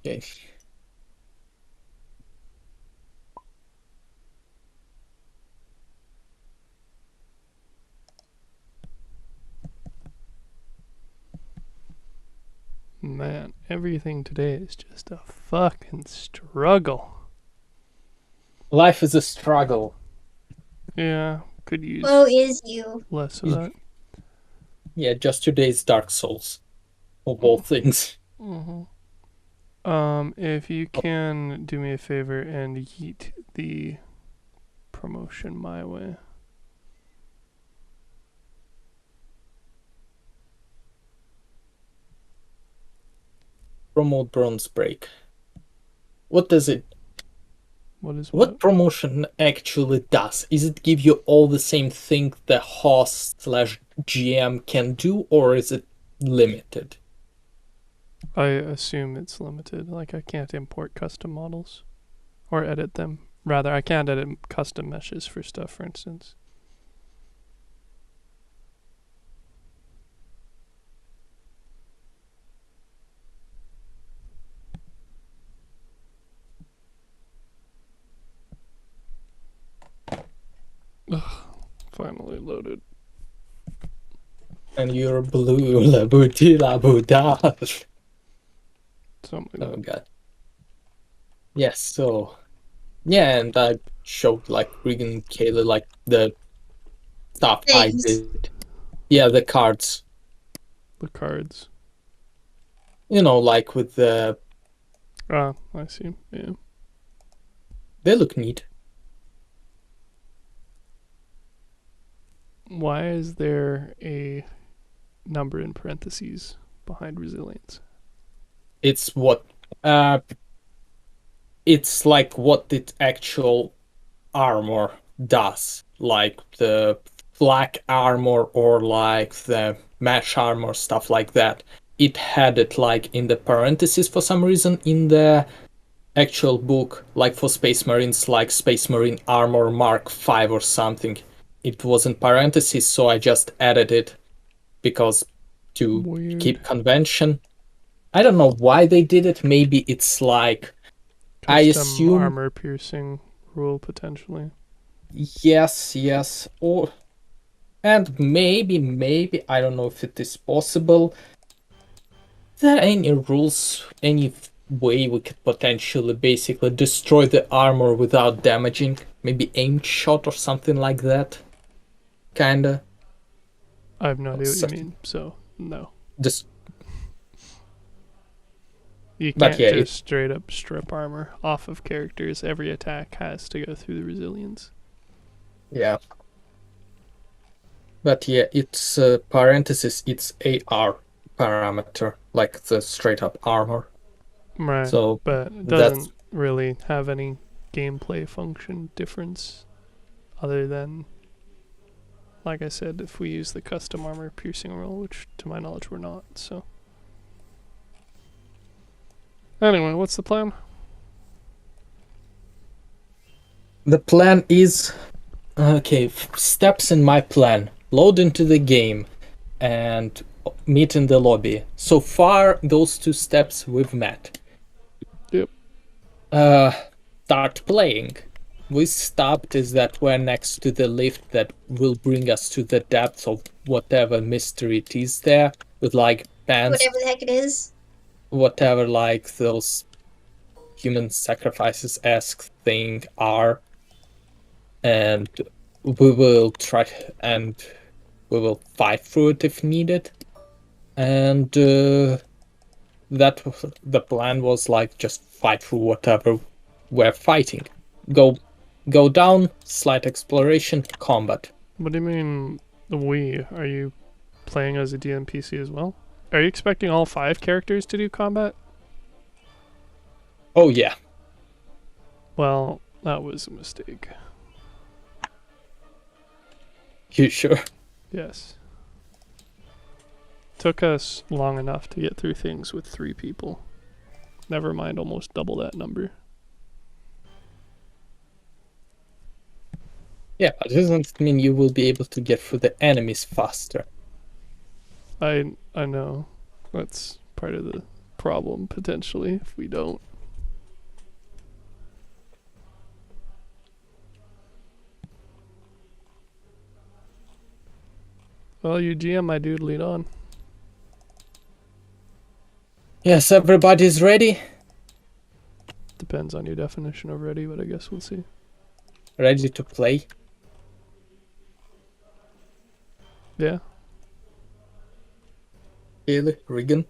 Okay. Man, everything today is just a fucking struggle. Life is a struggle. Yeah, could use Woe is you. less of that. Yeah, just today's Dark Souls, of all things. Mm-hmm. If you can do me a favor and yeet the promotion my way. Promote Bronze Break. What does it? What is What what? promotion actually does? Is it give you all the same thing the host slash GM can do, or is it limited? I assume it's limited. Like I can't import custom models or edit them. Rather, I can't edit custom meshes for stuff, for instance. Ugh, finally loaded. And you're blue, labuti labudage. Something Oh like god. Yes, so yeah, and I showed like Regan Kayla like the stuff I Things. did. Yeah, the cards. the cards. Like with the Ah, I see. Yeah. they look neat. Why is there a number in parentheses behind resilience? It's what uh it's like what the actual armor does. Like the black armor or like the mesh armor, stuff like that. It had it like in the parentheses for some reason in the actual book, like for Space Marines, like Space Marine Armor Mark 5 or something. It was in parentheses, so I just added it because to Weird. keep convention. I don't know why they did it. Maybe it's like I Custom assume armor piercing rule potentially. yes, or and maybe I don't know if it is possible. There any rules, any way we could potentially basically destroy the armor without damaging? Maybe aimed shot or something like that? Kinda. I have no idea what you So, mean, so no. just, You but can't yeah, just straight up strip armor off of characters. Every attack has to go through the resilience. yeah. But yeah, it's parenthesis, it's AR parameter, like the straight up armor. Right. So But it that's doesn't really have any gameplay function difference other than, like I said, if we use the custom armor piercing rule, which to my knowledge we're not, so. Anyway, what's the plan? the plan is okay. Steps in my plan: load into the game and meet in the lobby. So far, those two steps we've met. Yep. Uh, Start playing. We stopped is that we're next to the lift that will bring us to the depths of whatever mystery it is there, with like bands, Whatever the heck it is. whatever like those human sacrifices esque thing are, and we will try and we will fight through it if needed. And that the plan was like just fight through whatever we're fighting. Go down, slight exploration, combat. What do you mean, we? Are you playing as a DMPC as well? Are you expecting all 5 characters to do combat? Oh yeah. Well, that was a mistake. You sure? Yes. Took us long enough to get through things with 3 people. Never mind almost double that number. Yeah, but doesn't mean you will be able to get through the enemies faster. I know. That's part of the problem potentially if we don't. Well, you GM, my dude, lead on. Yes, everybody's ready? Depends on your definition of ready, but I guess we'll see. Ready to play? Yeah. Really? Regan?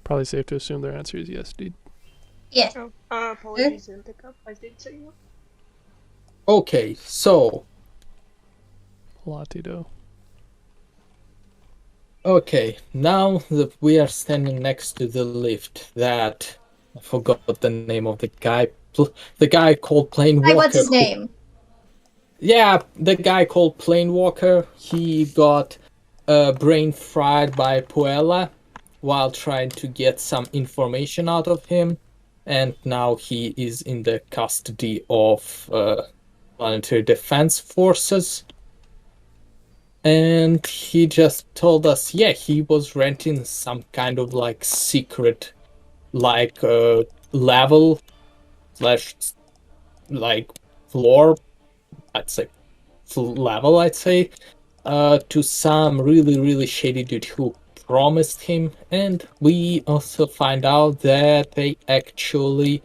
Probably safe to assume their answer is yes, dude. Yeah. Oh, apologies, didn't pick up. I did say no. Okay, so... Latido. Okay, now that we are standing next to the lift that... I forgot the name of the guy. The guy called Planewalker. Wait, what's his name? Yeah, the guy called Planewalker. He got brain fried by Puella while trying to get some information out of him. And now he is in the custody of Planetary Defense Forces. And he just told us, yeah, he was renting some kind of like secret, like level slash like floor, I'd say level, to some really shady dude who promised him. And we also find out that they actually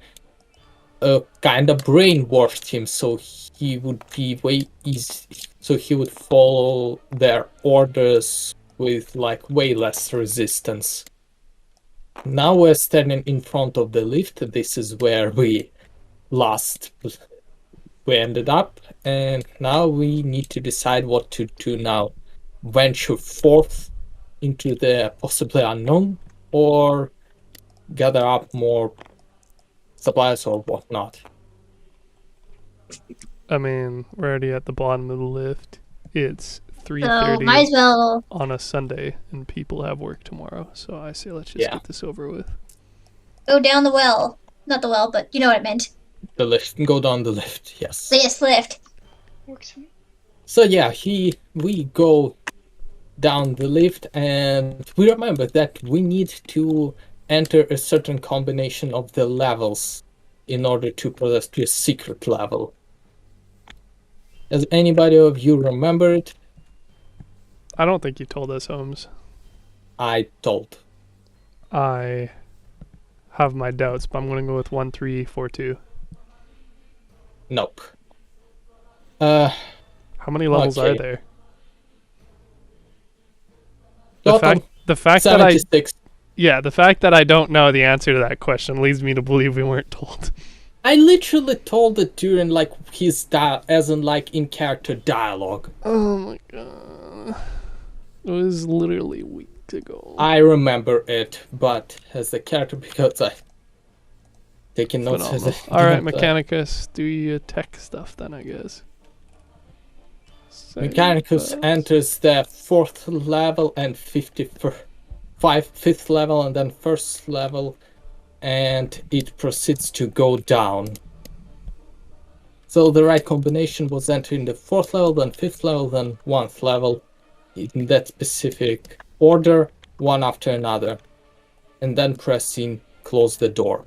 kind of brainwashed him, so he would be way easy, so he would follow their orders with like way less resistance. Now we're standing in front of the lift. This is where we ended up, and now we need to decide what to do now. Venture forth into the possibly unknown, or gather up more supplies or whatnot. I mean, we're already at the bottom of the lift. It's So 3:30 might as well on a Sunday, and people have work tomorrow. So I say let's just get this over with. go down the well. Not the well, but you know what I meant. The lift, go down the lift, yes. This lift. Works for me. So yeah, we go down the lift, and we remember that we need to enter a certain combination of the levels in order to progress to a secret level. Does anybody of you remember it? I don't think you told us, Holmes. I told. I have my doubts, but I'm gonna go with 1342. Nope. How many levels are Okay. there? Total The fact that I 76. the fact that I don't know the answer to that question leads me to believe we weren't told. I literally told it during like his as in like in character dialogue. Oh my god. It was literally weeks ago. I remember it, but as the character, because I taking notes as Phenomenal. a Alright, Mechanicus, do your tech stuff then, I guess. Mechanicus enters the 4th level and 5th level, and then 1st level, and it proceeds to go down. So the right combination was entering the 4th level, then 5th level, then 1st level, in that specific order, one after another, and then pressing close the door.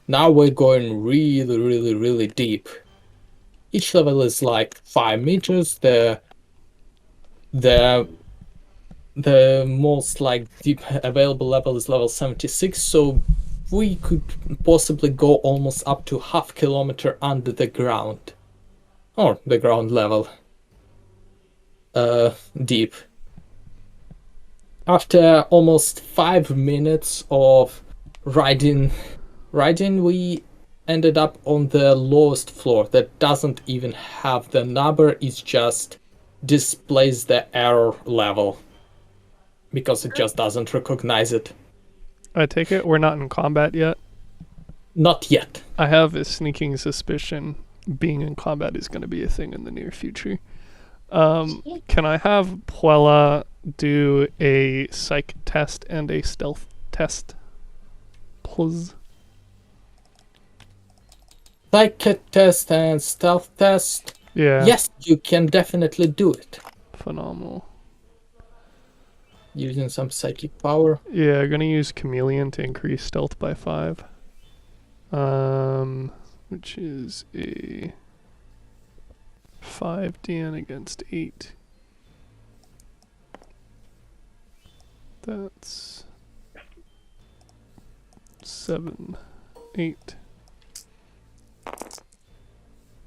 Now we're going really deep. Each level is like 5 meters. The most like deep available level is level 76, so we could possibly go almost up to half kilometer under the ground, or the ground level, deep. After almost 5 minutes of riding, we ended up on the lowest floor that doesn't even have the number, it just displays the error level because it just doesn't recognize it. I take it we're not in combat yet? Not yet. I have a sneaking suspicion being in combat is going to be a thing in the near future. Can I have Puella do a psych test and a stealth test, please? psychic test and stealth test. Yeah. Yes, you can definitely do it Phenomenal. using some psychic power. Yeah, gonna use Chameleon to increase stealth by 5. Which is a 5 DN against 8. That's 7, 8.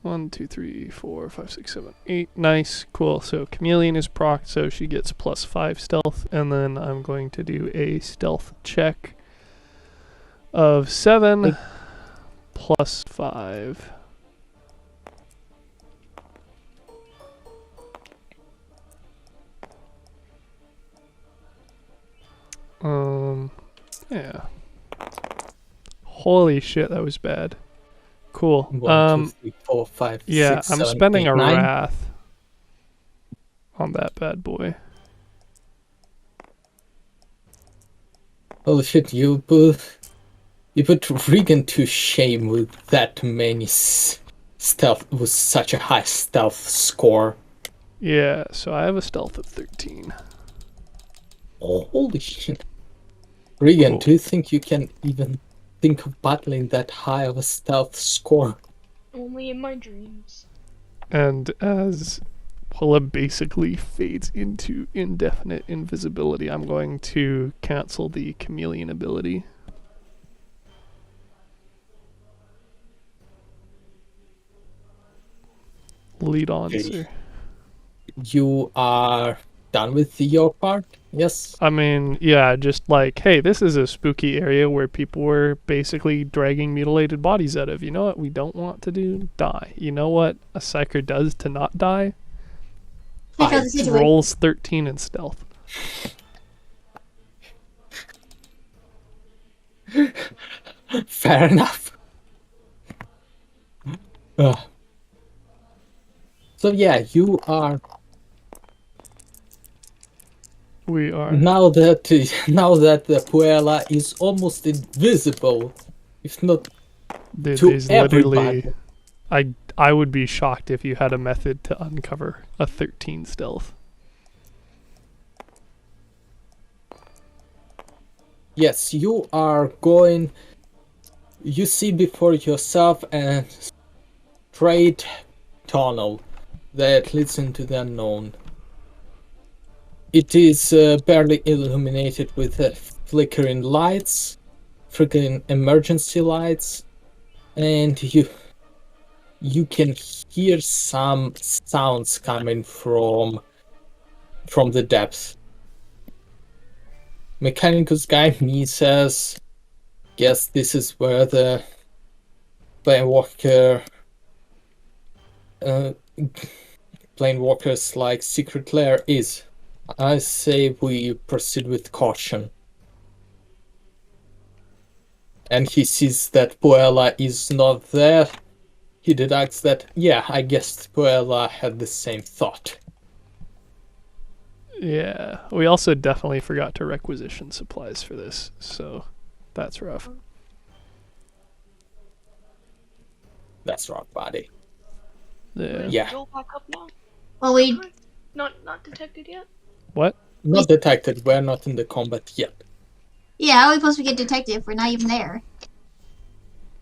1, 2, 3, 4, 5, 6, 7, 8. Nice, cool. So Chameleon is proc, so she gets plus 5 stealth, and then I'm going to do a stealth check of 7 plus 5. Yeah. Holy shit, that was bad. Cool. 1, 2, 3, 4, 5, Yeah, 6, I'm 7, spending 8, a 9. wrath on that bad boy. Holy shit, you put Regan to shame with that many stealth, with such a high stealth score. Yeah, so I have a stealth of 13. Oh, holy shit. Regan, Cool. do you think you can even think of battling that high of a stealth score? Only in my dreams. And as Paula basically fades into indefinite invisibility, I'm going to cancel the chameleon ability. Lead on, Okay. sir. You are done with your part? Yes? I mean, yeah, just like, hey, this is a spooky area where people were basically dragging mutilated bodies out of. You know what we don't want to do? Die. You know what a psyker does to not die? Because the situation. Rolls 13 in stealth. Fair enough. Ugh. So yeah, you are We are. now that the Puella is almost invisible, if not Dude, to there's everybody. literally. I would be shocked if you had a method to uncover a 13 stealth. Yes, you are going. You see before yourself a straight tunnel that leads into the unknown. It is barely illuminated with flickering lights, flickering emergency lights, and you can hear some sounds coming from the depths. Mechanicus guy me says, "Guess this is where the planewalkers like secret lair is. I say we proceed with caution." And he sees that Puella is not there. He deducts that, yeah, I guess Puella had the same thought. Yeah. We also definitely forgot to requisition supplies for this, so that's rough. That's rock body. Yeah. Yeah. Roll back up now. Well, we Not detected yet. What? Not detected. We're not in the combat yet. yeah, how are we supposed to get detected if we're not even there?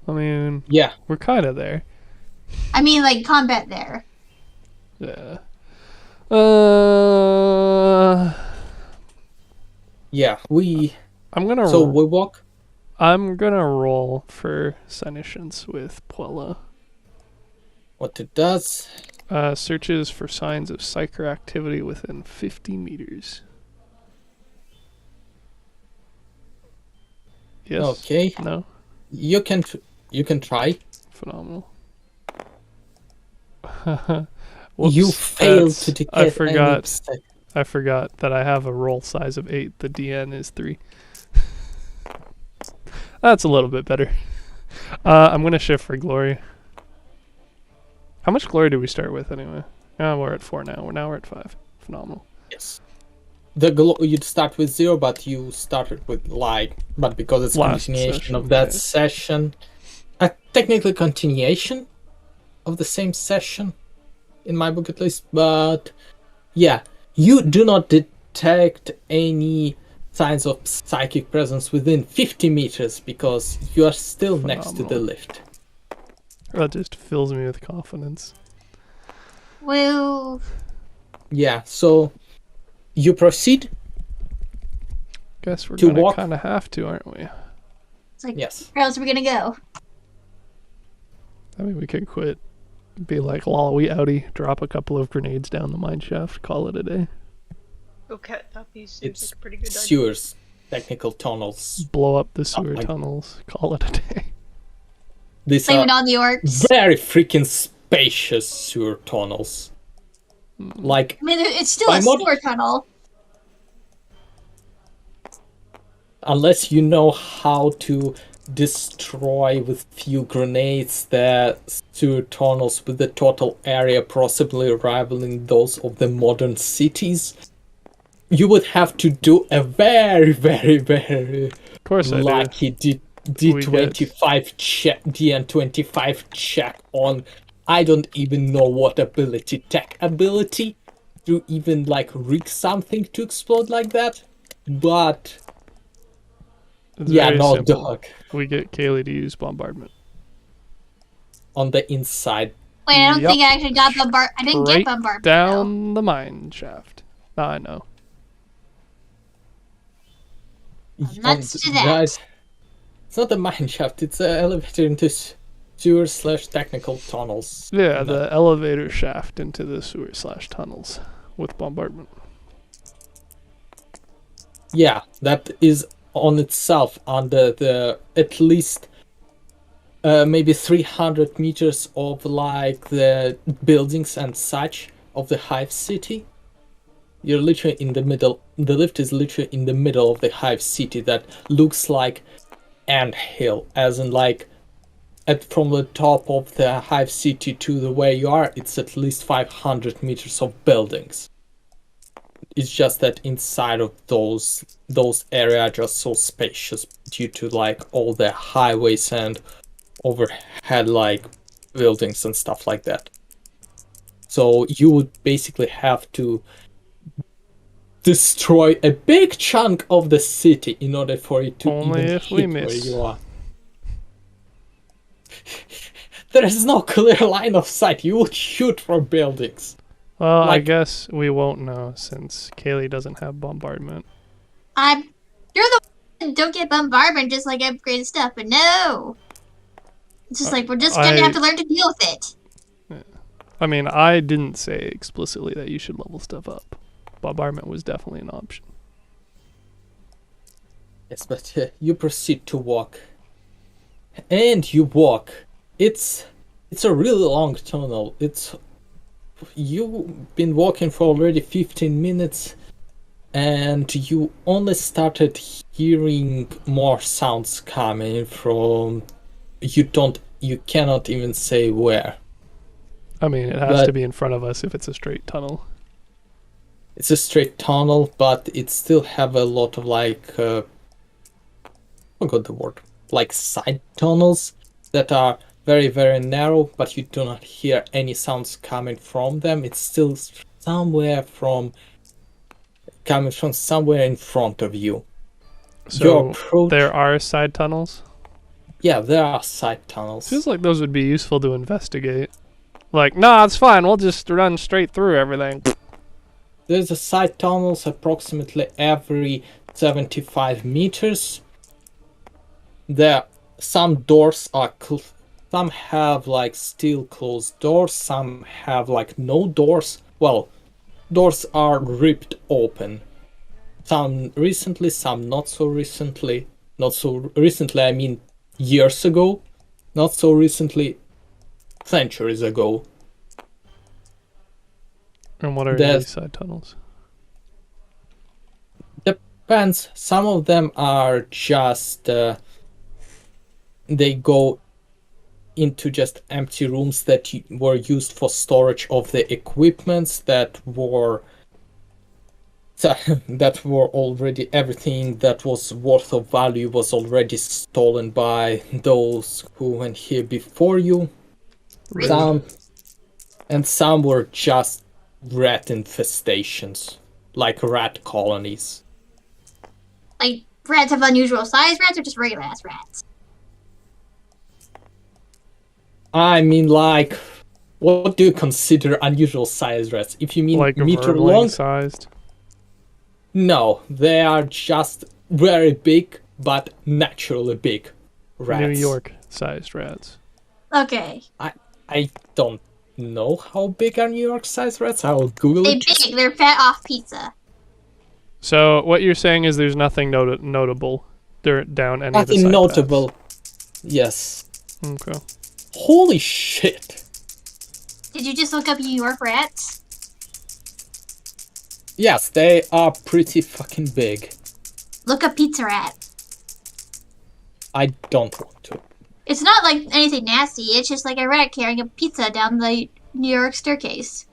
I mean, Yeah. we're kind of there. I mean, like combat there. Yeah. Yeah. I'm gonna. So we walk. I'm gonna roll for senescence with Puella. What it does. Searches for signs of psyker activity within 50 meters. Yes. Okay. No. You can try. Phenomenal. You failed to detect I forgot. any psych- I forgot that I have a roll size of 8. The DN is 3. That's a little bit better. I'm gonna shift for glory. How much glory do we start with anyway? We're at 4 now. We're at 5. Phenomenal. Yes. You'd start with 0, but you started with but because it's Last continuation session, of that yeah. session, a technical continuation of the same session in my book at least, but yeah, you do not detect any signs of psychic presence within 50 meters because you are still next to the Phenomenal. lift. That just fills me with confidence. Woo. Yeah, so you proceed. Guess we're To gonna walk? kind of have to, aren't we? It's like, Yes. where else are we gonna go? I mean, we could quit. Be like, lol, we outie. Drop a couple of grenades down the mine shaft. Call it a day. Okay, that piece seems It's like a pretty good idea. sewers, technical tunnels. Blow up the sewer like- tunnels. Call it a day. These Blame are it on the orcs. very freaking spacious sewer tunnels. Like, I mean, it's still By a mod- sewer tunnel. unless you know how to destroy with few grenades the sewer tunnels with the total area possibly rivaling those of the modern cities, you would have to do a very, very, very Of course I do. lucky D25 check, DN25 check on, I don't even know what ability, tech ability, to even like rig something to explode like that. But It's yeah, very no, simple. dog. We get Kaylee to use bombardment. On the inside, Wait, I don't Yup. think I actually got bombarded. I didn't Straight get bombarded. Down the mine shaft. I know. Nuts to that. guys, it's not a mine shaft, it's an elevator into sewer/technical tunnels. Yeah, And the elevator shaft into the sewer/tunnels with bombardment. yeah, that is on itself under the at least maybe 300 meters of like the buildings and such of the hive city. You're literally in the middle. The lift is literally in the middle of the hive city that looks like ant hill, as in like from the top of the hive city to the where you are, it's at least 500 meters of buildings. It's just that inside of those area are just so spacious due to like all the highways and overhead like buildings and stuff like that. So you would basically have to destroy a big chunk of the city in order for it to Only even if we hit where miss. you are. There is no clear line of sight. You would shoot from buildings. Well, I Like- guess we won't know since Kaylee doesn't have bombardment. You're the one that don't get bombardment, just like upgrade stuff, but no. It's just like we're just gonna have to learn to deal with it. I mean, I didn't say explicitly that you should level stuff up. Bombardment was definitely an option. Yes, but you proceed to walk. And you walk. It's a really long tunnel. You've been walking for already 15 minutes and you only started hearing more sounds coming from you cannot even say where. I mean, it has But- to be in front of us if it's a straight tunnel. It's a straight tunnel, but it still have a lot of like I forgot the word, like side tunnels that are very, very narrow, but you do not hear any sounds coming from them. It's still coming from somewhere in front of you. So approach- there are side tunnels. Yeah, there are side tunnels. Feels like those would be useful to investigate. Like, nah, it's fine. We'll just run straight through everything. There's a side tunnels approximately every 75 meters. There, some doors are some have like still closed doors, some have like no doors. Well, doors are ripped open. Some recently, some not so recently. Not so recently, I mean years ago. Not so recently, centuries ago. And what are There's- these side tunnels? Depends. Some of them are just they go into just empty rooms that were used for storage of the equipments that were that were already everything that was worth of value was already stolen by those who went here before you. Rude. Some were just rat infestations, like rat colonies. Like, rats of unusual size rats or just regular ass rats? I mean, like, what do you consider unusual size rats? If you mean Like meter vermling long, sized. no, they are just very big, but naturally big rats. New York sized rats. Okay. I don't know how big are New York sized rats. I'll Google They're it. big. They're fat off pizza. So what you're saying is there's nothing notable down any of the Nothing side notable. paths. Yes. Okay. Holy shit. Did you just look up New York rats? Yes, they are pretty fucking big. Look up pizza rat. I don't want to. It's not like anything nasty. It's just like a rat carrying a pizza down the New York staircase.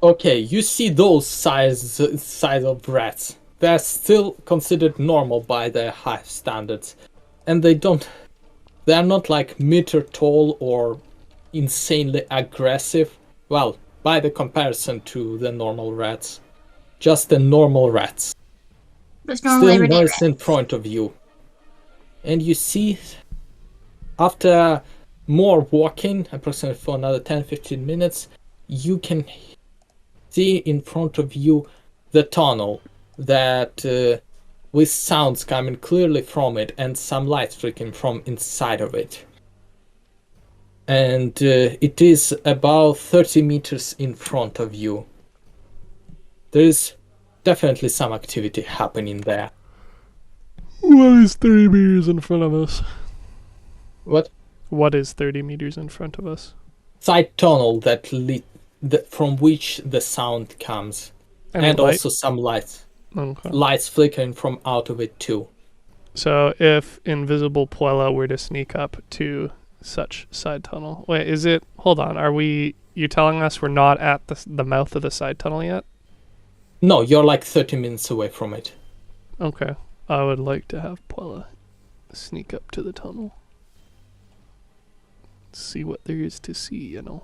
Okay, you see those size of rats. They're still considered normal by their high standards. And they're not like meter tall or insanely aggressive. Well, by the comparison to the normal rats. Just the normal rats. Just normal Still everyday nice rats. in front of you. And you see, after more walking, approximately for another 10-15 minutes, you can see in front of you the tunnel that with sounds coming clearly from it and some lights flicking from inside of it. And it is about 30 meters in front of you. There is definitely some activity happening there. What is 30 meters in front of us? What? What is 30 meters in front of us? Side tunnel that from which the sound comes. Any and light? also some lights. Okay. Lights flickering from out of it too. So if invisible Puella were to sneak up to such side tunnel. Wait, is it... Hold on, you telling us we're not at the mouth of the side tunnel yet? No, you're like 30 minutes away from it. Okay. I would like to have Puella sneak up to the tunnel. See what there is to see, you know.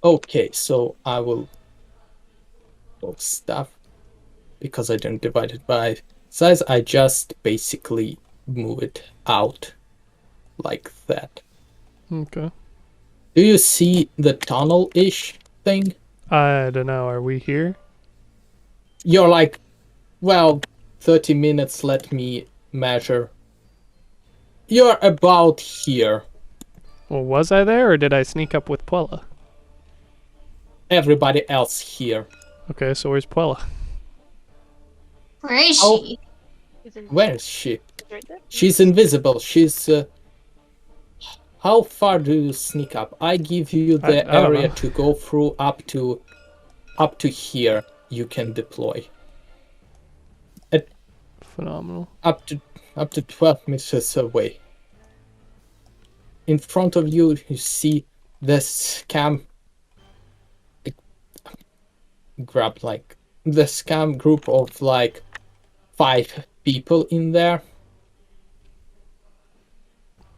Okay, so I will stuff because I didn't divide it by size. I just basically move it out like that. Okay. Do you see the tunnel-ish thing? I don't know, are we here? You're like, well, 30 minutes, let me measure. You're about here. Well, was I there or did I sneak up with Puella? Everybody else here. Okay, so where's Puella? Where is Oh. she? Where is she? Right there. She's invisible. She's... How far do you sneak up? I give you the I don't area know. to go through up to here. You can deploy. Phenomenal. Up to 12 meters away. In front of you, you see the scam. Grab like the scam group of like 5 people in there.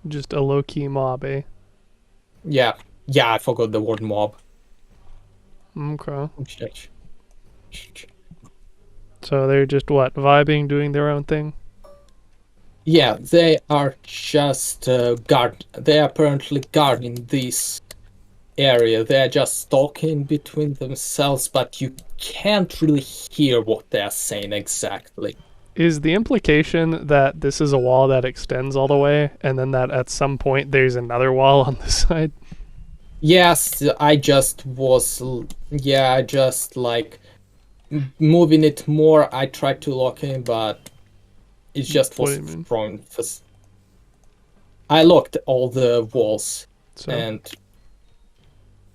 Just a low-key mob, eh? Yeah, I forgot the word mob. Okay. So they're just what? Vibing, doing their own thing? Yeah, they are just they are apparently guarding this area. They are just talking between themselves, but you can't really hear what they are saying exactly. Is the implication that this is a wall that extends all the way, and then that at some point there's another wall on the side? Yes, I just like moving it more. I tried to lock in, but it just What was do you mean? thrown. I locked all the walls, So and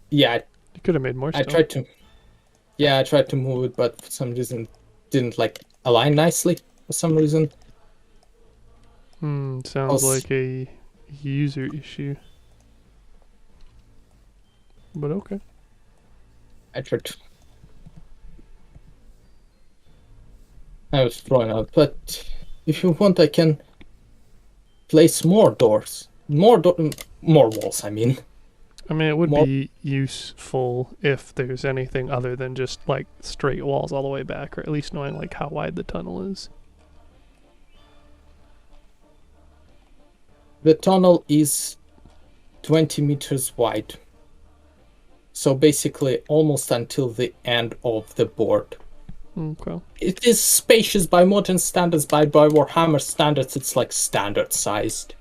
yeah, you could have made more I stuff. tried to move it, but for some reason didn't like align nicely. For some reason, Sounds I'll like a user issue. But okay. I tried. I was throwing out, but if you want, I can place more doors, more walls. I mean, I mean, it would more. be useful if there's anything other than just like straight walls all the way back, or at least knowing like how wide the tunnel is. The tunnel is 20 meters wide, so basically almost until the end of the board. Okay. It is spacious by modern standards, by Warhammer standards. It's like standard sized.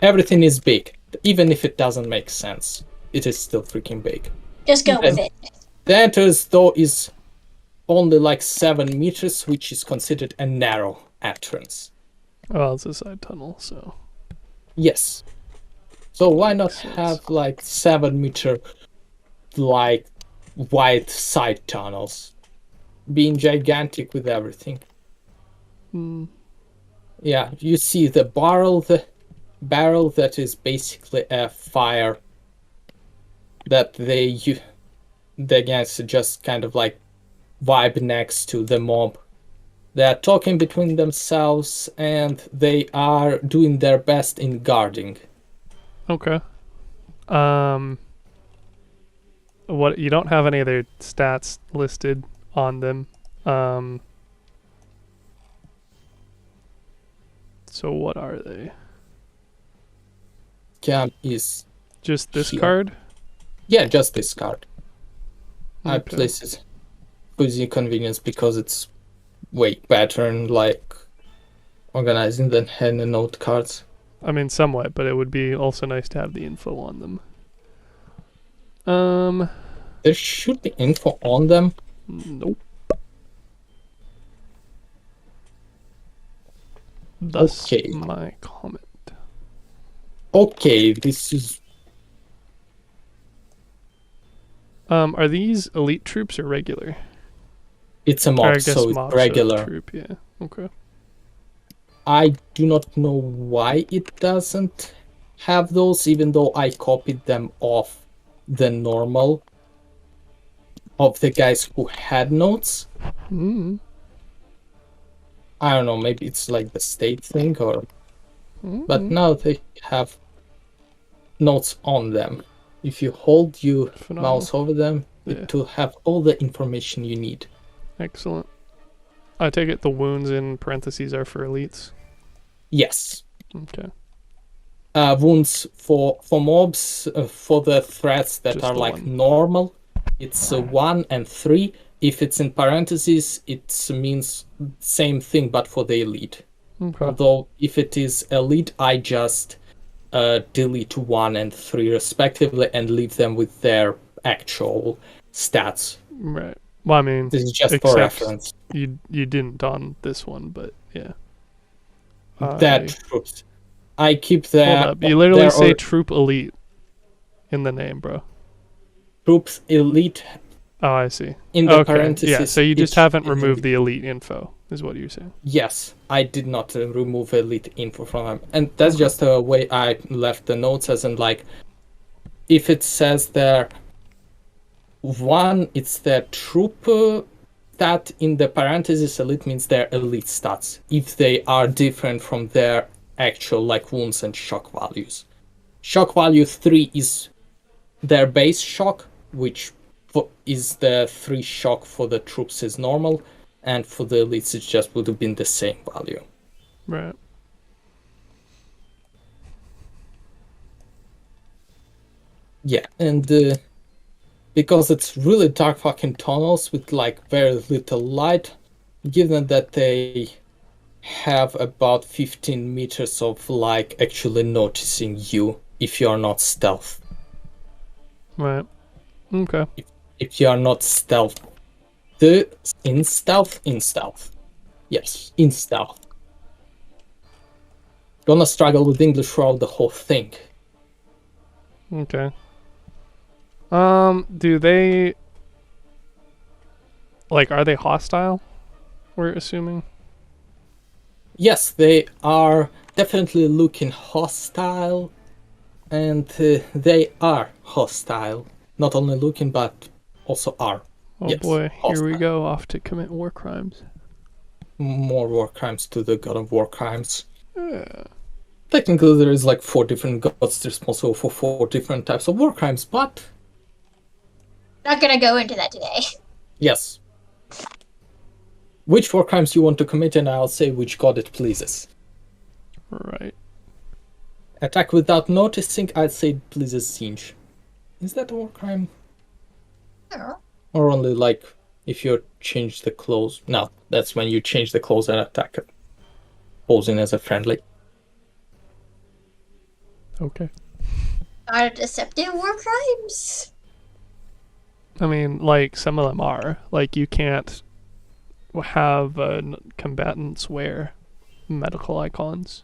Everything is big, even if it doesn't make sense. It is still freaking big. Just go with it. The entrance though is only like 7 meters, which is considered a narrow entrance. Well, it's a side tunnel, so. Yes. So why not Makes sense. have like 7-meter like wide side tunnels? Being gigantic with everything. Hmm. Yeah, you see the barrel that is basically a fire that the guys just kind of like vibe next to the mob. They are talking between themselves and they are doing their best in guarding. Okay. What, you don't have any of their stats listed on them. So what are they? Camp is Just this here. card? Yeah, just this card. I Okay. place it for the convenience because it's way better and like organizing than hand and note cards. I mean, somewhat, but it would be also nice to have the info on them. There should be info on them. Nope. Thus Okay. my comment. Okay, this is Are these elite troops or regular? it's a Or I mob, guess so it's mob, so regular. troop, yeah. Okay. I do not know why it doesn't have those, even though I copied them off the normal of the guys who had notes. Mm. I don't know, maybe it's like the state thing or but Mm. now they have notes on them. If you hold your Phenomenal. mouse over them, Yeah. it will have all the information you need. Excellent. I take it the wounds in parentheses are for elites. Yes. Okay. Wounds for mobs, for the threats that Just are the like one. normal, it's 1 and 3. If it's in parentheses, it means same thing, but for the elite. Okay. Although if it is elite, I just delete 1 and 3 respectively and leave them with their actual stats. Right. Well, I mean, This is just for except reference. you didn't on this one, but yeah. That troops. I keep the Hold up. You literally say or troop elite in the name, bro. troops elite Oh, I see. in the Okay. parentheses. Yeah, so you just it's haven't in removed the elite info, is what you're saying. Yes, I did not remove elite info from them, and that's Okay. just a way I left the notes. As in, like, if it says there, one, it's the troop stat in the parentheses. Elite means their elite stats. If they are different from their actual like wounds and shock values, shock value 3 is their base shock, which is the 3 shock for the troops is normal. And for the elites, it just would have been the same value. Right. Yeah, and because it's really dark fucking tunnels with like very little light, given that they have about 15 meters of like actually noticing you if you are not stealth. Right. Okay. If you are not stealth, in stealth. Yes, in stealth. Gonna struggle with English throughout the whole thing. Okay. Do they like are they hostile? We're assuming. Yes, they are definitely looking hostile, and they are hostile. not only looking but also are. Oh Yes, boy, here we hostile. go, off to commit war crimes. More war crimes to the god of war crimes. Yeah. Technically, there is like 4 different gods responsible for 4 different types of war crimes, but Not gonna go into that today. yes. Which war crimes you want to commit, and I'll say which god it pleases. Right. Attack without noticing, I'd say it pleases Singe. Is that a war crime? I don't know. Or only like if you change the clothes? No, that's when you change the clothes and attack it, posing as a friendly. Okay. Are deceptive war crimes? I mean, like, some of them are. Like, you can't have combatants wear medical icons.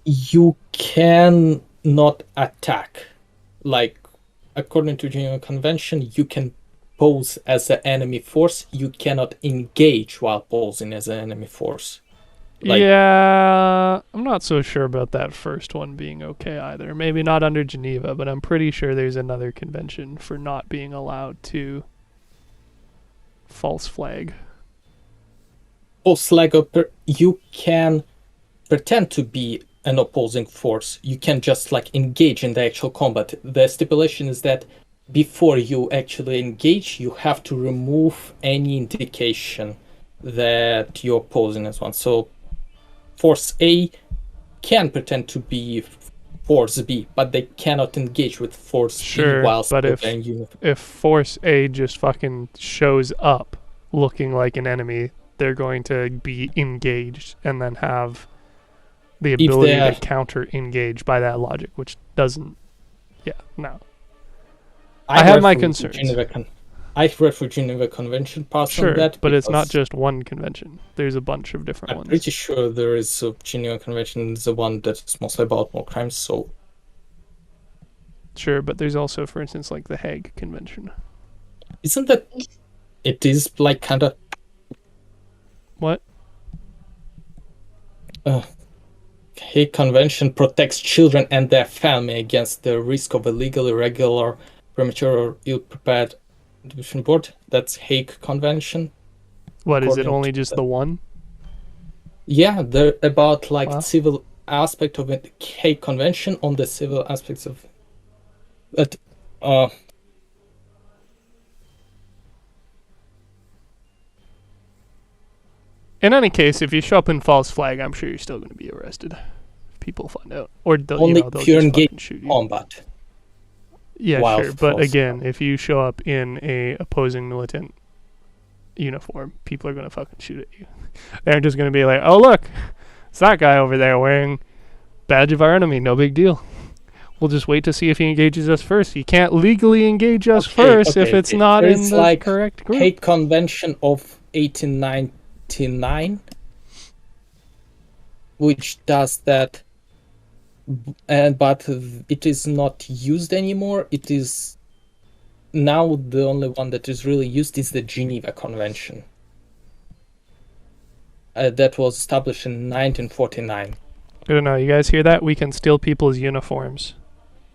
You can not attack. Like, according to Geneva Convention, you can pose as an enemy force. You cannot engage while posing as an enemy force. Like, yeah, I'm not so sure about that first one being okay either. Maybe not under Geneva, but I'm pretty sure there's another convention for not being allowed to false flag. false flag you can pretend to be an opposing force. You can just like engage in the actual combat. The stipulation is that before you actually engage, you have to remove any indication that you're posing as one. So Force A can pretend to be Force B, but they cannot engage with Force Sure, B while but still wearing uniform. if Force A just fucking shows up looking like an enemy, they're going to be engaged and then have the ability to counter engage by that logic, which doesn't. Yeah, no. I have my concerns. I read for Geneva Convention parts on Sure, that. but it's not just one convention. There's a bunch of different I'm ones. pretty sure there is a Geneva Convention, the one that's mostly about war crimes. So Sure, but there's also, for instance, like the Hague Convention. isn't that? It is like kind of. What? Hague Convention protects children and their family against the risk of illegal, irregular, premature, or ill-prepared division board. That's Hague Convention. What, is it According only to just the- the one? Yeah, they're about like Wow. civil aspect of it. Hague Convention on the civil aspects of it. In any case, if you show up in false flag, I'm sure you're still going to be arrested. If people find out, or they'll, Only they'll if you're just fucking engaged shoot in you. combat. Yeah, while sure. But false again, flag. if you show up in a opposing militant uniform, people are going to fucking shoot at you. They're just going to be like, "Oh look, it's that guy over there wearing badge of our enemy. No big deal. We'll just wait to see if he engages us first. He can't legally engage us first if it's not in the like correct group." Hague Convention of 1899, which does that, but it is not used anymore. It is now the only one that is really used is the Geneva Convention. That was established in 1949. I don't know. You guys hear that? We can steal people's uniforms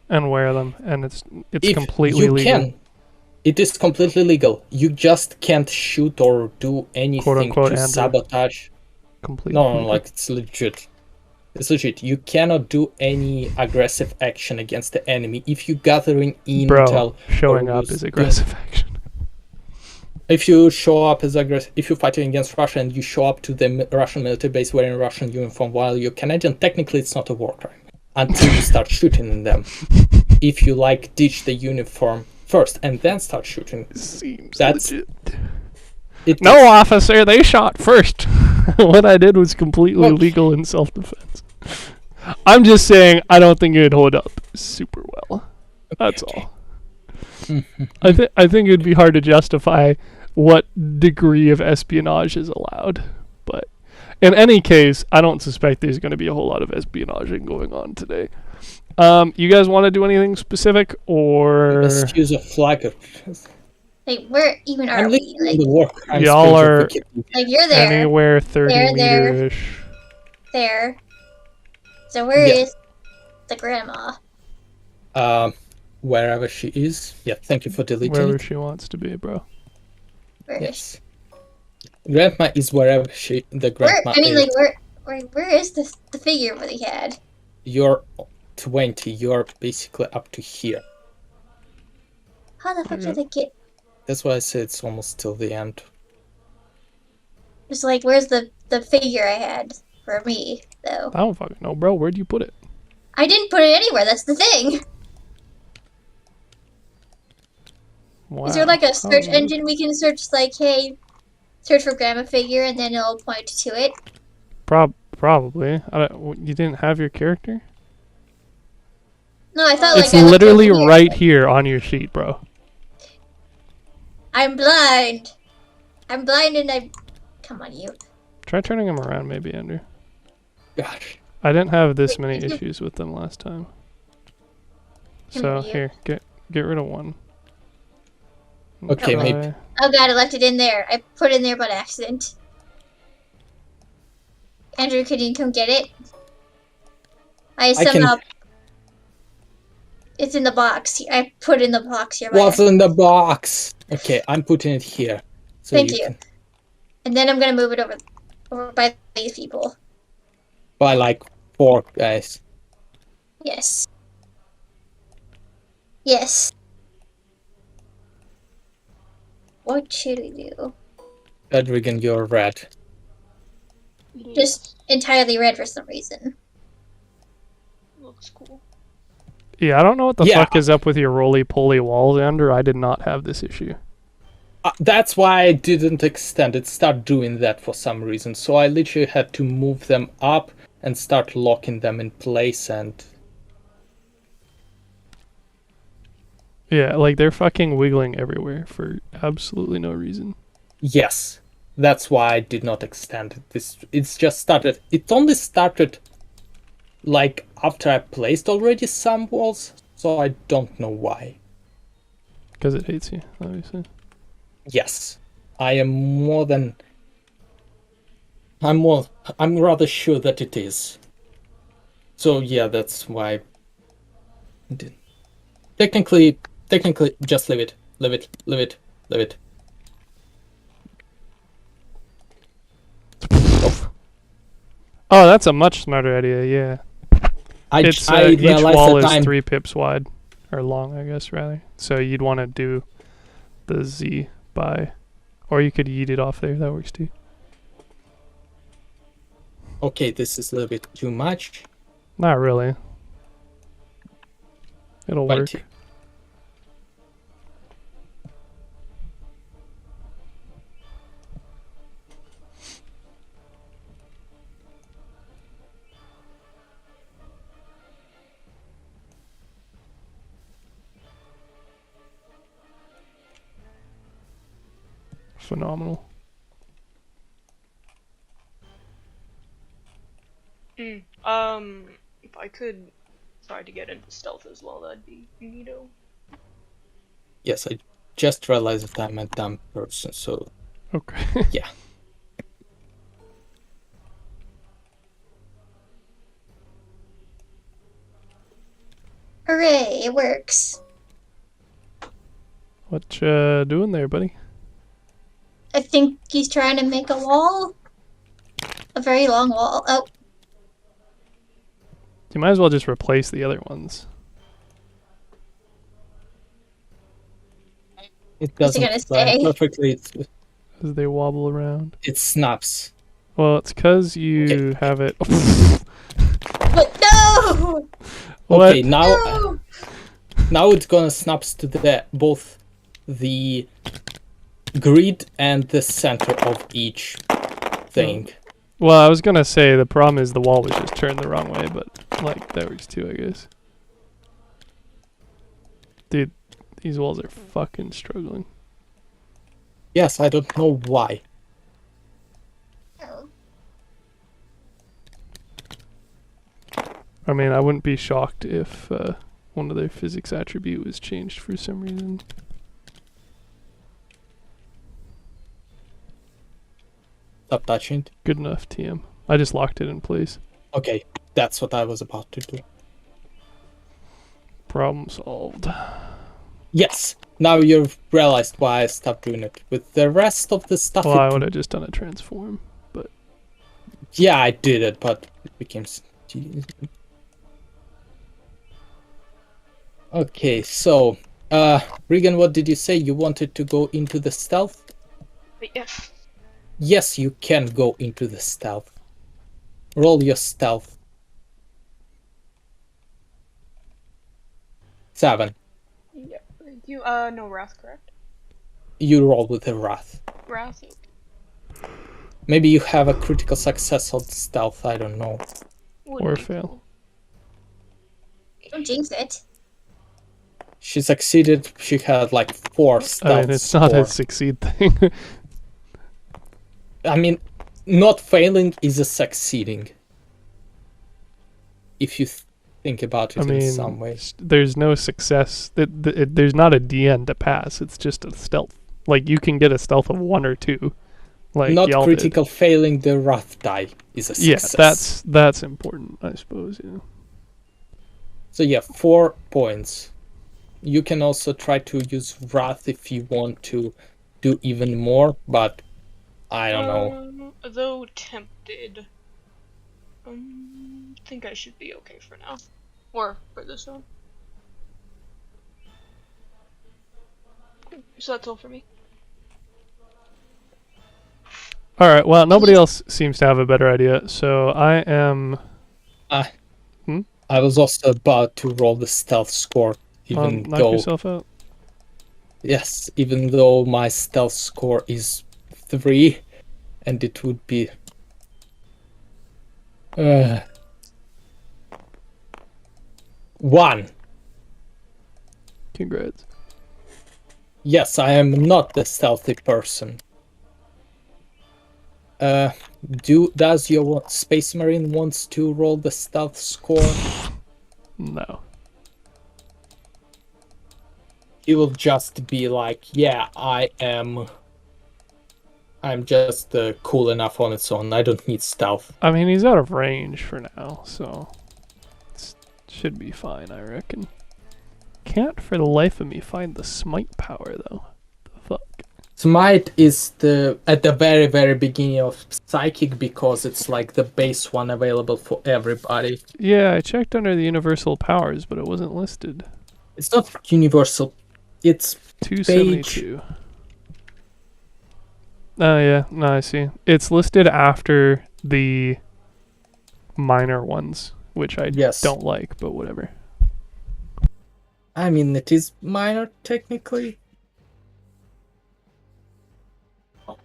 and wear them, and it's If completely you legal. can, it is completely legal. You just can't shoot or do anything Quote-unquote to Andrew. sabotage. Completely No, legal. like it's legit. It's legit. You cannot do any aggressive action against the enemy if you gathering intel. Bro, showing or up use- is aggressive action. If you show up as aggressive, if you're fighting against Russia and you show up to the Russian military base wearing Russian uniform while you're Canadian, technically it's not a war crime until you start shooting them. If you like ditch the uniform first and then start shooting, Seems That's- legit. it No, is- officer, they shot first. What I did was completely Well- legal in self-defense. I'm just saying, I don't think it'd hold up super well. That's all. I think it'd be hard to justify what degree of espionage is allowed. But in any case, I don't suspect there's going to be a whole lot of espionaging going on today. You guys want to do anything specific, or Let's use a flag. Like, where even are I'm we? looking at Like, the war crimes Y'all page of are- Wikipedia. like you're there, anywhere 30 There. meter-ish? there. So where Yeah. is the grandma? wherever she is. Yeah, thank you for deleting Wherever it. she wants to be, bro. Where is Yes. Grandma is wherever the grandma I mean, is. like, where is the figure that he had? You're 20. You're basically up to here. How the fuck Okay. did I get? That's why I say it's almost till the end. Just like, where's the figure I had for me though? I don't fucking know, bro. Where'd you put it? I didn't put it anywhere. That's the thing. Wow. Is there like a How search rude. engine we can search, like, hey, search for grandma figure, and then it'll point to it? Probably. You didn't have your character? No, I thought It's like I looked literally over here. right here on your sheet, bro. I'm blind. I'm blind and I. Come on, you. Try turning them around, maybe, Andrew. Gosh. I didn't have this Wait, many did you- issues with them last time. Come So here, you. here, get rid of one. Okay, Try- maybe. Oh god, I left it in there. I put it in there by accident. Andrew, could you come get it? I I can. somehow. It's in the box. I put it in the box here. By What's in the box? Okay, I'm putting it here. So Thank you you. can And then I'm gonna move it over by these people. buy like 4 guys. Yes. Yes. What should we do? Edrigan, you're red. Just entirely red for some reason. Looks cool. Yeah, I don't know what the Yeah. fuck is up with your roly-poly walls, Andrew. I did not have this issue. That's why I didn't extend it. Start doing that for some reason. So I literally had to move them up and start locking them in place. And Yeah, like they're fucking wiggling everywhere for absolutely no reason. yes, that's why I did not extend it. It's just started. It only started like after I placed already some walls. So I don't know why. Because it hates you, obviously. Yes, I am more than. I'm rather sure that it is. So yeah, that's why. I did. Technically, just leave it. Leave it. Oh, that's a much smarter idea, yeah. I Each realized wall that is 3 pips wide. Or long, I guess, rather. So you'd want to do the Z by... Or you could yeet it off there, that works too. Okay, this is a little bit too much. Not really. It'll work. 20. Phenomenal. If I could try to get into stealth as well, that'd be neato. Yes, I just realized that I'm a dumb person, so Okay. yeah. Hooray, it works. What you doing there, buddy? I think he's trying to make a wall. A very long wall. Oh, You might as well just replace the other ones. It What's he doesn't gonna fly say? perfectly. As they wobble around. It snaps. Well, it's because you have it... but no! What? Okay, now No! now it's gonna snaps to both the grid and the center of each thing. Well, I was gonna say the problem is the wall was just turned the wrong way, but like that works too, I guess. Dude, these walls are fucking struggling. Yes, I don't know why. Oh. I mean, I wouldn't be shocked if one of their physics attribute was changed for some reason. Stop touching it. Good enough, TM. I just locked it in place. Okay, that's what I was about to do. Problem solved. Yes. Now you've realized why I stopped doing it. With the rest of the stuff, Well, I would have just done a transform, but yeah, I did it, but it became. Okay, so, Regan, what did you say? You wanted to go into the stealth? But yeah. Yes, you can go into the stealth. Roll your stealth. 7. Yeah. Thank you. No wrath, correct? You roll with a wrath. Wrath. Maybe you have a critical success on stealth, I don't know. or fail. Don't jinx it. She succeeded, she had like 4 stealth I mean, it's not a score. succeed thing. I mean, not failing is a succeeding. If you think about it I mean, in some way. there's no success. There's not a DN to pass. It's just a stealth. Like, you can get a stealth of 1 or 2. Like Not y'all critical did. failing the wrath die is a success. Yeah, that's important, I suppose. Yeah. So yeah, 4 points. You can also try to use wrath if you want to do even more, but I don't know. Though tempted, think I should be okay for now, or for this one. So that's all for me. All right. Well, nobody else seems to have a better idea, so I am. I was also about to roll the stealth score, even Knock though yourself out. yes, even though my stealth score is 3, and it would be 1. Congrats. Yes, I am not the stealthy person. Does your Space Marine wants to roll the stealth score? No. He will just be like, yeah, I'm just cool enough on its own. I don't need stealth. I mean, he's out of range for now, so should be fine, I reckon. Can't for the life of me find the smite power though. The fuck. Smite is at the very, very beginning of Psychic because it's like the base one available for everybody. Yeah, I checked under the universal powers, but it wasn't listed. It's not universal. It's 272. Oh yeah, no, I see. It's listed after the minor ones, which I don't like, but whatever. I mean, it is minor technically.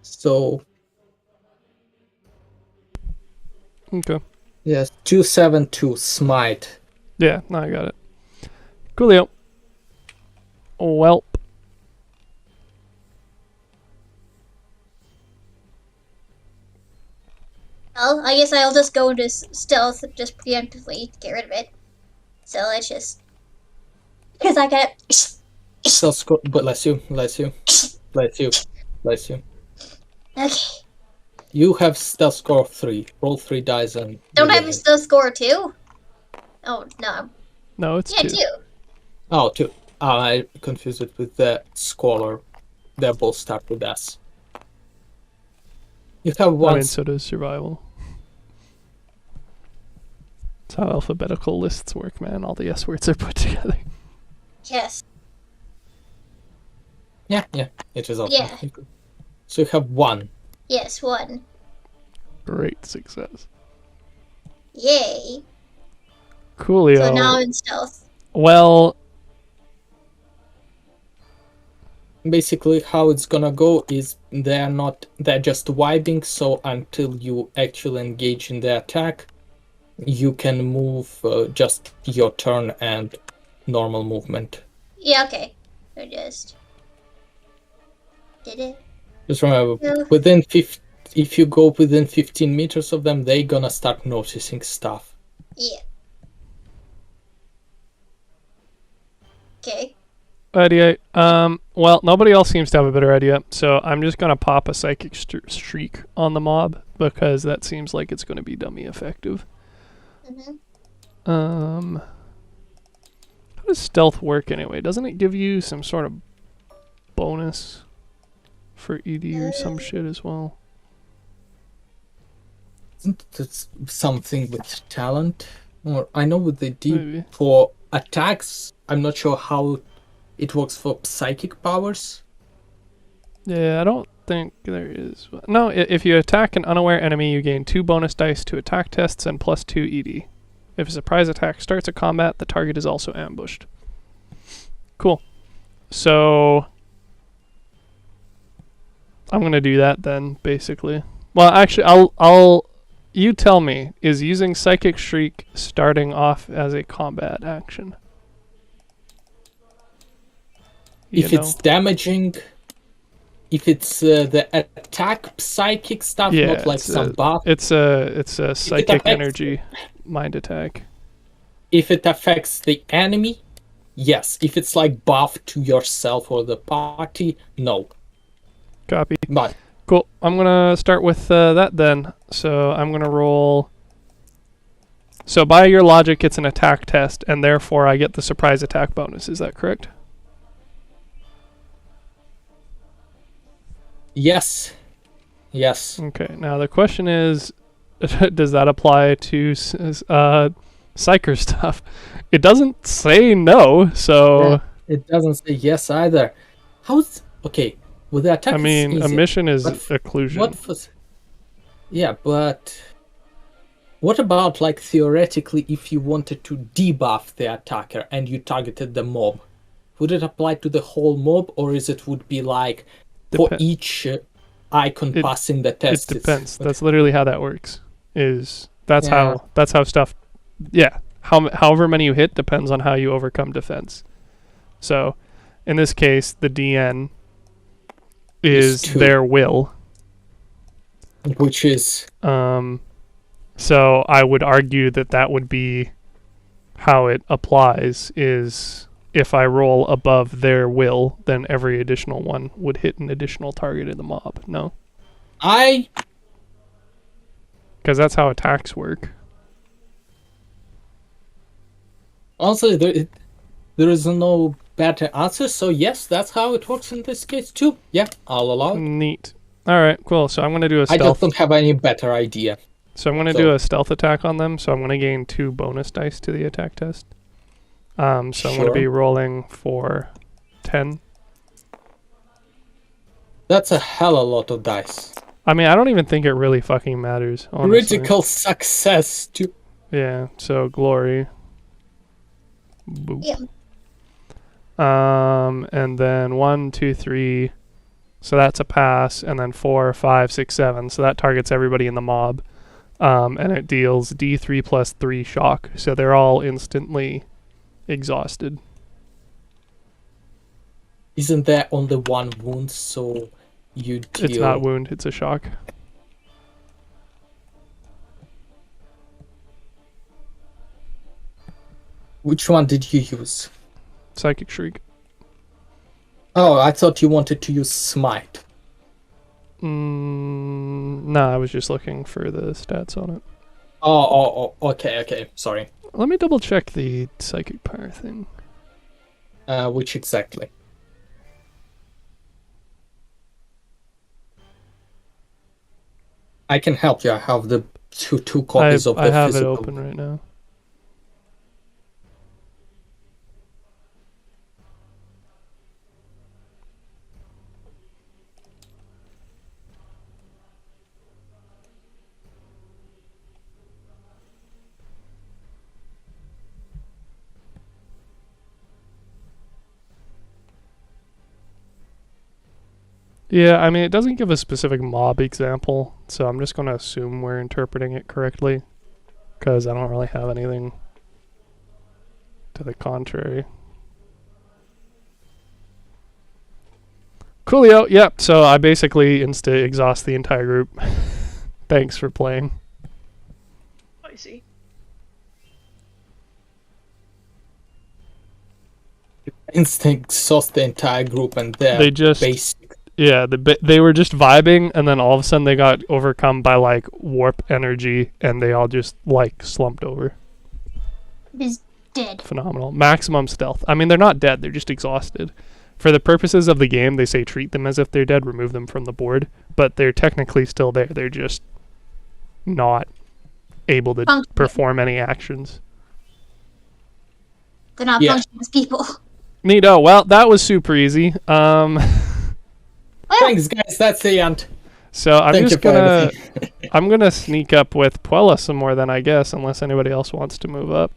So Okay. yes, 272 smite. Yeah, no, I got it. Coolio. Welp. Well, I guess I'll just go into stealth just preemptively to get rid of it. So let's just... Because I got... Stealth score, but bless you. Okay. You have stealth score 3. Roll 3 dice and... Don't I have a stealth score 2? Oh, no. No, it's Yeah, 2. 2. Oh, 2. I confused it with the scholar. They both start with S. You have one... I mean, so does survival. That's how alphabetical lists work, man. All the S words are put together. Yes. Yeah, it is also. Yeah. So you have 1. Yes, 1. Great success. Yay. Coolio. So now I'm in stealth. Well, basically how it's gonna go is they're just vibing, so until you actually engage in the attack, you can move just your turn and normal movement. Yeah, okay. So just... Did it? Just remember, Yeah. if you go within 15 meters of them, they're gonna start noticing stuff. Yeah. Okay. idea. Well, nobody else seems to have a better idea, so I'm just gonna pop a psychic streak on the mob because that seems like it's gonna be dummy effective. Mm-hmm. How does stealth work anyway? Doesn't it give you some sort of bonus for ED or some shit as well? Isn't it something with talent? Or I know with the D Maybe. for attacks, I'm not sure how it works for psychic powers. Yeah, I don't think there is. No, if you attack an unaware enemy, you gain 2 bonus dice to attack tests and +2 ED. If a surprise attack starts a combat, the target is also ambushed. Cool. So I'm gonna do that then, basically. Well, actually, I'll. You tell me. Is using Psychic Shriek starting off as a combat action? If it's damaging, if it's the attack psychic stuff, yeah, not like some buff. It's a psychic energy mind attack. If it affects the enemy, yes. If it's like buff to yourself or the party, no. Copy. But cool. I'm gonna start with that then. So I'm gonna roll. So by your logic, it's an attack test, and therefore I get the surprise attack bonus. Is that correct? yes. Okay. Now the question is, does that apply to psyker stuff? It doesn't say no, so Yeah, it doesn't say yes either. How's okay? With the attack, I mean, it's a easy. mission is But occlusion. Yeah, but what about like theoretically if you wanted to debuff the attacker and you targeted the mob? Would it apply to the whole mob, or is it would be like for each icon passing the test? It depends. That's literally how that works. That's how stuff. Yeah, however many you hit depends on how you overcome defense. So, in this case, the DN is their will, which is so I would argue that would be how it applies. Is if I roll above their will, then every additional one would hit an additional target in the mob. No, because that's how attacks work. Also, there is no better answer, so yes, that's how it works in this case too. Yeah, I'll allow it. Neat. All right, cool. So I'm going to do a stealth. I just don't have any better idea. So I'm going to do a stealth attack on them, so I'm going to gain 2 bonus dice to the attack test. So I'm going to be rolling for 10. That's a hell of a lot of dice. I mean, I don't even think it really fucking matters, honestly. Critical success too. Yeah, so glory. Boop. Yeah. And then 1, 2, 3. So that's a pass, and then 4, 5, 6, 7. So that targets everybody in the mob. And it deals D3 plus 3 shock. So they're all instantly exhausted. Isn't there only 1 wound, so you deal... It's not wound, it's a shock. Which one did you use? Psychic Shriek. Oh, I thought you wanted to use Smite. No, I was just looking for the stats on it. Oh, okay, sorry. Let me double check the psychic power thing. Which exactly? I can help you. I have the two copies of the I have physical. it open right now. Yeah, I mean, it doesn't give a specific mob example, so I'm just going to assume we're interpreting it correctly, because I don't really have anything to the contrary. Coolio, yep, so I basically insta-exhaust the entire group. Thanks for playing. I see. Instinct exhaust the entire group, and they just basic. Yeah, they were just vibing, and then all of a sudden they got overcome by like warp energy, and they all just like slumped over. Dead. Phenomenal. Maximum stealth. I mean, they're not dead. They're just exhausted. For the purposes of the game, they say treat them as if they're dead, remove them from the board. But they're technically still there. They're just not able to perform any actions. They're not functioning as people. Neato. Well, that was super easy. Thanks, guys. That's the end. So I'm gonna sneak up with Puella some more then, I guess, unless anybody else wants to move up.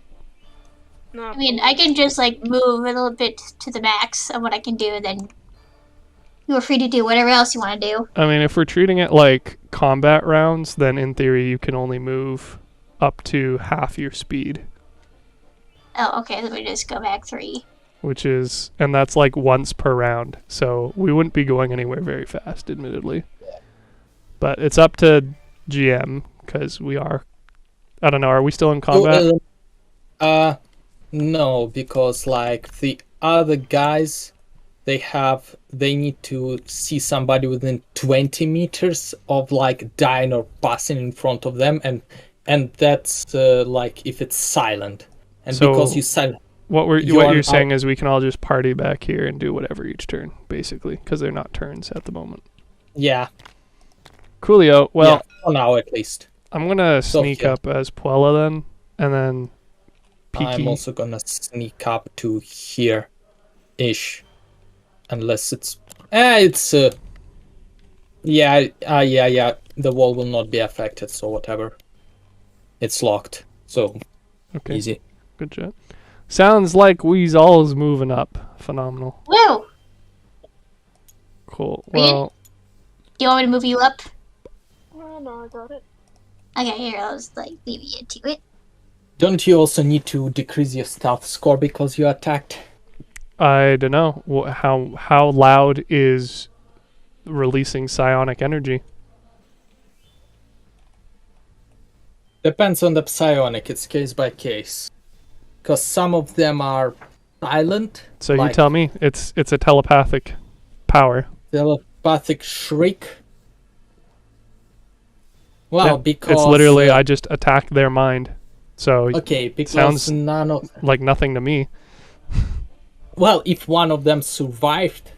No, I mean, I can just like move a little bit to the max of what I can do, and then you are free to do whatever else you want to do. I mean, if we're treating it like combat rounds, then in theory you can only move up to half your speed. Oh, okay. Let me just go back 3. And that's like once per round, so we wouldn't be going anywhere very fast, admittedly. But it's up to GM, because we are... I don't know, are we still in combat? No, because like the other guys, they need to see somebody within 20 meters of like dying or passing in front of them, and that's like if it's silent. And so because you silent, what you're saying is we can all just party back here and do whatever each turn, basically, because they're not turns at the moment. Yeah. Coolio. Well, yeah, for now at least. I'm gonna sneak up as Puella then, and then Peaky. I'm also gonna sneak up to here-ish, unless it's yeah. The wall will not be affected, so whatever. It's locked, so okay. Easy. Good shot. Sounds like Weasel's moving up. Phenomenal. Woo! Cool. Reed? Well, Do you want me to move you up? Oh, no, I got it. Okay, here, I'll just like leave you to it. Don't you also need to decrease your stealth score because you attacked? I don't know. How loud is releasing psionic energy? Depends on the psionic. It's case by case. Because some of them are silent. So you tell me. It's a telepathic power. Telepathic shriek. Well, Yeah, because it's literally I just attack their mind. So okay, because sounds none of like nothing to me. well, if one of them survived,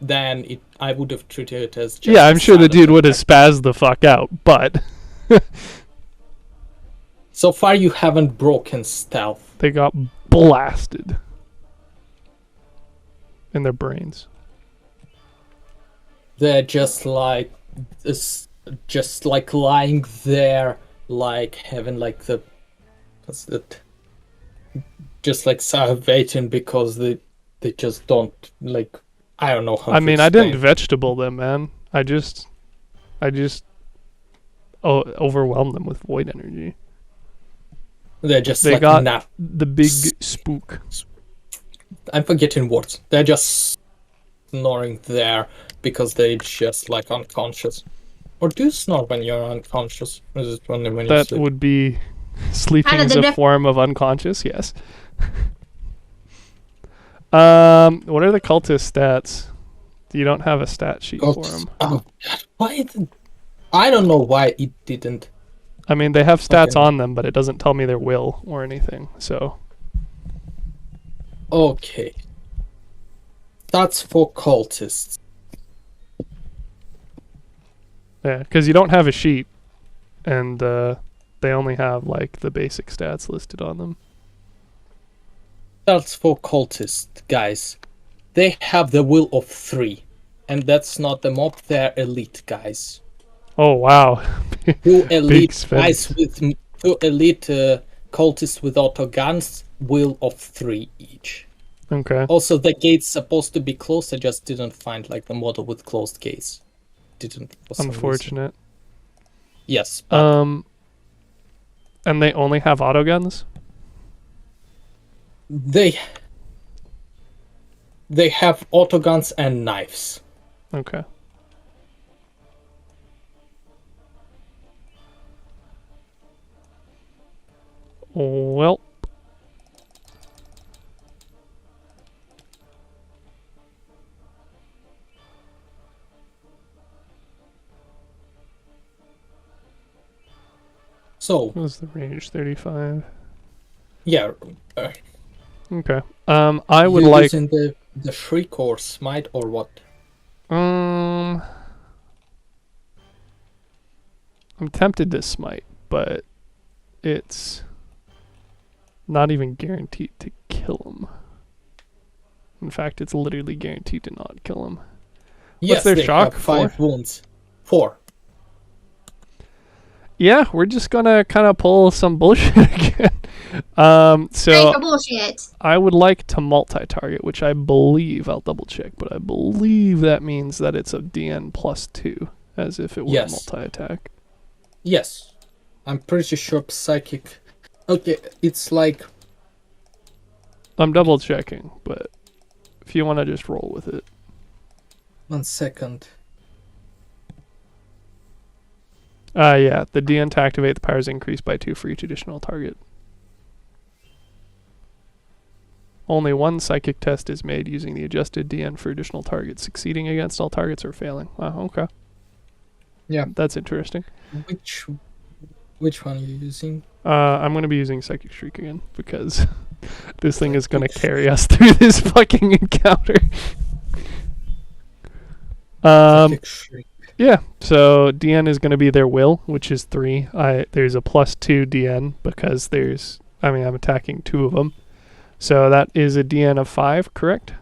then I would have treated it as just yeah, I'm sure the silent dude would have attack. spazzed the fuck out, but So far, you haven't broken stealth. they got blasted in their brains. They're just like lying there, like having like the what's that? Just like salivating because they just don't like. I don't know how. I to mean, I explain. didn't vegetable them, man. I just overwhelmed them with void energy. They're just They like got the big spook. I'm forgetting words. They're just snoring there because they're just like unconscious. Or do you snore when you're unconscious? Or is it only when you That sleep? would be sleeping is a form of unconscious, yes. What are the cultist stats? You don't have a stat sheet for them. Oh, God. Why? I don't know why it didn't. I mean, they have stats Okay. on them, but it doesn't tell me their will or anything. So Okay. That's for cultists. yeah, because you don't have a sheet, and they only have like the basic stats listed on them. That's for cultists, guys. They have the will of 3. And that's not the mob, they're elite guys. Oh wow, Two elite spend. guys two elite cultists with auto guns, will of 3 each. Okay. Also, the gate's supposed to be closed. I just didn't find like the model with closed gates. Didn't. For some reason. Unfortunate. Yes. But And they only have autoguns? they have autoguns and knives. Okay. Well. So What was the range? 35. Yeah. Okay. I would You like. using the shriek or smite or what? I'm tempted to smite, but it's not even guaranteed to kill him. In fact, it's literally guaranteed to not kill him. Yes, their they shock? have 5 4? wounds. 4. Yeah, we're just gonna kind of pull some bullshit again. Ready So for bullshit. I would like to multi-target, which I believe, I'll double check, but I believe that means that it's a DN plus 2, as if it were Yes. a multi-attack. Yes. I'm pretty sure psychic. Okay, it's like I'm double checking, but if you want to just roll with it. 1 second. Yeah, the DN to activate the powers increased by 2 for each additional target. Only one psychic test is made using the adjusted DN for additional targets, succeeding against all targets or failing. Wow, okay. Yeah. That's interesting. Which one are you using? I'm going to be using Psychic Shriek again, because this thing is going to carry us through this fucking encounter. Psychic shriek. Yeah, so DN is going to be their will, which is 3. There's a plus 2 DN because I'm attacking 2 of them. So that is a DN of 5, correct?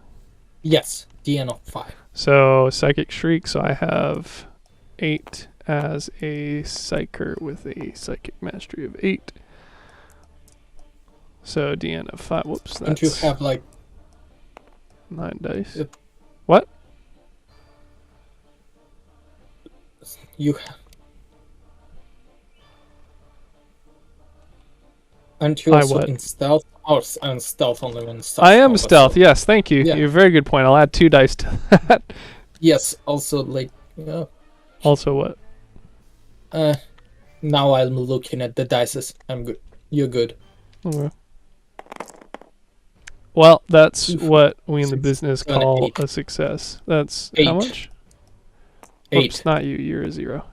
Yes, DN of 5. So Psychic Shriek, so I have 8 as a Psyker with a Psychic Mastery of 8. So DN of 5, whoops, Don't you that's have like 9 dice. Yep. What? you aren't you I also what? in stealth? Or on stealth only when stealth. I am stealth, yes, thank you. Yeah. You're a very good point. I'll add 2 dice to that. Yes, also like Also what? now I'm looking at the dices. I'm good. You're good. Okay. Well, that's Oof. what we in the 6, business 7, call 8. a success. That's 8. how much? 8. Oops, not you. You're a 0.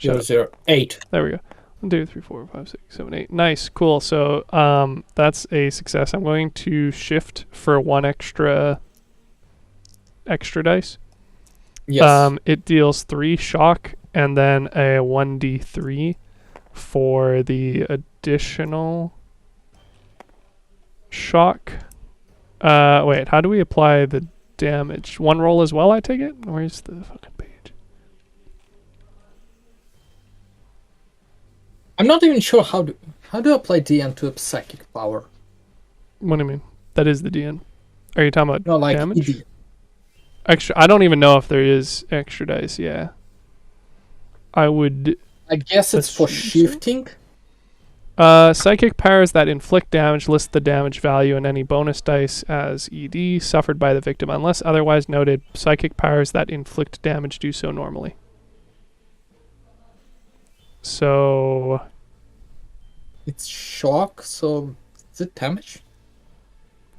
0, 0, 8. There we go. 1, 2, 3, 4, 5, 6, 7, 8. Nice, cool. So that's a success. I'm going to shift for 1 extra dice. Yes. It deals 3 shock and then a 1d3 for the additional shock. Wait, how do we apply the damage? 1 roll as well, I take it? Where's the fucking page? I'm not even sure how to apply DN to a psychic power. What do you mean? That is the DN. Are you talking about No, like damage? ED. Extra. I don't even know if there is extra dice. Yeah. I would. I guess it's for assume so. shifting. Psychic powers that inflict damage list the damage value and any bonus dice as ED suffered by the victim, unless otherwise noted. Psychic powers that inflict damage do so normally. So. It's shock, so is it damage?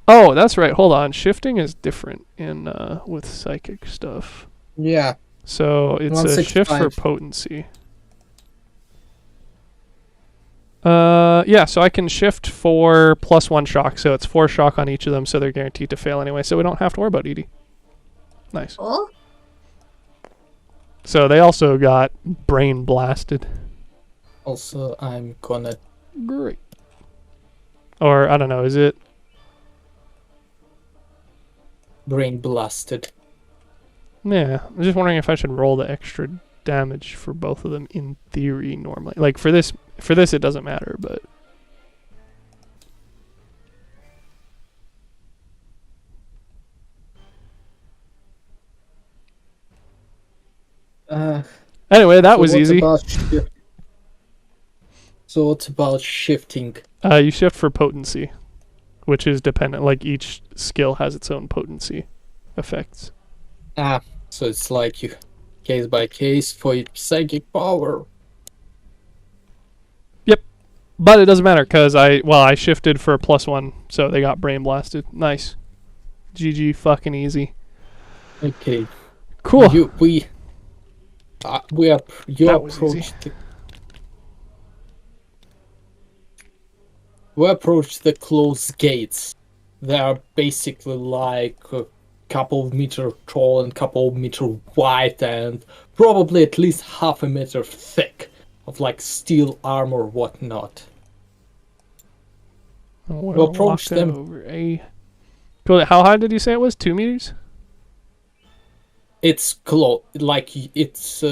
Oh, that's right. Hold on. Shifting is different in with psychic stuff. Yeah. So it's a shift for 165. potency. Yeah, so I can shift for +1 shock, so it's 4 shock on each of them, so they're guaranteed to fail anyway, so we don't have to worry about ED. Nice. Oh, So they also got brain blasted. Also, I'm gonna. Great. Or, I don't know, is it? Brain blasted. Yeah, I'm just wondering if I should roll the extra damage for both of them in theory normally. Like, for this it doesn't matter, but... Anyway, that was easy. So what's about shifting? You shift for potency, which is dependent. Like, each skill has its own potency effects. So it's like you case by case for each psychic power. Yep. But it doesn't matter, because I shifted for +1, so they got brain blasted. Nice. GG fucking easy. Okay. Cool. You That was easy. approached we approach the closed gates. They are basically like a couple of meter tall and couple of meter wide and probably at least half a meter thick of like steel armor whatnot. We'll approach them. over a. Cool. How high did you say it was? 2 meters? It's close, like it's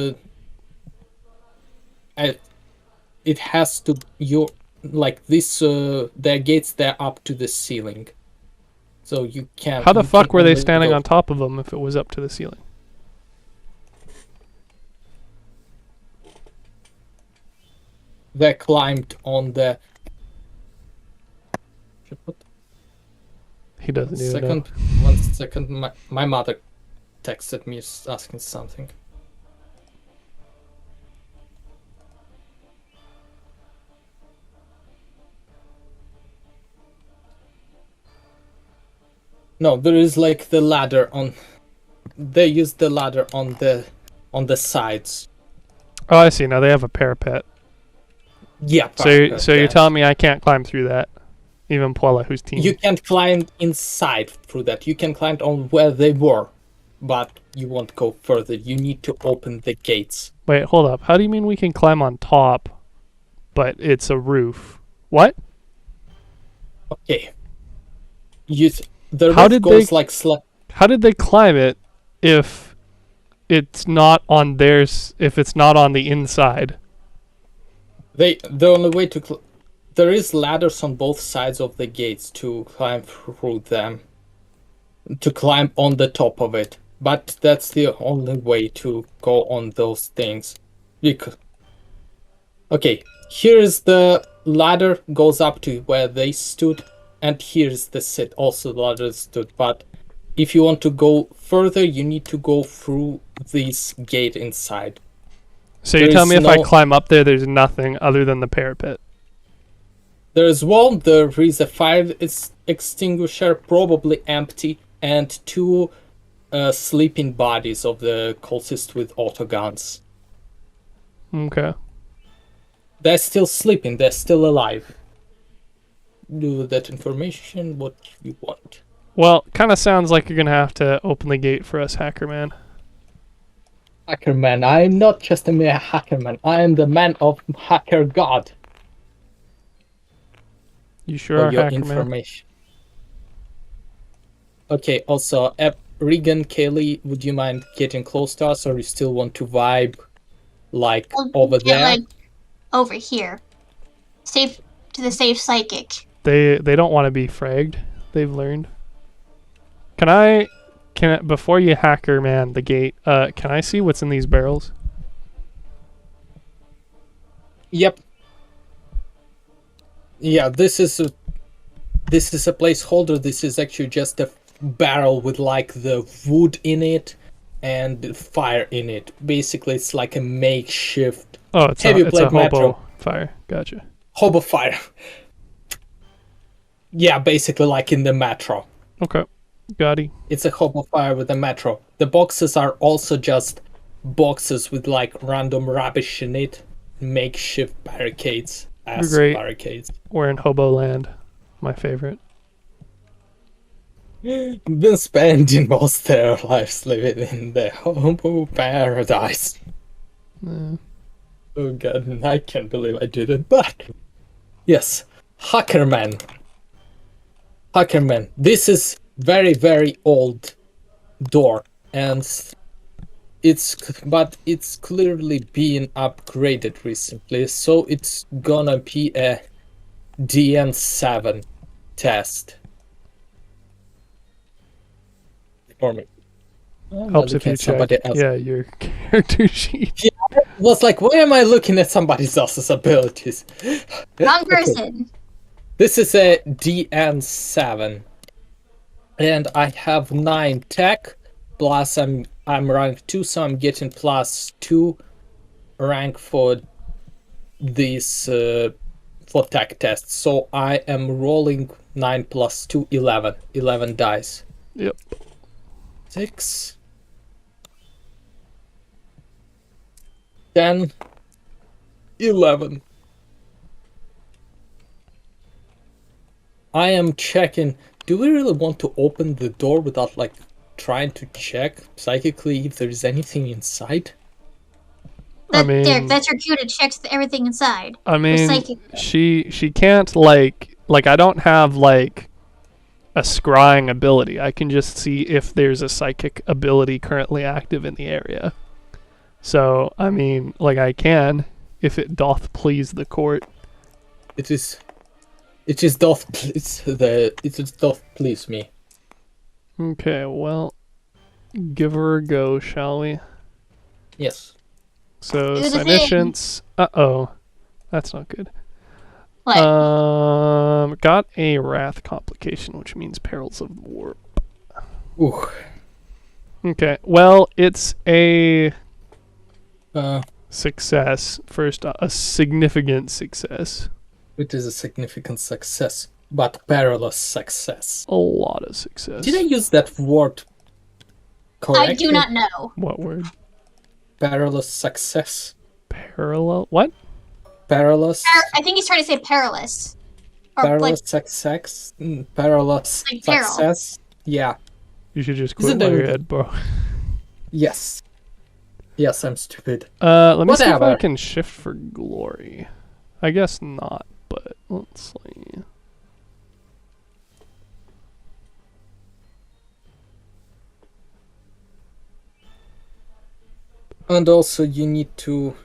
it has to you like this. Their gates, they're up to the ceiling, so you can't. How the you fuck can were they only standing go- on top of them if it was up to the ceiling? They climbed on the. He doesn't even know. Second, 1 second. My mother texted me asking something. No, there is like the ladder on. They use the ladder on the sides. Oh, I see. Now they have a parapet. Yeah. So you're parapet. telling me I can't climb through that? Even Puella, who's team. You can't climb inside through that. You can climb on where they were, but you won't go further. You need to open the gates. Wait, hold up. How do you mean we can climb on top, but it's a roof? What? Okay. The How roof did goes they- like How did they climb it if it's not on theirs? If it's not on the inside? the only way to there is ladders on both sides of the gates to climb through them. To climb on the top of it. But that's the only way to go on those things. Because okay, here's the ladder goes up to where they stood, and here's the sit also the ladder stood. But if you want to go further, you need to go through this gate inside. So you There tell is me if I no- climb up there, there's nothing other than the parapet. There's one, there is a fire extinguisher, probably empty, and two sleeping bodies of the cultists with autoguns. Okay. They're still sleeping, they're still alive. Do with that information what you want. Well, kind of sounds like you're gonna have to open the gate for us, Hacker Man. Hackerman, I am not just a mere hackerman, I am the man of hacker god. You sure For are, your Hacker Man. information. Okay, also, Regan, Kaylee, would you mind getting close to us, or you still want to vibe, like, Well, over get, there? like, over here. Safe to the safe psychic. They don't want to be fragged. They've learned. Can I before you Hacker Man the gate? Can I see what's in these barrels? Yep. Yeah, this is a placeholder. This is actually just a barrel with like the wood in it and fire in it. Basically, it's like a makeshift Oh, it's Have a, you it's a played hobo Metro? fire. Gotcha. hobo fire. Yeah, basically like in the metro. Okay. Gotti. It's a hobo fire with a metro. The boxes are also just boxes with like random rubbish in it. Makeshift barricades. As Great. barricades. We're in Hobo Land. My favorite. Been spending most of their lives living in the hobo paradise. Yeah. Oh god, I can't believe I did it, but yes, Hackerman. Hackerman. This is very, very old door, and it's clearly been upgraded recently, so it's gonna be a DN7 test. For me. Helps if Look you at check. somebody else. Yeah, your character sheet. Was like, why am I looking at somebody else's abilities? Wrong Okay. person. This is a DN7, and I have 9 tech. Plus, I'm rank 2, so I'm getting +2 rank for this for tech tests. So I am rolling 9 plus 2, 11. 11 dice. Yep. 6, 10, 11. I am checking. Do we really want to open the door without like trying to check psychically if there is anything inside? I mean, Derek, that's your cue to check everything inside. I mean, psychic. she can't like I don't have like a scrying ability. I can just see if there's a psychic ability currently active in the area. So, I mean, like I can, if it doth please the court. It is doth please me. Okay, well, give her a go, shall we? Yes. So, Do the thing. Senescence. Uh-oh. That's not good. What? Got a wrath complication, which means perils of the warp. Ooh. Okay, well, it's a Uh, success. First, a significant success. it is a significant success, but perilous success. A lot of success. Did I use that word correctly? I do not know. What word? Perilous success. Parallel? What? Perilous. I think he's trying to say perilous. Or Perilous like, success. Perilous Like peril. success. Yeah. You should just Isn't quit while there- you're head, bro. Yes. Yes, I'm stupid. Let me see if I Whatever. can shift for glory. I guess not, but let's see. And also, you need to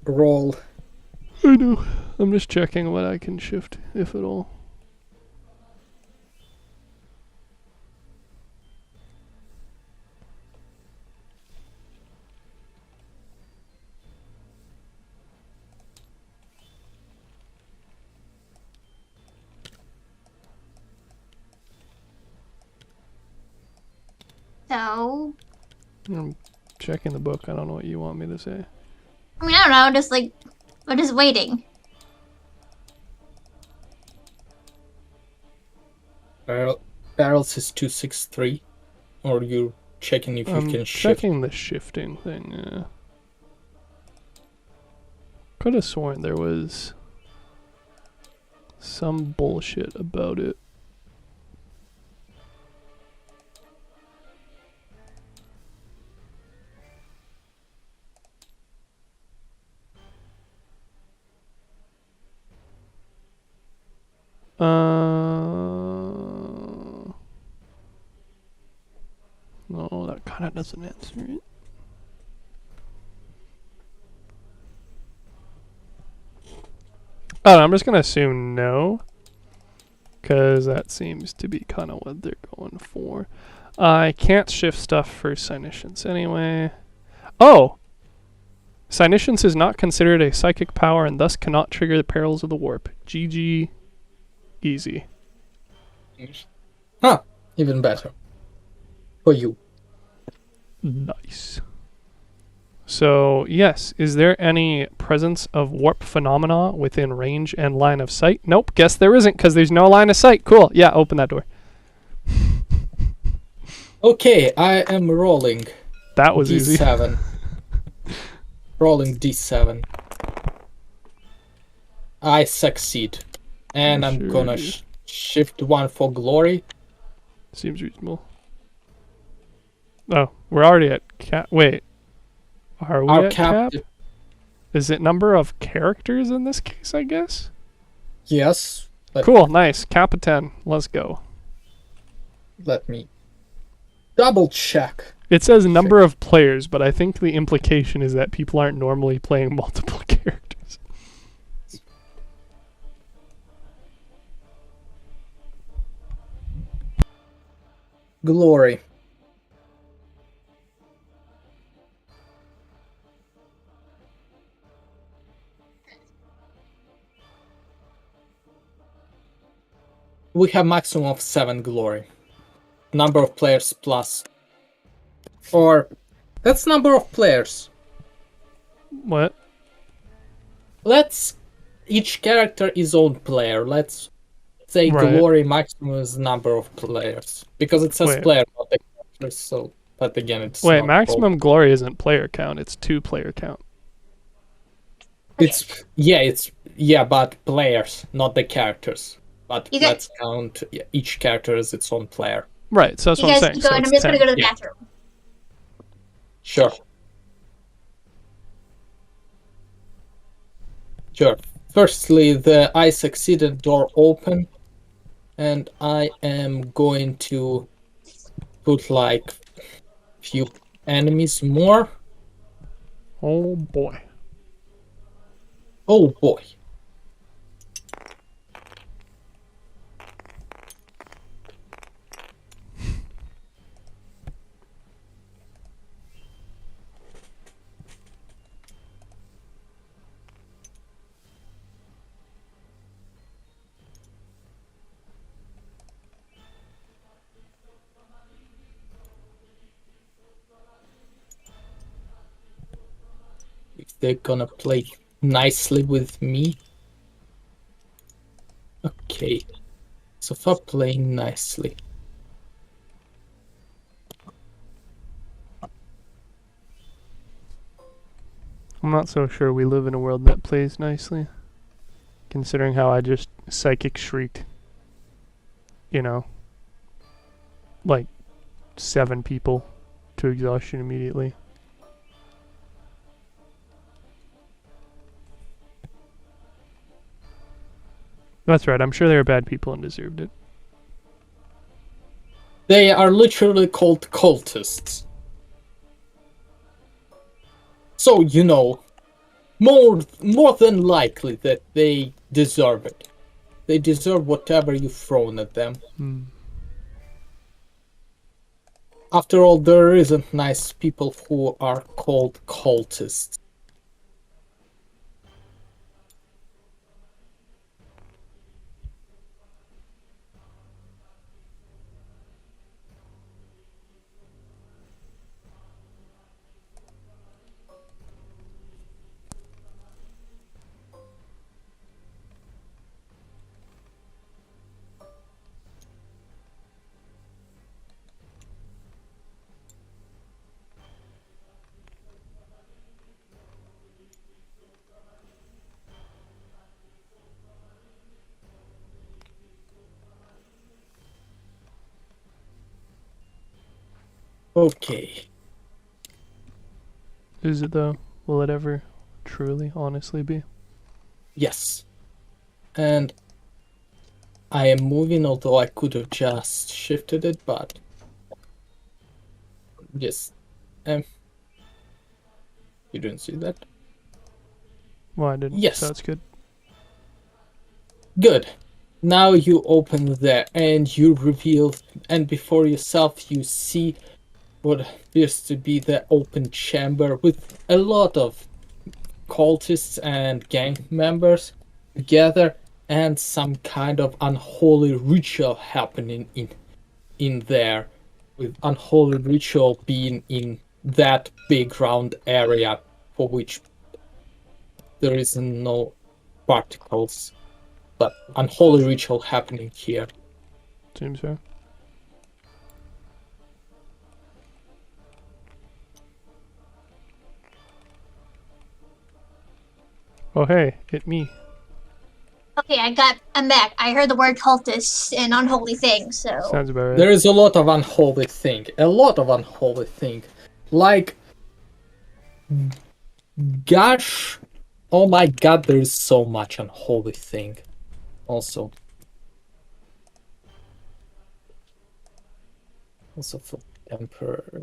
roll. I know. I'm just checking what I can shift, if at all. so. I'm checking the book. I don't know what you want me to say. I mean, I don't know. Just like, we're just waiting. Barrels is 263. Or you're checking if you I'm can shift. checking the shifting thing, yeah. Could have sworn there was some bullshit about it. No, that kind of doesn't answer it. Oh, I'm just gonna assume no, because that seems to be kind of what they're going for. I can't shift stuff for Senescence anyway. Oh! Senescence is not considered a psychic power and thus cannot trigger the perils of the warp. GG. Easy. Huh. Even better. For you. Nice. So, yes, is there any presence of warp phenomena within range and line of sight? Nope, guess there isn't because there's no line of sight. Cool. Yeah, open that door. Okay, I am rolling That was easy. D7. Rolling D7. I succeed. And I'm Sure gonna do. shift one for glory. Seems reasonable. Oh, we're already at cap. Wait. Are we Our at cap? cap. Is it number of characters in this case, I guess? Yes. Cool, nice. Cap of 10. Let's go. Let me double check. It says number of players, but I think the implication is that people aren't normally playing multiple characters. Glory. We have maximum of 7 glory. Number of players plus. Or that's number of players. What? Let's each character is own player. Let's say Right. glory maximum is number of players. Because it says Wait. player, not the characters, so but again it's Wait, not maximum glory isn't player count, it's 2 player count. It's but players, not the characters. But You got- let's count each character as its own player. Right, so that's You what I'm guys saying. keep So going. it's I'm just 10. gonna go to the Yeah. bathroom. Sure. Sure. Firstly, the I succeeded door open, and I am going to put like few enemies more. Oh boy. Oh boy. If they're gonna play nicely with me. Okay. So far playing nicely. I'm not so sure we live in a world that plays nicely. Considering how I just psychic shrieked. You know. Like 7 people to exhaustion immediately. That's right, I'm sure they were bad people and deserved it. They are literally called cultists. So, you know, more than likely that they deserve it. They deserve whatever you've thrown at them. After all, there isn't nice people who are called cultists. Okay. Is it though? Will it ever truly, honestly be? Yes. And I am moving, although I could have just shifted it, but yes. You didn't see that? Well, I didn't. Yes. So that's good. Good. Now you open there and you reveal, and before yourself you see what appears to be the open chamber with a lot of cultists and gang members together, and some kind of unholy ritual happening in there, with unholy ritual being in that big round area for which there is no particles, but unholy ritual happening here. Seems fair. Oh hey, hit me. Okay, I'm back. I heard the word cultists and unholy things, so. Sounds about right. There is a lot of unholy thing. Like, gosh, oh my god, there is so much unholy thing. Also for Emperor.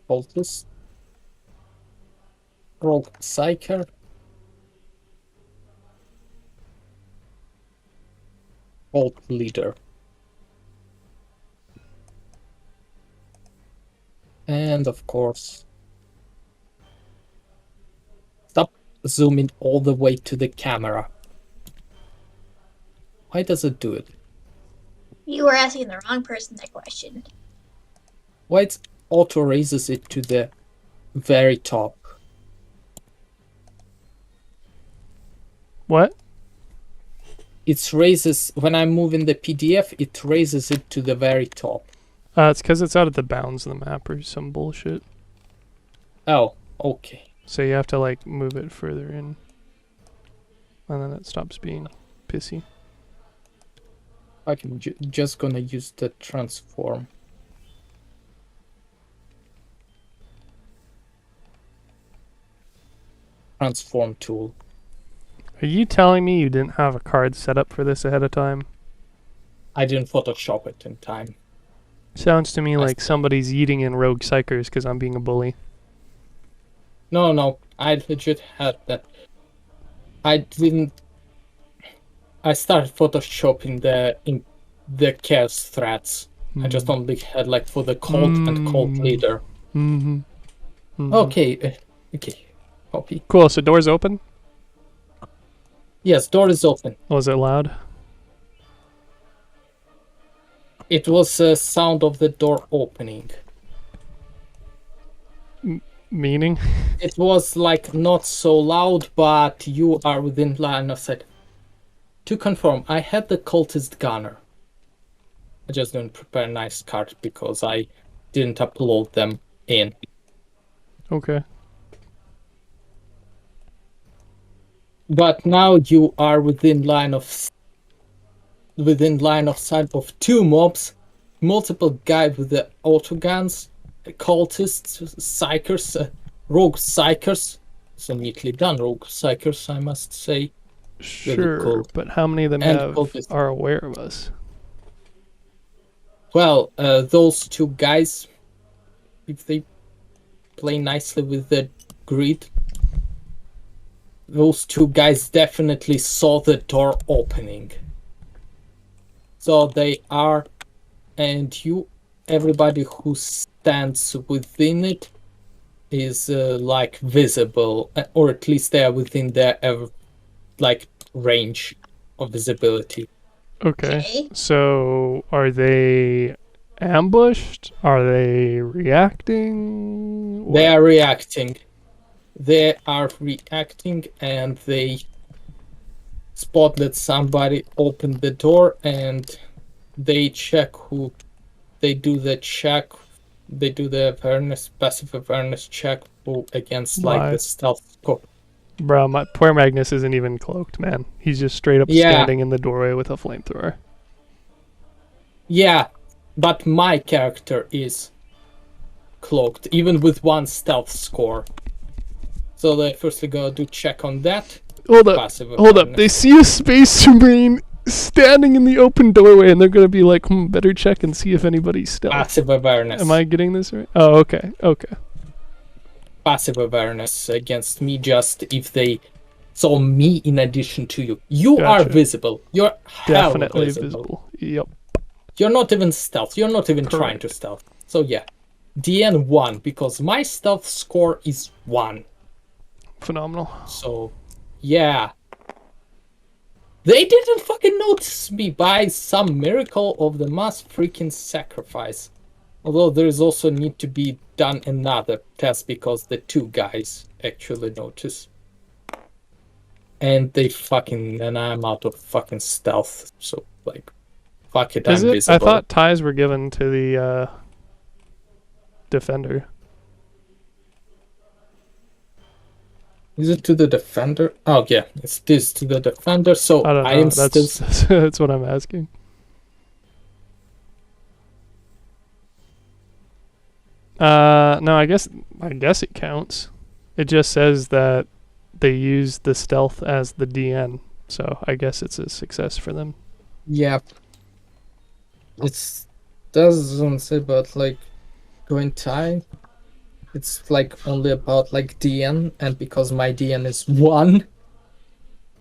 Cultist. Rogue Psyker. Cult Leader. And of course, stop zooming all the way to the camera. Why does it do it? You were asking the wrong person that question. Why it auto raises it to the very top? What? It raises, when I'm moving the PDF, it raises it to the very top. It's because it's out of the bounds of the map or some bullshit. Oh, okay. So you have to like move it further in. and then it stops being pissy. I can just gonna use the transform. Transform tool. Are you telling me you didn't have a card set up for this ahead of time? I didn't Photoshop it in time. Sounds to me like somebody's eating in Rogue Psychers because I'm being a bully. No, I legit had that. I didn't. I started photoshopping the chaos threats. I just only had like for the cult and cult leader. Mm-hmm. Okay, okay, copy. Cool. So doors open. Yes, door is open. Was it loud? It was a sound of the door opening. Meaning? It was like not so loud, but you are within line of sight. To confirm, I had the cultist gunner. I just didn't prepare a nice card because I didn't upload them in. Okay. But now you are within line of sight of two mobs, multiple guys with the autoguns, cultists, psychers, rogue psychers. So neatly done, rogue psychers, I must say. Sure, Really cool. but how many of them are aware of us? Well, those two guys, if they play nicely with the grid, those two guys definitely saw the door opening. So they are, and everybody who stands within it is like visible, or at least they are within their like range of visibility. Okay. So are they ambushed? Are they reacting? They are reacting. They are reacting, and they spot that somebody opened the door, and they check who. They do the check. They do the passive awareness check against like the stealth score. Bro, my poor Magnus isn't even cloaked, man. He's just straight up standing in the doorway with a flamethrower. Yeah, but my character is cloaked, even with one stealth score. So they firstly gotta do check on that. Hold up. They see a space marine standing in the open doorway, and they're gonna be like, better check and see if anybody's stealth. Passive awareness. Am I getting this right? Oh, okay. Passive awareness against me, just if they saw me in addition to you. You are visible. You're definitely visible. Yep. You're not even stealth. You're not even trying to stealth. So yeah, DN 1, because my stealth score is 1. Phenomenal. So yeah, they didn't fucking notice me by some miracle of the mass freaking sacrifice. Although there is also need to be done another test because the two guys actually notice. And I'm out of fucking stealth. So like, fuck it, I'm visible. I thought ties were given to the defender. Is it to the defender? Oh yeah, it's this to the defender. So I don't know. That's what I'm asking. No, I guess it counts. It just says that they use the stealth as the DN, so I guess it's a success for them. Yeah. It doesn't say about like going tie. It's like only about like DN, and because my DN is 1.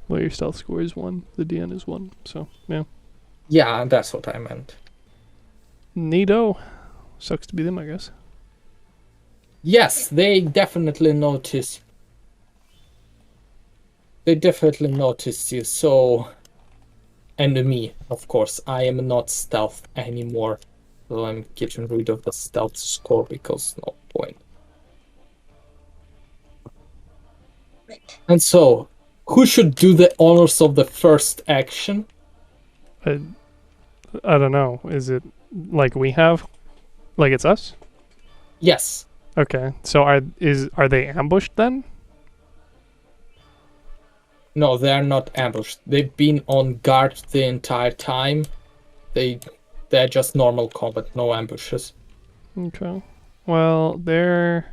Well, your stealth score is 1. The DN is 1. So yeah. Yeah, that's what I meant. Neato. Sucks to be them, I guess. Yes, they definitely notice. They definitely noticed you. So, and me, of course, I am not stealth anymore. So I'm getting rid of the stealth score because no point. And so, who should do the honors of the first action? I don't know. Is it like we have? Like it's us? Yes. Okay. So are they ambushed then? No, they're not ambushed. They've been on guard the entire time. They're just normal combat, no ambushes. Okay. Well, they're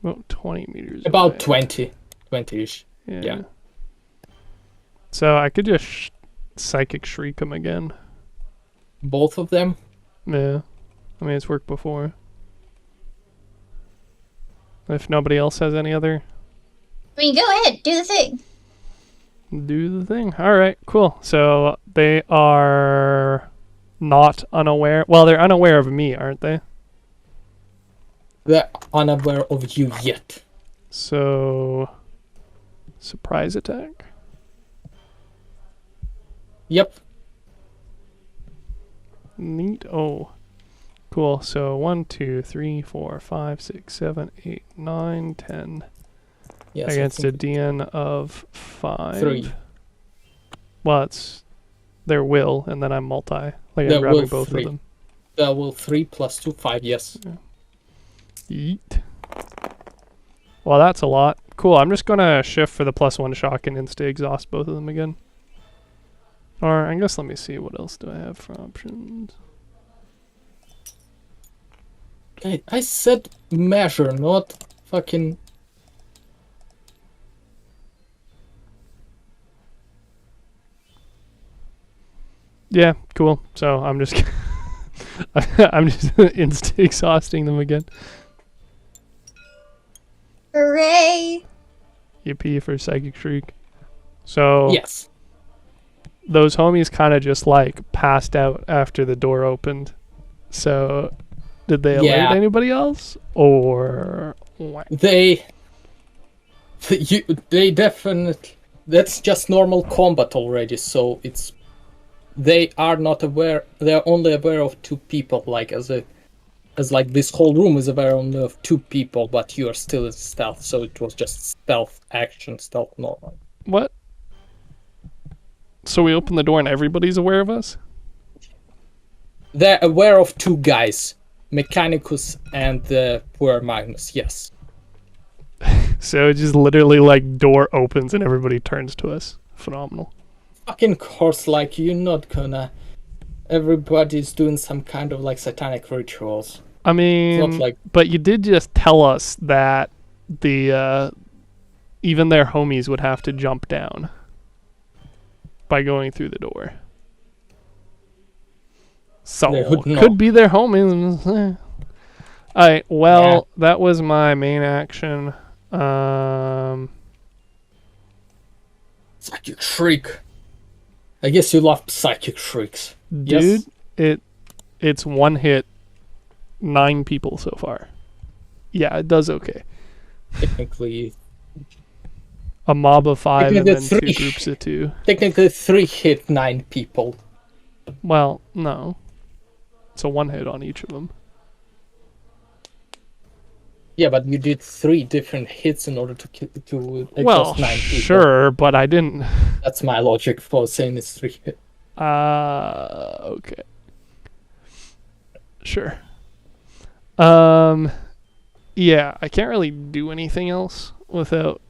about 20 meters About away. 20. 20-ish. Yeah. yeah. So I could just Psychic Shriek them again. Both of them? Yeah. I mean, it's worked before. If nobody else has any other, I mean, go ahead, do the thing. do the thing. Alright, cool. So they are not unaware. Well, they're unaware of me, aren't they? They're unaware of you yet. So, surprise attack. Yep. Neat. Oh, cool. So 1, 2, 3, 4, 5, 6, 7, 8, 9, 10. Yes, Against a DN of 5. 3. Well, it's their will, and then I'm multi. Like I'm Their grabbing will both 3. of them. Will 3 plus 2, 5, yes. Yeet. Well, that's a lot. Cool. I'm just gonna shift for the +1 shock and insta exhaust both of them again. Or I guess let me see what else do I have for options. I said measure, not fucking. Yeah, cool. So I'm just I'm just insta exhausting them again. Hooray! Yippee for Psychic Shriek. So Yes. those homies kind of just like passed out after the door opened. So did they alert Yeah. anybody else or what? They definitely. That's just normal combat already, so it's. They are not aware. They're only aware of 2 people, like as like this whole room is aware only of 2 people, but you are still in stealth, so it was just stealth action, stealth normal. What? So we open the door and everybody's aware of us? They're aware of 2 guys, Mechanicus and the poor Magnus. Yes. So it just literally like door opens and everybody turns to us. Phenomenal. Fucking course, like you're not gonna. Everybody's doing some kind of like satanic rituals. I mean, It's not like. but you did just tell us that the even their homies would have to jump down by going through the door. So They would not. could be their homies. Alright, well, that was my main action. Psychic Shriek. I guess you love psychic shrieks. Dude, Yes. it's one hit, 9 people so far. Yeah, it does okay. Technically, A mob of 5 and then Technically 2 three. groups of 2. 3 hit 9 people. Well, no. It's a 1 hit on each of them. Yeah, but you did 3 different hits in order to exhaust Well, 9 people. sure, but I didn't. That's my logic for saying it's 3 hits. Okay. Sure. Yeah, I can't really do anything else without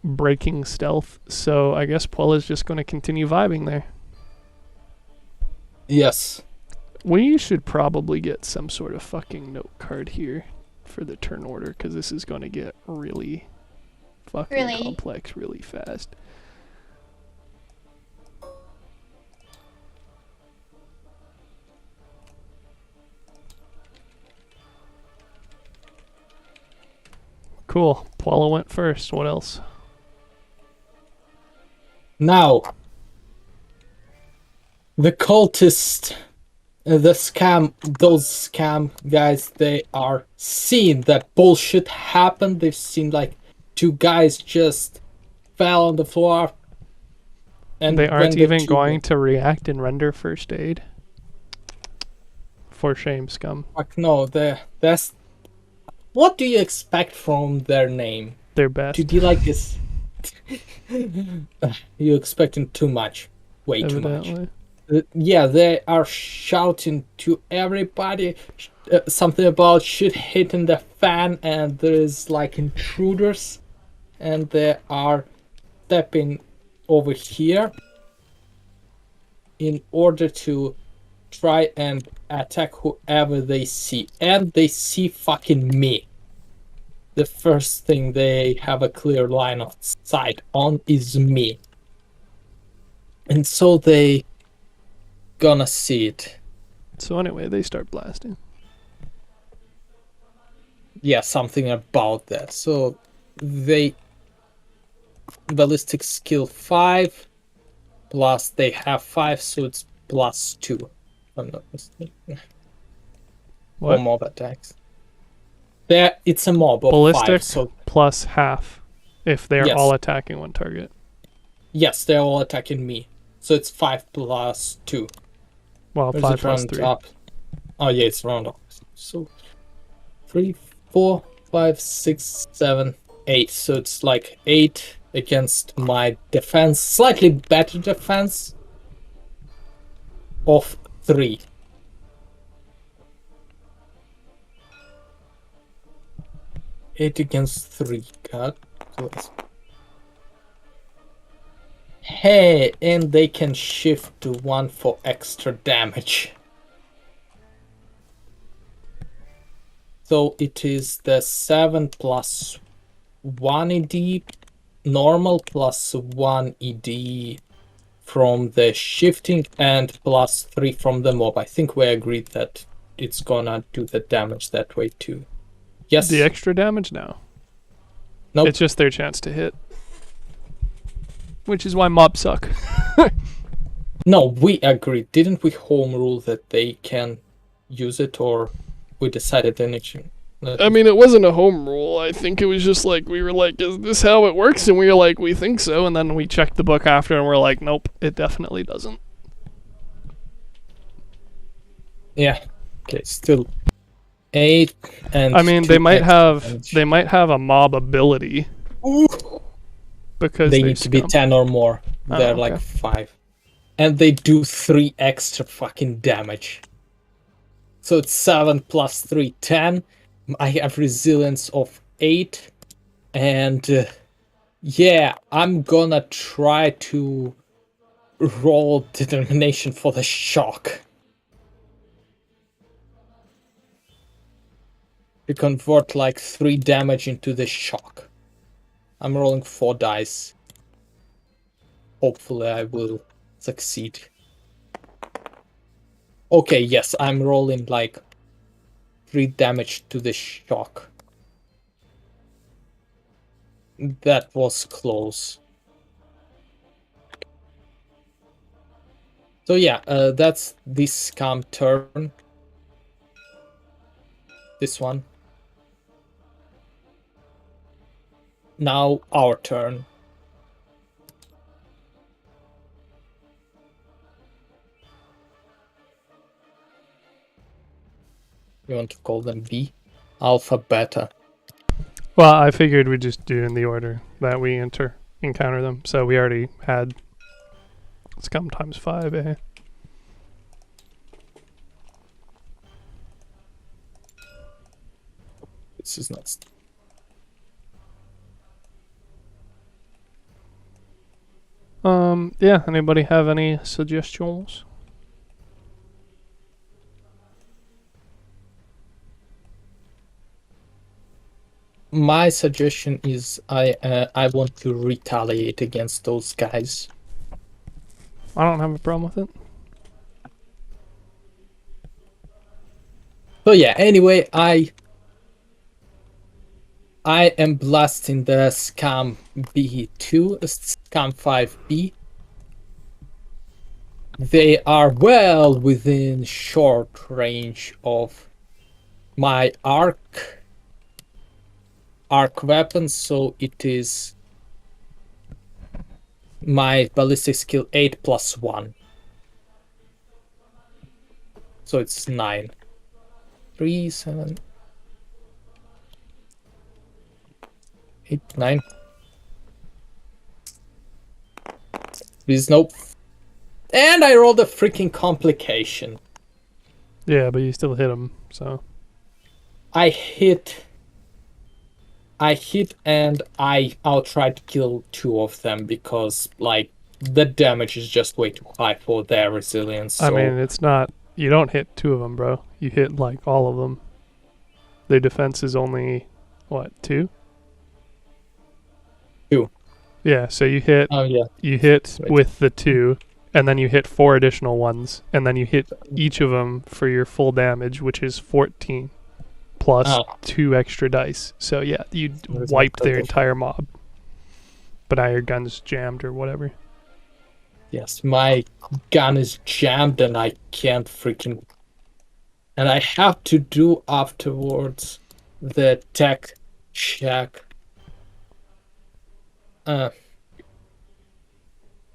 breaking stealth, so I guess Puella's just going to continue vibing there. Yes. We should probably get some sort of fucking note card here for the turn order, because this is going to get really fucking Really? complex really fast. Cool. Puella went first. What else? Now, the cultist, those scam guys, they are seeing that bullshit happen. They've seen like 2 guys just fell on the floor. And They aren't when the even 2 going to react and render first aid. For shame, scum. Fuck no, that's. What do you expect from their name? They're best. To be like this. You're expecting too much. Way too much. Evidently. Yeah, they are shouting to everybody something about shit hitting the fan, and there's like intruders, and they are stepping over here in order to try and attack whoever they see. And they see fucking me. The first thing they have a clear line of sight on is me. And so they gonna see it. So anyway, they start blasting. Yeah, something about that. So they ballistic skill 5 plus they have 5, so it's +2. I'm not mistaken. What? For mob attacks. There, it's a mob of Ballistic 5. So plus half if they're Yes. all attacking one target. yes, they're all attacking me. So it's 5 plus 2. Well, Or is 5 it plus round 3. up? Oh yeah, it's round up. So 3, 4, 5, 6, 7, 8. So it's like 8 against my defense, slightly better defense of 3. Eight against 3. God bless. Hey, and they can shift to 1 for extra damage. So it is the 7 plus 1 ED normal plus 1 ED from the shifting and plus 3 from the mob. I think we agreed that it's gonna do the damage that way too. Yes. The extra damage? No. Nope. It's just their chance to hit. Which is why mobs suck. No, we agreed. Didn't we home rule that they can use it, or we decided anything? I mean, it wasn't a home rule. I think it was just like, we were like, is this how it works? And we were like, we think so. And then we checked the book after and we're like, nope, it definitely doesn't. Yeah. Okay, still 8 and I mean, 2 they might extra damage. have a mob ability Ooh. because They need to be scum. 10 or more. Oh, They're okay. like 5. And they do 3 extra fucking damage. So it's 7 plus 3, 10. I have resilience of 8. And yeah, I'm gonna try to roll determination for the shock. To convert like 3 damage into the shock. I'm rolling 4 dice. Hopefully I will succeed. Okay, yes, I'm rolling like 3 damage to the shock. That was close. So yeah, that's this scam turn. This one. Now our turn. You want to call them B? Alpha, beta. Well, I figured we'd just do in the order that we encounter them. So we already had scum times 5, eh? This is not. Yeah, anybody have any suggestions? My suggestion is I want to retaliate against those guys. I don't have a problem with it. So yeah, anyway, I am blasting the Scam B2, Scam 5B. They are well within short range of my arc weapon, so it is my ballistic skill 8 plus 1. So it's 9. 3, 7, 8, 9. Please, nope. And I rolled a freaking complication. Yeah, but you still hit them, so. I hit I hit and I outright kill 2 of them because like the damage is just way too high for their resilience. I So mean, it's not. You don't hit 2 of them, bro. You hit like all of them. Their defense is only what, 2? 2. Yeah. So you hit. Oh yeah. You hit Wait. with the 2, and then you hit 4 additional ones, and then you hit each of them for your full damage, which is 14 plus Oh. 2 extra dice. So yeah, you That's wiped not their that entire mob. But now your gun's jammed or whatever. Yes, my gun is jammed and I can't freaking. And I have to do afterwards the tech check.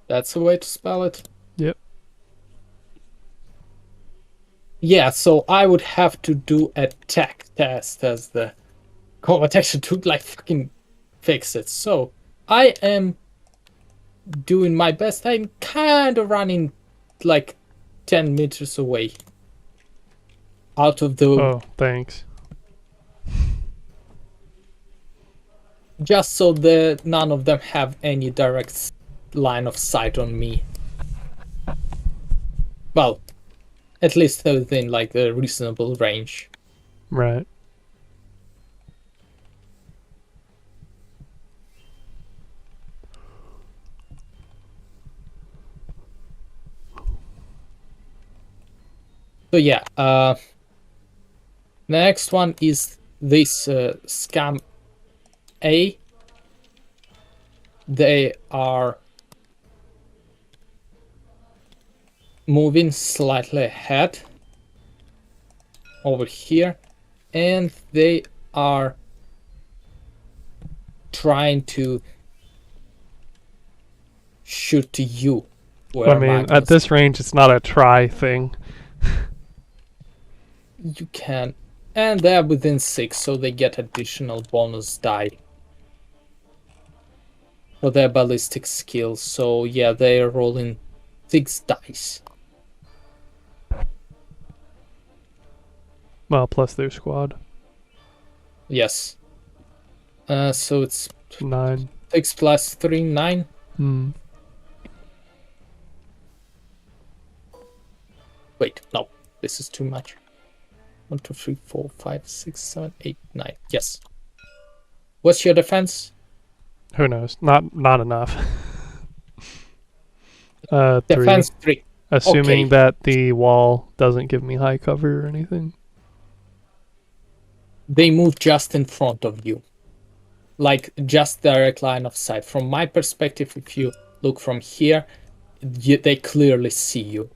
That's the way to spell it. Yep. Yeah, so I would have to do a tech test as the combat action to like fucking fix it. So I am doing my best. I'm kind of running like 10 meters away out of the Oh, thanks. just so that none of them have any direct line of sight on me. Well, at least within like a reasonable range. Right. So yeah, the next one is this scam A. They are moving slightly ahead over here, and they are trying to shoot to you. I mean, at this range, it's not a try thing. You can, and they're within 6, so they get additional bonus die for their ballistic skills. So yeah, they are rolling 6 dice. Well, plus their squad. Yes. So it's 9. 6 plus 3, 9. Hmm. Wait, no, this is too much. 1, 2, 3, 4, 5, 6, 7, 8, 9. Yes. What's your defense? Who knows? Not enough. 3. Defense 3. Assuming okay. that the wall doesn't give me high cover or anything. They move just in front of you. Like, just direct line of sight. From my perspective, if you look from here, they clearly see you.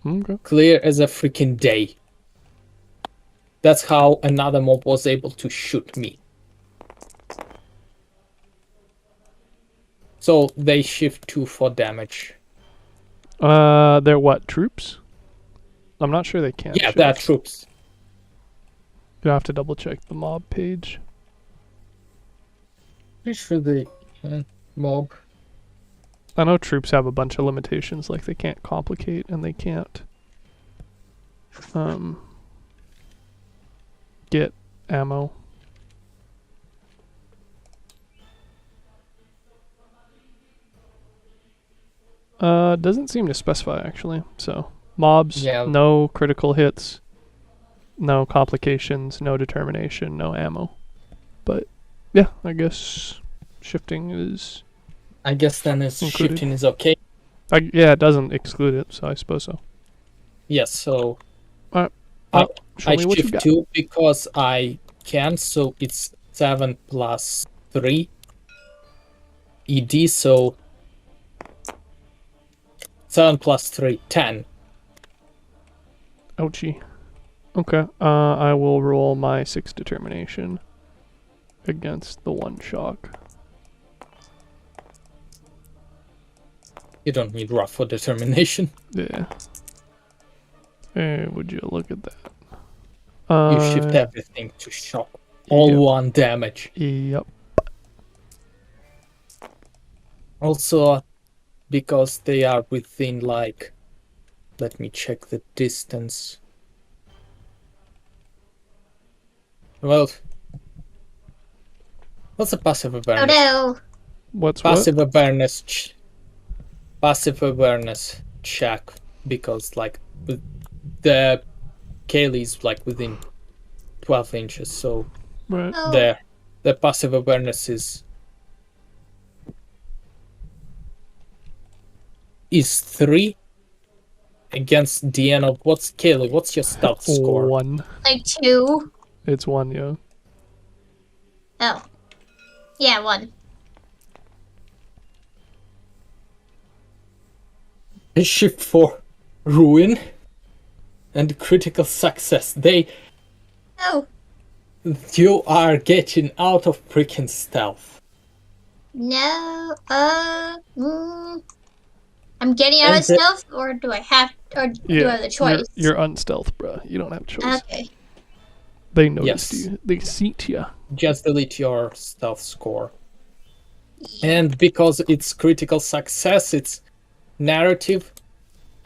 Okay. Clear as a freaking day. That's how another mob was able to shoot me. So they shift 2 for damage. They're what, troops? I'm not sure they can. Yeah, shift. they're troops. You have to double check the mob page. Pretty sure they can mob. I know troops have a bunch of limitations, like they can't complicate and they can't get ammo. Doesn't seem to specify actually. So mobs, Yeah. no critical hits, no complications, no determination, no ammo. But yeah, I guess shifting is. I guess then it's Included. shifting is okay. Yeah, it doesn't exclude it, so I suppose so. Yes, so Alright. Show I me what you shift got. 2 because I can, so it's 7 plus 3 ED, so 7 plus 3, 10. Ouchie. Okay. I will roll my 6 determination against the 1 shock. You don't need rough for determination. Yeah. Hey, would you look at that? You shift everything to shock. All Yep. 1 damage. Yep. Also, because they are within like... Let me check the distance. Well, What's a passive Oh awareness? no. What's Passive what? awareness. Passive awareness check, because like the Kaylee's like within 12 inches, so Right. Oh. the passive awareness is 3 against the end of what's Kaylee? What's your stealth score? 1. Like 2. It's 1, yeah. Oh. Yeah, 1. Shift for ruin and critical success. Oh. You are getting out of freaking stealth. No. I'm getting out And of stealth, or do I have, or do I have the choice? You're unstealth, bruh. You don't have a choice. Okay. They noticed Yes. you. They seat you. Just delete your stealth score. And because it's critical success, it's narrative.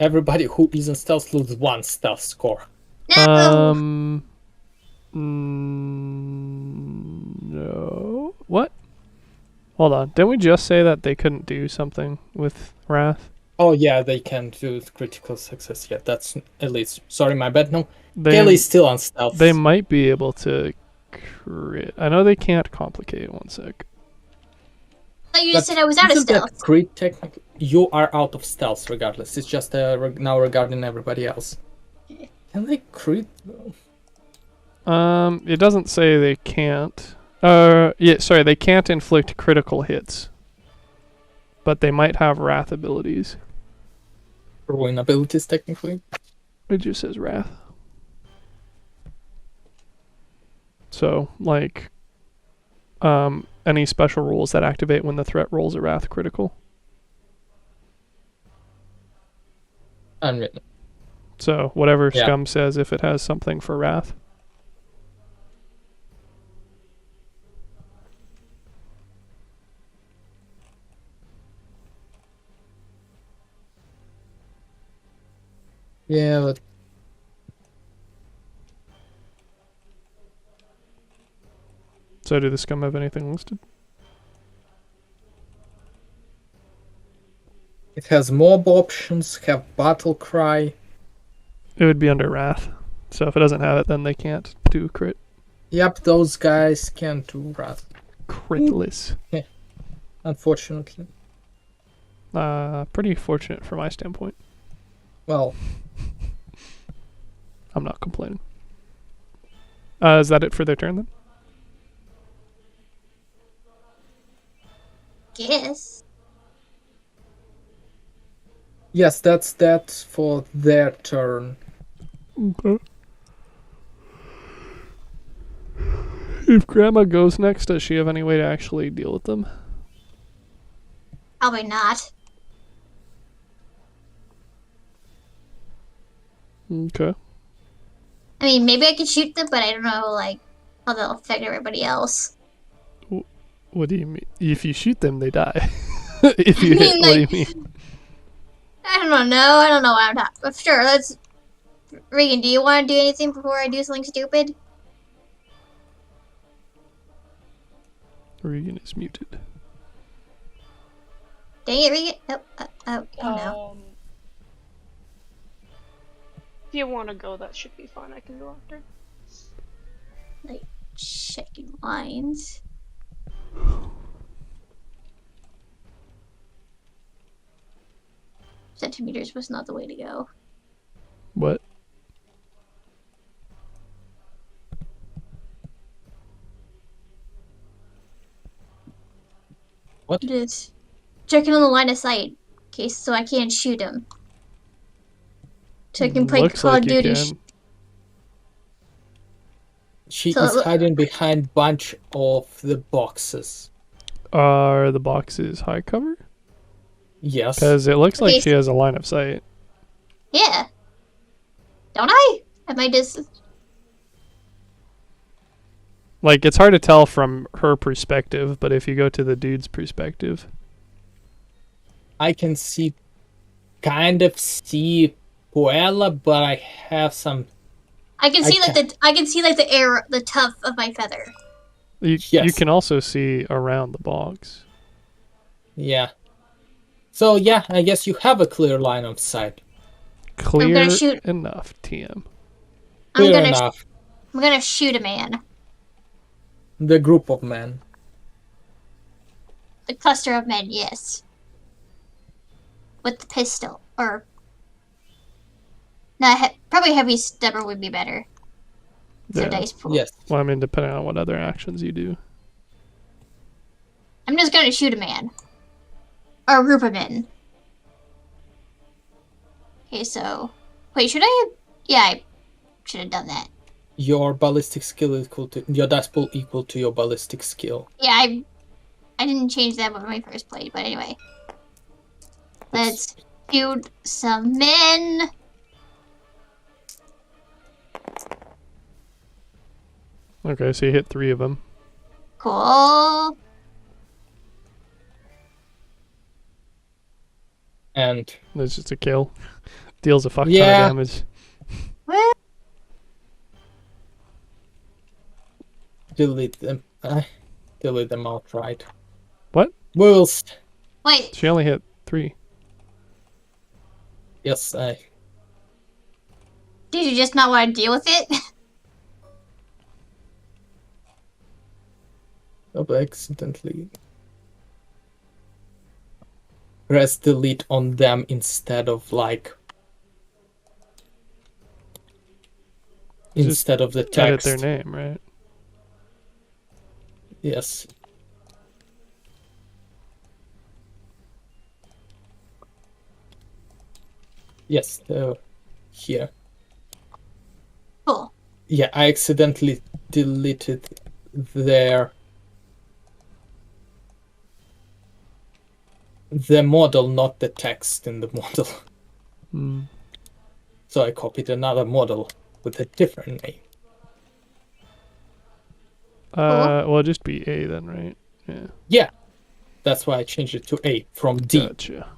Everybody who isn't stealth loses 1 stealth score. No. No. What? Hold on. Didn't we just say that they couldn't do something with Wrath? Oh yeah, they can do critical success. Yeah, that's at least. Sorry, my bad. No, They, Kaylee's still on stealth. they might be able to crit. I know they can't complicate. One sec. I thought you But just said I was out of isn't that stealth. crit technically? You are out of stealth regardless. It's just now regarding everybody else. Can they crit? It doesn't say they can't. Yeah, sorry, they can't inflict critical hits. But they might have Wrath abilities. Ruin abilities technically. It just says Wrath. So, like, any special rules that activate when the threat rolls a Wrath critical. Unwritten. So, whatever Yeah. Scum says, if it has something for Wrath. Yeah, but So, do the Scum have anything listed? it has mob options, have battle cry. It would be under Wrath. So, if it doesn't have it, then they can't do crit. Yep, those guys can't do wrath, Critless. unfortunately. Pretty fortunate from my standpoint. Well, I'm not complaining. Is that it for their turn then? Guess. yes, that's that for their turn. Okay. If Grandma goes next, does she have any way to actually deal with them? Probably not. Okay. I mean, maybe I could shoot them, but I don't know, like, how they'll affect everybody else. What do you mean? If you shoot them, they die. If you hit, what do you mean? I don't know. I don't know what I'm talking about. Sure, let's... Regan, do you want to do anything before I do something stupid? Regan is muted. Dang it, Regan. Oh no. If you want to go, that should be fine. I can go after. Like, checking lines. Centimeters was not the way to go. What? What? Just checking on the line of sight. Okay, so I can't shoot him. So I can play Looks Call like of you Duty. can. She So is it hiding behind bunch of the boxes. Are the boxes high cover? Yes. Because it looks like Okay, she has a line of sight. Yeah. Don't I? Am I just... Like, it's hard to tell from her perspective, but if you go to the dude's perspective. I can kind of see Puella, but I have some. I can see I like the air, the tuft of my feather. You Yes. can also see around the bogs. Yeah. So yeah, I guess you have a clear line of sight. Clear shoot. enough, TM. Clear enough. I'm gonna shoot a man. The group of men. The cluster of men, yes. With the pistol. Or... No, probably heavy stubber would be better. So Yeah. dice pool. Yes. Well, I mean, depending on what other actions you do. I'm just gonna shoot a man. Or a group of men. Okay, so... Wait, should I have... Yeah, I should have done that. Your ballistic skill is equal to your dice pool equal to your ballistic skill. Yeah, I didn't change that when I first played, but anyway. Let's shoot some men. Okay, so you hit 3 of them. Cool. And That's just a kill. Deals a fuck ton Yeah. of damage. Woo. delete them. Delete them outright. What? Whilst Wait, She only hit 3. yes, I did you just not want to deal with it? accidentally press delete on them instead of like Just instead of the Edit text. their name, right? Yes. Yes, here. Cool. Yeah, I accidentally deleted their the model, not the text in the model. Hmm. So I copied another model with a different name. Well, just be A then, right? Yeah. Yeah, that's why I changed it to A from D. Gotcha.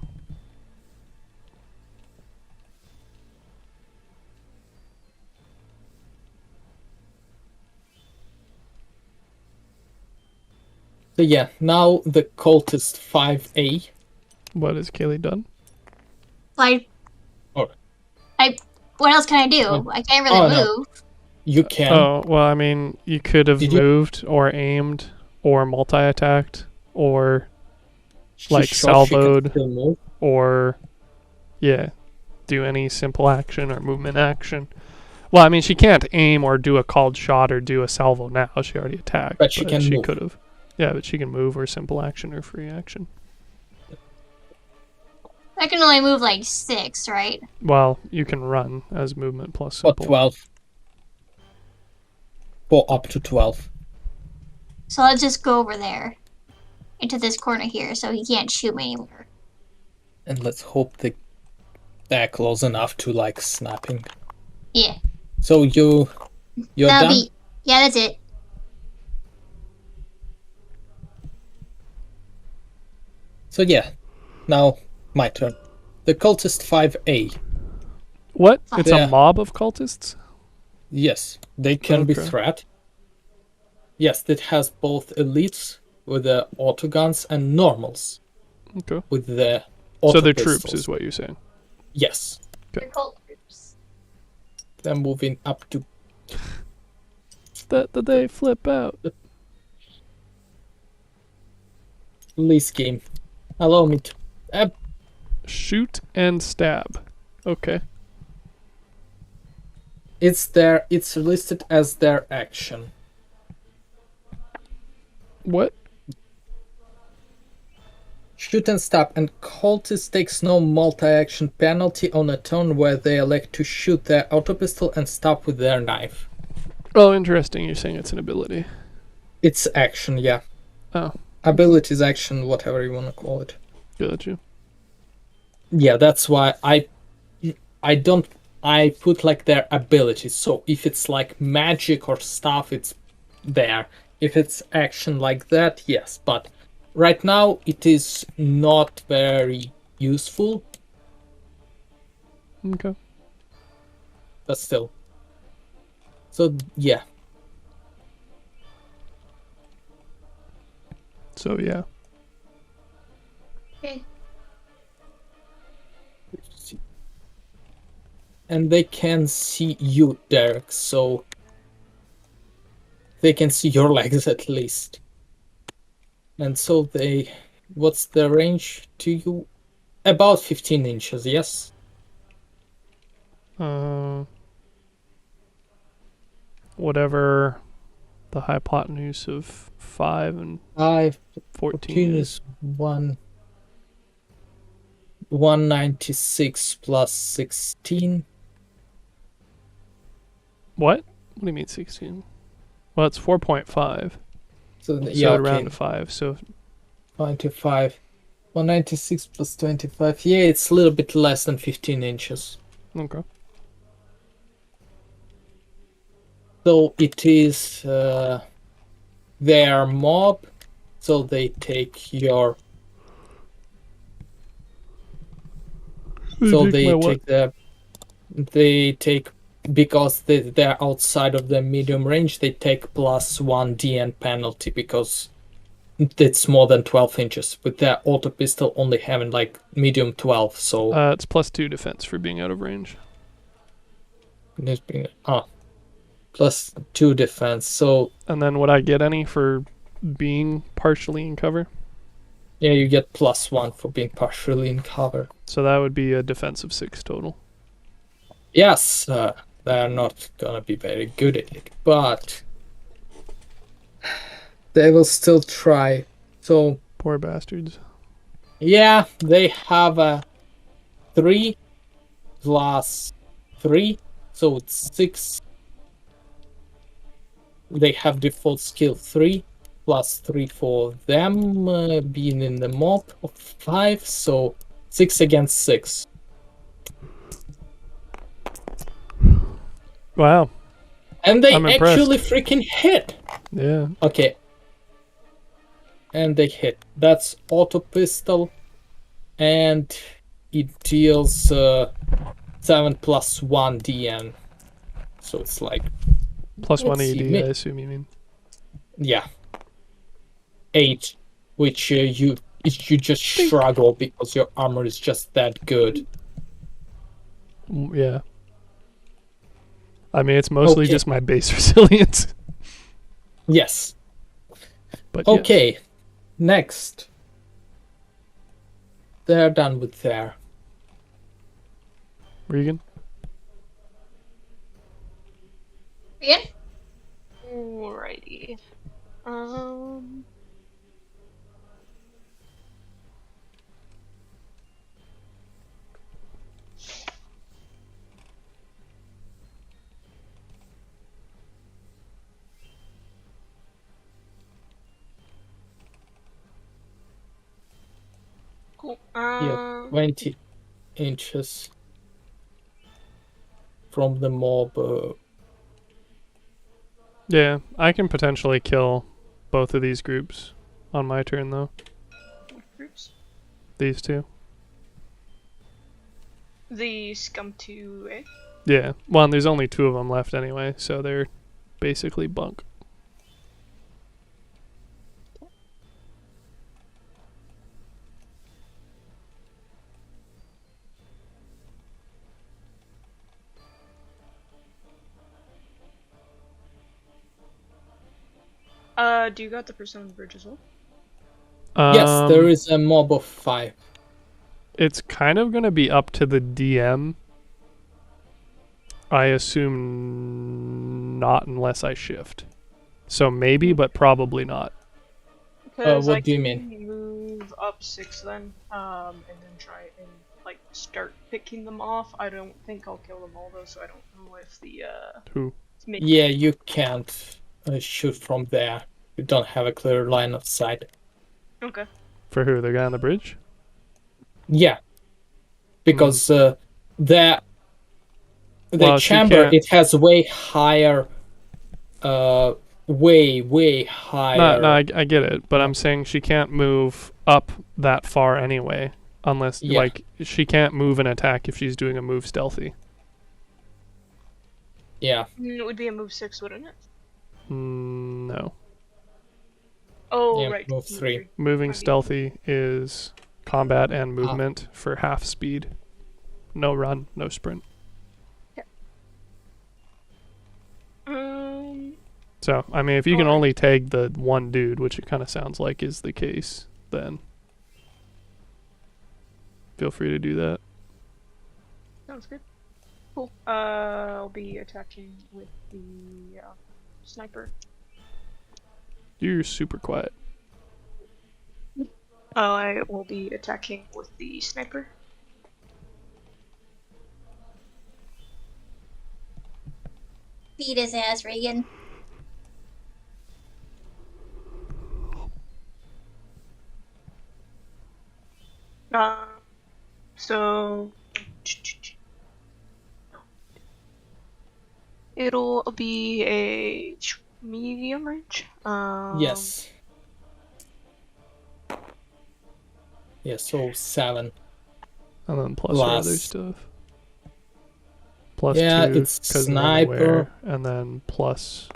So yeah, now the cultist 5A. What has Kaylee done? Like, Alright. what else can I do? Oh. I can't really Oh, no. move. You can. Oh, well, I mean, you could have Did you- moved or aimed or multi-attacked or like She can salvoed. still move. or yeah, do any simple action or movement action. Well, I mean, she can't aim or do a called shot or do a salvo now. She already attacked. But she can she move. could have. Yeah, but she can move or simple action or free action. I can only move like 6, right? Well, you can run as movement plus For simple. 12. For up to 12. So let's just go over there. Into this corner here so he can't shoot me anymore. And let's hope they're close enough to like snapping. Yeah. So you're That'll done? be... Yeah, that's it. So yeah, now my turn. The cultist 5A. What? It's Yeah. a mob of cultists? Yes, they can be Okay. threat. Yes, it has both elites with the autoguns and normals Okay. with the So auto they're pistols. troops, is what you're saying. Yes, They're cult groups. they're moving up to That they flip out. police game. Allow me to. Shoot and stab. Okay. It's there. It's listed as their action. What? Shoot and stab, and cultist takes no multi-action penalty on a turn where they elect to shoot their auto pistol and stab with their knife. Oh, interesting. You're saying it's an ability. It's action, yeah. Oh, Abilities, action, whatever you want to call it. gotcha. Yeah, that's why I put like their abilities. So if it's like magic or stuff, it's there. If it's action like that, yes. But right now it is not very useful. Okay. But still. So yeah. So yeah. Okay. And they can see you, Derek, so they can see your legs at least. And so they... What's the range to you? About 15 inches, yes? Whatever the hypotenuse of 5 and 5, 14 is 196 plus 16. What? What do you mean 16? Well, it's 4.5. So, So yeah, it'd round okay. to 5. So 25. 196 plus 25. Yeah, it's a little bit less than 15 inches. okay. So it is their mob. So they take your... So they take the... They take... Because they're outside of the medium range, they take +1 DN penalty because it's more than 12 inches. With their auto pistol only having like medium 12, so... It's +2 defense for being out of range. +2 defense, so... And then would I get any for being partially in cover? Yeah, you get +1 for being partially in cover. So that would be a defense of 6 total. Yes, they're not gonna be very good at it, but they will still try. So Poor bastards. yeah, they have a 3 plus 3, so it's 6. They have default skill 3 plus 3 for them, being in the mob of 5, so 6 against 6. Wow. And they I'm impressed. actually freaking hit. Yeah. Okay. And they hit. That's auto pistol. And it deals 7 plus 1 DN. So it's like... +1 see, AD, I assume you mean. Yeah. 8. Which you just struggle because your armor is just that good. Yeah. I mean, it's mostly Okay. just my base resilience. Yes. But Okay. yes. Next. They're done with their... Regan? Ian? Alrighty. Cool. Yeah, 20 inches from the mob. Yeah, I can potentially kill both of these groups on my turn, though. What groups? These two. The Scum 2A? Yeah. Well, and there's only 2 of them left anyway, so they're basically bunk. Do you got the person on the bridge as well? Yes, there is a mob of 5. It's kind of going to be up to the DM. I assume not unless I shift. So maybe, but probably not. Because What I do you can mean? move up 6 then, and then try and like start picking them off. I don't think I'll kill them all though, so I don't know if the Who? Yeah, you can't shoot from there. You don't have a clear line of sight. Okay. For who? The guy on the bridge? Yeah, because the Well, she chamber, can't- it has way higher, way higher. No, I get it, but I'm saying she can't move up that far anyway, unless Yeah. like she can't move and attack if she's doing a move stealthy. Yeah. It would be a move 6, wouldn't it? No. Oh, Yeah, right. move 3. Moving Might be- stealthy is combat and Ah. movement for half speed. No run, no sprint. So, I mean, if you can Alright. only tag the one dude, which it kind of sounds like is the case, then feel free to do that. Sounds good. Cool. I'll be attacking with the sniper. You're super quiet. I will be attacking with the sniper. Beat his ass, Regan. So it'll be a medium range. Yes. Yeah, so 7. And then plus your other Plus- stuff. Plus Yeah, 2 it's because you're sniper. unaware, and then plus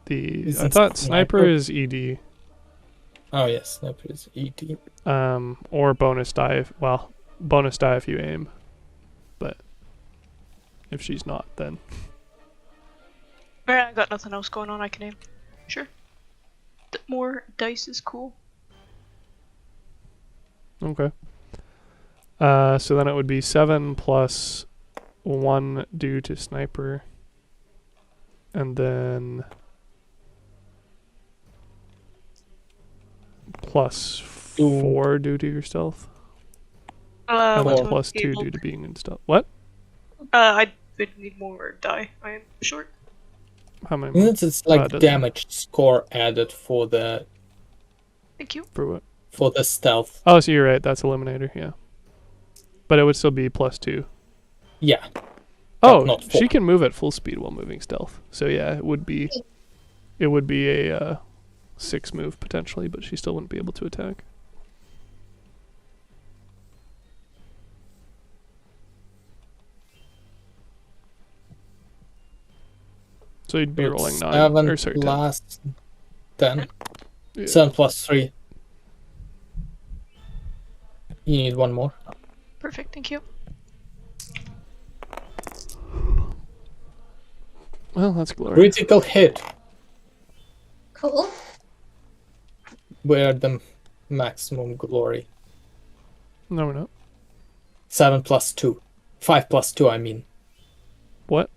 the. Is I it thought sniper sniper? is ED. Oh yes, sniper is ED. Or bonus die. Bonus die if you aim. But if she's not, then I got nothing else going on. I can aim. Sure. More dice is cool. okay. So then it would be 7 plus 1 due to sniper, and then plus 4 due to your stealth, and then Four. plus 2 due to being in stealth. What? I would need more die. I am short. How many? It's like doesn't- damage score added for the Thank you. For what? stealth. Oh, so you're right. That's eliminator. Yeah. But it would still be plus 2. Yeah. Oh, not she 4. can move at full speed while moving stealth. So yeah, it would be a 6 move potentially, but she still wouldn't be able to attack. So you'd be So rolling it's 9 7 or sorry, 10. plus 10. Yeah. 7 plus 3. You need one more. Perfect. Thank you. Well, that's glory. Critical hit. Cool. Where the maximum glory. No, we're not. 7 plus 2. 5 plus 2, I mean. What?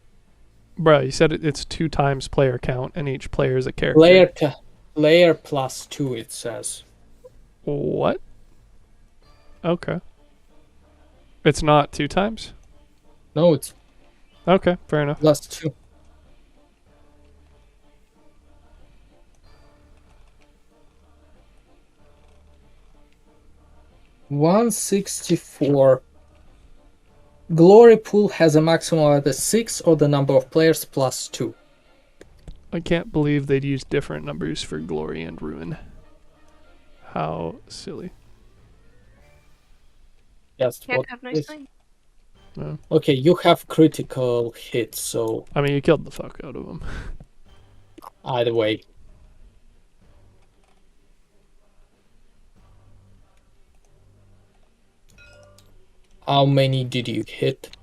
Bruh, you said it's 2 times player count, and each player is a character. Player plus 2, it says. What? Okay. It's not 2 times? No, it's Okay, fair enough. plus 2. $164. Glory pool has a maximum of either 6 or the number of players plus 2. I can't believe they'd use different numbers for glory and ruin. How silly. Yes. Can't What have nice is... things. No. Okay, you have critical hit, so I mean, you killed the fuck out of him. either way. How many did you hit?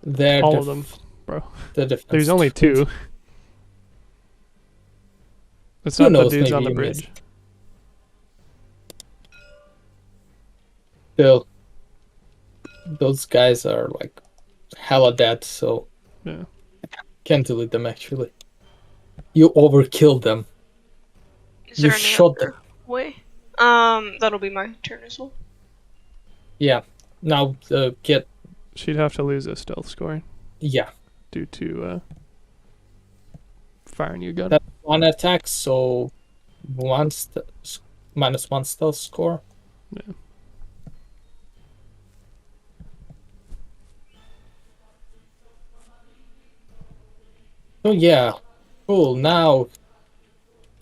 There, All of them, bro. The difference. There's only 2. It's Who not the knows, dudes maybe on the you bridge. missed. Still, those guys are like hella dead, so Yeah. can't delete them actually. You overkilled them. Is You there any shot other them. way? That'll be my turn as well. Yeah. Now get She'd have to lose a stealth score yeah. due to firing your gun. That's one attack, so minus 1 stealth score. Yeah. Oh yeah. Cool. Now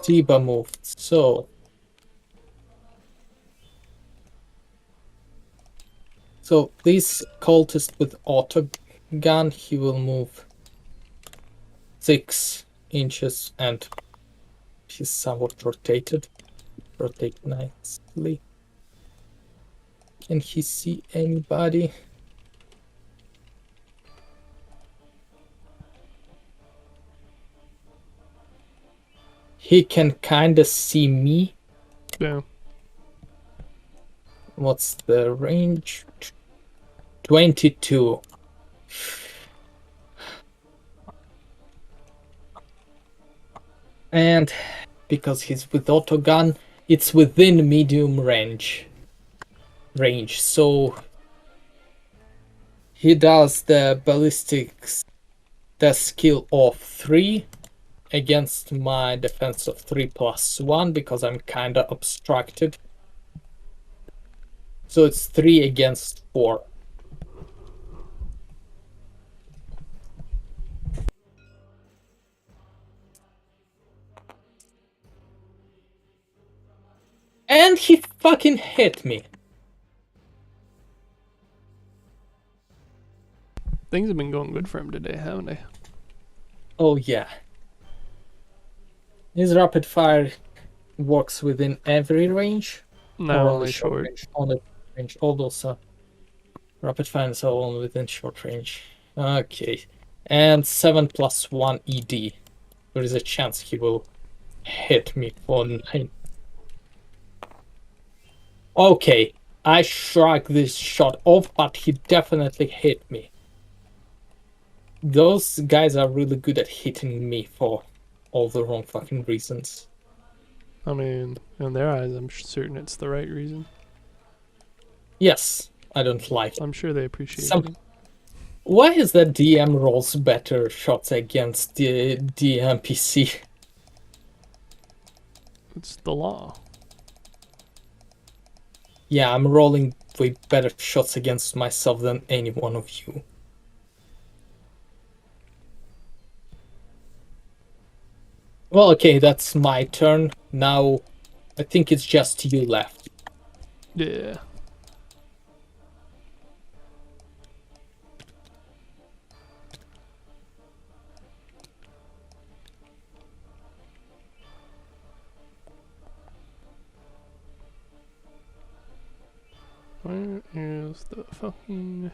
Tiba moved. So this cultist with auto gun, he will move 6 inches and he's somewhat rotated. Rotate nicely. Can he see anybody? He can kinda see me. Yeah. What's the range? 22. And because he's with autogun, it's within medium range. So he does the ballistics, the skill of 3 against my defense of 3+1 because I'm kinda obstructed. So it's 3 against 4. And he fucking hit me. Things have been going good for him today, haven't they? Oh yeah. His rapid fire works within every range. No, or only short. range. Only range. Also, rapid fire is only within short range. Okay. And 7+1 ED. There is a chance he will hit me for 9. Okay. I shrugged this shot off, but he definitely hit me. Those guys are really good at hitting me for all the wrong fucking reasons. I mean, in their eyes, I'm certain it's the right reason. Yes, I don't like it. I'm sure they appreciate it. Why is that DM rolls better shots against the NPC? It's the law. Yeah, I'm rolling way better shots against myself than any one of you. Well, okay, that's my turn. Now, I think it's just you left. Yeah. Where is the fucking...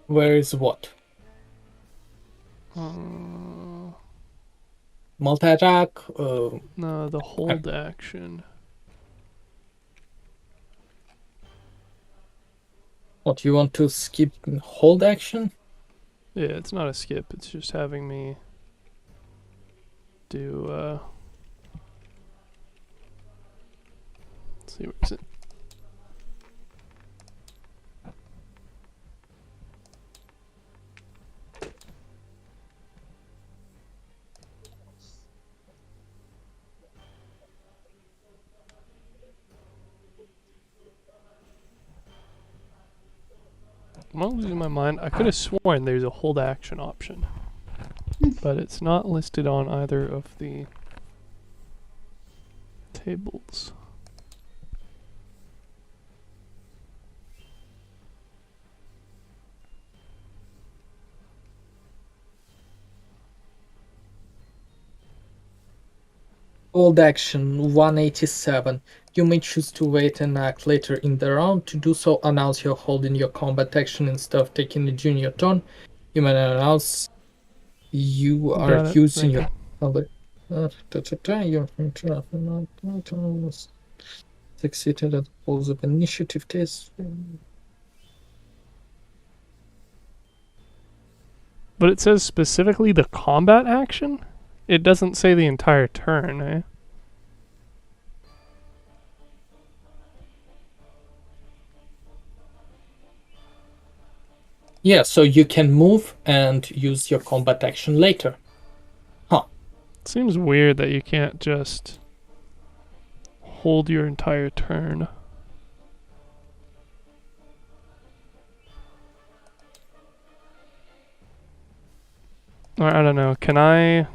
Where is what? Uh, Multi-attack? no, the hold action. What, you want to skip hold action? Yeah, it's not a skip. It's just having me do, let's see, where is it? I'm not losing my mind. I could have sworn there's a hold action option, but it's not listed on either of the tables. Hold action 187. You may choose to wait and act later in the round. To do so, announce you're holding your combat action instead of taking a junior turn. You may announce you are Got it. using Thank your your succeeded at the pose of initiative test. But it says specifically the combat action? It doesn't say the entire turn, eh? Yeah, so you can move and use your combat action later. Huh. It seems weird that you can't just hold your entire turn. Or I don't know, can I...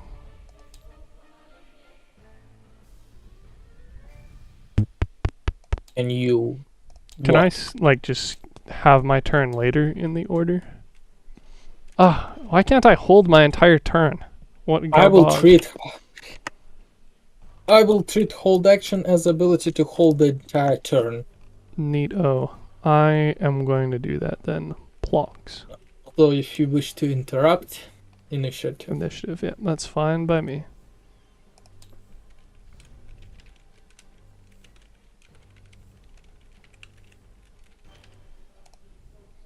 And you... Can what? I, like, just have my turn later in the order? Ah, why can't I hold my entire turn? What I will garbage? treat hold action as ability to hold the entire turn. Neato. I am going to do that then. Plonks. Although if you wish to interrupt, initiative. Initiative, yeah, that's fine by me.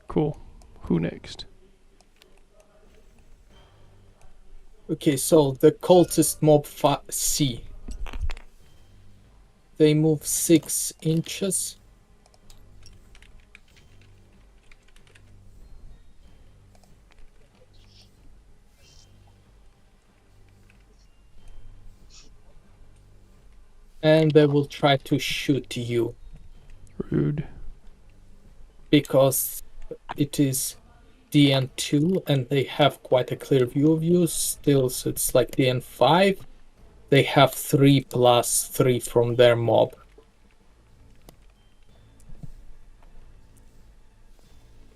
Cool. Who next? Okay, so the cultist mob C. They move 6 inches. And they will try to shoot you. Rude. Because it is DN2 and they have quite a clear view of you still, so it's like DN5. They have 3+3 from their mob.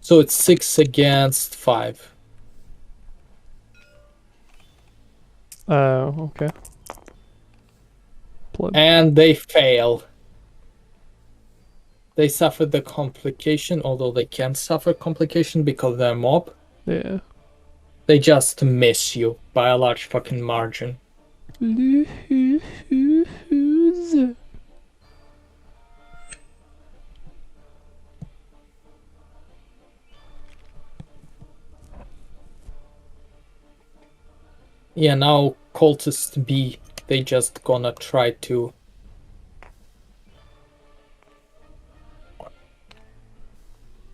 So it's 6 against 5. Okay. Plug. And they fail. They suffer the complication, although they can't suffer complication because they're mob. Yeah. They just miss you by a large fucking margin. Yeah, now cultist B, they just gonna try to...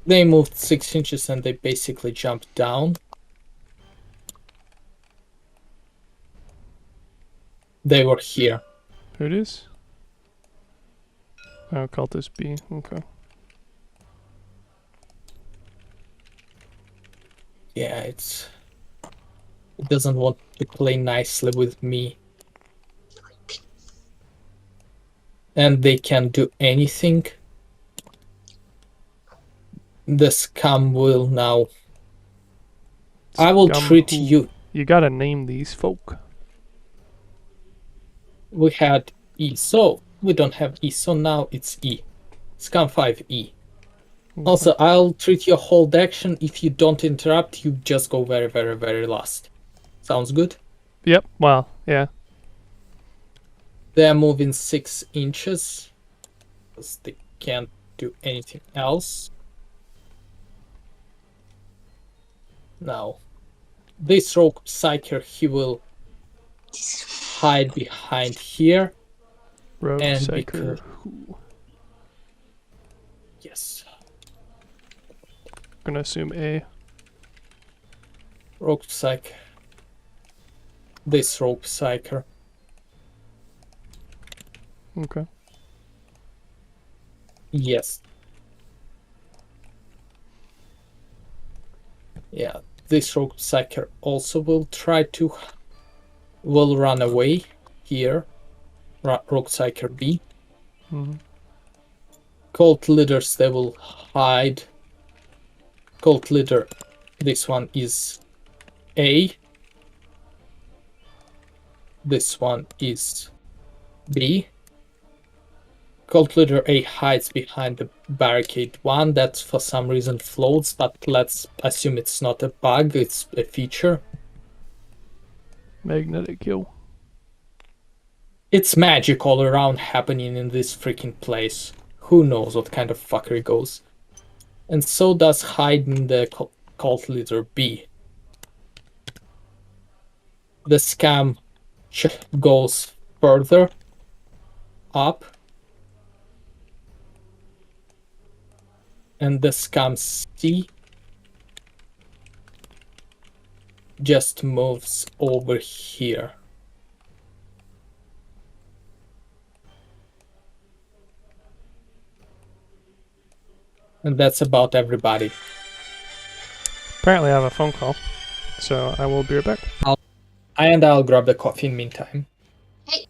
They moved 6 inches and they basically jumped down. They were here. Here it is. I'll call this B. Okay. Yeah, it doesn't want to play nicely with me. And they can do anything. The scum will now... I will Scum treat who? you... You gotta name these folk. We had E, so we don't have E, so now it's E. Scum 5E. Okay. Also, I'll treat your hold action. If you don't interrupt, you just go very, very, very last. Sounds good? Yep, well, yeah. They're moving 6 inches. Because they can't do anything else. Now, this rogue psyker, he will hide behind here. Rogue And Psyker who? Yes. Gonna assume A. Rogue psych. This rogue psyker. Okay. Yes. Yeah, this rogue psyker also will try to... will run away here. Rogue psyker B. Mm-hmm. Cult leaders, they will hide. Cult leader, this one is A. This one is B. Cult leader A hides behind the barricade 1 that for some reason floats, but let's assume it's not a bug, it's a feature. Magnetic kill. It's magic all around happening in this freaking place. Who knows what kind of fuckery goes. And so does hiding the cult leader B. The scam goes further up. And the scam C just moves over here. And that's about everybody. Apparently I have a phone call, so I will be right back. I'll grab the coffee in the meantime. Hey.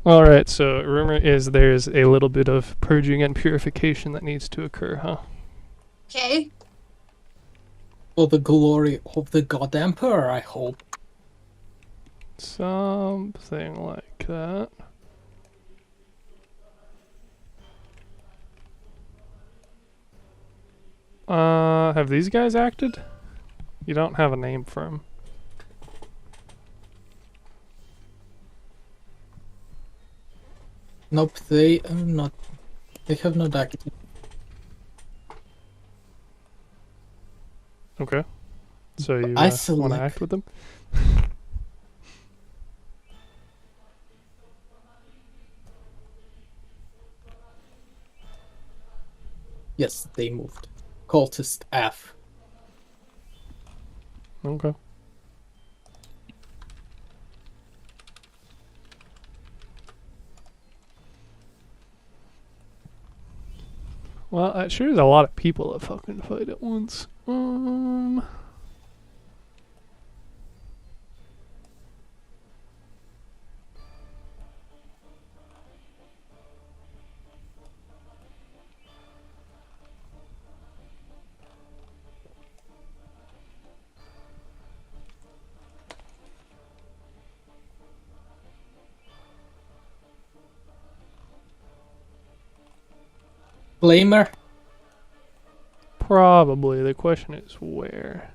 All right, so rumor is there's a little bit of purging and purification that needs to occur, huh? Okay. For the glory of the God Emperor, I hope. Something like that. Have these guys acted? You don't have a name for them. Nope, they are not. They have not acted. Okay. So you I want to select. act with them? Yes, they moved. Cultist F. Okay. Well, that sure is a lot of people that fucking fight at once. Flamer? Probably. The question is where.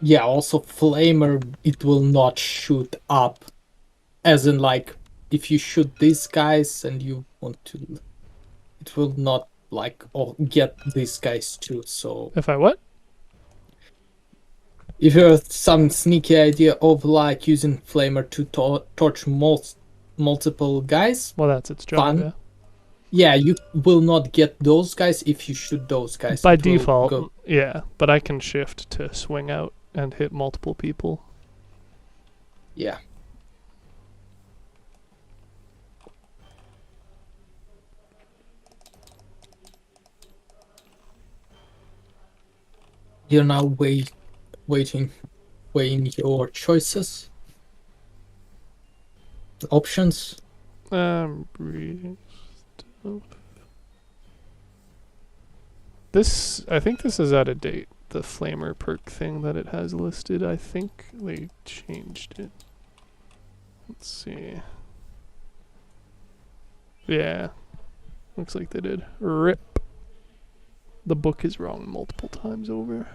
Yeah, also Flamer, it will not shoot up. As in, like, if you shoot these guys and you want to... It will not, like, get these guys too, so... If I what? If you have some sneaky idea of, like, using Flamer to torch multiple guys, Well, that's its job, fun. yeah. Yeah, you will not get those guys if you shoot those guys. By It will default, go... yeah. But I can shift to swing out and hit multiple people. Yeah. You're now weighing your choices, options. Reading stuff. This, I think this is out of date. The flamer perk thing that it has listed. I think they changed it. Let's see. Yeah. Looks like they did. RIP. The book is wrong multiple times over.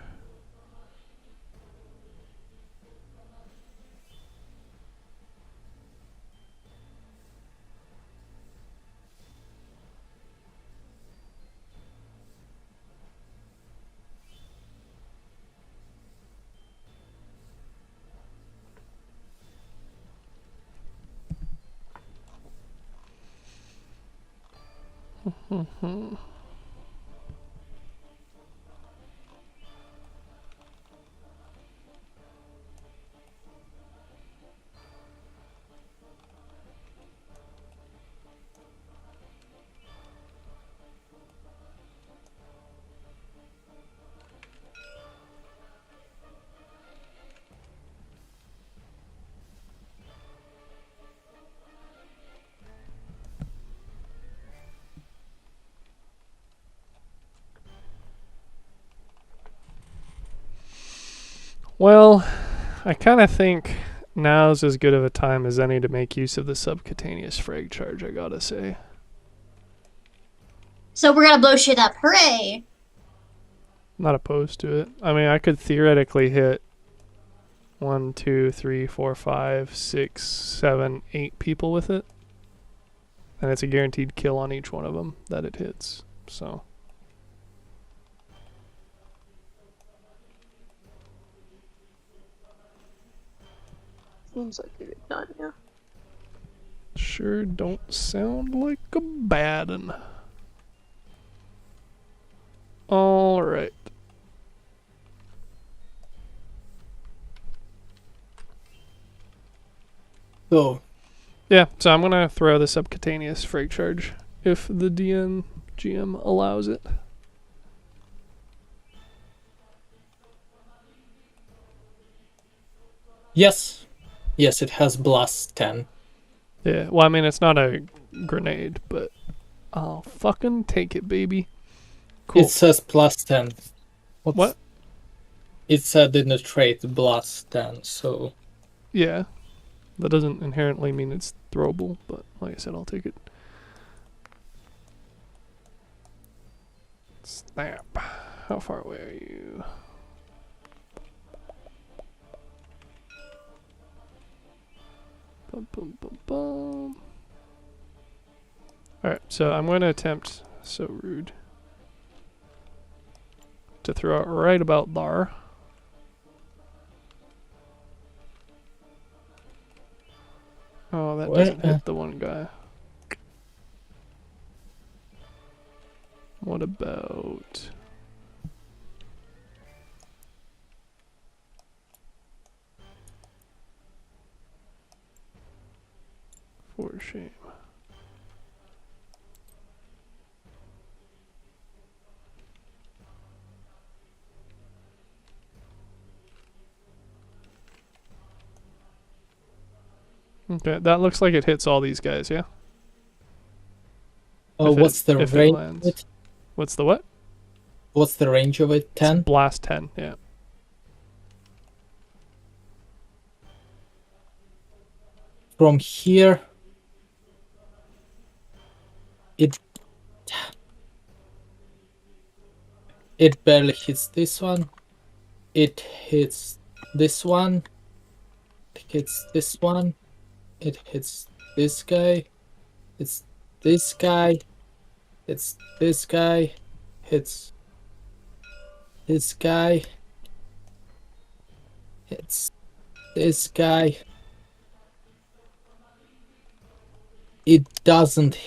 Well, I kind of think now's as good of a time as any to make use of the subcutaneous frag charge, I gotta say. So we're gonna blow shit up. Hooray! Not opposed to it. I mean, I could theoretically hit 1, 2, 3, 4, 5, 6, 7, 8 people with it. And it's a guaranteed kill on each one of them that it hits. So... Seems like a good time, yeah. Sure don't sound like a bad one. Alright. So, Yeah, so I'm gonna throw the subcutaneous frag charge if the GM allows it. yes. Yes, it has blast 10. Yeah, well, I mean, it's not a grenade, but I'll fucking take it, baby. Cool. It says plus 10. What? It said in the trait blast 10, so... Yeah. That doesn't inherently mean it's throwable, but like I said, I'll take it. Snap. How far away are you? Bum, bum, bum, bum. Alright, so I'm going to attempt, so rude, to throw it right about there. Oh, that doesn't hit the one guy. What about... For shame. Okay, that looks like it hits all these guys, yeah? Oh, what's the if it range lands. of it? What's the what? What's the range of it? 10? It's blast 10, yeah. From here... It barely hits this one. It hits this one. It hits this one. It hits this guy. It's this guy. It's this guy. Hits this guy. It's this guy. It doesn't.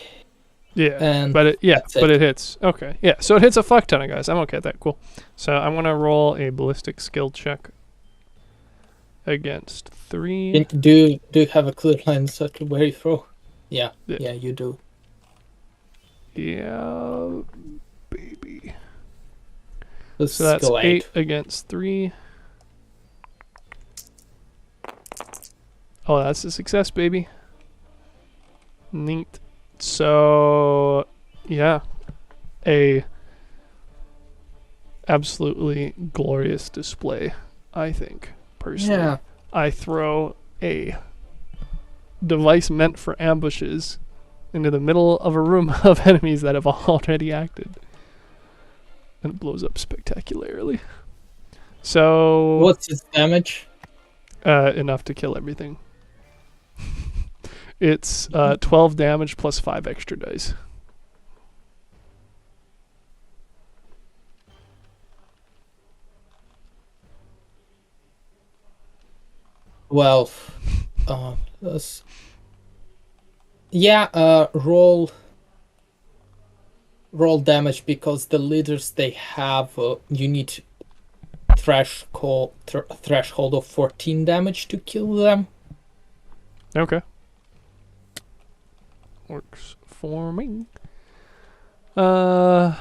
Yeah, And but it it. hits. Okay, yeah, so it hits a fuck ton of guys. I'm okay with that. Cool. So I'm gonna roll a ballistic skill check against 3. Do you have a clear line set to where you throw? Yeah, you do. Yeah, baby. Let's So that's go 8 against 3. Oh, that's a success, baby. Neat. So, yeah, a absolutely glorious display, I think, personally. Yeah. I throw a device meant for ambushes into the middle of a room of enemies that have already acted. And it blows up spectacularly. So... What's its damage? Enough to kill everything. It's 12 damage plus 5 extra dice. Well, roll damage because the leaders they have you need threshold of 14 damage to kill them. Okay. Works for me. 5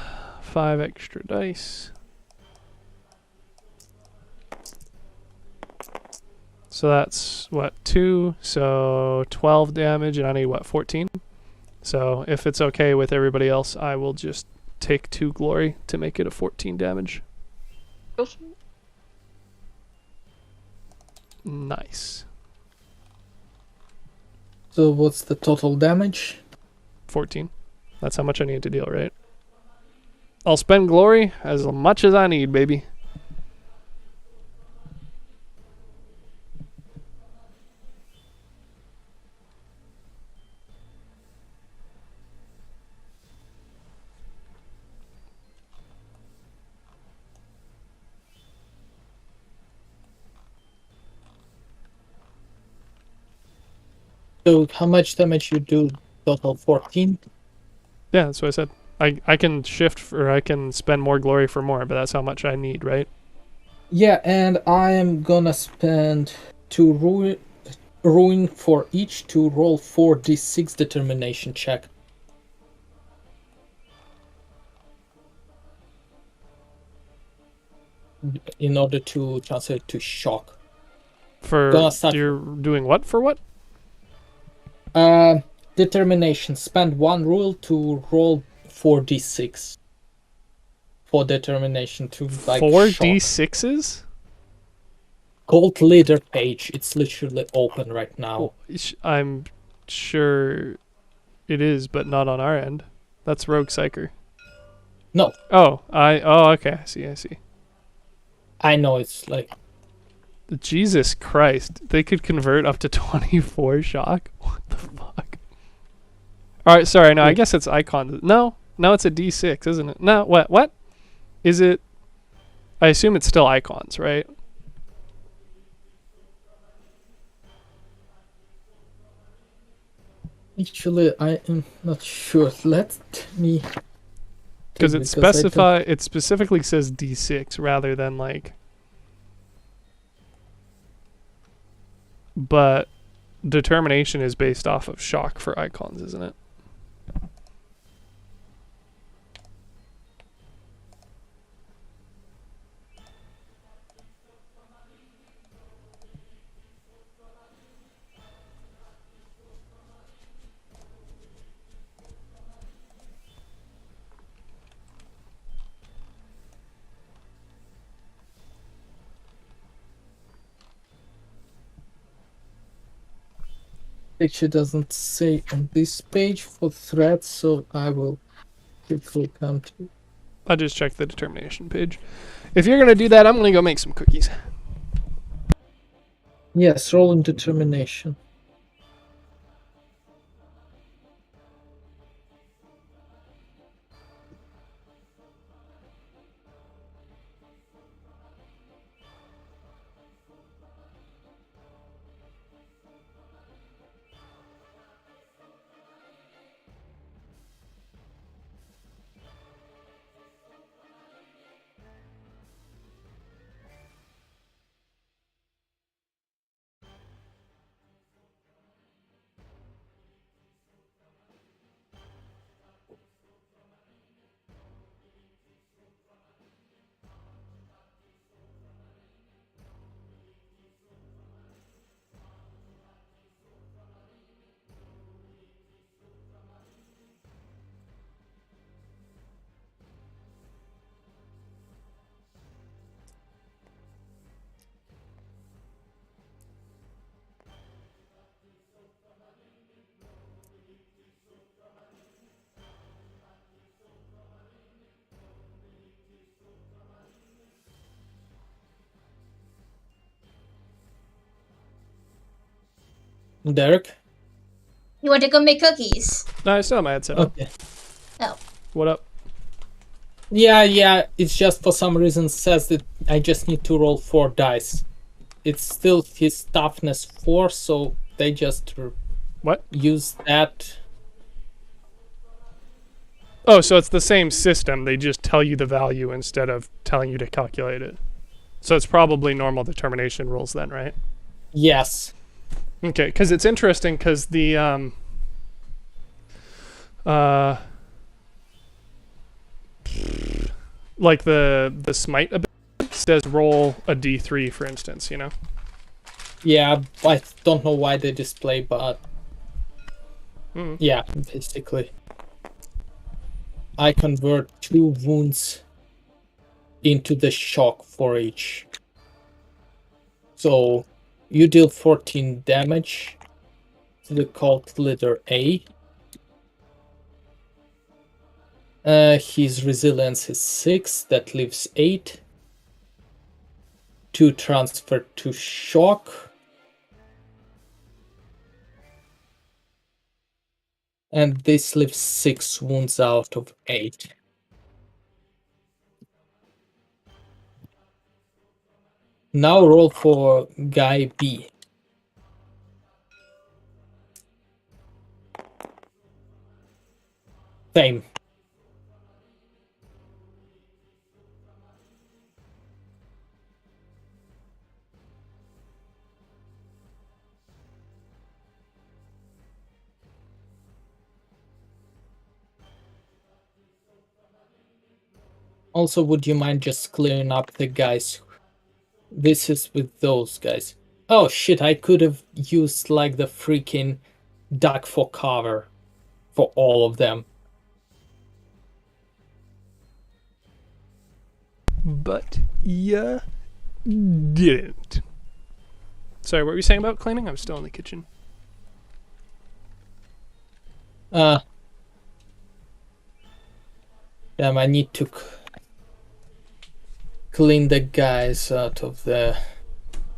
extra dice. So that's what, 2, so 12 damage, and I need what, 14? So if it's okay with everybody else, I will just take 2 glory to make it a 14 damage. Nice. So what's the total damage? 14. That's how much I need to deal, right? I'll spend glory as much as I need, baby. So how much damage you do? Total 14? Yeah, that's what I said. I can shift, or I can spend more glory for more, but that's how much I need, right? Yeah, and I am gonna spend 2 ruin for each to roll 4d6 determination check. In order to translate to shock. For you're doing what for what? Determination. Spend 1 rule to roll 4d6 for determination to like 4d6s? Cult leader page. It's literally open right now. Well, I'm sure it is, but not on our end. That's Rogue Psyker. No. Oh, okay. I see. I know it's like... Jesus Christ. They could convert up to 24 shock? What the fuck? Alright, sorry, no, I guess it's icon. No, it's a D6, isn't it? No, what? Is it? I assume it's still icons, right? Actually, I am not sure. Let me... Because it specifically says D6 rather than like... But determination is based off of shock for icons, isn't it? Picture doesn't say on this page for threats, so I will quickly come to... I just checked the determination page. If you're going to do that, I'm going to go make some cookies. Yes, roll in determination. Derek? You want to go make cookies? No, I still have my headset on. Okay. Oh. What up? Yeah, it's just for some reason says that I just need to roll 4 dice. It's still his toughness 4, so they just What? use that. Oh, so it's the same system. They just tell you the value instead of telling you to calculate it. So it's probably normal determination rules then, right? Yes. Okay, because it's interesting because the like the smite ability says roll a d3, for instance, you know? Yeah, I don't know why they display, but yeah, basically. I convert 2 wounds into the shock for each. So you deal 14 damage to the cult leader A. His resilience is 6, that leaves 8. 2 transfer to shock. And this leaves 6 wounds out of 8. Now roll for guy B. Same. Also, would you mind just clearing up the guys? This is with those guys. Oh shit, I could have used like the freaking duck for cover for all of them. But you didn't. Sorry, what were you saying about cleaning? I'm still in the kitchen. Damn, I need to clean the guys out of the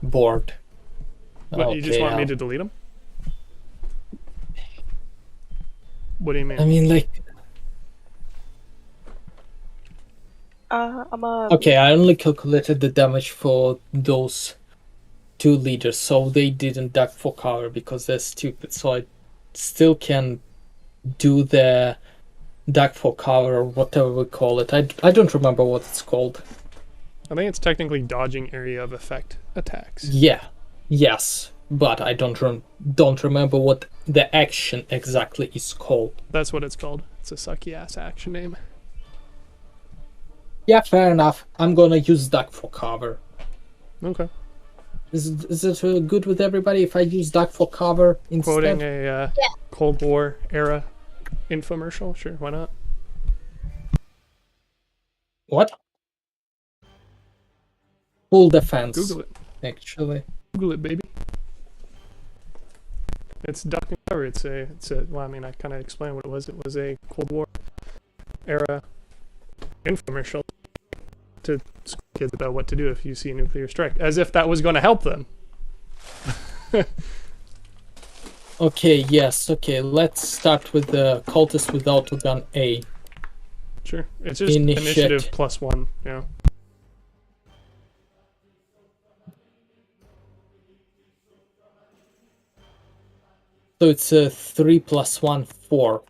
board. What, you just want me to delete them? What do you mean? I mean, like, okay, I only calculated the damage for those 2 leaders, so they didn't duck for cover because they're stupid. So I still can do the duck for cover or whatever we call it. I don't remember what it's called. I think it's technically dodging area of effect attacks. Yeah, yes, but I don't remember what the action exactly is called. That's what it's called. It's a sucky ass action name. Yeah, fair enough. I'm gonna use duck for cover. Okay. Is it good with everybody if I use duck for cover instead? Quoting a Cold War era infomercial? Sure, why not? What? Full defense. Google it. Actually. Google it, baby. It's duck and cover. It's a. Well, I mean, I kind of explained what it was. It was a Cold War era infomercial to school kids about what to do if you see a nuclear strike, as if that was going to help them. Okay, yes, okay. Let's start with the cultist with autogun A. Sure. It's just initiative +1, yeah. So it's a 3 + 1, 4.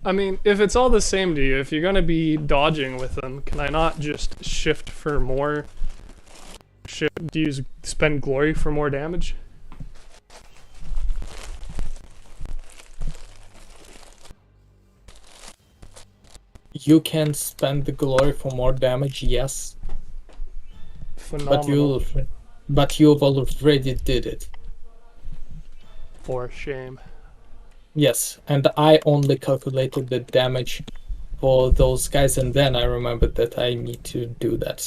I mean, if it's all the same to you, if you're going to be dodging with them, can I not just shift for more? Spend glory for more damage? You can spend the glory for more damage, yes. Phenomenal. But you already did it. For shame. Yes, and I only calculated the damage for those guys, and then I remembered that I need to do that,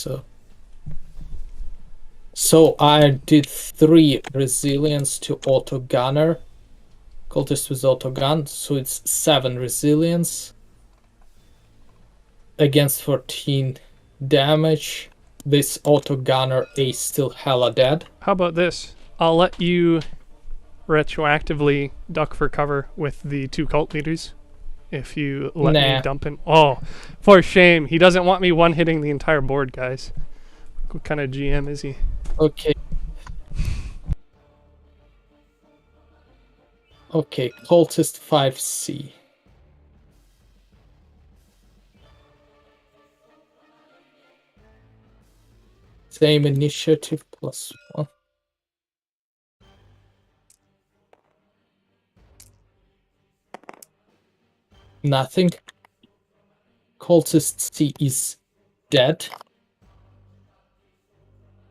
So I did 3 resilience to auto gunner. Cultist with auto gun, so it's 7 resilience against 14 damage. This auto gunner is still hella dead. How about this? I'll let you retroactively duck for cover with the 2 cult leaders if you let me dump in. Oh, for shame. He doesn't want me one-hitting the entire board, guys. What kind of GM is he? Okay. Okay, cultist 5C. Same initiative +1. Nothing. Cultist C is dead.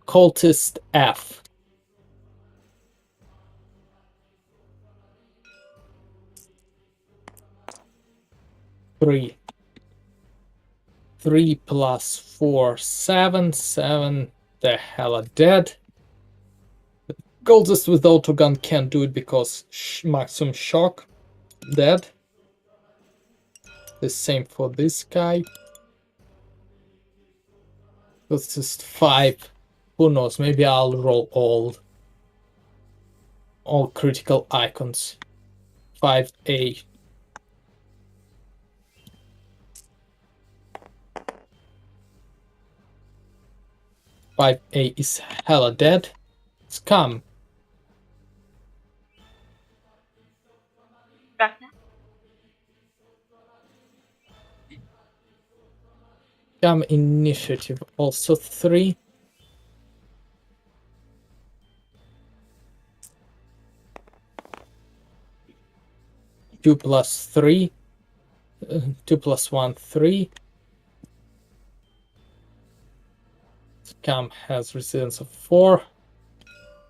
Cultist F. Three. 3 + 4, 7. 7. The hell are dead. Cultist with autogun can't do it because maximum shock. Dead. The same for this guy. Cultist 5. Who knows? Maybe I'll roll all critical icons. 5A. Five A is hella dead. Scum. Back now. Scum initiative also 3. Two plus 3. 2 + 1, 3. Scum has resilience of 4.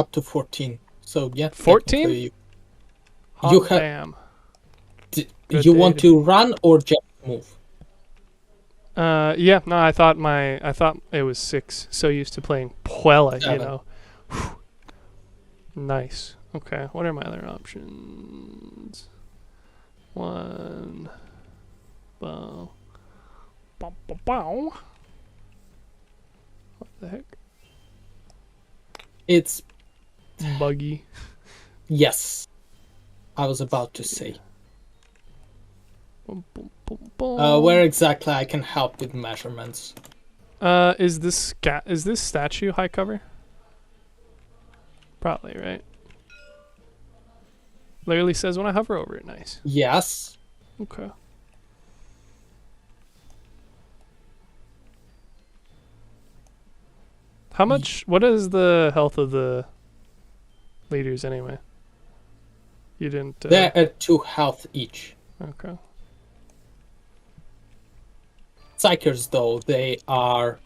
up to 14. So yeah, 14? technically Hot you have. damn. Good You want day to run or just move? Yeah, no, I thought it was 6. So used to playing Puella, you 7. know. Nice. Okay, what are my other options? 1. Bow. Bow, bow, bow. What the heck? It's Buggy. yes. I was about to say. Boom, boom, boom, boom. Where exactly I can help with measurements? Is this statue high cover? Probably, right? Literally says when I hover over it. Nice. Yes. Okay. How much? What is the health of the leaders anyway? You didn't. They're at 2 health each. Okay. Psychers, though, they are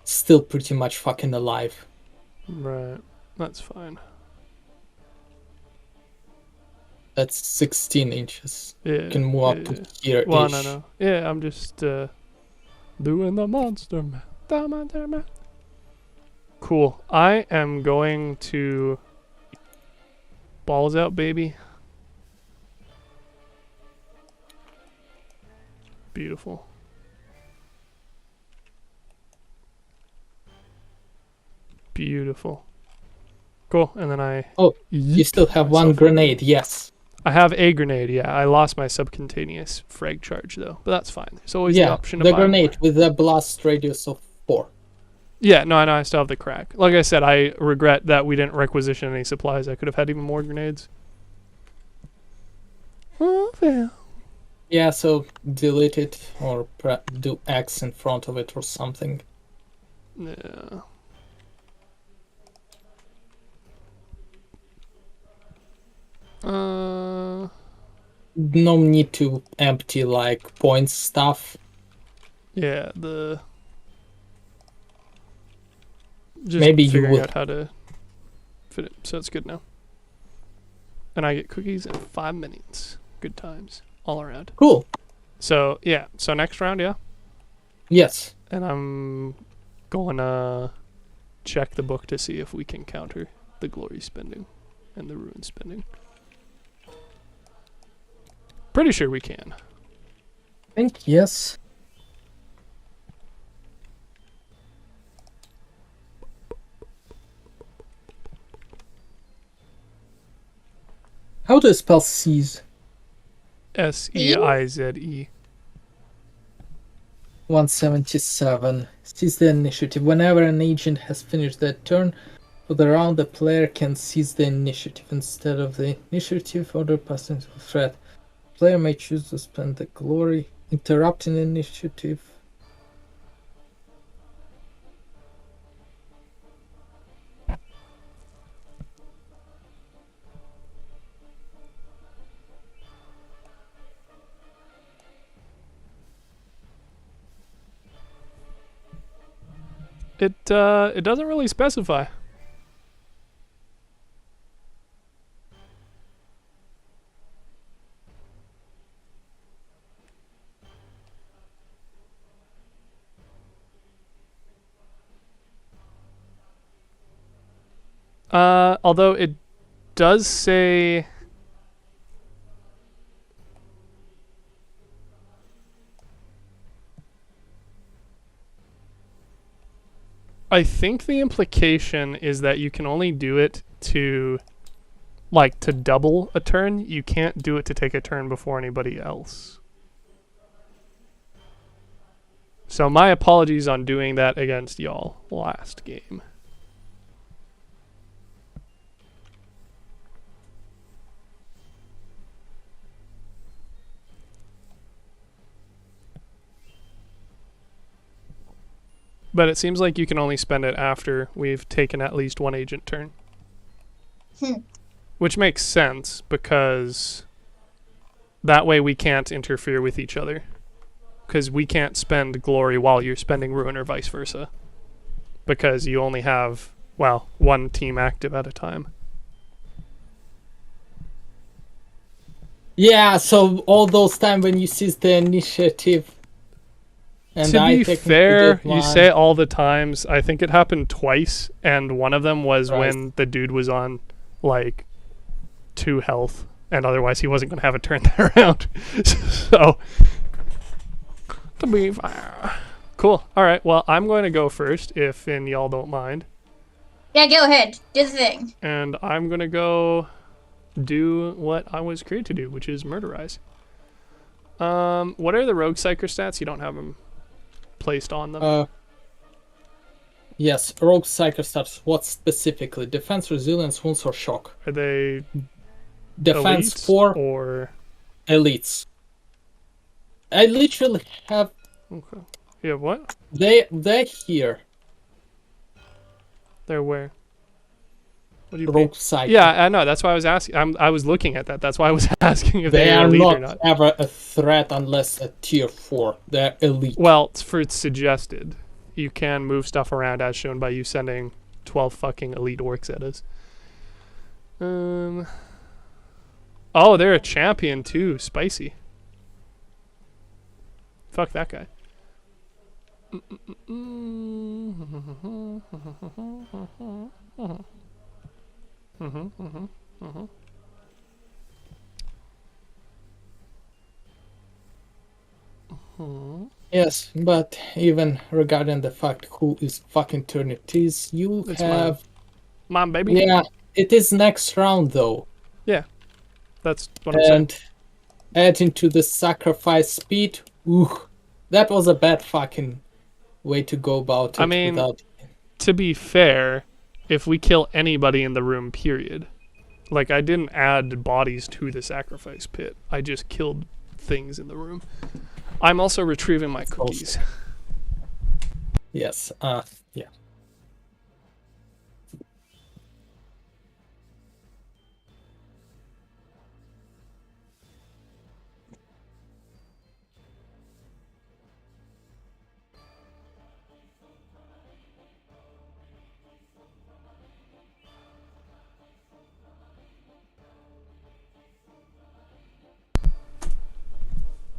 still pretty much fucking alive. Right. That's fine. That's 16 inches. Yeah. You can move up to here. Well, no. Yeah, I'm just doing the monster man. The monster man. Cool. I am going to balls out, baby. Beautiful. Beautiful. Cool. And then I... Oh, you still have one grenade, yes. I have a grenade, yeah. I lost my subcutaneous frag charge, though. But that's fine. There's always the option to buy grenade more. with a blast radius of 4. Yeah, no, I know. I still have the crack. Like I said, I regret that we didn't requisition any supplies. I could have had even more grenades. Oh, well. Yeah, so delete it or do X in front of it or something. Yeah. No need to empty like points stuff. Yeah, just maybe you figuring would. out how to fit it, so it's good now. And I get cookies in 5 minutes. Good times all around. Cool. So yeah, so next round, yeah. Yes. And I'm gonna check the book to see if we can counter the glory spending and the ruin spending. Pretty sure we can. I think yes. How do you spell seize? Seize. 177. Seize the initiative. Whenever an agent has finished their turn for the round, the player can seize the initiative instead of the initiative order passing to a threat. The player may choose to spend the glory, interrupting the initiative. It doesn't really specify. Although it does say I think the implication is that you can only do it to double a turn. You can't do it to take a turn before anybody else. So my apologies on doing that against y'all last game. But it seems like you can only spend it after we've taken at least one agent turn. Which makes sense, because that way we can't interfere with each other. Because we can't spend glory while you're spending ruin or vice versa. Because you only have Well, one team active at a time. Yeah, so all those time when you seized the initiative, and To I be technically fair, did you mine. say all the times. I think it happened twice, and one of them was Right. when the dude was on, like, 2 health, and otherwise he wasn't going to have a turn that round. So, to be fair. Cool. All right, well, I'm going to go first, if y'all don't mind. Yeah, go ahead. Do the thing. And I'm going to go do what I was created to do, which is murderize. What are the rogue psyker stats? You don't have them placed on them. Yes, rogue psycho stats. What specifically? Defense, resilience, wounds, or shock? Are they Defense elites 4, or elites. I literally have. okay? Yeah, what? They're here. They're where? What do you Rogue mean? psycho. Yeah, I know. That's why I was asking. I was looking at that. That's why I was asking if They they were are elite not, or not. ever a threat unless a tier 4. They're elite. Well, it's suggested. You can move stuff around as shown by you sending 12 fucking elite orcs at us. Oh, they're a champion too. Spicy. Fuck that guy. Yes, but even regarding the fact who is fucking turn it is, you It's have. Mom, baby. Yeah, it is next round though. Yeah, that's what I'm saying. And adding to the sacrifice speed, that was a bad fucking way to go about it. I mean, without... to be fair, if we kill anybody in the room, period. Like, I didn't add bodies to the sacrifice pit. I just killed things in the room. I'm also retrieving my cookies. Yes, yeah.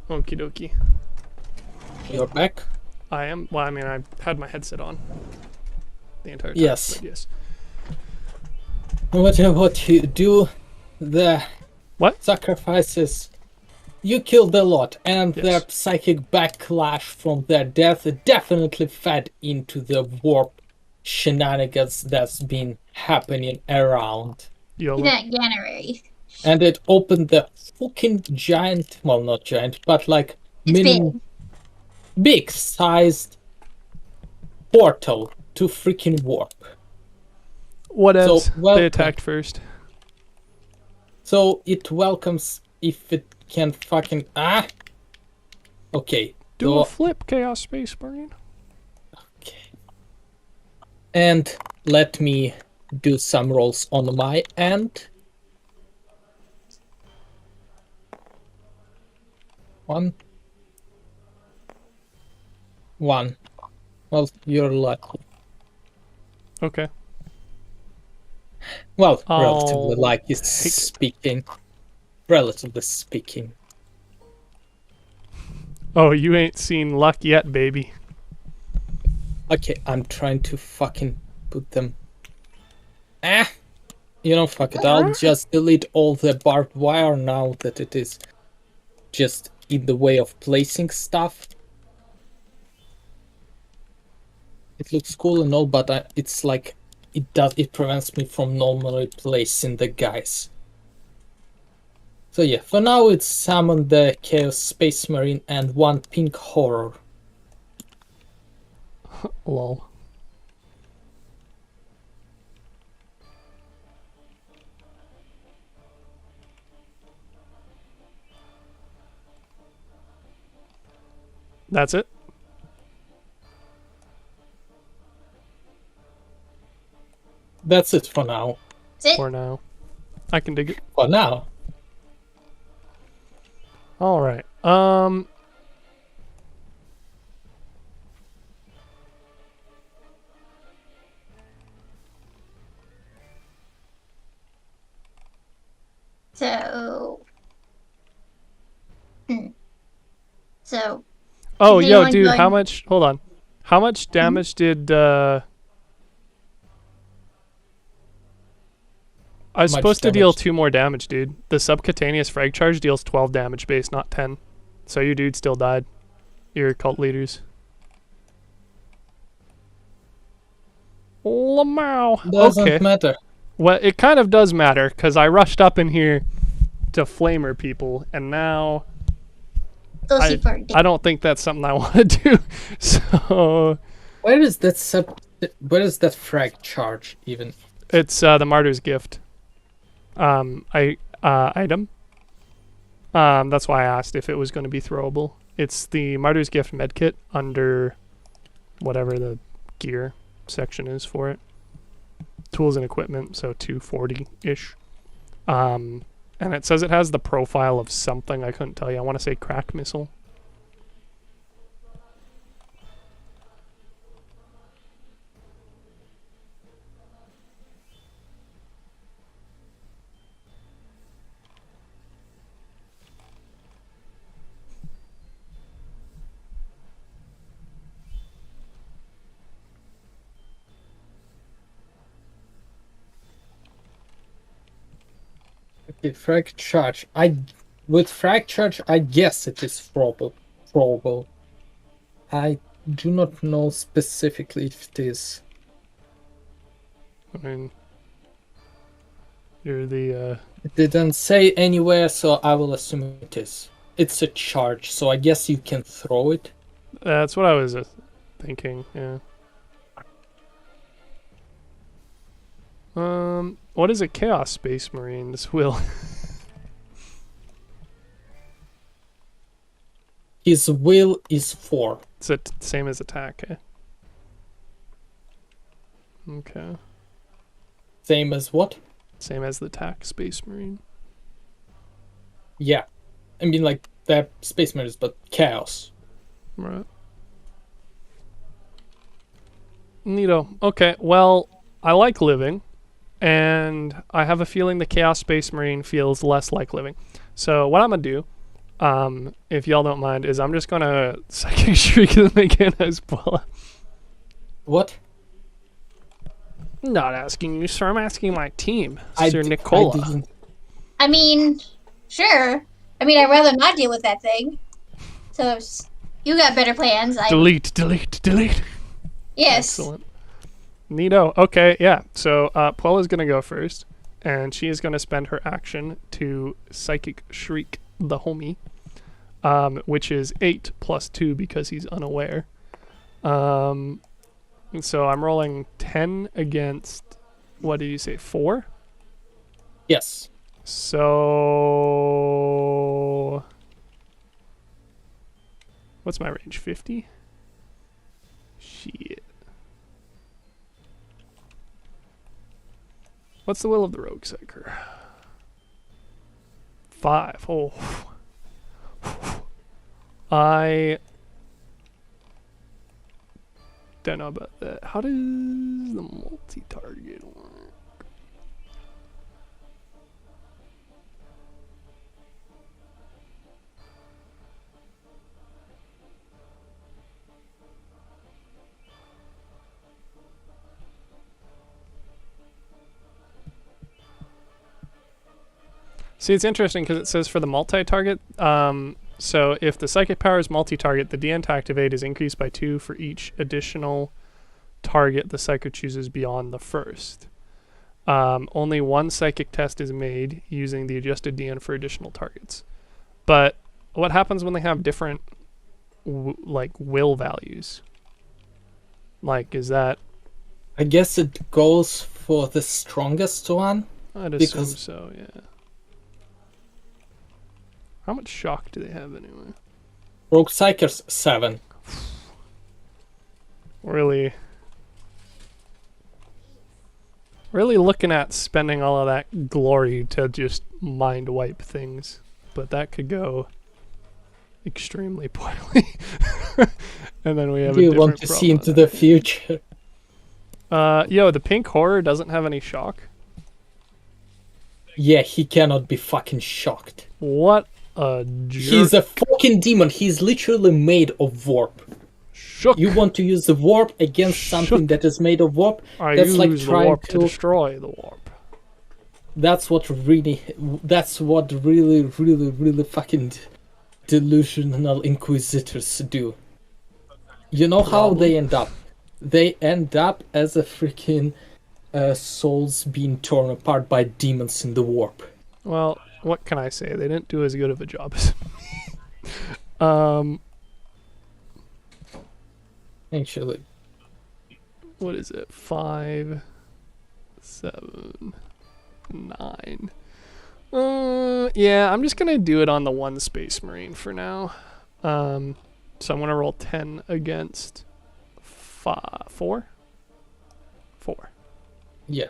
Okie dokie. You're back? I am. Well, I mean, I had my headset on the entire time. Yes. But yes. What you do, the What? sacrifices, you killed a lot, and Yes. their psychic backlash from their death definitely fed into the warp shenanigans that's been happening around. YOLO. That Gannery. And it opened the fucking giant, well, not giant, but like It's big. big sized portal to freaking warp. What else? So, well, They attacked first. So it welcomes if it can fucking okay. Do so- a flip, Chaos Space Marine. Okay. And let me do some rolls on my end. 1. Well, you're lucky. Okay. Well, I'll relatively lucky take it. speaking. Relatively speaking. Oh, you ain't seen luck yet, baby. Okay, I'm trying to fucking put them. Fuck it. I'll just delete all the barbed wire now that it is just in the way of placing stuff. It looks cool and all, but it's like it prevents me from normally placing the guys. So yeah, for now it's summon the Chaos Space Marine and 1 pink horror. Lol. That's it? That's it for now. That's it. For now. I can dig it. For now. Alright. So. Oh, Is yo, anyone dude, going- how much? Hold on. How much damage did? I was Much supposed to deal damage. 2 more damage, dude. The subcutaneous frag charge deals 12 damage base, not 10. So your dude still died. Your cult leaders. Lamau. Doesn't Okay. matter. Well, it kind of does matter because I rushed up in here to flamer people, and now Those people are I don't think that's something I want to do. So Where is where is that frag charge even? it's the Martyr's Gift. Item. That's why I asked if it was going to be throwable. It's the Martyr's Gift medkit under whatever the gear section is for it. Tools and equipment, so 240-ish. And it says it has the profile of something. I couldn't tell you. I want to say crack missile. Okay, frag charge. With frag charge, I guess it is throwable. I do not know specifically if it is. I mean, you're the It didn't say anywhere, so I will assume it is. It's a charge, so I guess you can throw it. that's what I was thinking. Yeah. What is a Chaos Space Marine? This will. His will is 4. It's the same as attack. Eh? Okay. Same as what? Same as the attack Space Marine. Yeah. I mean, like, they're Space Marines, but Chaos. Right. Neato. Okay, well, I like living, and I have a feeling the Chaos Space Marine feels less like living. So what I'm going to do, if y'all don't mind, is I'm just going to Psychic Shriek them again as well. What? Not asking you, sir. I'm asking my team, I Sir d- Nicola. I didn't- I mean, sure. I mean, I'd rather not deal with that thing. So if you got better plans. Delete, delete, delete. Yes. Excellent. Neato. Okay, yeah. So Puella's going to go first, and she is going to spend her action to Psychic Shriek the homie, which is 8 plus 2 because he's unaware. And so I'm rolling 10 against, what did you say, 4? Yes. So what's my range? 50? Shit. What's the will of the rogue psyker? 5. Oh. I don't know about that. How does the multi-target work? See, it's interesting because it says for the multi-target, so if the psychic power is multi-target, the DN to activate is increased by 2 for each additional target the psyker chooses beyond the first. Only one psychic test is made using the adjusted DN for additional targets. But what happens when they have different, like, will values? Like, is that... I guess it goes for the strongest one. I'd assume so, yeah. How much shock do they have anyway? Rogue Psyker's 7. Really looking at spending all of that glory to just mind wipe things. But that could go extremely poorly. And then we have Do a you different want to see problem into with the that. future? Yo, the pink horror doesn't have any shock. Yeah, he cannot be fucking shocked. What a jerk. He's a fucking demon. He's literally made of warp. Shook. You want to use the warp against something that is made of warp? I That's use like the trying warp to destroy the warp. That's what really fucking delusional inquisitors do. You know how they end up? They end up as a freaking souls being torn apart by demons in the warp. Well, what can I say? They didn't do as good of a job as me. Actually, What is it? 5, 7, 9. Yeah, I'm just gonna do it on the one Space Marine for now. So I'm gonna roll 10 against 4. yeah.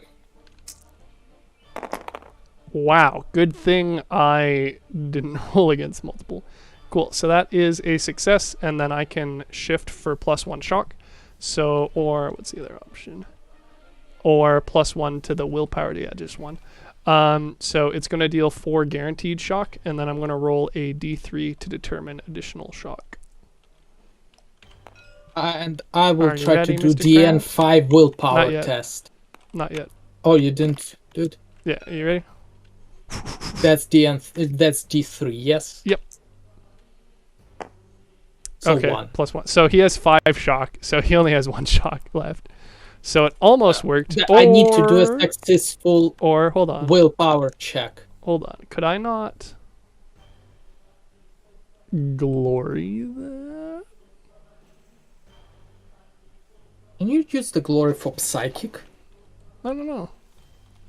Wow, good thing I didn't roll against multiple. Cool, so that is a success, and then I can shift for +1 shock. So, or what's the other option? Or +1 to the willpower to just 1. So it's going to deal 4 guaranteed shock, and then I'm going to roll a d3 to determine additional shock. And I will Are you try ready, to do Mr. DN5 Not willpower yet. test. Not yet. Oh, you didn't, dude? Yeah, are you ready? That's D3, yes? Yep. So okay, 1. +1. So he has 5 shock, so he only has 1 shock left. So it almost worked. I need to do a successful Or, hold on. willpower check. Hold on. Could I not glory that? Can you use the glory for psychic? I don't know.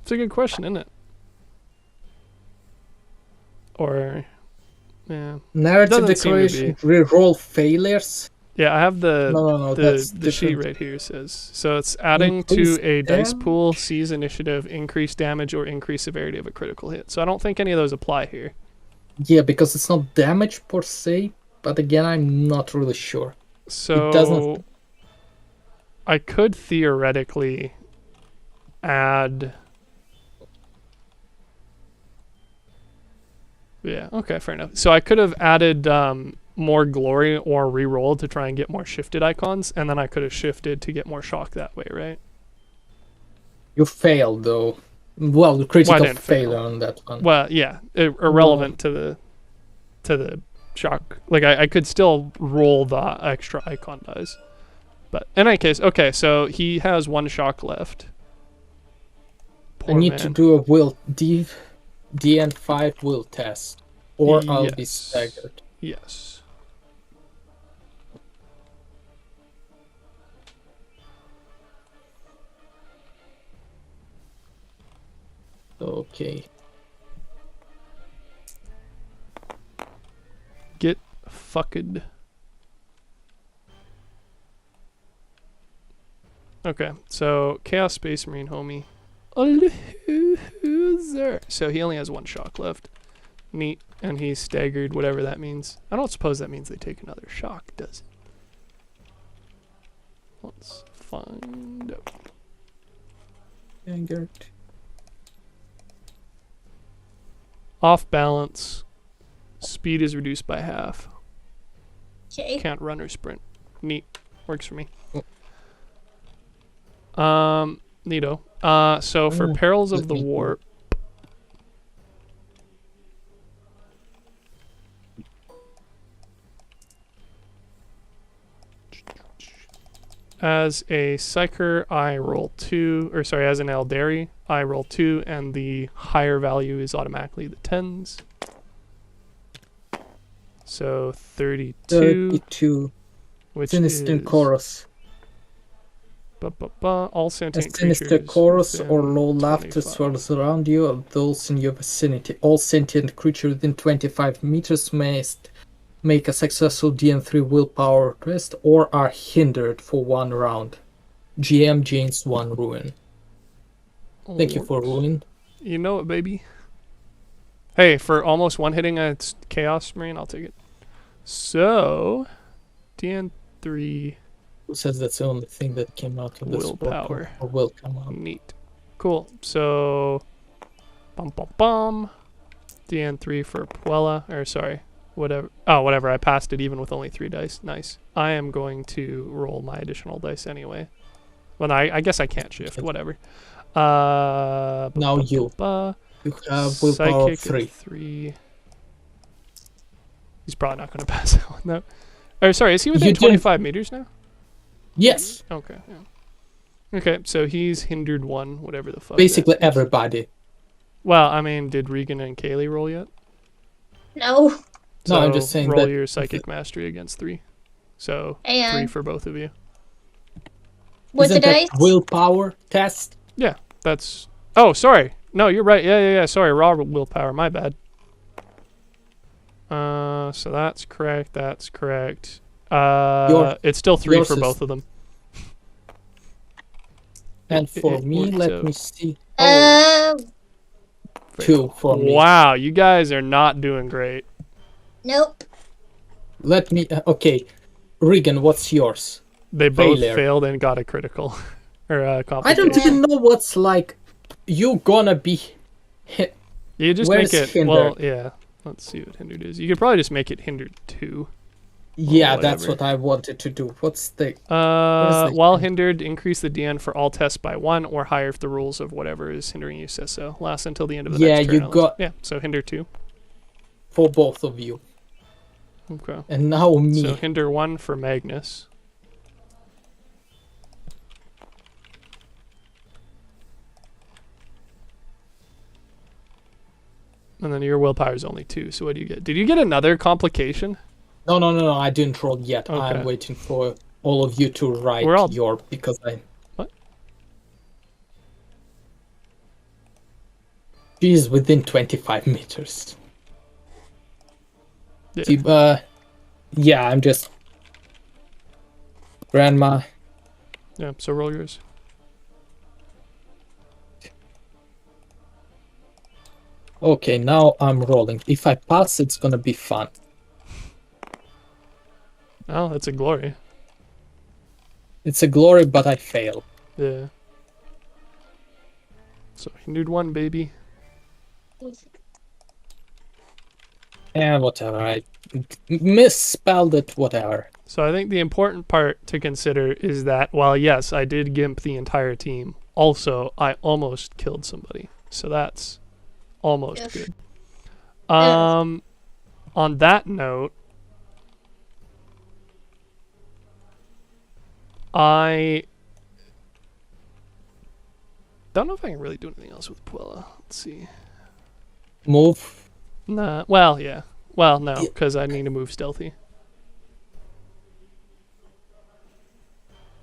It's a good question, isn't it? Or, yeah. Narrative Doesn't seem to declaration, reroll failures. Yeah, I have the No, the that's sheet different. right here says. So it's adding Increase to a dice damage? pool, seize initiative, increase damage, or increase severity of a critical hit. So I don't think any of those apply here. Yeah, because it's not damage per se, but again, I'm not really sure. So It doesn't. I could theoretically add. Yeah, okay, fair enough. So I could have added more glory or reroll to try and get more shifted icons, and then I could have shifted to get more shock that way, right? You failed though. Well, the critical didn't failure fail? on that one. Well, yeah, irrelevant to the shock. Like I could still roll the extra icon dice. But in any case, okay, so he has 1 shock left. I Poor need man. to do a DN5 will test, or I'll be Yes. staggered. Yes. Okay. Get fucked. Okay, so Chaos Space Marine homie. A loser. So he only has 1 shock left. Neat. And he's staggered, whatever that means. I don't suppose that means they take another shock, does it? Let's find out. Staggered. Off balance. Speed is reduced by half. Okay. Can't run or sprint. Neat. Works for me. Neato. So for Oh, Perils of let the me- Warp, as a Psyker, I roll 2, or sorry, as an Eldari, I roll 2, and the higher value is automatically the 10s. So 32, 32. which Sinister is Chorus. all A sentient sinister creatures chorus or within low laughter 25. swirls around you or those in your vicinity. All sentient creatures within 25 meters may make a successful DN3 willpower test or are hindered for 1 round. GM gains 1 ruin. Thank you for Works. ruin. You know it, baby. Hey, for almost one hitting a Chaos Marine, I'll take it. So, DN3 Who says that's the only thing that came out of this Willpower. or will come out? neat. Cool. So, bum bum bum. DN3 for Puella, or sorry, whatever. Oh, whatever. I passed it even with only 3 dice. Nice. I am going to roll my additional dice anyway. Well, I guess I can't shift. Whatever. Now you have willpower Psychic at 3. 3. He's probably not going to pass that one though. Or sorry, is he within You 25 meters now? Yes, Okay. Yeah. Okay, so he's hindered 1, whatever the fuck. basically that is. everybody. Well, I mean, did Regan and Kaylee roll yet? No. No, So I'm just saying roll that your psychic mastery against 3. So 3 And for both of you. what's the isn't that dice? willpower test? Yeah, that's. Oh, sorry. No, you're right. Yeah. Sorry, raw willpower. My bad. So that's correct. That's correct. It's still 3 yours for is- both of them. And for It me, worked let out. me see. Uh, 2 for me. Wow, you guys are not doing great. nope. Let me. Okay, Regan, what's yours? They both Failure. failed and got a critical or a I complication. don't even know what's like. You gonna be. You just Where's make it. hindered? Well, yeah. Let's see what hindered is. You could probably just make it hindered 2. Yeah, that's whatever. what I wanted to do. What's the? the While hint? hindered, increase the DN for all tests by 1 or higher if the rules of whatever is hindering you says so. Lasts until the end of the Yeah, next turn. you unless- got- Yeah, so hinder 2. For both of you. Okay. And now me. So hinder 1 for Magnus. And then your willpower is only 2. So what do you get? Did you get another complication? No, I didn't roll yet. Okay. I'm waiting for all of you to write We're all- your because I. What? She's within 25 meters. Yeah. See, yeah, I'm just. Grandma. Yeah, so roll yours. Okay, now I'm rolling. If I pass, it's gonna be fun. Oh, that's a glory. It's a glory, but I fail. Yeah. So hindered 1, baby. And whatever, I misspelled it, whatever. So I think the important part to consider is that while yes, I did gimp the entire team, also I almost killed somebody. So that's almost Yes. good. Yes. On that note, I don't know if I can really do anything else with Puella. Let's see. Move. Nah. Well, yeah. Well, no, Yeah. because I need to move stealthy.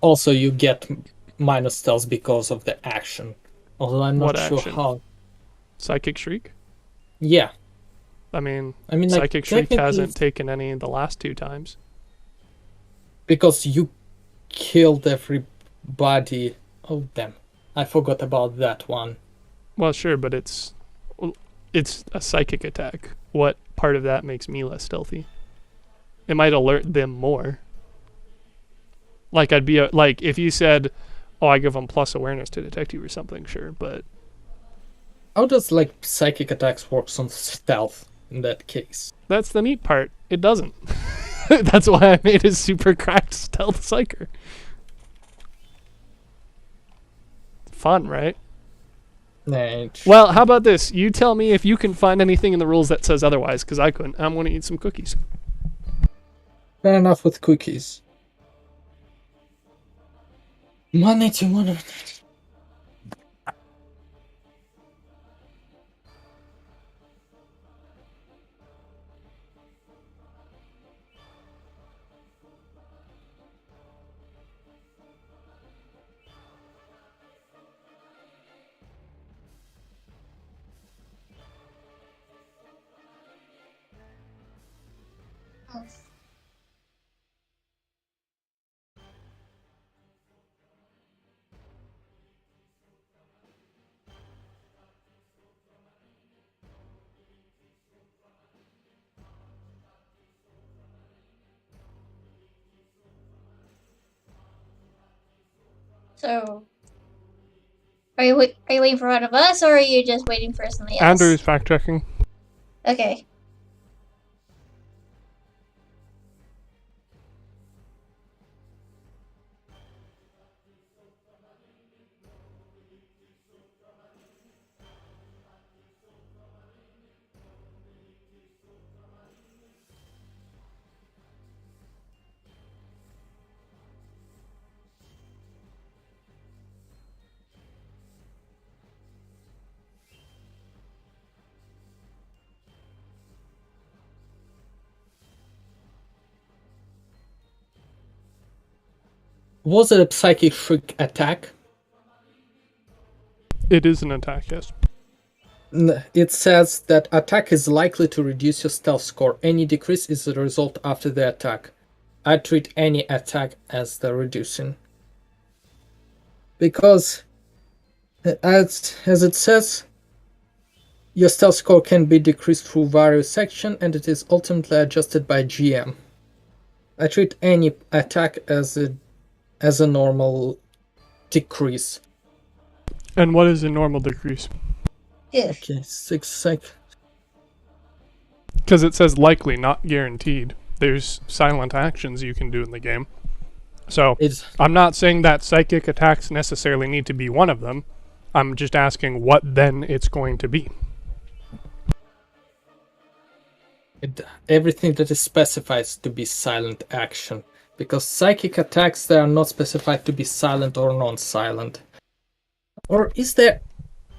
Also, you get minus stealth because of the action. Although I'm not What sure action? how. Psychic Shriek. Yeah, I mean, I mean, like, Psychic Shriek technically hasn't it's taken any the last 2 times. because you killed everybody. Oh damn, I forgot about that one. Well, sure, but it's a psychic attack. What part of that makes me less stealthy? It might alert them more. Like I'd be like if you said, "Oh, I give them plus awareness to detect you" or something. Sure, but How does like psychic attacks works on stealth in that case? that's the neat part. It doesn't. That's why I made a super cracked stealth psyker. Fun, right? Nah, Well, how about this? You tell me if you can find anything in the rules that says otherwise, because I couldn't. I'm going to eat some cookies. fair enough with cookies. 181. So, are you waiting for one of us, or are you just waiting for something else? Andrew's fact checking. Okay. Was it a psychic shriek attack? It is an attack, yes. It says that attack is likely to reduce your stealth score. Any decrease is the result after the attack. I treat any attack as the reducing. Because, as it says, your stealth score can be decreased through various actions, and it is ultimately adjusted by GM. I treat any attack as a normal decrease. And what is a normal decrease? Yeah. Okay, 6 seconds. Because it says likely, not guaranteed. There's silent actions you can do in the game. So, I'm not saying that psychic attacks necessarily need to be one of them. I'm just asking what then it's going to be. Everything that is specified to be silent action. Because psychic attacks, they are not specified to be silent or non-silent. Or is there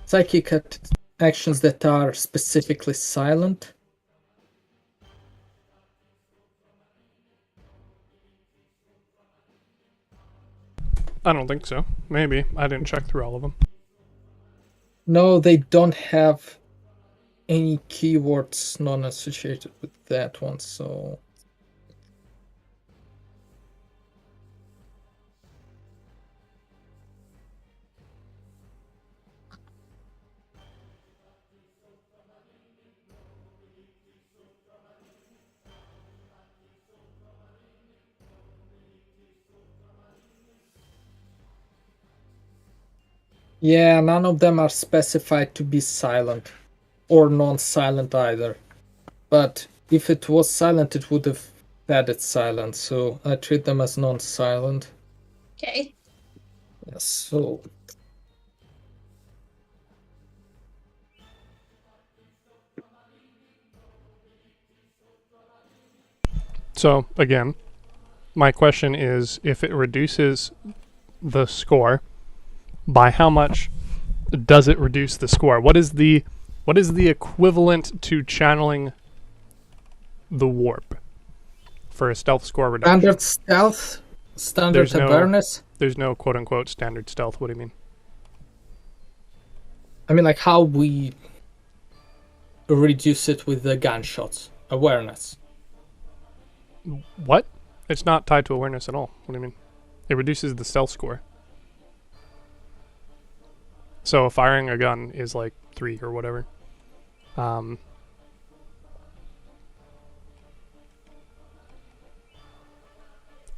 psychic actions that are specifically silent? I don't think so. Maybe. I didn't check through all of them. No, they don't have any keywords non-associated with that one, so... Yeah, none of them are specified to be silent. Or non-silent either. But if it was silent, it would have had it silent, so I treat them as non-silent. Okay. Yes, so... So, again, my question is if it reduces the score, by how much does it reduce the score? What is the equivalent to channeling the warp for a stealth score reduction? Standard stealth? Standard awareness? There's no quote-unquote standard stealth. What do you mean? I mean, like how we reduce it with the gunshots. Awareness. What? It's not tied to awareness at all. What do you mean? It reduces the stealth score. So firing a gun is like 3 or whatever.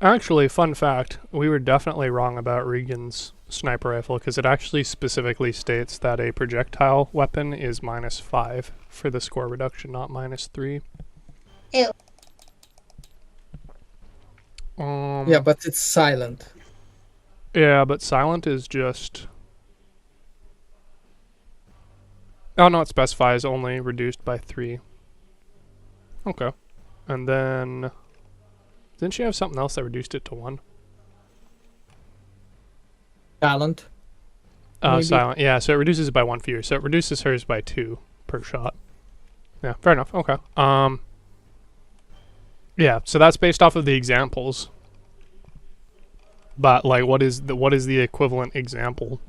Actually, fun fact, we were definitely wrong about Regan's sniper rifle because it actually specifically states that a projectile weapon is -5 for the score reduction, not -3. Ew. Yeah, but it's silent. Yeah, but silent is just... Oh no, it specifies only reduced by 3. Okay. And then... Didn't she have something else that reduced it to 1? Talent. Oh, Maybe. silent. Yeah, so it reduces it by 1 for you. So it reduces hers by 2 per shot. Yeah, fair enough. Okay. Yeah, so that's based off of the examples. But like what is the equivalent example?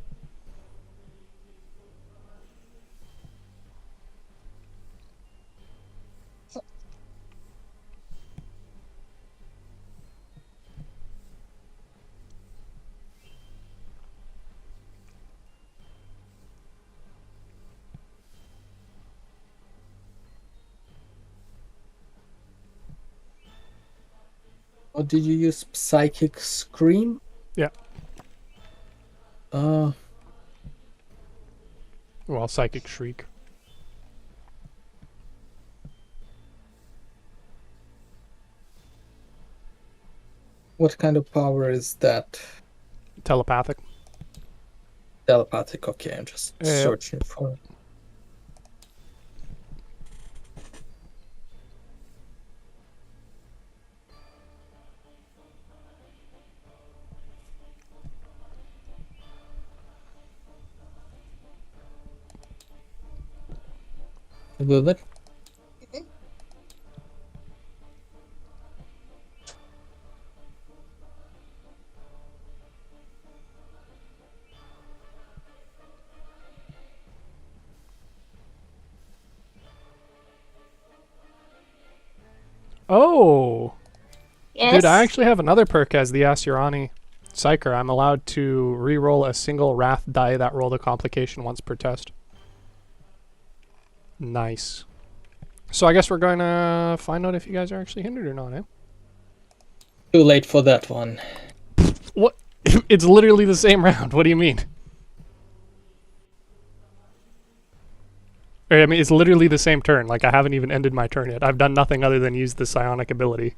Or did you use psychic scream? Yeah. Well, psychic shriek. What kind of power is that? Telepathic. Telepathic. Okay, I'm just Yep. searching for. Will it? Oh! Yes. Dude, I actually have another perk as the Asurani Psyker. I'm allowed to re-roll a single Wrath die that rolled a complication once per test. Nice. So I guess we're going to find out if you guys are actually hindered or not, eh? Too late for that one. What? It's literally the same round. What do you mean? I mean, it's literally the same turn. Like, I haven't even ended my turn yet. I've done nothing other than use the psionic ability.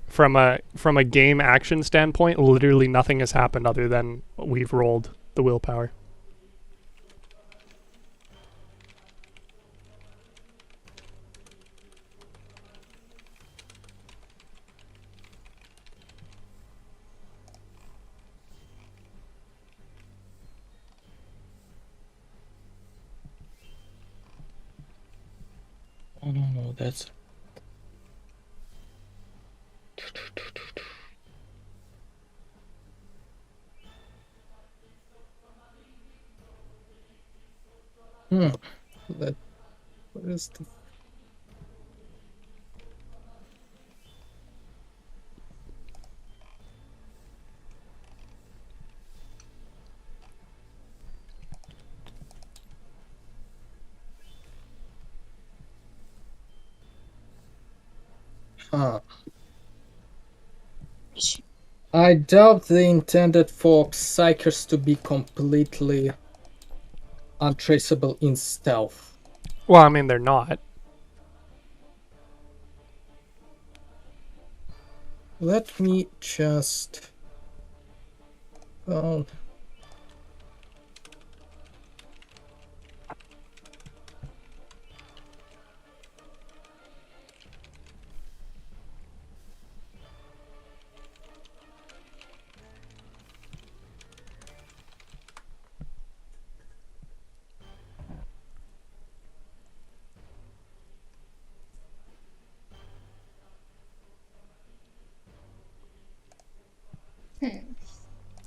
From a game action standpoint, literally nothing has happened other than we've rolled the willpower. Oh no, that's. That. What is the? Huh. I doubt they intended for psychers to be completely untraceable in stealth. Well, I mean, they're not. Let me just. Oh.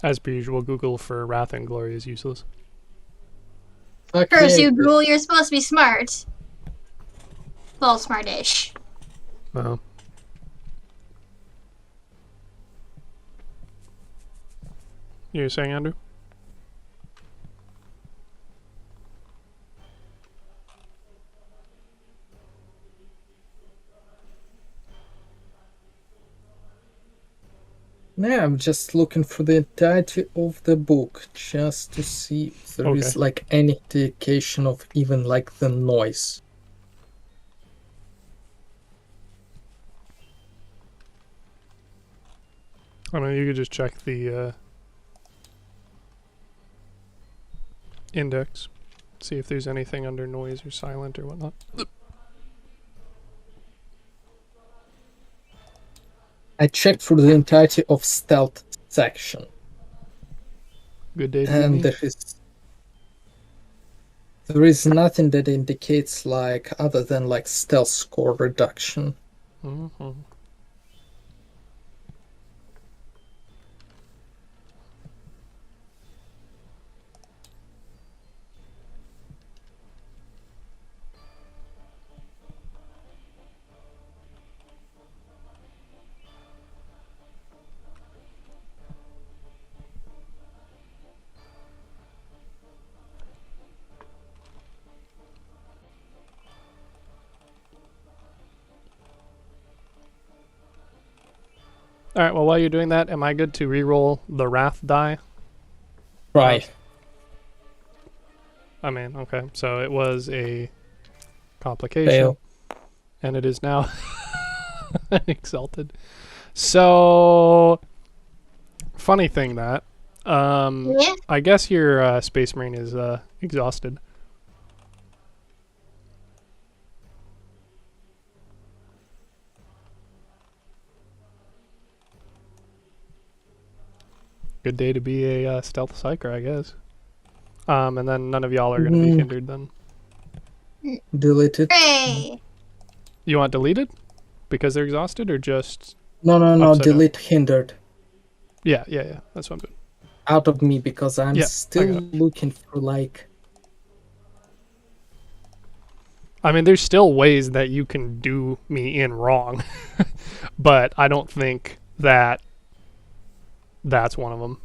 As per usual, Google for Wrath and Glory is useless. Curse Okay. you, Ghoul, you're supposed to be smart. Well, smartish. Oh. You were saying, Andrew? Yeah, I'm just looking for the entirety of the book just to see if there is Okay. like any indication of even like the noise. I mean, you could just check the index, see if there's anything under noise or silent or whatnot. I checked for the entirety of stealth section, Good day to and me. there is nothing that indicates like other than like stealth score reduction. Mm-hmm. Alright, well, while you're doing that, am I good to re-roll the Wrath die? Right. I mean, okay, so it was a complication. Fail. And it is now exalted. So, funny thing that. Yeah. I guess your Space Marine is exhausted. Good day to be a stealth psyker, I guess. And then none of y'all are going to be hindered then. Deleted. Hooray! You want deleted? Because they're exhausted or just... No, upside down? delete hindered. Yeah. That's what I'm doing. Out of me, because I'm Yeah, I still got it. looking for, like... I mean, there's still ways that you can do me in wrong. But I don't think that that's one of them.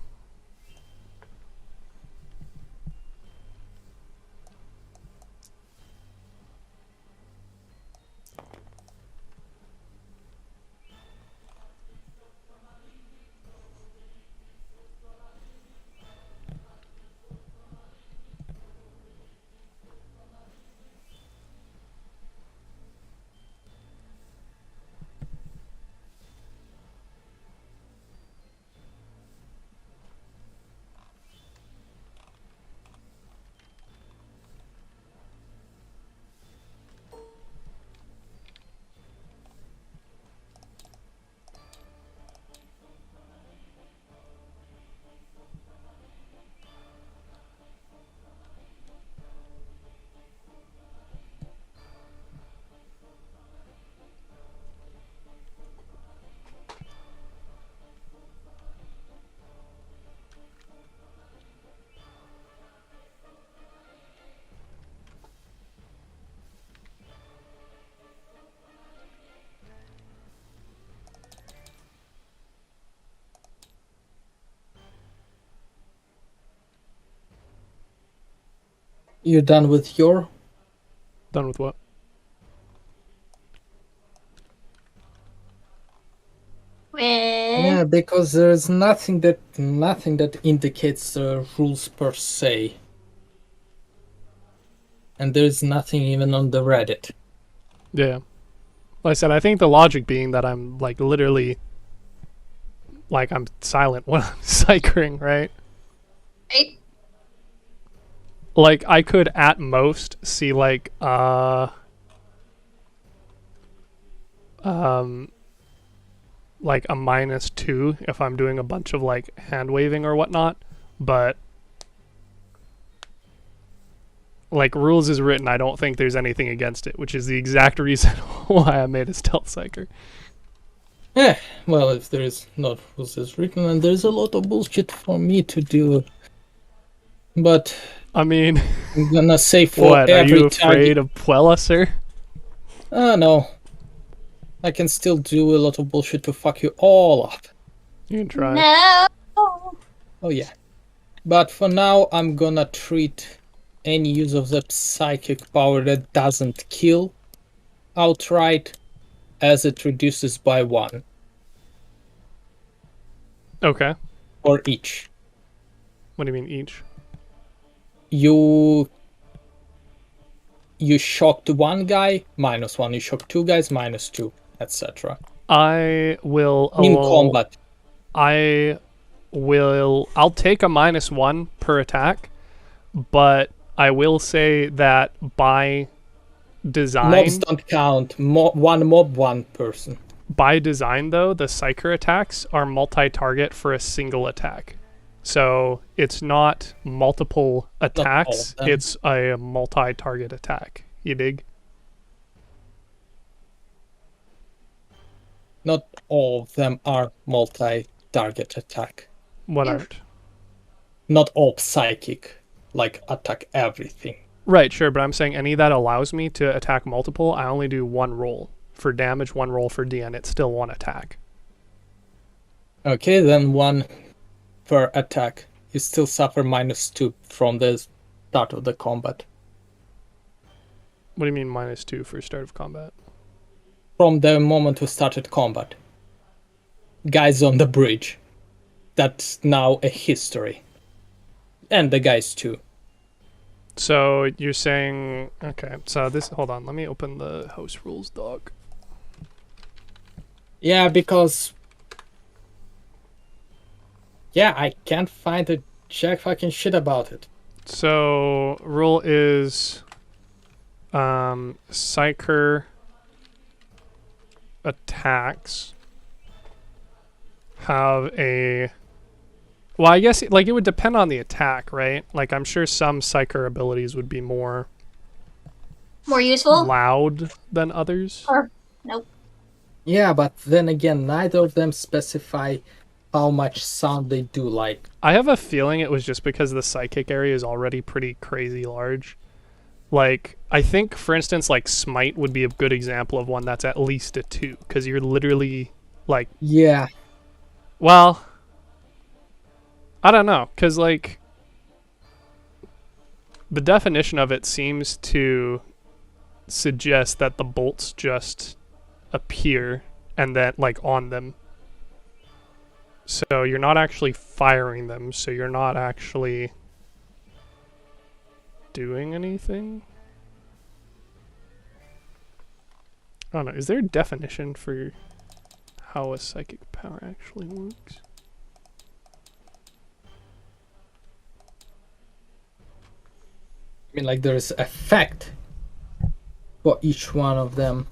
You done with your? Done with what? Yeah, Well, because there's nothing that indicates rules per se. And there's nothing even on the Reddit. Yeah. Like I said, I think the logic being that I'm like literally like I'm silent when I'm psychering, right? right? Like I could at most see like like a -2 if I'm doing a bunch of like hand waving or whatnot, but like rules is written, I don't think there's anything against it, which is the exact reason why I made a stealth psyker. Yeah, well, if there is not rules as written, and there's a lot of bullshit for me to do. But I mean, I'm gonna say for what, are every you afraid of Puella, sir? no. I can still do a lot of bullshit to fuck you all up. You can try. No. Oh yeah. But for now, I'm gonna treat any use of that psychic power that doesn't kill outright as it reduces by 1 Okay. for each. What do you mean each? You shocked one guy, -1. You shocked 2 guys, -2, etc. I will In combat. I'll take a -1 per attack, but I will say that by design, Mobs don't count. One mob, one person. by design though, the psyker attacks are multi-target for a single attack. So it's not multiple attacks, them. it's a multi-target attack. You dig? Not all of them are multi-target attack. What aren't? Not all psychic, like attack everything. Right, sure, but I'm saying any that allows me to attack multiple, I only do 1 roll for damage, 1 roll for DN. It's still 1 attack. Okay, then 1 per attack. You still suffer -2 from the start of the combat. What do you mean -2 for start of combat? From the moment we started combat. Guys on the bridge. That's now a history. And the guys too. So you're saying, okay, so this, hold on, let me open the house rules doc. Yeah, because yeah, I can't find a jack fucking shit about it. So rule is Psyker attacks have a... Well, I guess like it would depend on the attack, right? Like I'm sure some Psyker abilities would be more useful? loud than others. Or, nope. Yeah, but then again, neither of them specify how much sound they do. Like, I have a feeling it was just because the psychic area is already pretty crazy large. Like, I think, for instance, like Smite would be a good example of one that's at least a 2, because you're literally, like... yeah. Well, I don't know, because, like, the definition of it seems to suggest that the bolts just appear and that, like, on them. So you're not actually firing them, so you're not actually doing anything. I don't know. Is there a definition for how a psychic power actually works? I mean, like, there is effect for each one of them.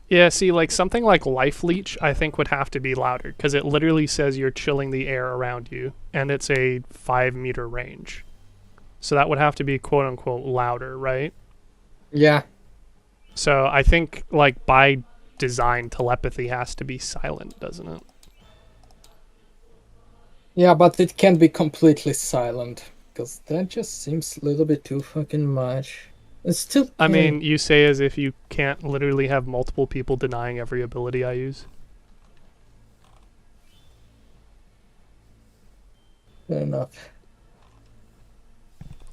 Yeah, see, like something like Life Leech, I think would have to be louder because it literally says you're chilling the air around you, and it's a 5-meter range. So that would have to be quote unquote louder, right? Yeah. So I think, like, by design, telepathy has to be silent, doesn't it? Yeah, but it can be completely silent, because that just seems a little bit too fucking much. It's still... I mean, you say as if you can't literally have multiple people denying every ability I use. Fair enough.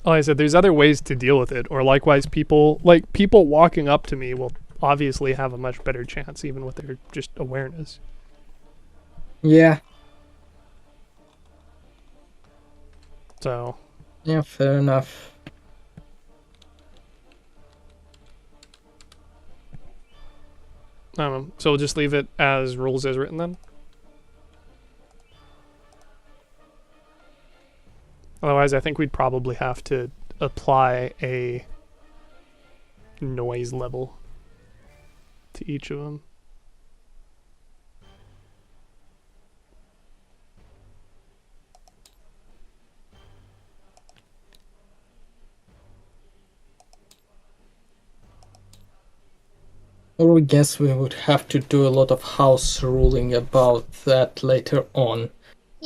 Like I said, there's other ways to deal with it, or likewise people walking up to me will obviously have a much better chance even with their just awareness. Yeah. So... yeah, fair enough. I don't know. So we'll just leave it as rules as written then? Otherwise, I think we'd probably have to apply a noise level to each of them. Or I guess we would have to do a lot of house ruling about that later on.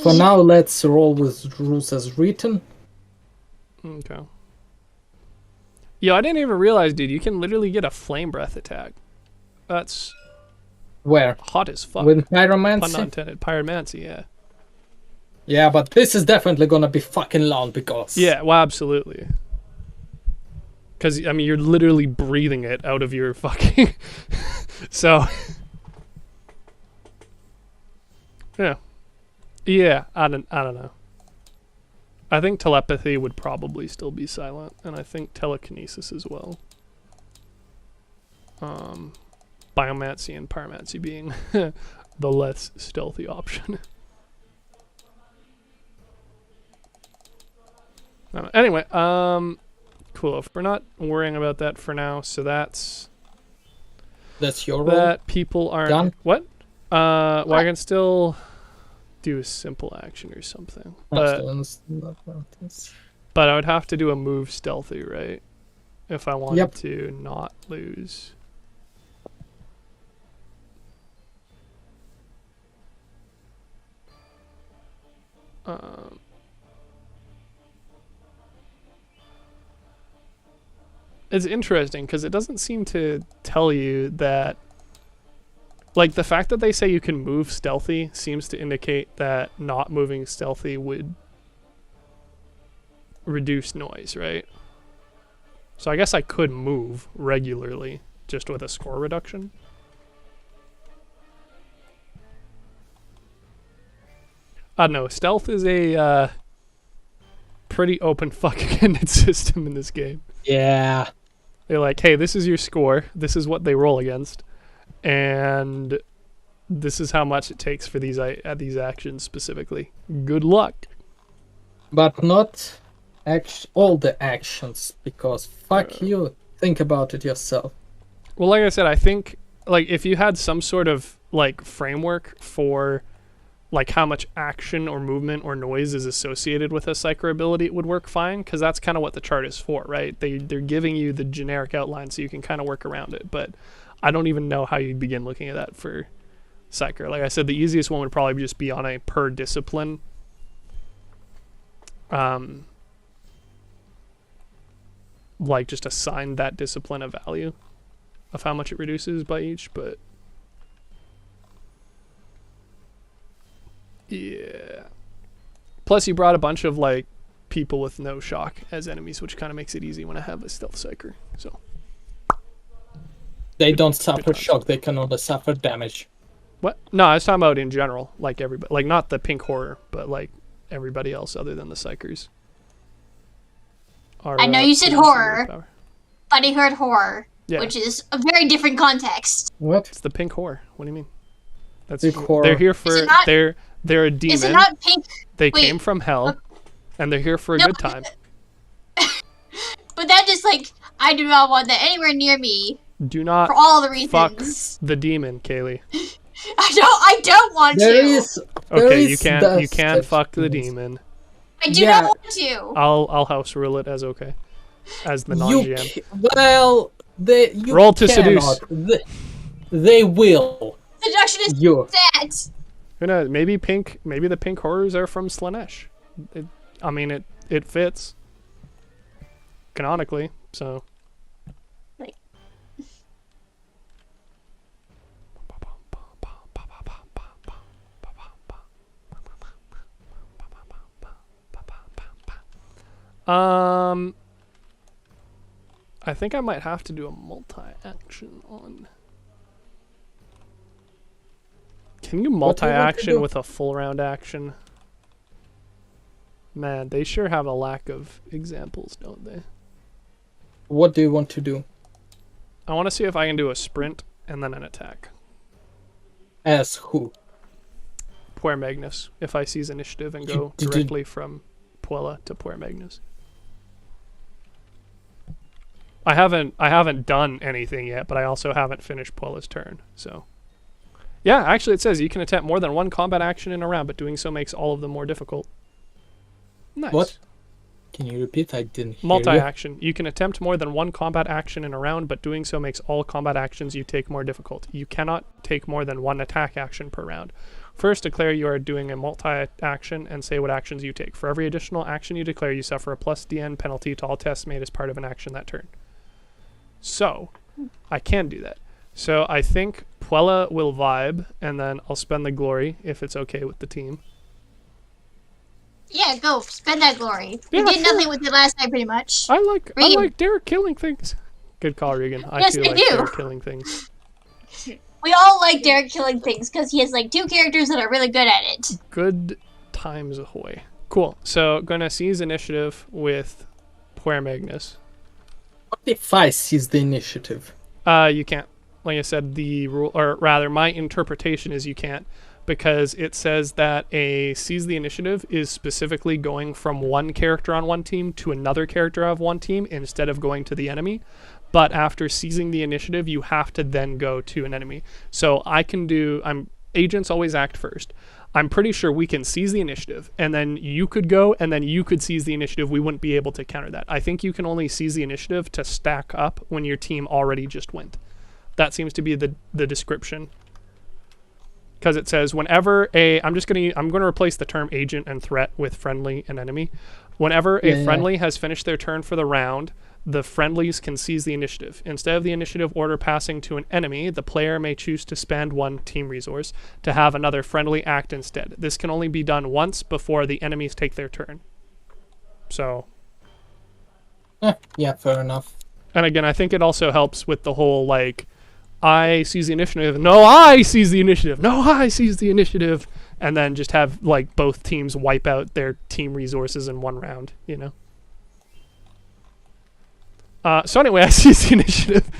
For now, let's roll with rules as written. Okay. Yo, I didn't even realize, dude, you can literally get a flame breath attack. That's Where? hot as fuck. With Pun not pyromancy? intended. Pyromancy, yeah. Yeah, but this is definitely gonna be fucking loud because... Yeah, well, absolutely. Because, I mean, you're literally breathing it out of your fucking... So... yeah. Yeah, I don't know. I think telepathy would probably still be silent, and I think telekinesis as well. Biomancy and pyromancy being the less stealthy option. Anyway, cool. If we're not worrying about that for now, so that's your role? that people aren't... Done? What? Well, I can still do a simple action or something. But I would have to do a move stealthy, right? If I wanted to not lose. It's interesting because it doesn't seem to tell you that Like, the fact that they say you can move stealthy seems to indicate that not moving stealthy would reduce noise, right? So I guess I could move regularly just with a score reduction. I don't know. Stealth is a pretty open fucking system in this game. Yeah. They're like, hey, this is your score. This is what they roll against. And this is how much it takes for these actions specifically. Good luck. But not all the actions, because fuck you. Think about it yourself. Well, like I said, I think like if you had some sort of like framework for like how much action or movement or noise is associated with a psyker ability, it would work fine, because that's kind of what the chart is for, right? They're giving you the generic outline so you can kind of work around it. But I don't even know how you'd begin looking at that for psyker. Like I said, the easiest one would probably just be on a per discipline. Like just assign that discipline a value of how much it reduces by each, but yeah. Plus you brought a bunch of like people with no shock as enemies, which kind of makes it easy when I have a stealth psyker. So they don't suffer shock, they can only suffer damage. What? No, I was talking about in general, like everybody, like not the pink horror, but like everybody else other than the psychers. I know you said horror, but I heard horror, which is a very different context. What? It's the pink horror. What do you mean? That's pink horror. They're here for they're a demon. Is it not pink? They came from hell, and they're here for a good time. But that just like I do not want that anywhere near me. Do not for all the reasons. Fuck the demon, Kaylee. I don't want to. Okay, you can fuck the demon. I do not want to. I'll house rule it as okay, as the non-GM. Well, you roll to seduce. They will. Seduction is that. Who knows? Maybe the pink horrors are from Slanesh. I mean, it fits canonically, so. I think I might have to do a multi-action on. Can you multi-action with a full round action? Man, they sure have a lack of examples, don't they? What do you want to do? I want to see if I can do a sprint and then an attack. As who? Puer Magnus. If I seize initiative and go directly from Puella to Puer Magnus. I haven't done anything yet, but I also haven't finished Puella's turn, so. Yeah, actually it says you can attempt more than one combat action in a round, but doing so makes all of them more difficult. Nice. What? Can you repeat? I didn't hear Multi-action. You can attempt more than one combat action in a round, but doing so makes all combat actions you take more difficult. You cannot take more than one attack action per round. First, declare you are doing a multi-action and say what actions you take. For every additional action you declare, you suffer a plus DN penalty to all tests made as part of an action that turn. So, I can do that. So, I think Puella will vibe, and then I'll spend the glory if it's okay with the team. Yeah, go spend that glory. We did nothing with it last night, pretty much. I like Derek killing things. Good call, Regan. Yes, I do. Derek killing things. We all like Derek killing things because he has like 2 characters that are really good at it. Good times ahoy. Cool. So gonna seize initiative with Puer Magnus. What if I seize the initiative? You can't. Like I said, the rule, or rather, my interpretation is you can't, because it says that a seize the initiative is specifically going from one character on one team to another character of one team instead of going to the enemy. But after seizing the initiative, you have to then go to an enemy. So agents always act first. I'm pretty sure we can seize the initiative, and then you could go, and then you could seize the initiative. We wouldn't be able to counter that. I think you can only seize the initiative to stack up when your team already just went. That seems to be the description. Because it says whenever I'm going to replace the term agent and threat with friendly and enemy. Whenever a friendly has finished their turn for the round, the friendlies can seize the initiative. Instead of the initiative order passing to an enemy, the player may choose to spend one team resource to have another friendly act instead. This can only be done once before the enemies take their turn. So... yeah, fair enough. And again, I think it also helps with the whole, like, I seize the initiative, no, I seize the initiative, no, I seize the initiative, and then just have, like, both teams wipe out their team resources in one round, you know? So anyway, I seize the initiative.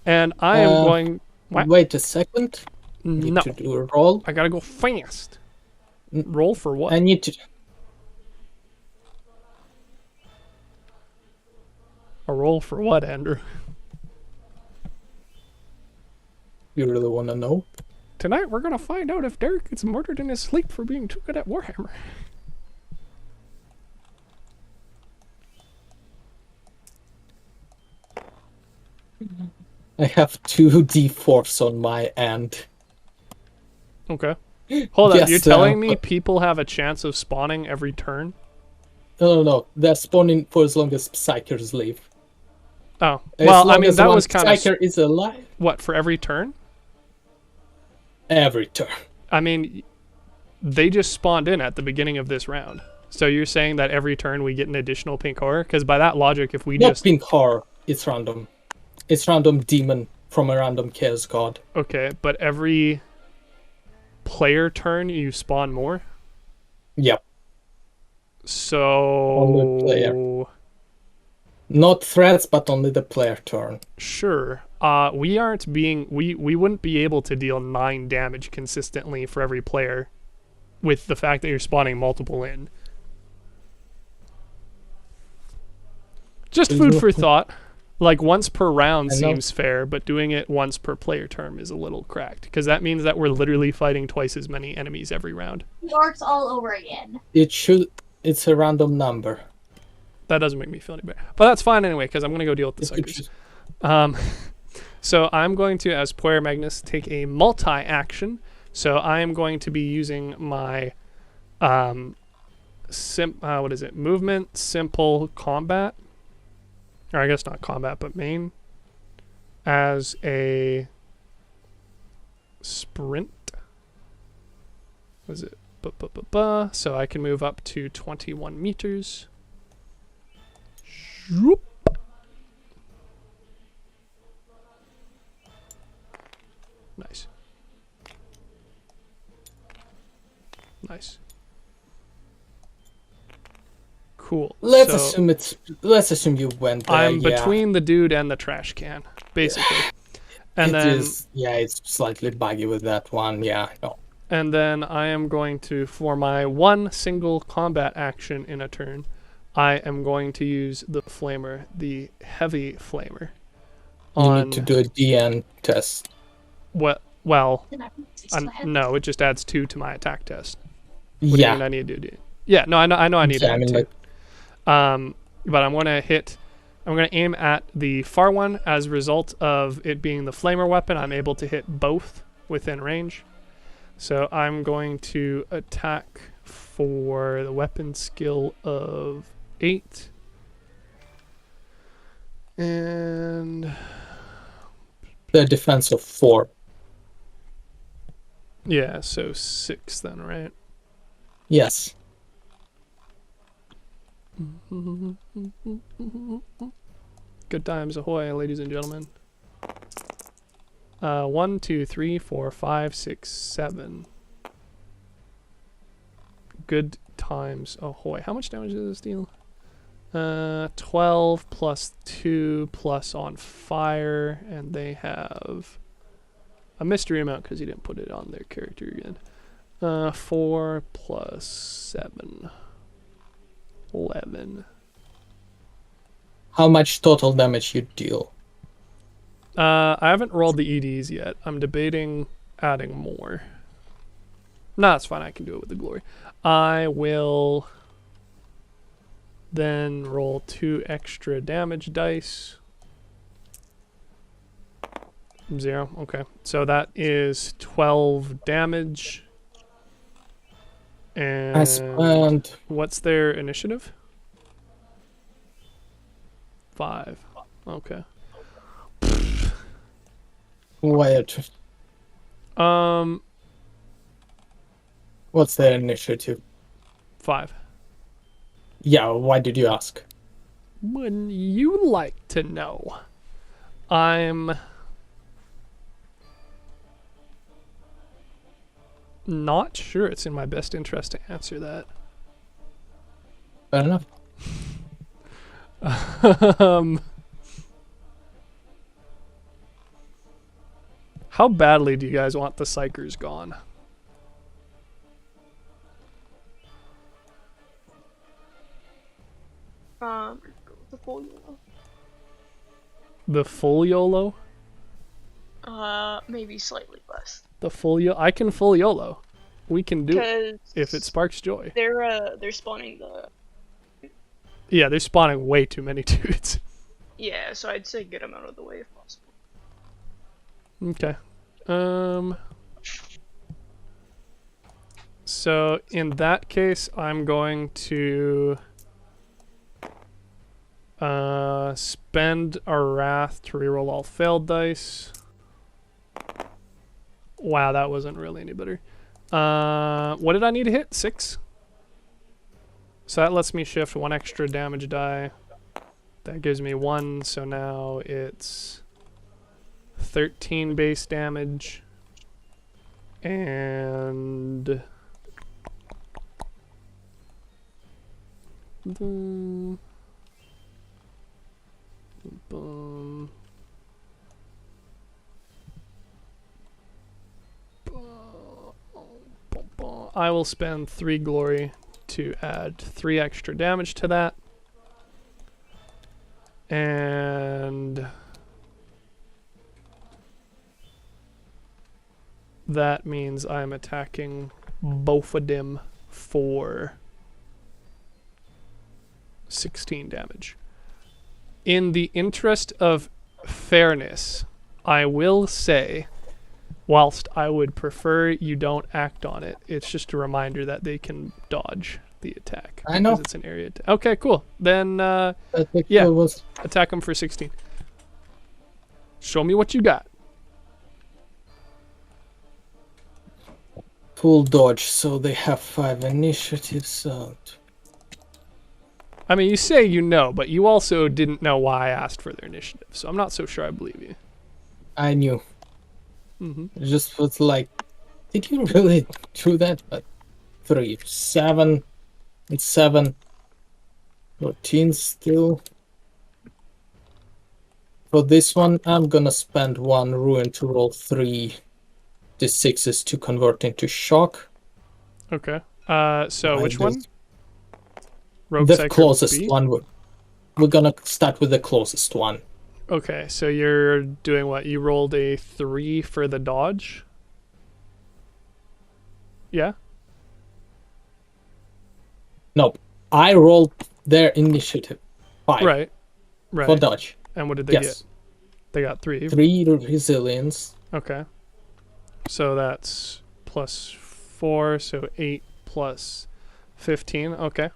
And I am going... What? Wait a second. Need No. to do a roll. I gotta go fast. Roll for what? I need to... A roll for what, Andrew? You really want to know? Tonight we're gonna find out if Derek gets murdered in his sleep for being too good at Warhammer. I have 2d4s on my end. Okay. Hold on, Yes, you're telling me but- people have a chance of spawning every turn? No. They're spawning for as long as Psykers live. Oh. As Well, I long mean, as that one was kind of... Psyker is alive What, for every turn? every turn. I mean, they just spawned in at the beginning of this round. So you're saying that every turn we get an additional pink horror? Because by that logic, if we Not just... pink horror. It's random. It's random demon from a random chaos god. Okay, but every player turn you spawn more? Yep. So... Only player. Not threats, but only the player turn. Sure. We aren't being... We wouldn't be able to deal 9 damage consistently for every player with the fact that you're spawning multiple in. Just food for thought. Like, once per round seems fair, but doing it once per player term is a little cracked. Because that means that we're literally fighting twice as many enemies every round. Orcs all over again. It's a random number. That doesn't make me feel any better. But that's fine anyway, because I'm going to go deal with the suckers. So I'm going to, as Player Magnus, take a multi-action. So I am going to be using my what is it? Movement, simple, combat. Or I guess not combat, but main. As a sprint. What is it? So I can move up to 21 meters. Shoop. Nice. Nice. Cool. Let's So assume you went there. I'm yeah. between the dude and the trash can, basically. And it's slightly buggy with that one. Yeah, no. And then I am going to, for my one single combat action in a turn, I am going to use the flamer, the heavy flamer. You need to do a DN test. Well, no, it just adds 2 to my attack test. What do you mean I need to do? Yeah, no, I know I need to add 2. But I'm going to aim at the far one. As a result of it being the flamer weapon, I'm able to hit both within range. So I'm going to attack for the weapon skill of 8. And the defense of 4. Yeah, so 6 then, right? Yes. Good times ahoy, ladies and gentlemen. 1, 2, 3, 4, 5, 6, 7. Good times ahoy. How much damage does this deal? 12 plus 2 plus on fire, and they have a mystery amount because you didn't put it on their character again. 4 plus 7. 11. How much total damage you deal? I haven't rolled the EDs yet. I'm debating adding more. No, that's fine. I can do it with the glory. I will then roll 2 extra damage dice. 0. Okay. So that is 12 damage. And what's their initiative? 5. Okay. What? What's their initiative? 5. Yeah, why did you ask? Wouldn't you like to know? I'm not sure it's in my best interest to answer that. Fair enough. How badly do you guys want the Psychers gone? Go with the full YOLO. The full YOLO? Maybe slightly less. The full YOLO? I can full YOLO. We can do it Because if it sparks joy. they're spawning the. Yeah, they're spawning way too many dudes. Yeah, so I'd say get them out of the way if possible. Okay. So in that case, I'm going to spend a wrath to reroll all failed dice. Wow, that wasn't really any better. What did I need to hit? 6? So that lets me shift 1 extra damage die. That gives me 1, so now it's 13 base damage. And boom. Boom. I will spend 3 glory to add 3 extra damage to that. And that means I'm attacking both of them for 16 damage. In the interest of fairness, I will say, whilst I would prefer you don't act on it, it's just a reminder that they can dodge the attack. I know. Because it's an area attack. Okay, cool. Then, I think yeah. it was attack them for 16. Show me what you got. full dodge, so they have 5 initiatives out. I mean, you say you know, but you also didn't know why I asked for their initiative, so I'm not so sure I believe you. I knew. Mm-hmm. It just was like, did you really do that? But 3, 7, and 7, 14 still. For this one, I'm gonna spend 1 ruin to roll 3 d6s to convert into shock. Okay. So Why which this- one? Rogue The Psycho closest B? one. We're gonna start with the closest one. Okay, so you're doing what? You rolled a 3 for the dodge? Yeah? Nope. I rolled their initiative 5 Right. for dodge. And what did they Yes. get? They got 3. 3 resilience. Okay. So that's plus 4, so 8 plus 15. Okay.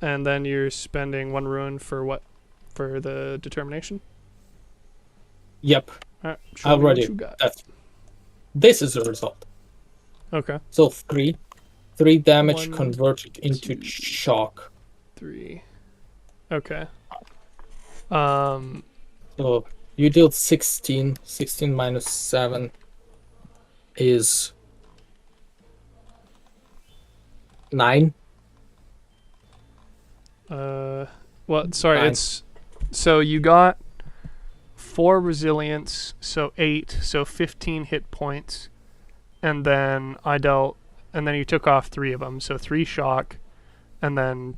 And then you're spending 1 ruin for what? For the determination? Yep. Alright, show me what Already. you got. This is the result. Okay. So 3 damage 1, converted into 2. shock. 3. Okay. So you dealt 16. 16 minus 7 is 9. Well, sorry, 9. it's so you got 4 resilience, so 8, so 15 hit points, and then and then you took off 3 of them, so 3 shock, and then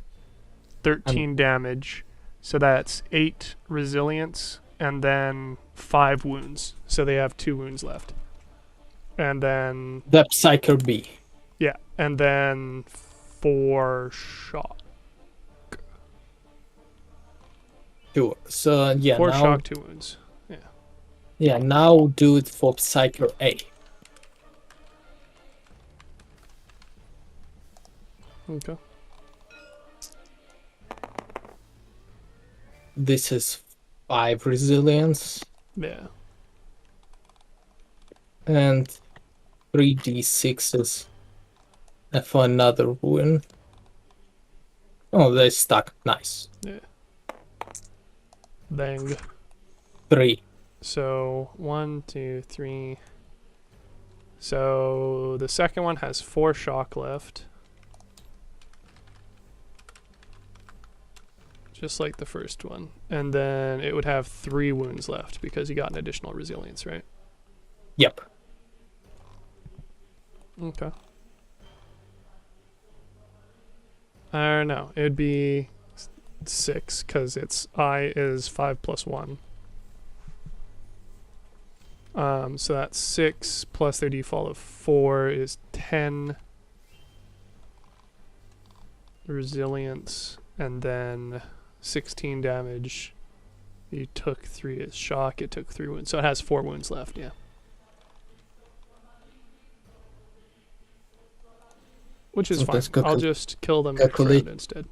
13 damage, so that's 8 resilience, and then 5 wounds, so they have 2 wounds left, and then The Psyker B. yeah, and then 4 shock. Sure. So yeah, 4 now shock, 2 wounds. yeah, now do it for Psyker A. Okay. this is 5 resilience Yeah. and 3d6s for another wound. Oh, they stuck. Nice. Yeah. Bang. 3. So 1, 2, 3. So the second one has 4 shock left. Just like the first one. And then it would have 3 wounds left because you got an additional resilience, right? Yep. Okay. No, it would be 6 because its I is 5 plus 1. So that's 6 plus their default of 4 is 10 resilience, and then 16 damage. You took 3 as shock, it took 3 wounds. So it has 4 wounds left, yeah. Which is So fine. let's go I'll just kill them next calculate. round instead.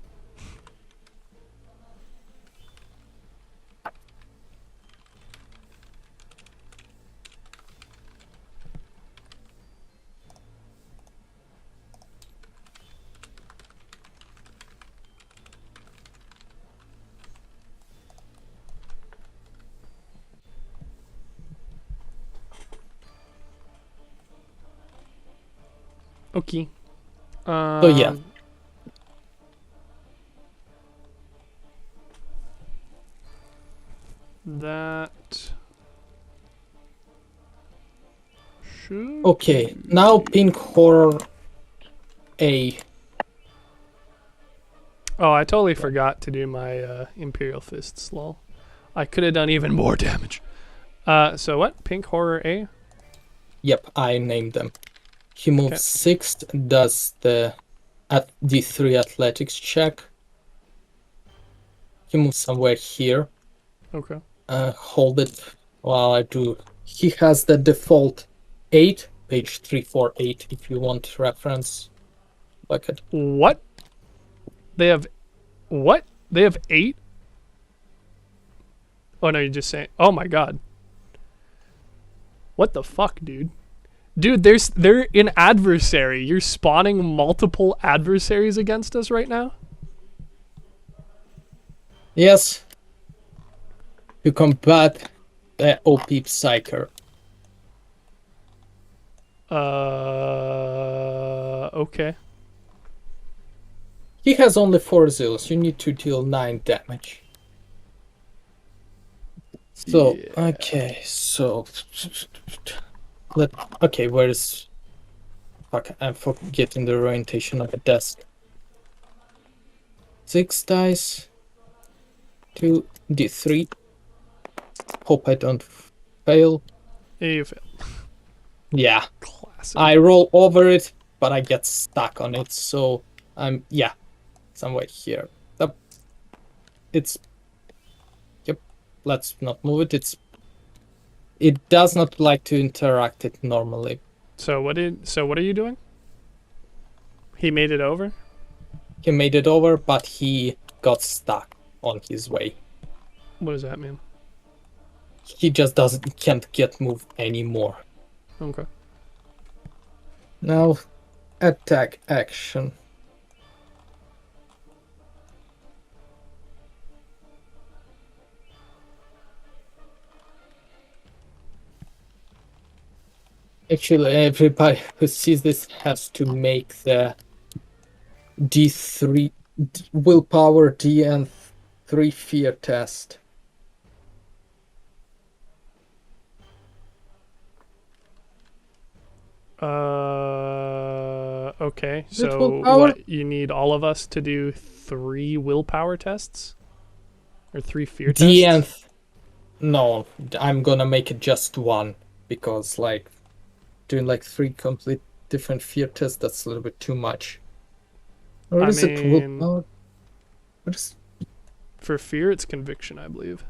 Okay. So yeah. That should Okay, now pink horror A. Oh, I totally forgot to do my Imperial Fists, lol. I could have done even more damage. So what? Pink Horror A? Yep, I named them. He moves Okay. 6, does the at D3 athletics check. He moves somewhere here. Okay. Hold it while I do. He has the default 8, page 348 if you want reference bucket. What? They have... What? They have 8? Oh, no, you're just saying... Oh, my God. What the fuck, dude? Dude, they're an adversary. You're spawning multiple adversaries against us right now? Yes. To combat the OP Psyker. Okay. He has only 4 zeals. You need to deal 9 damage. So, Yeah. okay, so... Okay, where's... Fuck, I'm forgetting the orientation of the desk. 6 dice. 2d3. Hope I don't fail. Yeah, you failed. Yeah, Classic. I roll over it, but I get stuck on it, so I'm... Yeah, somewhere here. It's... Yep, let's not move it. It does not like to interact it normally. So what are you doing? He made it over? He made it over, but he got stuck on his way. What does that mean? He just can't get moved anymore. Okay. Now, attack action. Actually, everybody who sees this has to make the D3 willpower D and 3 fear test. Okay. Is it So willpower? what? You need all of us to do 3 willpower tests, or 3 fear D tests? and no, I'm gonna make it just 1 because like doing like 3 complete different fear tests, that's a little bit too much. Or I is it mean- willpower? What is For fear, it's conviction, I believe,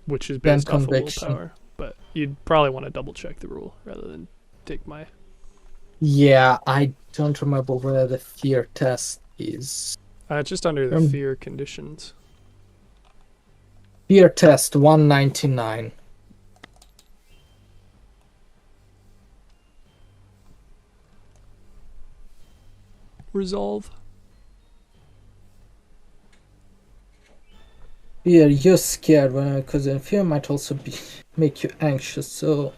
which is Then based off of conviction. willpower. But you'd probably want to double check the rule rather than take my. Yeah, I don't remember where the fear test is. Just under the Um, fear conditions. Fear test 199. Resolve. Fear, you're scared because fear might also make you anxious, so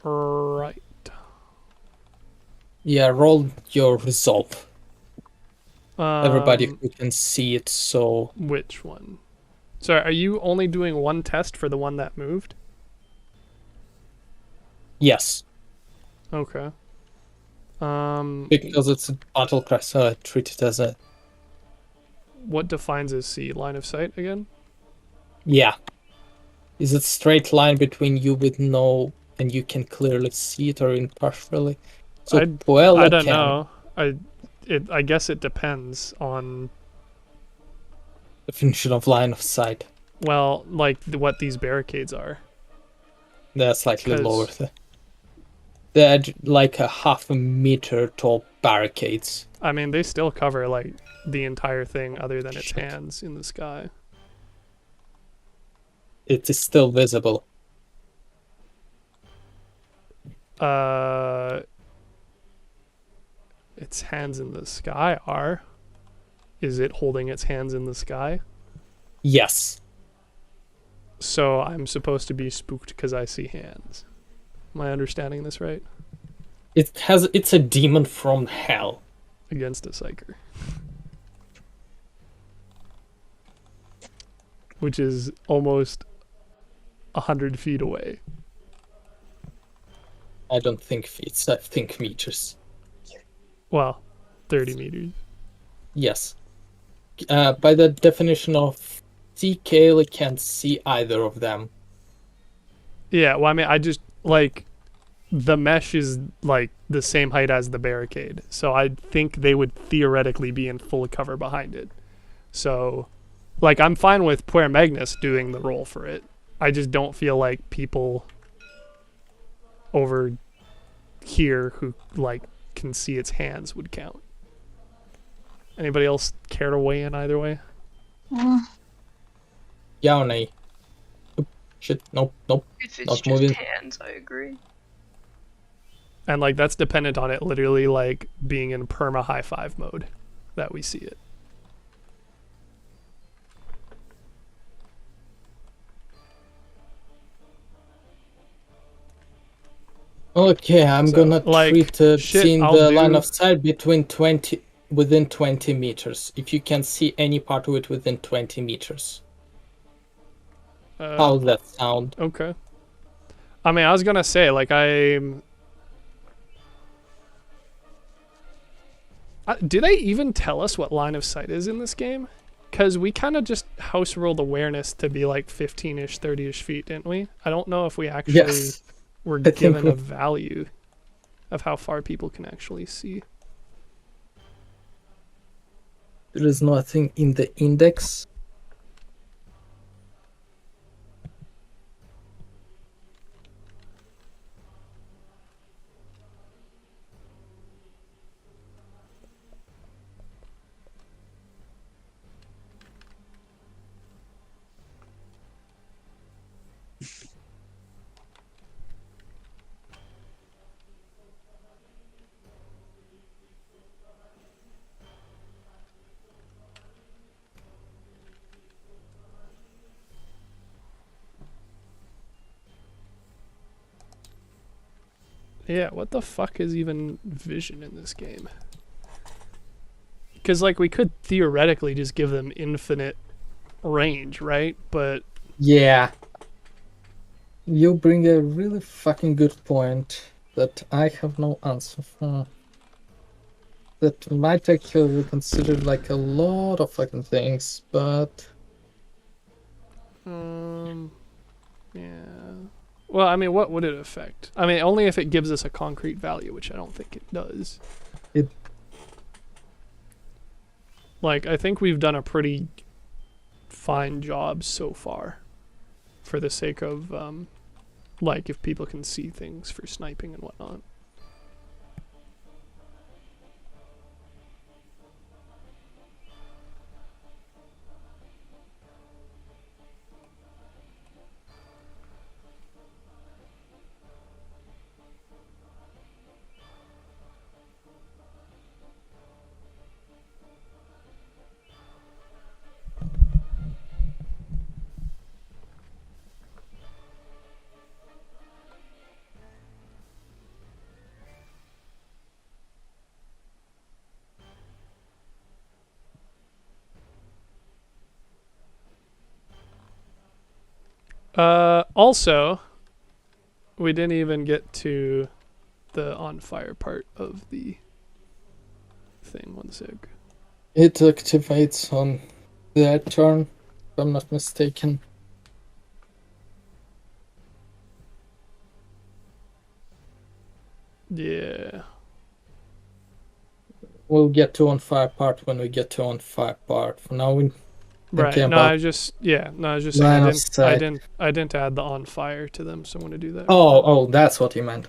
Right. yeah, roll your resolve. Everybody Um, who can see it, so which one? Sorry, are you only doing one test for the one that moved? yes, Okay. because it's a battle cry, so I treat it as a What defines as C? Line of sight again? yeah. Is it straight line between you with no and you can clearly see it, or impartially? So I Puella don't can. know. I guess it depends on, Definition of line of sight. well, like what these barricades are. They're slightly lower. 'Cause They're like a half a meter tall barricades. I mean, they still cover like the entire thing other than its Shit. hands in the sky. It is still visible. Uh, its hands in the sky are. Is it holding its hands in the sky? Yes. So I'm supposed to be spooked because I see hands. Am I understanding this right? It's a demon from hell. Against a psyker. Which is almost 100 feet away. I don't think feet, I think meters. Well, 30 meters. Yes. By the definition of CK, I can't see either of them. Yeah, well, I mean, I just, like, the mesh is, like, the same height as the barricade. So I think they would theoretically be in full cover behind it. So, like, I'm fine with Puer Magnus doing the role for it. I just don't feel like people over here who, like, can see its hands would count. Anybody else care to weigh in either way? Yeah or nay? Oop, shit, nope. If it's Not just moving. hands, I agree. And, like, that's dependent on it literally, like, being in perma high five mode that we see it. Okay, I'm So, gonna like, treat shit, seeing I'll the line do- of sight within 20 meters. If you can see any part of it within 20 meters. How does that sound? Okay. I mean, I was gonna say, like, do they even tell us what line of sight is in this game? Because we kind of just house ruled awareness to be like 15-ish, 30-ish feet, didn't we? I don't know if we actually Yes. were I think given we- a value of how far people can actually see. There is nothing in the index. Yeah, what the fuck is even vision in this game? Because, like, we could theoretically just give them infinite range, right? But Yeah. You bring a really fucking good point that I have no answer for. That might actually be considered like a lot of fucking things, but yeah. Well, I mean, what would it affect? I mean, only if it gives us a concrete value, which I don't think it does. It- Like, I think we've done a pretty fine job so far for the sake of, like, if people can see things for sniping and whatnot. Also, we didn't even get to the on fire part of the thing. 1 sec. It activates on their turn, if I'm not mistaken. Yeah. We'll get to on fire part when we get to on fire part. For now, we Right. No, I was just saying I didn't add the on fire to them, so I'm gonna do that. Oh, that's what you meant.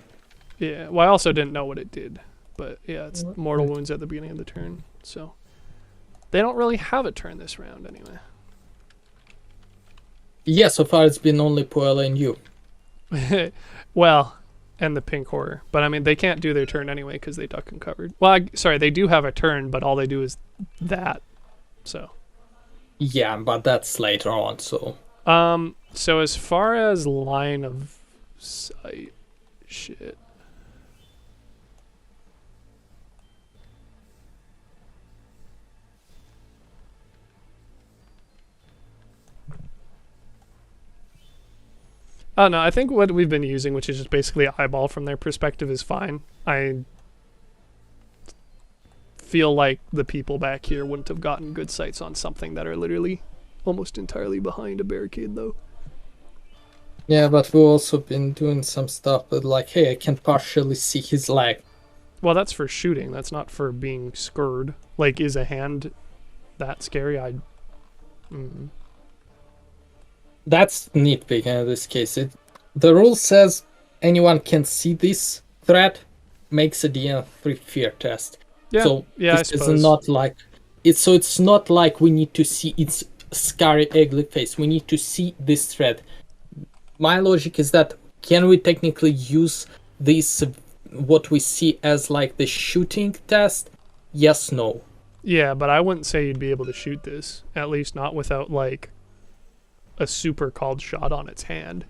Yeah. Well, I also didn't know what it did, but yeah, it's mortal wounds at the beginning of the turn, so they don't really have a turn this round anyway. Yeah, so far it's been only Puella and you. Well, and the pink horror, but I mean they can't do their turn anyway because they duck and covered. Well, sorry, they do have a turn, but all they do is that. So. Yeah, but that's later on, so. So as far as line of sight, shit. Oh no, I think what we've been using, which is just basically eyeball from their perspective, is fine. I feel like the people back here wouldn't have gotten good sights on something that are literally almost entirely behind a barricade, though. Yeah, but we've also been doing some stuff with like, hey, I can partially see his leg. Well, that's for shooting. That's not for being scared. Like, is a hand that scary? That's nitpicking in this case. The rule says anyone can see this threat, makes a DM3 fear test. Yeah, so yeah, this I suppose. is not like it's not like we need to see its scary, ugly face. We need to see this threat. My logic is that can we technically use this what we see as like the shooting test? Yes, no. Yeah, but I wouldn't say you'd be able to shoot this. At least not without like a super called shot on its hand.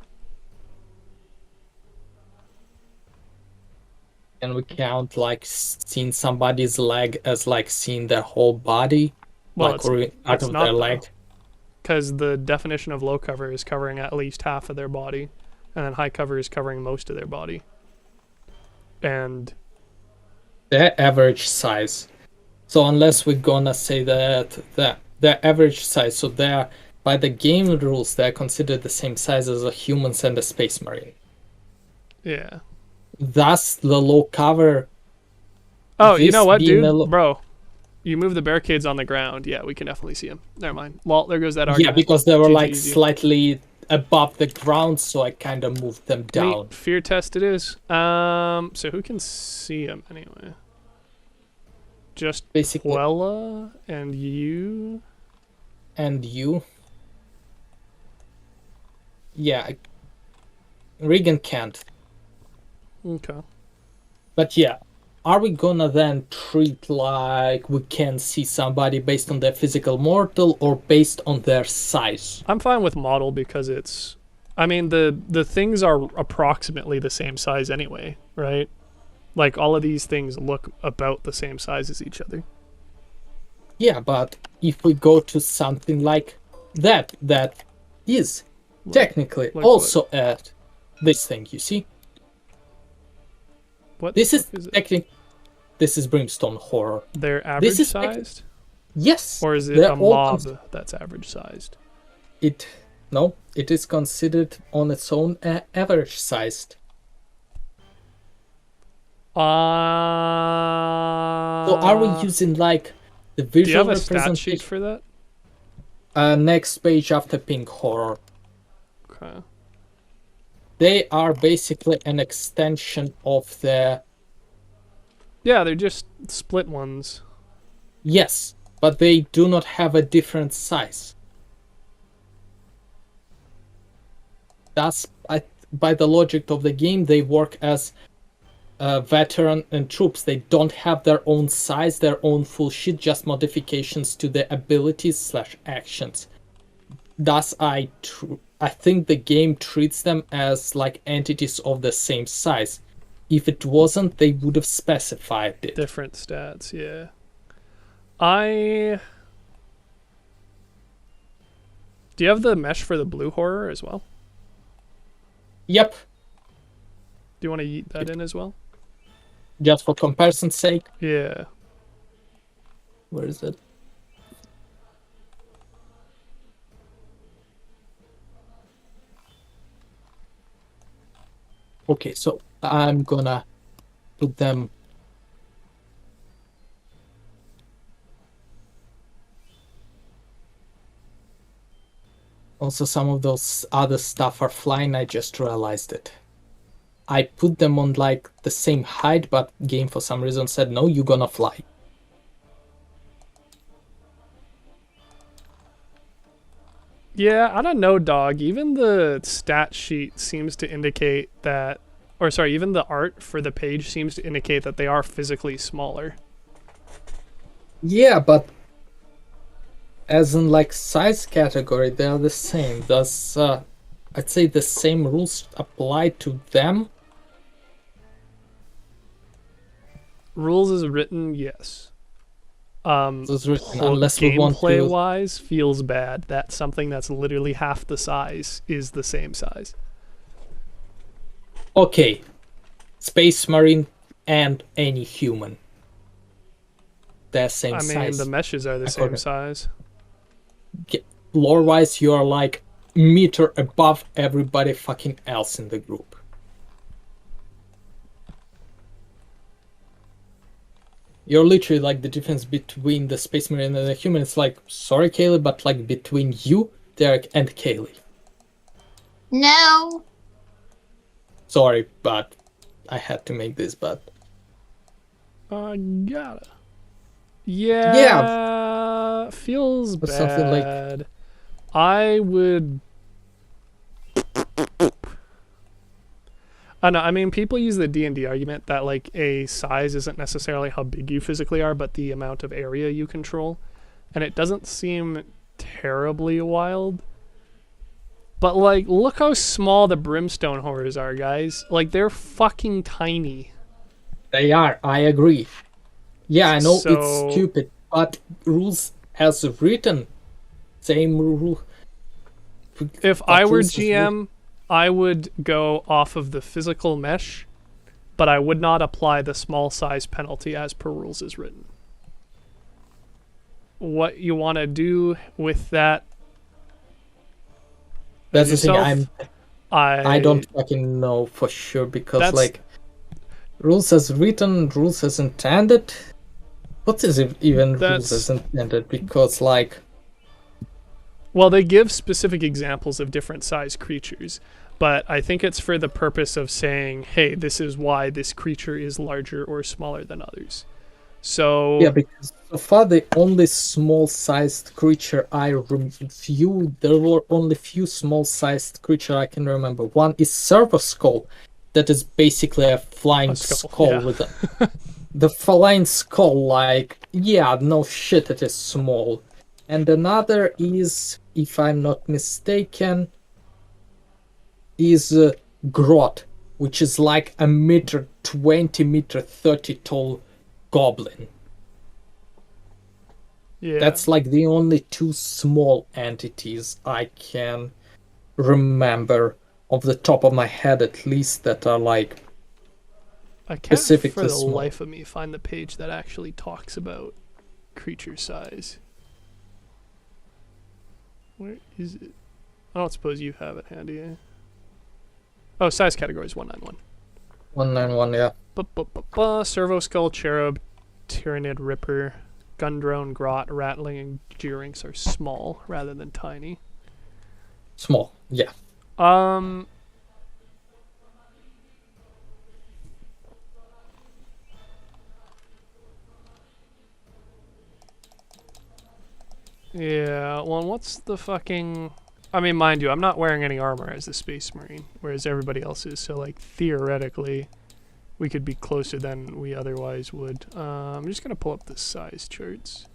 Can we count like seeing somebody's leg as like seeing their whole body? Well, like or out of their leg? Because the definition of low cover is covering at least half of their body, and then high cover is covering most of their body. And their average size. So unless we're gonna say that their average size, so they're by the game rules, they're considered the same size as a humans and a space marine. Yeah. Thus, the low cover. Oh, you know what, dude? Bro, you move the barricades on the ground. Yeah, we can definitely see them. Never mind. Well, there goes that argument. Yeah, because they were like slightly above the ground, so I kind of moved them down. Fear test it is. So who can see them anyway? Just basically Puella and you. And you. Yeah. Regan can't. Okay. But yeah, are we gonna then treat like we can see somebody based on their physical mortal or based on their size? I'm fine with model because it's... I mean, the things are approximately the same size anyway, right? Like, all of these things look about the same size as each other. Yeah, but if we go to something like that is technically also at this thing, you see? What this is technically this is Brimstone horror. They're average sized? Yes. Or is it a mob that's average sized? It is considered on its own average sized. So are we using like the visual do you have a representation? Stat sheet for that? Next page after pink horror. Okay. They are basically an extension of the... Yeah, they're just split ones. Yes, but they do not have a different size. Thus, by the logic of the game, they work as veteran and troops. They don't have their own size, their own full sheet, just modifications to their abilities / actions. Thus, I think the game treats them as like entities of the same size. If it wasn't, they would have specified it. Different stats, yeah. Do you have the mesh for the blue horror as well? Yep, Do you want to eat that in as well? just for comparison's sake. Yeah. Where is it? Okay, so I'm gonna put them. Also, some of those other stuff are flying. I just realized it. I put them on like the same height, but game for some reason said no, you're gonna fly. Yeah, I don't know, dog. Even the stat sheet seems to indicate that, or sorry, even the art for the page seems to indicate that they are physically smaller. Yeah, but as in like size category, they are the same. Does I'd say the same rules apply to them? Rules is written, yes. Those written, unless we want Gameplay to. wise, feels bad that something that's literally half the size is the same size. Okay, Space Marine and any human. They're same I mean, size. the meshes are the same size. Lore-wise, you are like meter above everybody fucking else in the group. You're literally like the difference between the Space Marine and the human. It's like, sorry, Kaylee, but like between you, Derek, and Kaylee. No. Sorry, but I had to make this, but Gotta. Yeah. Yeah. Feels But bad. something like- I would. I know. I mean, people use the D&D argument that like a size isn't necessarily how big you physically are, but the amount of area you control, and it doesn't seem terribly wild. But like, look how small the brimstone horrors are, guys. Like, they're fucking tiny. they are. I agree. Yeah, I know So- it's stupid, but rules as written, same rule. If But I were rules as written- GM, I would go off of the physical mesh, but I would not apply the small size penalty as per rules is written. What you want to do with that? That's the thing. yourself, I don't fucking know for sure because That's- like rules as written, rules as intended. What is it even rules That's- as intended? Because like Well, they give specific examples of different size creatures, but I think it's for the purpose of saying, hey, this is why this creature is larger or smaller than others. So yeah, because so far the only small-sized creature there were only few small-sized creature I can remember. One is Servo Skull, that is basically a flying A skull, skull yeah. with the flying skull. Like, yeah, no shit, it is small. And another is, if I'm not mistaken, is Grot, which is like a meter 20, meter 30 tall goblin. yeah, That's like the only two small entities I can remember off the top of my head, at least, that are like I can't for specifically the small. life of me find the page that actually talks about creature size. Where is it? I don't suppose you have it handy, eh? Oh, size categories 191. 191, yeah. Servo Skull, Cherub, Tyrannid, Ripper, Gundrone, Grot, Ratling, and Gearynx are small rather than tiny. Small, yeah. Yeah, well, what's the fucking... I mean, mind you, I'm not wearing any armor as the Space Marine, whereas everybody else is, so, like, theoretically, we could be closer than we otherwise would. I'm just gonna pull up the size charts.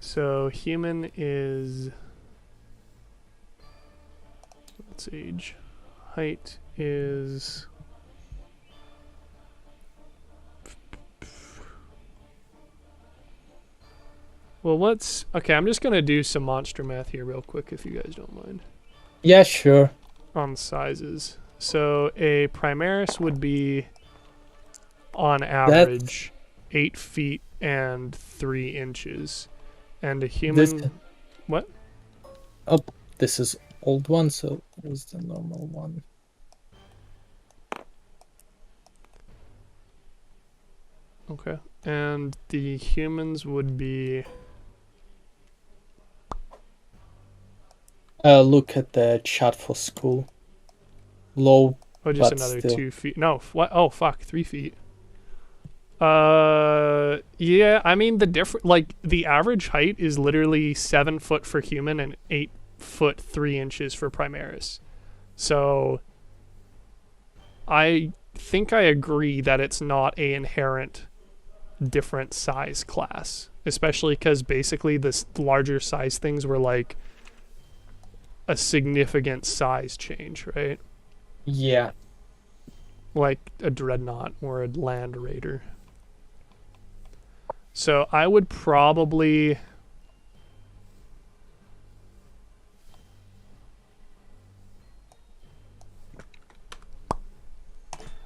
So, human is... What's age? Height is... Well, let's... Okay, I'm just going to do some monster math here real quick, if you guys don't mind. Yeah, sure. On sizes. So a Primaris would be, on That average, 8 feet and 3 inches. And a this human... What? oh, this is old one, so where's the normal one? Okay. And the humans would be... Look at the chat for school. Low, Oh, just but another still. 2 feet. No, what? Oh, fuck, 3 feet. Yeah, I mean, the average height is literally 7 foot for human and 8 foot 3 inches for Primaris. So, I think I agree that it's not a inherent different size class, especially because basically the larger size things were like a significant size change, right? Yeah. Like a dreadnought or a land raider. So I would probably...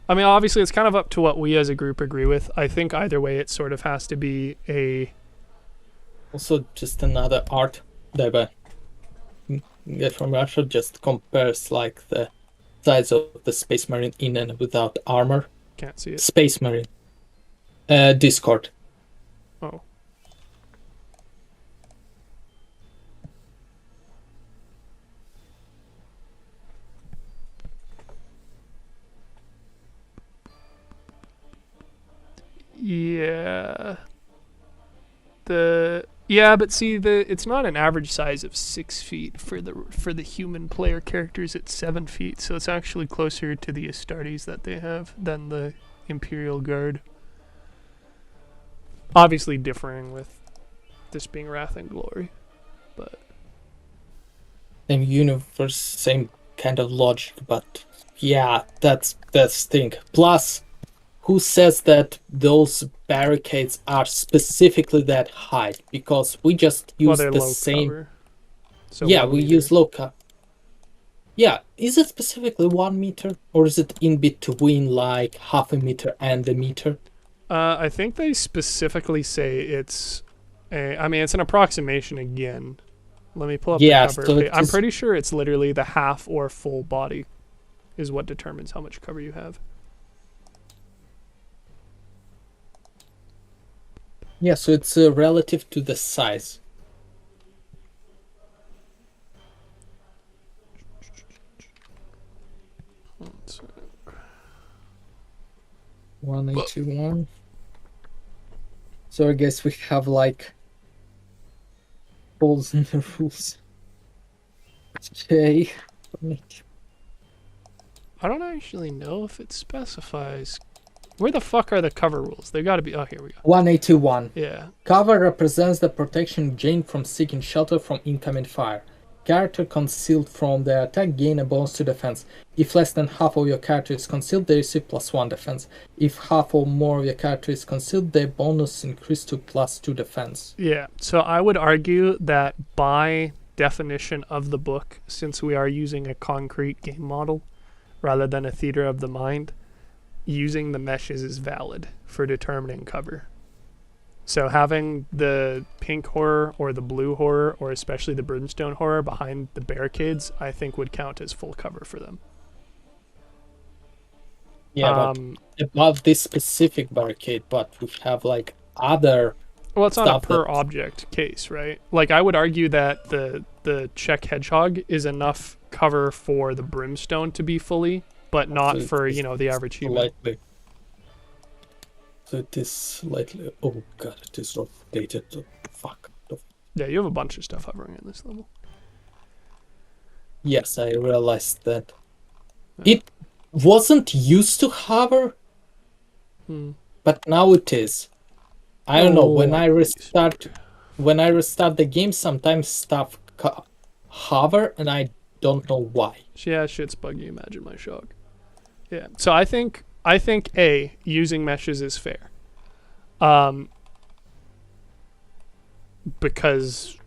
I mean, obviously, it's kind of up to what we as a group agree with. I think either way, it sort of has to be a... Also, just another art that I get from Russia just compares like the size of the Space Marine in and without armor. Can't see it. Space Marine. Discord. Oh. Yeah. But see, it's not an average size of 6 feet for the human player characters. It's 7 feet, so it's actually closer to the Astartes that they have than the Imperial Guard. Obviously, differing with this being Wrath and Glory, but Same universe, same kind of logic, but yeah, that's thing. Plus, who says that those barricades are specifically that high? Because we just use they're the low same. cover. So Yeah, 1 we meter. use low cover. Yeah, is it specifically 1 meter, or is it in between, like half a meter and a meter? I think they specifically say it's it's an approximation again. Let me pull up Yeah, the cover. so it I'm is- pretty sure it's literally the half or full body is what determines how much cover you have. Yeah, so it's relative to the size. Let's see. 1821. So I guess we have like holes in the rules. Okay. I don't actually know if it specifies. Where the fuck are the cover rules? They gotta be. Oh, here we go. 1821. Yeah. Cover represents the protection gained from seeking shelter from incoming fire. Character concealed from the attack gain a bonus to defense. If less than half of your character is concealed, they receive +1 defense. If half or more of your character is concealed, their bonus increase to +2 defense. Yeah. So I would argue that by definition of the book, since we are using a concrete game model rather than a theater of the mind, using the meshes is valid for determining cover. So having the pink horror or the blue horror or especially the brimstone horror behind the barricades, I think would count as full cover for them. Yeah, but above this specific barricade, but we have like other. Well, it's on a stuff per that- object case, right? Like I would argue that the Czech hedgehog is enough cover for the brimstone to be fully, but not So for, it's the average human. Slightly. So it is slightly. Oh god, it is updated. Oh, fuck. Yeah, you have a bunch of stuff hovering at this level. Yes, I realized that. It wasn't used to hover, but now it is. I don't know. When I restart the game, sometimes stuff hover, and I don't know why. Yeah, shit's buggy. Imagine my shock. Yeah. So I think using meshes is fair. Because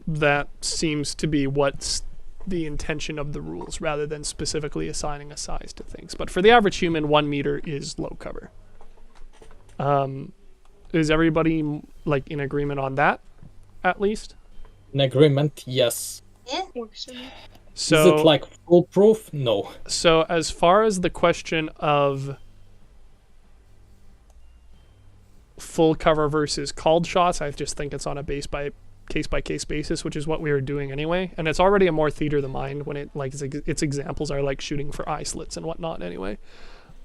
that seems to be what's the intention of the rules rather than specifically assigning a size to things. But for the average human, 1 meter is low cover. Is everybody like in agreement on that, at least? In agreement, yes. Yeah. Works for me. So, is it like foolproof? No. So as far as the question of full cover versus called shots, I just think it's on a case-by-case basis, which is what we were doing anyway. And it's already a more theater of the mind when it like its examples are like shooting for eye slits and whatnot anyway.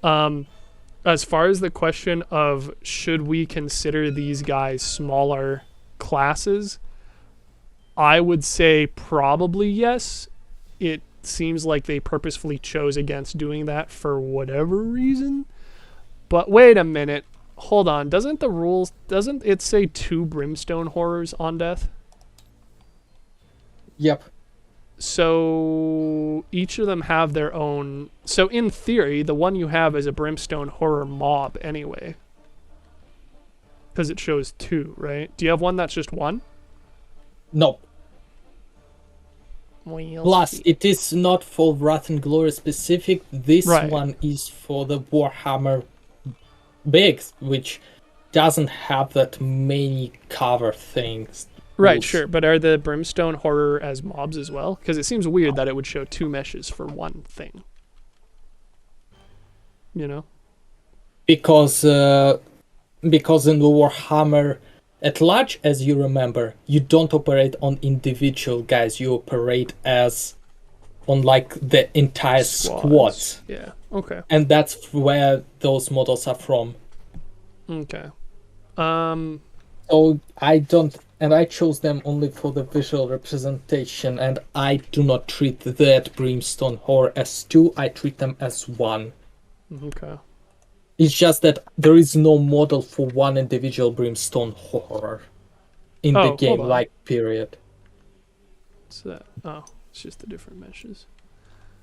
As far as the question of should we consider these guys smaller classes, I would say probably yes. It seems like they purposefully chose against doing that for whatever reason. But wait a minute. Hold on. Doesn't it say 2 brimstone horrors on death? Yep. So each of them have their own. So in theory, the one you have is a brimstone horror mob anyway. Because it shows 2, right? Do you have one that's just 1? No. Well, Plus, it is not for Wrath and Glory specific. This Right. one is for the Warhammer Bigs, which doesn't have that many cover things. Right, rules. sure. But are the brimstone horror as mobs as well? Because it seems weird that it would show 2 meshes for one thing. You know? Because in the Warhammer at large, as you remember, you don't operate on individual guys. You operate as on like the entire squad. Yeah. Okay. And that's where those models are from. Okay. So I chose them only for the visual representation, and I do not treat that Brimstone Horror as 2, I treat them as 1. Okay. It's just that there is no model for one individual Brimstone Horror in the hold game, on. like, period. What's that? Oh, it's just the different meshes.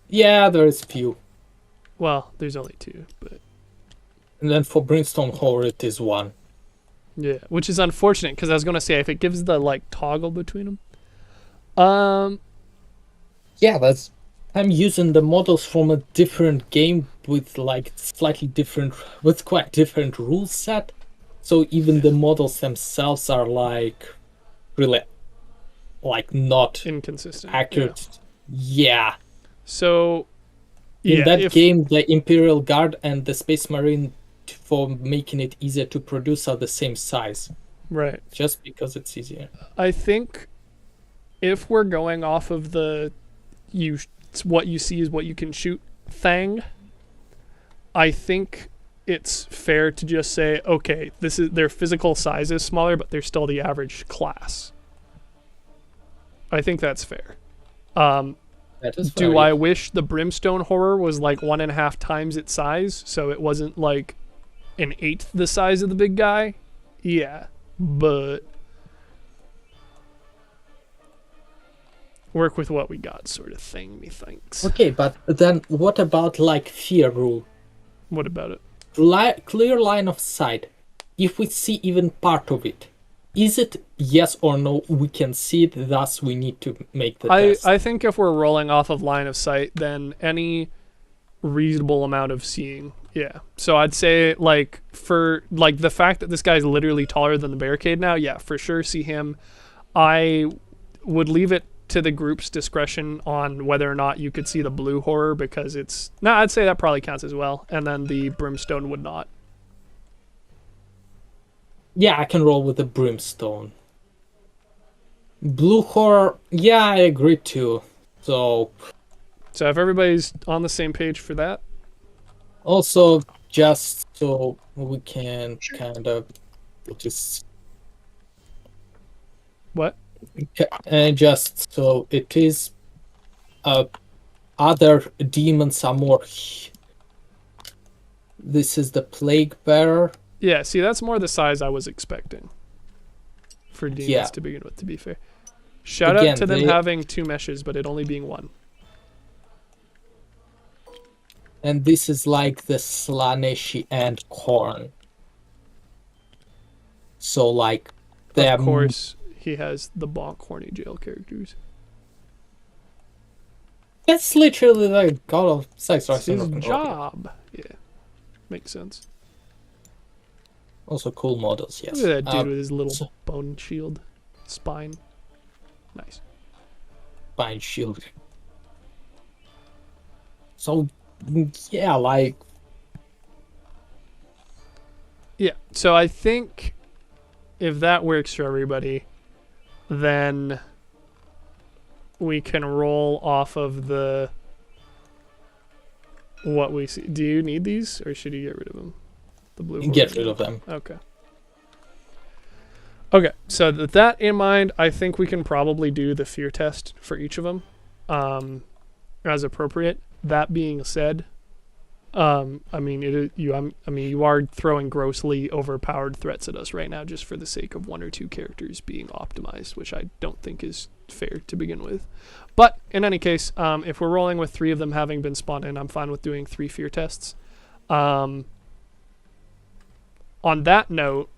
Yeah, there is few. Well, there's only 2, but And then for Brimstone Horror, it is 1. yeah, which is unfortunate because I was gonna say if it gives the like toggle between them. Yeah, I'm using the models from a different game with like quite different rule set. So even the models themselves are like really like not Inconsistent. accurate. Yeah. So In yeah, that game, the Imperial Guard and the Space Marine, for making it easier to produce, are the same size. right. Just because it's easier. I think if we're going off of the what you see is what you can shoot thing, I think it's fair to just say, okay, this is their physical size is smaller, but they're still the average class. I think that's fair. That is Do very- I wish the Brimstone Horror was like 1.5 times its size, so it wasn't like 1/8 the size of the big guy? Yeah, but work with what we got, sort of thing. Methinks. Okay, but then what about like fear rule? What about it? Clear line of sight. If we see even part of it, is it yes or no? We can see it, thus we need to make the test. I think if we're rolling off of line of sight, then any reasonable amount of seeing, yeah. So I'd say like for like the fact that this guy's literally taller than the barricade now, yeah, for sure see him. I would leave it to the group's discretion on whether or not you could see the blue horror because it's I'd say that probably counts as well, and then the brimstone would not. Yeah, I can roll with the brimstone. Blue horror, yeah, I agree too. So So if everybody's on the same page for that, also just so we can kind of just what? just so it is other demons are more. This is the plague bearer. Yeah, see, that's more the size I was expecting for demons Yeah. to begin with, to be fair. Shout Again, out to them they- having 2 meshes, but it only being 1. And this is like the Slaneshi and Korn. So like they're Of course, he has the bonk horny jail characters. That's literally the god of sex, It's right? his job. Yeah, makes sense. Also cool models, yes. Look at that dude with his little so- bone shield, spine. Nice. Spine shield. So, yeah, like, Yeah. So I think if that works for everybody, then we can roll off of the what we see. Do you need these, or should you get rid of them? The blue. get rid of them. Okay. Okay, so with that in mind, I think we can probably do the fear test for each of them, as appropriate. That being said, I mean, you are throwing grossly overpowered threats at us right now, just for the sake of 1 or 2 characters being optimized, which I don't think is fair to begin with. But in any case, if we're rolling with 3 of them having been spawned in, I'm fine with doing 3 fear tests. On that note,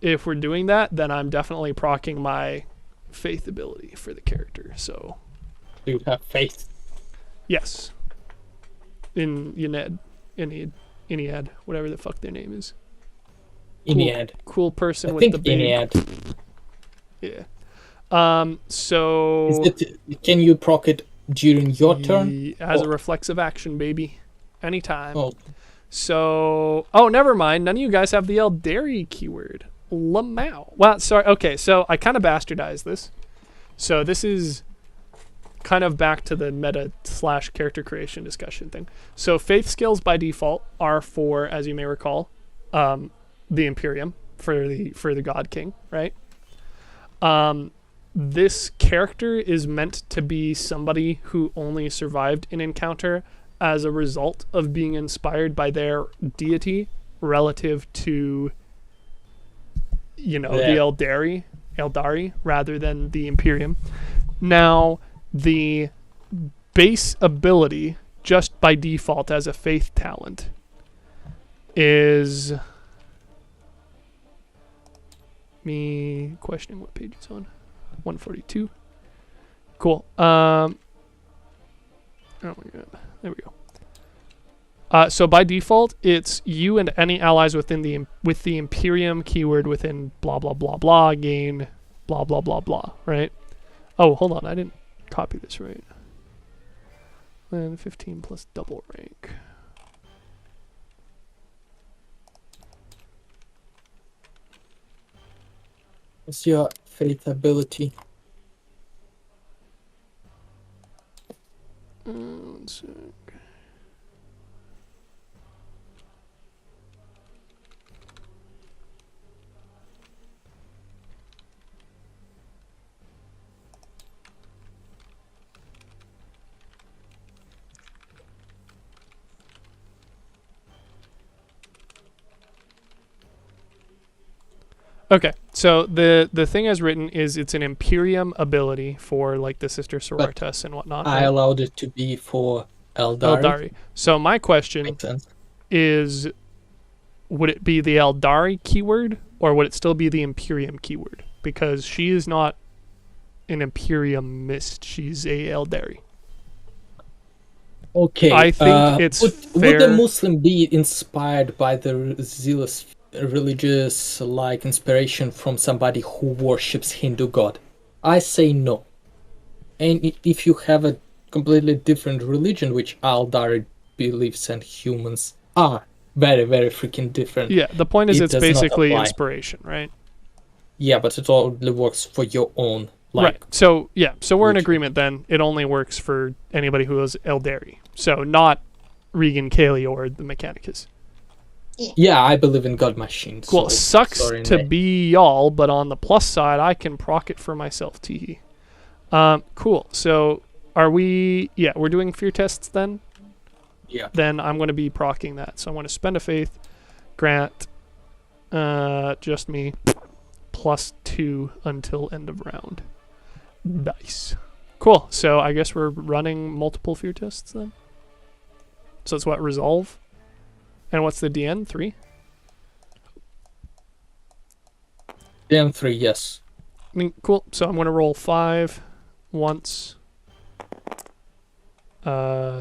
if we're doing that, then I'm definitely proccing my faith ability for the character. So, Do you have faith? yes, in Iniad, whatever the fuck their name is. Iniad. Cool person I with think the big. Iniad. Yeah. So. Can you proc it during your turn? As a reflexive action, baby. Anytime. Oh, So. Oh, never mind. None of you guys have the Eldari keyword. Lamau. Well, sorry. Okay, so I kind of bastardized this. So this is kind of back to the meta / character creation discussion thing. So faith skills by default are for, as you may recall, the Imperium for the God King, right? This character is meant to be somebody who only survived an encounter as a result of being inspired by their deity relative to, the Eldari rather than the Imperium. Now, the base ability, just by default as a faith talent, is me questioning what page it's on. 142. Cool. Oh my god. There we go. So by default, it's you and any allies with the Imperium keyword within blah blah blah blah gain blah blah blah blah. Right? Oh, hold on. I didn't copy this right. And 15 plus double rank. what's your faith ability? One sec. Okay, so the thing as written is it's an Imperium ability for like the Sister Sororitas and whatnot. I right? allowed it to be for Eldari. Eldari. So my question Makes sense. is, would it be the Eldari keyword or would it still be the Imperium keyword? Because she is not an Imperiumist, she's a Eldari. Okay. I think it's would fair. a Muslim be inspired by the zealous religious inspiration from somebody who worships Hindu god? I say no. And if you have a completely different religion, which Aldari believes and humans are very, very freaking different. Yeah, the point is It it's does not basically apply. inspiration, right? Yeah, but it only works for your own. Right. So, yeah. So we're in Which- agreement then. It only works for anybody who is Eldari. So not Regan Cayley or the Mechanicus. Yeah, I believe in God machines. Cool. so Sucks sorry, to mate. be y'all, but on the plus side, I can proc it for myself, teehee. Cool. So are we... Yeah, we're doing fear tests then? Yeah. Then I'm going to be procking that. So I'm going to spend a faith, grant just me, +2 until end of round. Nice. Cool. So I guess we're running multiple fear tests then? So it's what? Resolve? And what's the DN? 3? DM3, yes. I mean, cool. So I'm going to roll 5 once.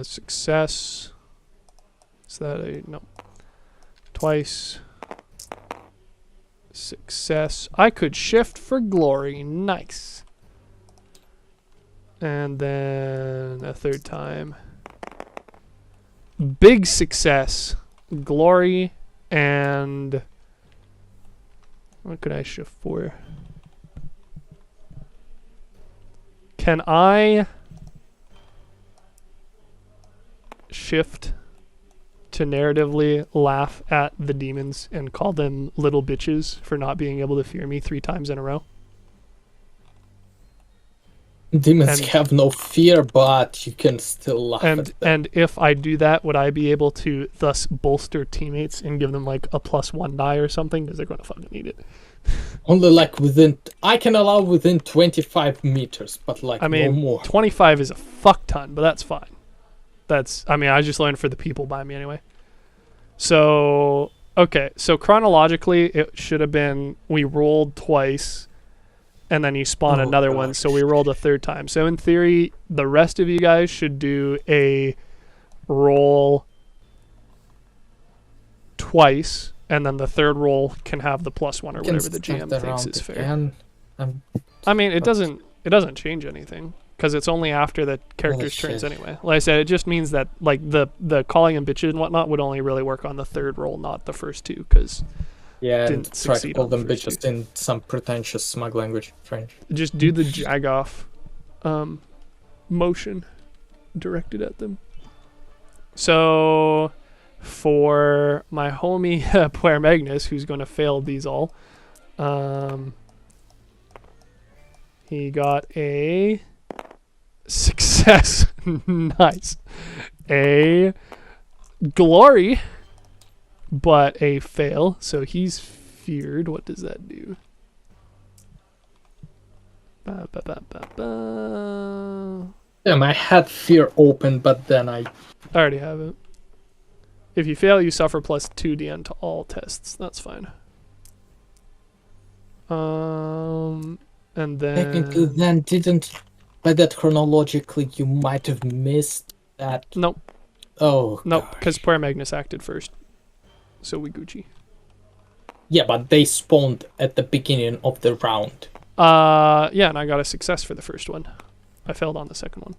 Success. Is that a... No. Twice. Success. I could shift for glory. Nice. And then a third time. Big success. Glory. And... what could I shift for? Can I shift to narratively laugh at the demons and call them little bitches for not being able to fear me 3 times in a row? Demons have no fear, but you can still laugh at them. And if I do that, would I be able to thus bolster teammates and give them like a +1 die or something? Because they're going to fucking need it. Only like within... I can allow within 25 meters, but like I mean, no more. 25 is a fuck ton, but that's fine. I mean, I just learned for the people by me anyway. So, okay. So chronologically, it should have been we rolled twice, and then you spawn another one, so we rolled a third time. So in theory, the rest of you guys should do a roll twice, and then the third roll can have the +1 or whatever the GM thinks is fair. I mean, it doesn't change anything. Because it's only after the character's turns anyway. Like I said, it just means that like the calling them bitches and whatnot would only really work on the third roll, not the first 2. Because and try to call them bitches in some pretentious smug language, French. Just do the jagoff motion directed at them. So for my homie Puer Magnus, who's going to fail these all, he got a success. Nice. A glory, but a fail. So he's feared. What does that do? Damn, I had fear open, but then I already have it. If you fail, you suffer +2 DN to all tests. That's fine. And then technically then didn't... By that chronologically, you might have missed that. Nope. Oh, nope, because Puer Magnus acted first. So we Gucci. Yeah, but they spawned at the beginning of the round. Yeah, and I got a success for the first one. I failed on the second one.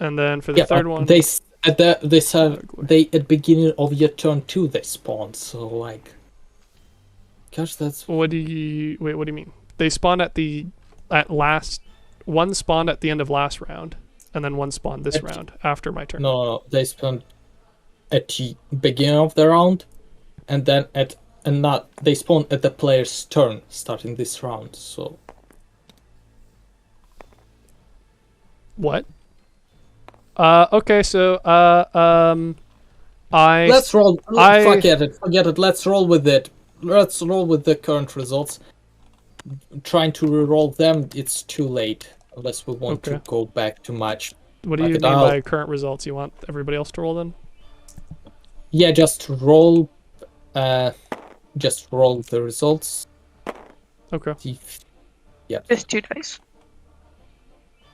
And then for the third one... They at the beginning of your turn 2 they spawned, so like... Gosh, that's... What do you mean? They spawned at last... One spawned at the end of last round, and then one spawned this round, after my turn. No, they spawned at the beginning of the round, and then they spawned at the player's turn, starting this round, so... What? Okay, so, Let's roll... Forget it, let's roll with it. Let's roll with the current results. Trying to reroll them, it's too late. Unless we want to go back too much. What do you mean by current results? You want everybody else to roll then? Yeah, just roll the results. Okay. Yeah. Just 2 dice?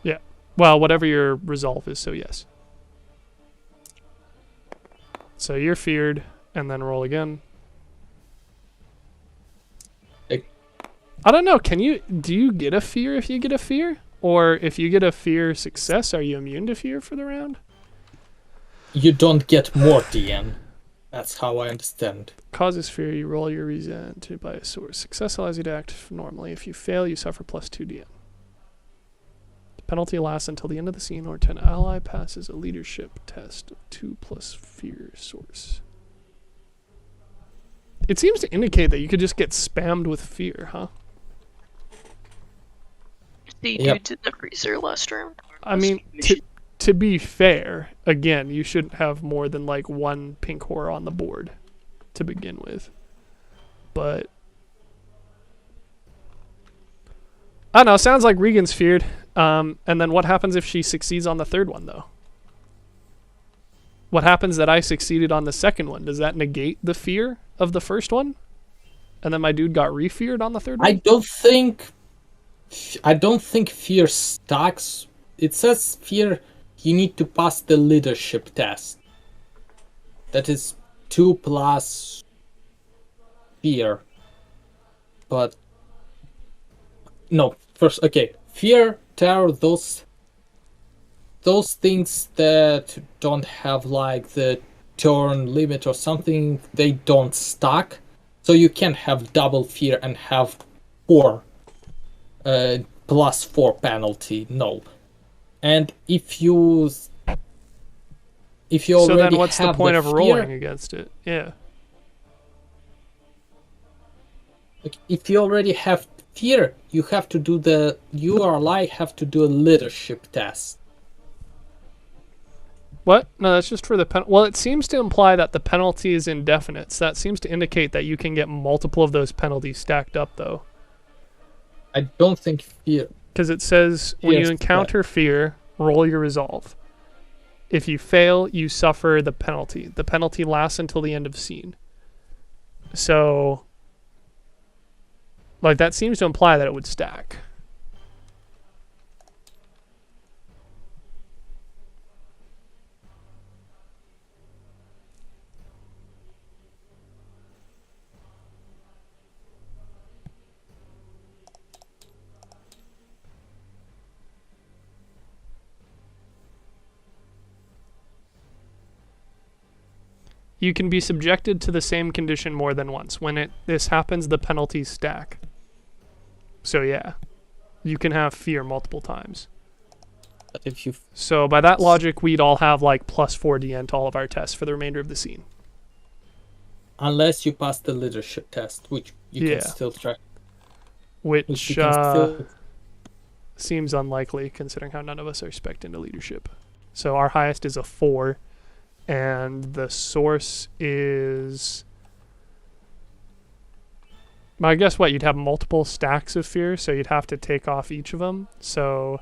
Yeah. Well, whatever your resolve is, so yes. So you're feared, and then roll again. I don't know, do you get a fear if you get a fear? Or if you get a fear success, are you immune to fear for the round? You don't get more DN. That's how I understand. Causes fear, you roll your reason to by a source. Success allows you to act normally. If you fail, you suffer +2 DN. The penalty lasts until the end of the scene or until an ally passes a leadership test of 2 + fear source. It seems to indicate that you could just get spammed with fear, huh? The dudes in the freezer last round. I mean, to be fair, again, you shouldn't have more than like 1 pink horror on the board to begin with. But I don't know, sounds like Regan's feared. And then what happens if she succeeds on the third one, though? What happens that I succeeded on the second one? Does that negate the fear of the first one? And then my dude got re-feared on the third one? I don't think I don't think fear stacks. It says fear. You need to pass the leadership test. That is 2 plus fear. But no, first, okay. Fear, terror, those things that don't have like the turn limit or something, they don't stack. So you can have double fear and have 4 plus 4 penalty. No. And if you So already then what's the have point the of fear, rolling against it? Yeah. like, if you already have fear, you have to do the URLI have to do a leadership test. What? No, that's just for the well, it seems to imply that the penalty is indefinite. So that seems to indicate that you can get multiple of those penalties stacked up, though. I don't think fear. Because it says when you encounter fear, roll your resolve. If you fail, you suffer the penalty. The penalty lasts until the end of scene. So, like, that seems to imply that it would stack. You can be subjected to the same condition more than once. When this happens, the penalties stack. So yeah, you can have fear multiple times. But if you So by that logic, we'd all have like plus 4 DN to all of our tests for the remainder of the scene. Unless you pass the leadership test, which you can still try. Which seems unlikely considering how none of us are spec'd into leadership. So our highest is a 4. And the source is... I guess what, you'd have multiple stacks of fear, so you'd have to take off each of them. So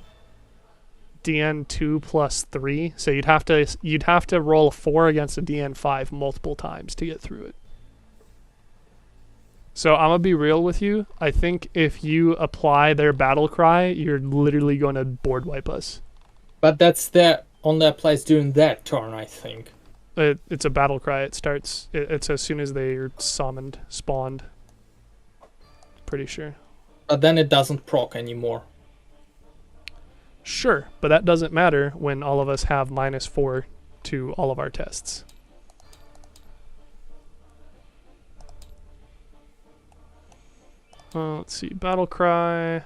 DN 2 plus 3. So you'd have to roll a 4 against a DN 5 multiple times to get through it. So I'm gonna be real with you. I think if you apply their battle cry, you're literally going to board wipe us. But that's only applies during that turn, I think. It's a battle cry. It starts. It's as soon as they are spawned. Pretty sure. But then it doesn't proc anymore. Sure, but that doesn't matter when all of us have -4 to all of our tests. Let's see. Battle cry.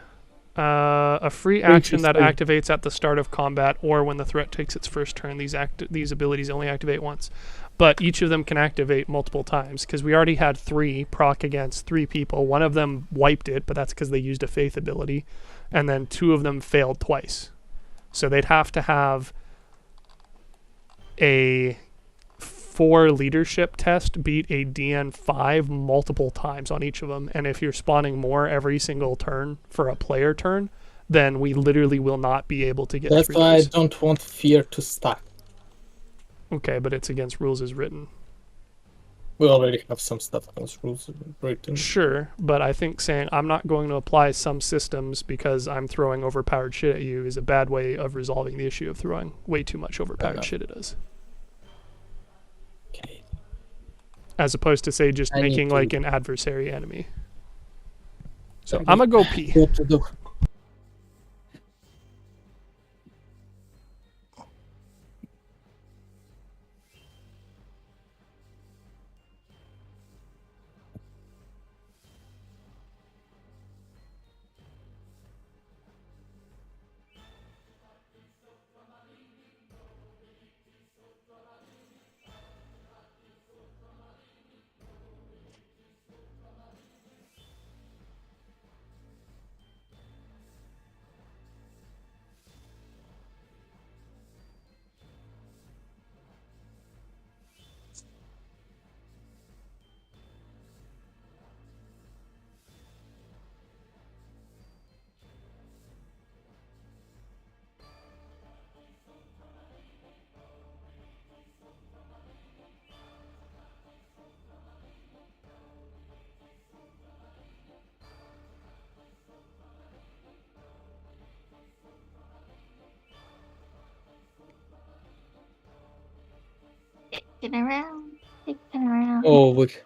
A free action that activates at the start of combat or when the threat takes its first turn. These abilities only activate once, but each of them can activate multiple times because we already had 3 proc against 3 people. One of them wiped it, but that's because they used a faith ability, and then 2 of them failed twice. So they'd have to have a 4 leadership test beat a DN 5 multiple times on each of them, and if you're spawning more every single turn for a player turn, then we literally will not be able to get through. That's why I don't want fear to stack. Okay, but it's against rules as written. We already have some stuff against rules written. Sure, but I think saying I'm not going to apply some systems because I'm throwing overpowered shit at you is a bad way of resolving the issue of throwing way too much overpowered shit at us. Okay. As opposed to, say, just making like an adversary enemy. So I'm gonna go pee. Kicking around, kicking around. Oh, look.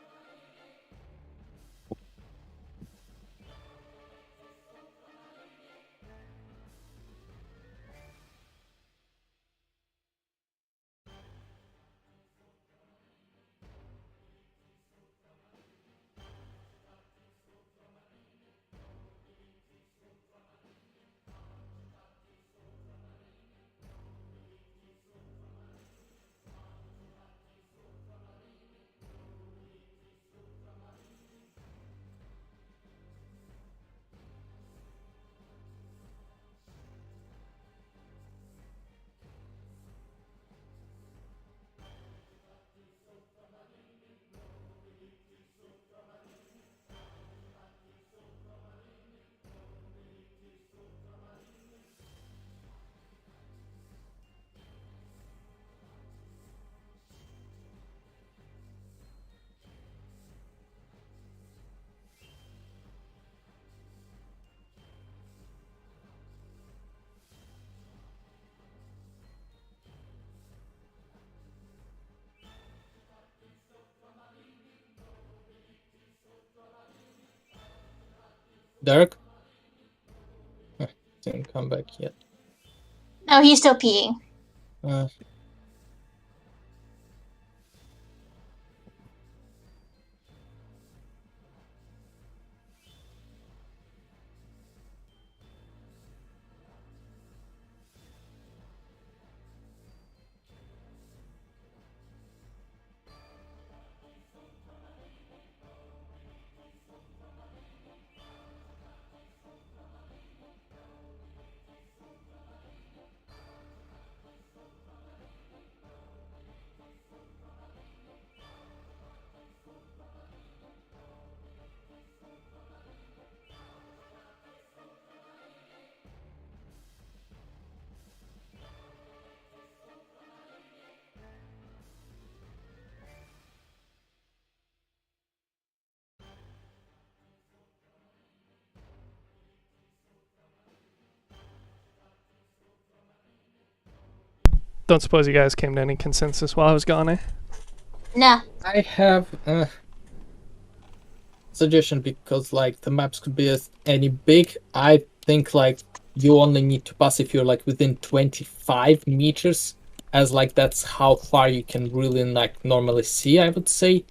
Derek? Didn't come back yet. No, he's still peeing. Don't suppose you guys came to any consensus while I was gone, eh? Nah. I have a suggestion because like the maps could be any big. I think like you only need to pass if you're like within 25 meters, as like that's how far you can really like normally see, I would say.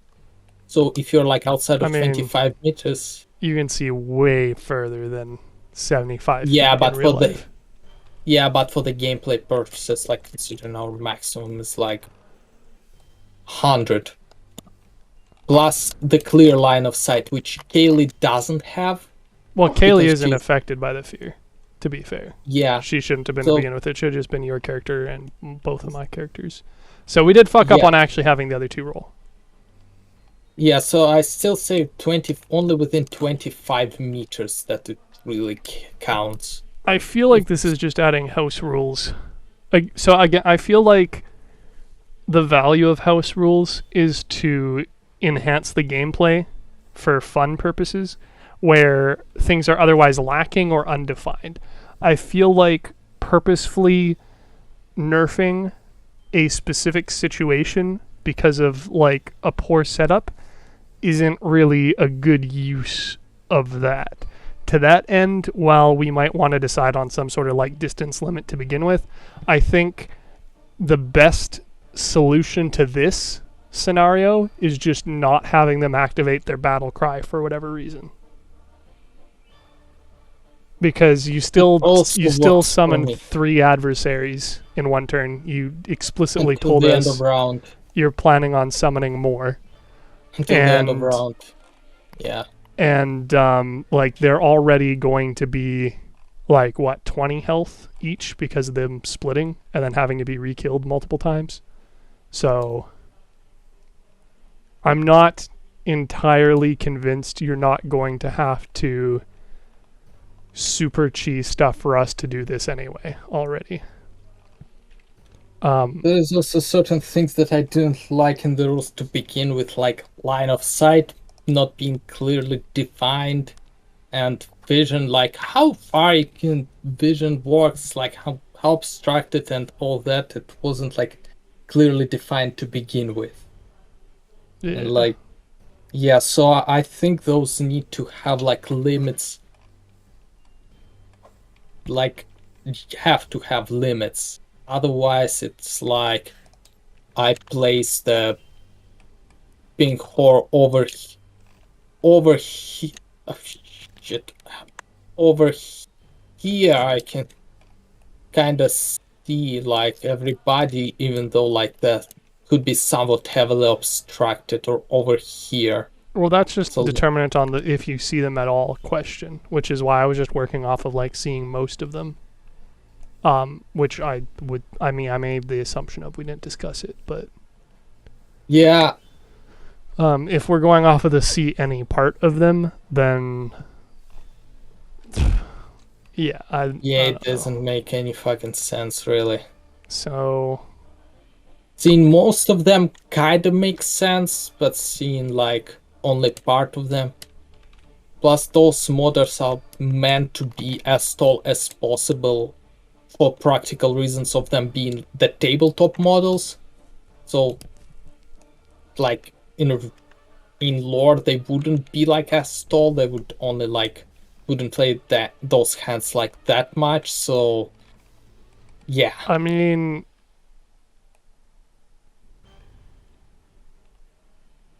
So if you're like outside of 25 meters, you can see way further than 75 yeah, feet but in real for life. but for the gameplay purposes, like considering our maximum is like 100 plus the clear line of sight, which Kaylee doesn't have. Well, Kaylee isn't affected by the fear, to be fair. Yeah. She shouldn't have been to begin with. It should have just been your character and both of my characters. So we did fuck up on actually having the other two roll. Yeah, so I still say only within 25 meters that it really counts. I feel like this is just adding house rules. So again, I feel like the value of house rules is to enhance the gameplay for fun purposes, where things are otherwise lacking or undefined. I feel like purposefully nerfing a specific situation because of like a poor setup isn't really a good use of that. To that end, while we might want to decide on some sort of like distance limit to begin with, I think the best solution to this scenario is just not having them activate their battle cry for whatever reason. Because you still summon 3 adversaries in one turn. You explicitly told us end of round. You're planning on summoning more. Until the end of round. Yeah. And like they're already going to be like 20 health each because of them splitting and then having to be re-killed multiple times. So I'm not entirely convinced you're not going to have to super cheese stuff for us to do this anyway already. There's also certain things that I didn't like in the rules to begin with, like line of sight not being clearly defined and vision, like how far you can vision works, like how obstructed and all that. It wasn't like clearly defined to begin with. Yeah. And like, yeah, so I think those need to have like limits, like have to have limits. Otherwise, it's like I place the pink whore over oh, shit, over here. I can kind of see like everybody, even though like that could be somewhat heavily obstructed, or over here. Well, that's just So determinant on the if you see them at all question, which is why I was just working off of like seeing most of them. Which I made the assumption of, we didn't discuss it, but yeah, if we're going off of the see any part of them, then yeah, I it don't doesn't know. make any fucking sense, really. So Seeing most of them kind of makes sense, but seeing like only part of them. Plus, those models are meant to be as tall as possible for practical reasons of them being the tabletop models. So, like in lore, they wouldn't be like as tall. They would only like wouldn't play those hands like that much. So, yeah, I mean,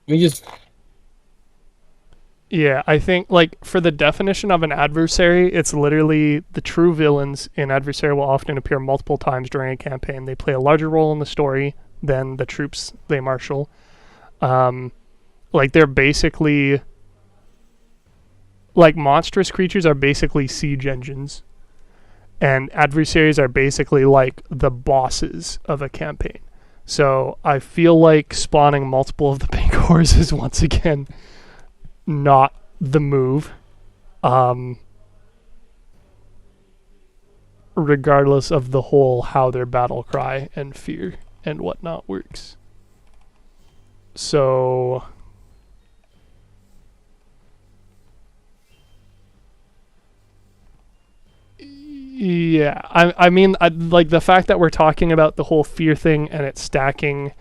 we just yeah, I think like for the definition of an adversary, it's literally the true villains in adversary will often appear multiple times during a campaign. They play a larger role in the story than the troops they marshal. Like they're basically like monstrous creatures are basically siege engines, and adversaries are basically like the bosses of a campaign. So I feel like spawning multiple of the pink horses is once again not the move. Regardless of the whole how their battle cry and fear and whatnot works. So yeah, I mean, like the fact that we're talking about the whole fear thing and it's stacking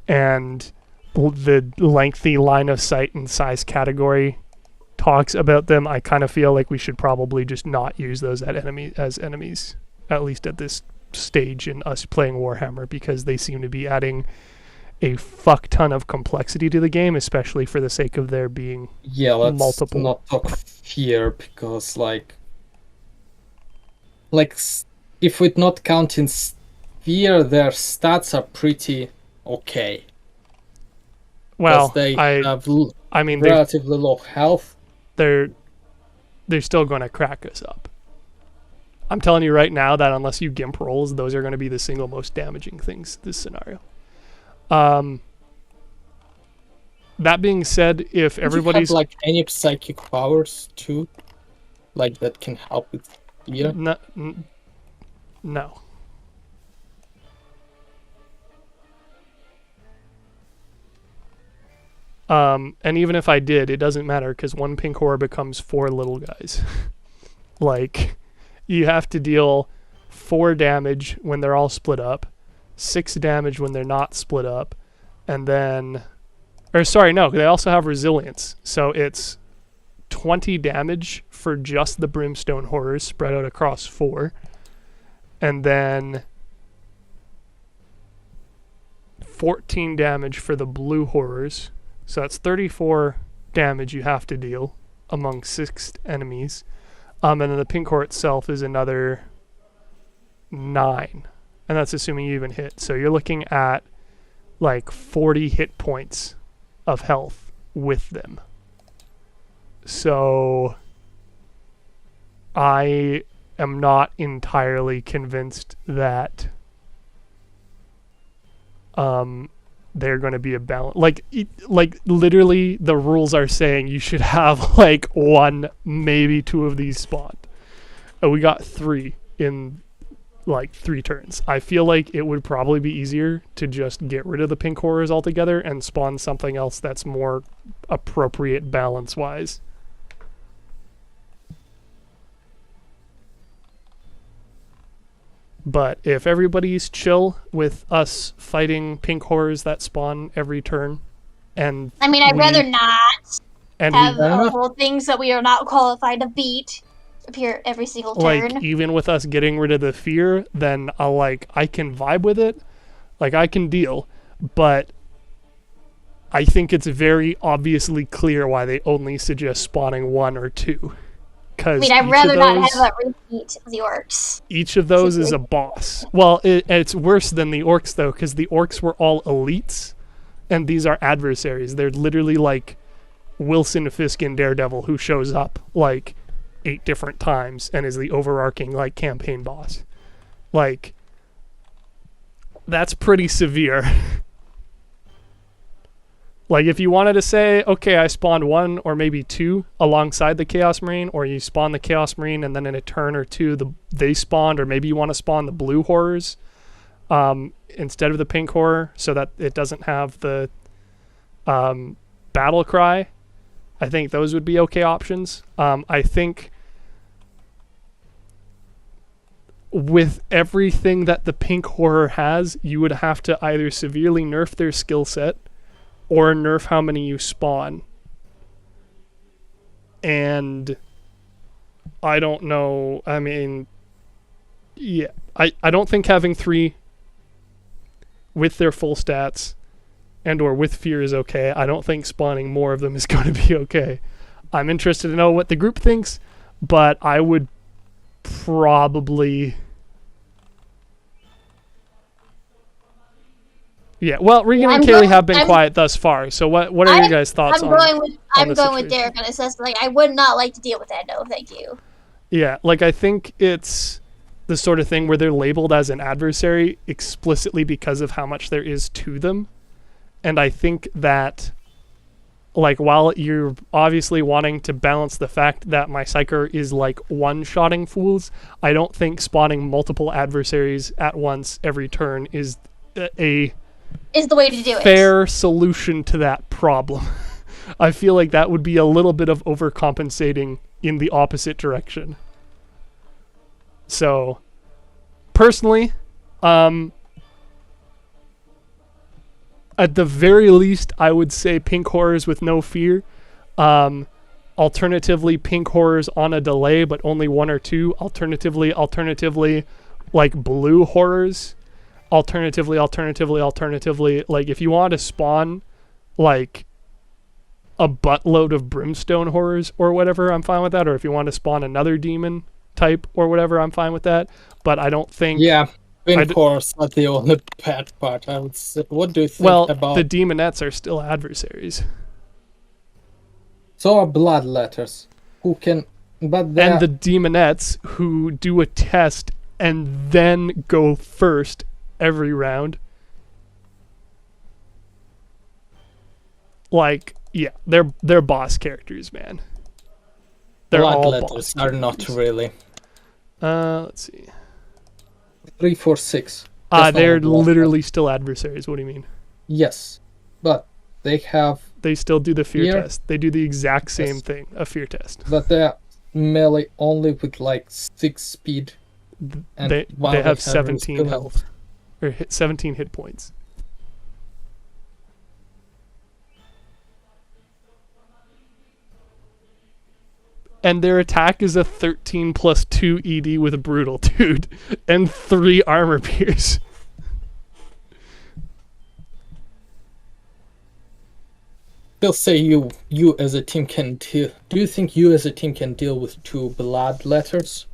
and the lengthy line of sight and size category talks about them, I kind of feel like we should probably just not use those as enemies, at least at this stage in us playing Warhammer, because they seem to be adding a fuck ton of complexity to the game, especially for the sake of there being let's multiple. not talk fear, because like if we're not counting fear, their stats are pretty okay. Well, They have I mean, relatively low health. They're still going to crack us up. I'm telling you right now that unless you gimp rolls, those are going to be the single most damaging things this scenario. That being said, if everybody's have, like any psychic powers too, like that can help with fear. No. And even if I did, it doesn't matter because one pink horror becomes 4 little guys. Like, you have to deal 4 damage when they're all split up, 6 damage when they're not split up, and then... Or sorry, no, they also have resilience. So it's 20 damage for just the brimstone horrors spread out across 4. And then 14 damage for the blue horrors. So that's 34 damage you have to deal among 6 enemies. And then the pink horror itself is another 9. And that's assuming you even hit. So you're looking at like 40 hit points of health with them. So I am not entirely convinced that they're going to be a balance. Like literally the rules are saying you should have like 1, maybe 2 of these spawned. And we got 3 in like 3 turns. I feel like it would probably be easier to just get rid of the pink horrors altogether and spawn something else that's more appropriate balance-wise. But if everybody's chill with us fighting pink horrors that spawn every turn, and I mean, I'd rather not and have we, whole things that we are not qualified to beat appear every single turn. like, even with us getting rid of the fear, then I can vibe with it. Like, I can deal. But I think it's very obviously clear why they only suggest spawning 1 or 2. I mean, I'd rather not have a repeat of the orcs. Each of those is a boss. Well, it's worse than the orcs, though, because the orcs were all elites, and these are adversaries. They're literally like Wilson Fisk in Daredevil, who shows up like 8 different times and is the overarching like campaign boss. Like, that's pretty severe. Like, if you wanted to say, okay, I spawned 1 or maybe 2 alongside the Chaos Marine, or you spawn the Chaos Marine and then in a turn or 2 they spawned, or maybe you want to spawn the blue horrors instead of the pink horror so that it doesn't have the battle cry, I think those would be okay options. I think with everything that the pink horror has, you would have to either severely nerf their skill set or nerf how many you spawn. And I don't know. I mean, yeah. I don't think having 3 with their full stats and or with fear is okay. I don't think spawning more of them is going to be okay. I'm interested to know what the group thinks, but I would probably... Yeah, well, Regan and Kaylee have been quiet thus far, so what are your guys' thoughts on I'm going with Derek on this. Like, I would not like to deal with that, no, thank you. Yeah, like, I think it's the sort of thing where they're labeled as an adversary explicitly because of how much there is to them, and I think that, like, while you're obviously wanting to balance the fact that my Psyker is, like, one-shotting fools, I don't think spawning multiple adversaries at once every turn is the way to do it. Fair solution to that problem. I feel like that would be a little bit of overcompensating in the opposite direction. So, personally, at the very least, I would say pink horrors with no fear. Alternatively, pink horrors on a delay, but only 1 or 2. Alternatively, like blue horrors. Alternatively, like, if you want to spawn, like, a buttload of brimstone horrors or whatever, I'm fine with that. Or if you want to spawn another demon type or whatever, I'm fine with that. But I don't think... Yeah, pink horrors are the only bad part, I would say. What do you think about... Well, the demonettes are still adversaries. So are bloodletters, who can... And the demonettes who do a test and then go first every round. Like, yeah, they're boss characters, man. They're all boss are not really. Let's see. 3, 4, 6. They're literally still adversaries. What do you mean? Yes, but they still do the fear test. They do the exact same thing, a fear test. But they're melee only with like 6 speed. And they have 17 health. Or 17 hit points. And their attack is a 13 plus 2 ED with a brutal, dude. And 3 armor pierce. They'll say you as a team can deal. Do you think you as a team can deal with 2 bloodletters?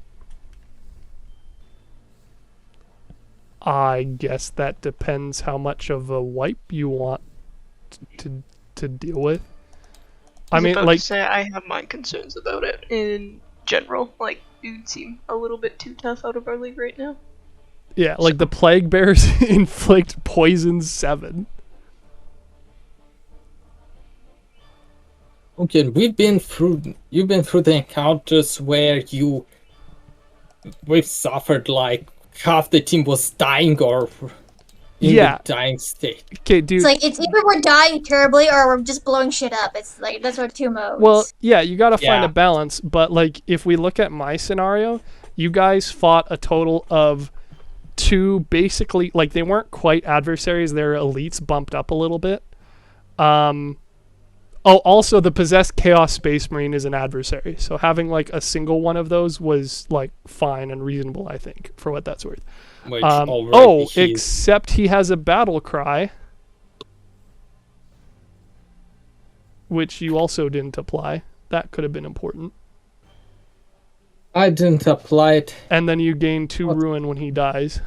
I guess that depends how much of a wipe you want to deal with. I mean, like, to say I have my concerns about it in general. Like, dudes seem a little bit too tough out of our league right now. Yeah, like the plague bears inflict poison 7. Okay, you've been through the encounters where we've suffered like half the team was dying or in the dying state. Okay, dude. It's like, it's either we're dying terribly or we're just blowing shit up. It's like, that's our 2 modes. Well, yeah, you gotta find a balance, but like, if we look at my scenario, you guys fought a total of to basically, like, they weren't quite adversaries. Their elites bumped up a little bit. Also, the possessed Chaos Space Marine is an adversary. So having, like, a single one of those was, like, fine and reasonable, I think, for what that's worth. Except he has a battle cry, which you also didn't apply. That could have been important. I didn't apply it. And then you gain 2 ruin when he dies.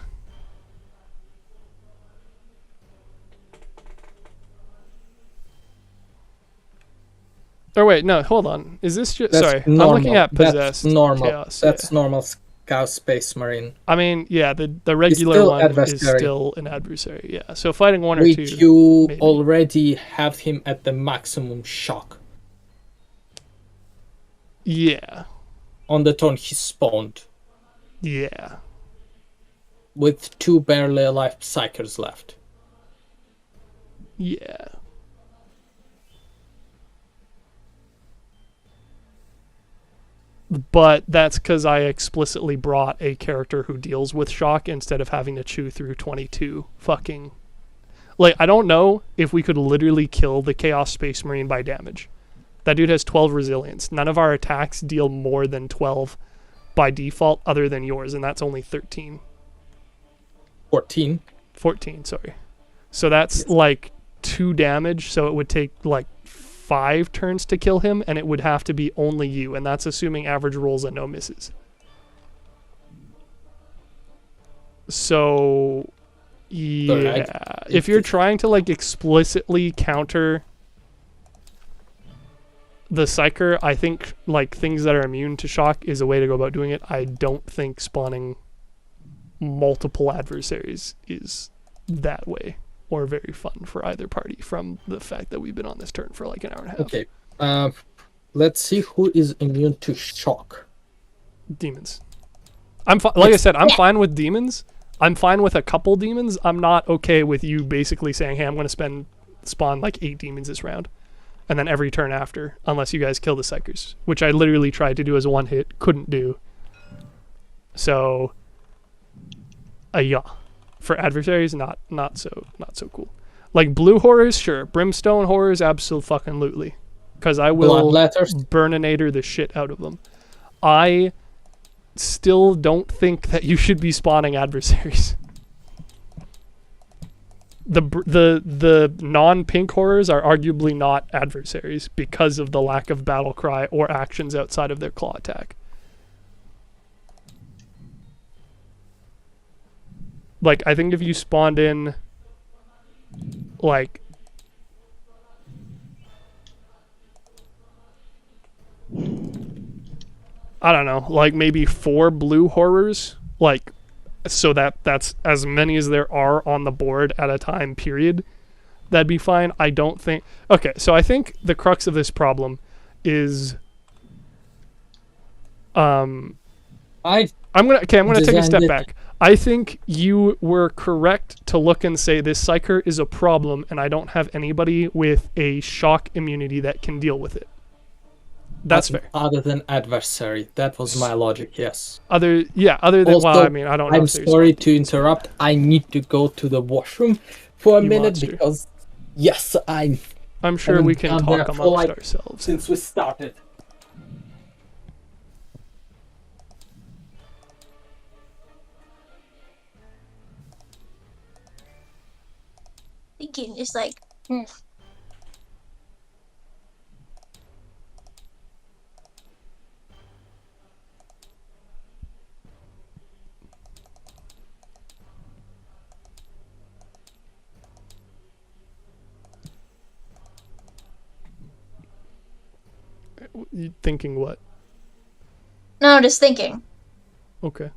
Or wait, no, hold on. Is this just... Sorry, normal. I'm looking at possessed. That's normal. Chaos. That's normal Chaos Space Marine. I mean, yeah, the regular one is still an adversary. Yeah, so fighting 1 or 2. You maybe. already have him at the maximum shock. Yeah. On the turn he spawned. Yeah. With 2 barely alive Psykers left. Yeah. But that's because I explicitly brought a character who deals with shock instead of having to chew through 22 fucking... Like, I don't know if we could literally kill the Chaos Space Marine by damage. That dude has 12 resilience. None of our attacks deal more than 12 by default other than yours, and that's only 13. 14. 14, sorry. So that's like 2 damage, so it would take like 5 turns to kill him, and it would have to be only you, and that's assuming average rolls and no misses. So, yeah. If you're trying to like explicitly counter the Psyker, I think like things that are immune to shock is a way to go about doing it. I don't think spawning multiple adversaries is that way or very fun for either party from the fact that we've been on this turn for like an hour and a half. Okay. Let's see who is immune to shock. Demons. Like I said, I'm fine with demons. I'm fine with a couple demons. I'm not okay with you basically saying, hey, I'm going to spawn like 8 demons this round. And then every turn after, unless you guys kill the Psykers, which I literally tried to do as a 1-hit, couldn't do. So, yeah. For adversaries, not so cool. Like blue horrors, sure. Brimstone horrors, absolutely. Because I will burninator the shit out of them. I still don't think that you should be spawning adversaries. The non-pink horrors are arguably not adversaries because of the lack of battle cry or actions outside of their claw attack. Like, I think if you spawned in, like, I don't know, like maybe 4 blue horrors, like, so that's as many as there are on the board at a time, period, that'd be fine. I don't think... Okay, so I think the crux of this problem is... I'm gonna take a step back. I think you were correct to look and say this Psyker is a problem and I don't have anybody with a shock immunity that can deal with it. That's fair. Other than adversary. That was my logic, yes. Other than... Also, well, I mean, I don't know. I'm sorry to interrupt. I need to go to the washroom for a minute because... Yes, I'm sure we can talk amongst ourselves. Since we started. Thinking is like... You thinking what? No, just thinking. Okay.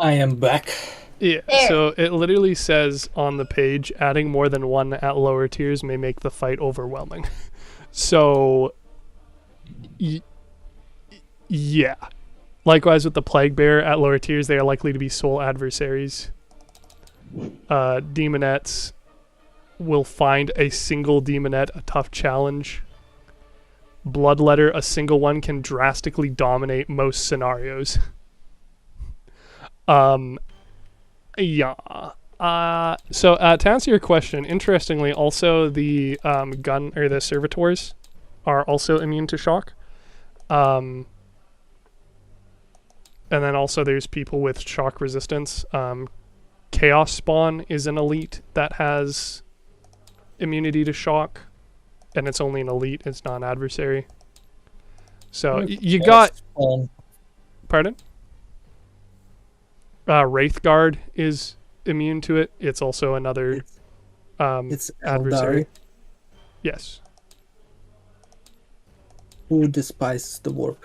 I am back. Yeah, There. so it literally says on the page, adding more than one at lower tiers may make the fight overwhelming. So, yeah. Likewise with the Plague Bear, at lower tiers, they are likely to be sole adversaries. Demonettes will find a single demonette a tough challenge. Bloodletter, a single one can drastically dominate most scenarios. Yeah. So to answer your question, interestingly, also the gun or the servitors are also immune to shock. And then also there's people with shock resistance. Chaos Spawn is an elite that has immunity to shock, and it's only an elite, it's not an adversary. So you got... Pardon? Wraithguard is immune to it. It's also another It's adversary. Eldari, Yes. who despises the warp.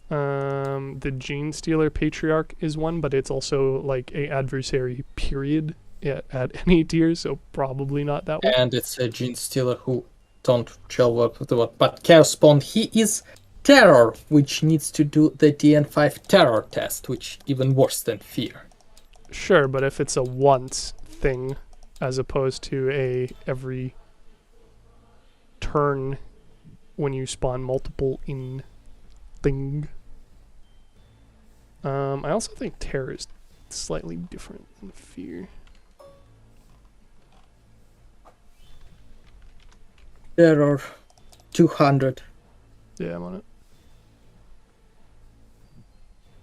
The Gene Stealer Patriarch is one, but it's also like a adversary period at any tier, so probably not that one. And it's a Gene Stealer who don't gel with the what. But Chaos Spawn, he is Terror, which needs to do the DN5 Terror test, which even worse than Fear. Sure, but if it's a once thing as opposed to a every turn when you spawn multiple in thing. I also think Terror is slightly different than Fear. Terror 200. Yeah, I'm on it.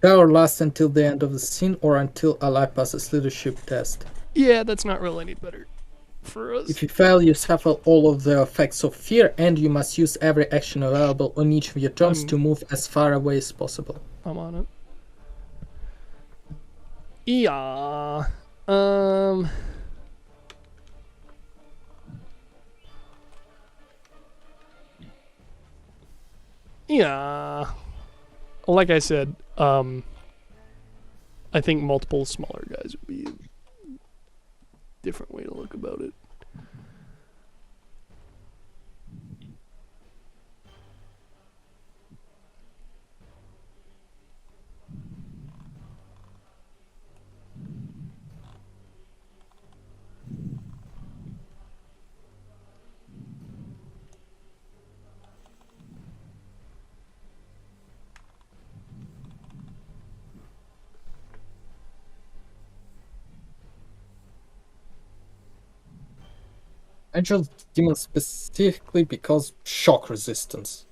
Terror lasts until the end of the scene or until ally passes leadership test. Yeah, that's not really any better for us. If you fail, you suffer all of the effects of Fear, and you must use every action available on each of your turns to move as far away as possible. I'm on it. Yeah. Yeah. Like I said, I think multiple smaller guys would be a different way to look about it. I chose Demon specifically because shock resistance.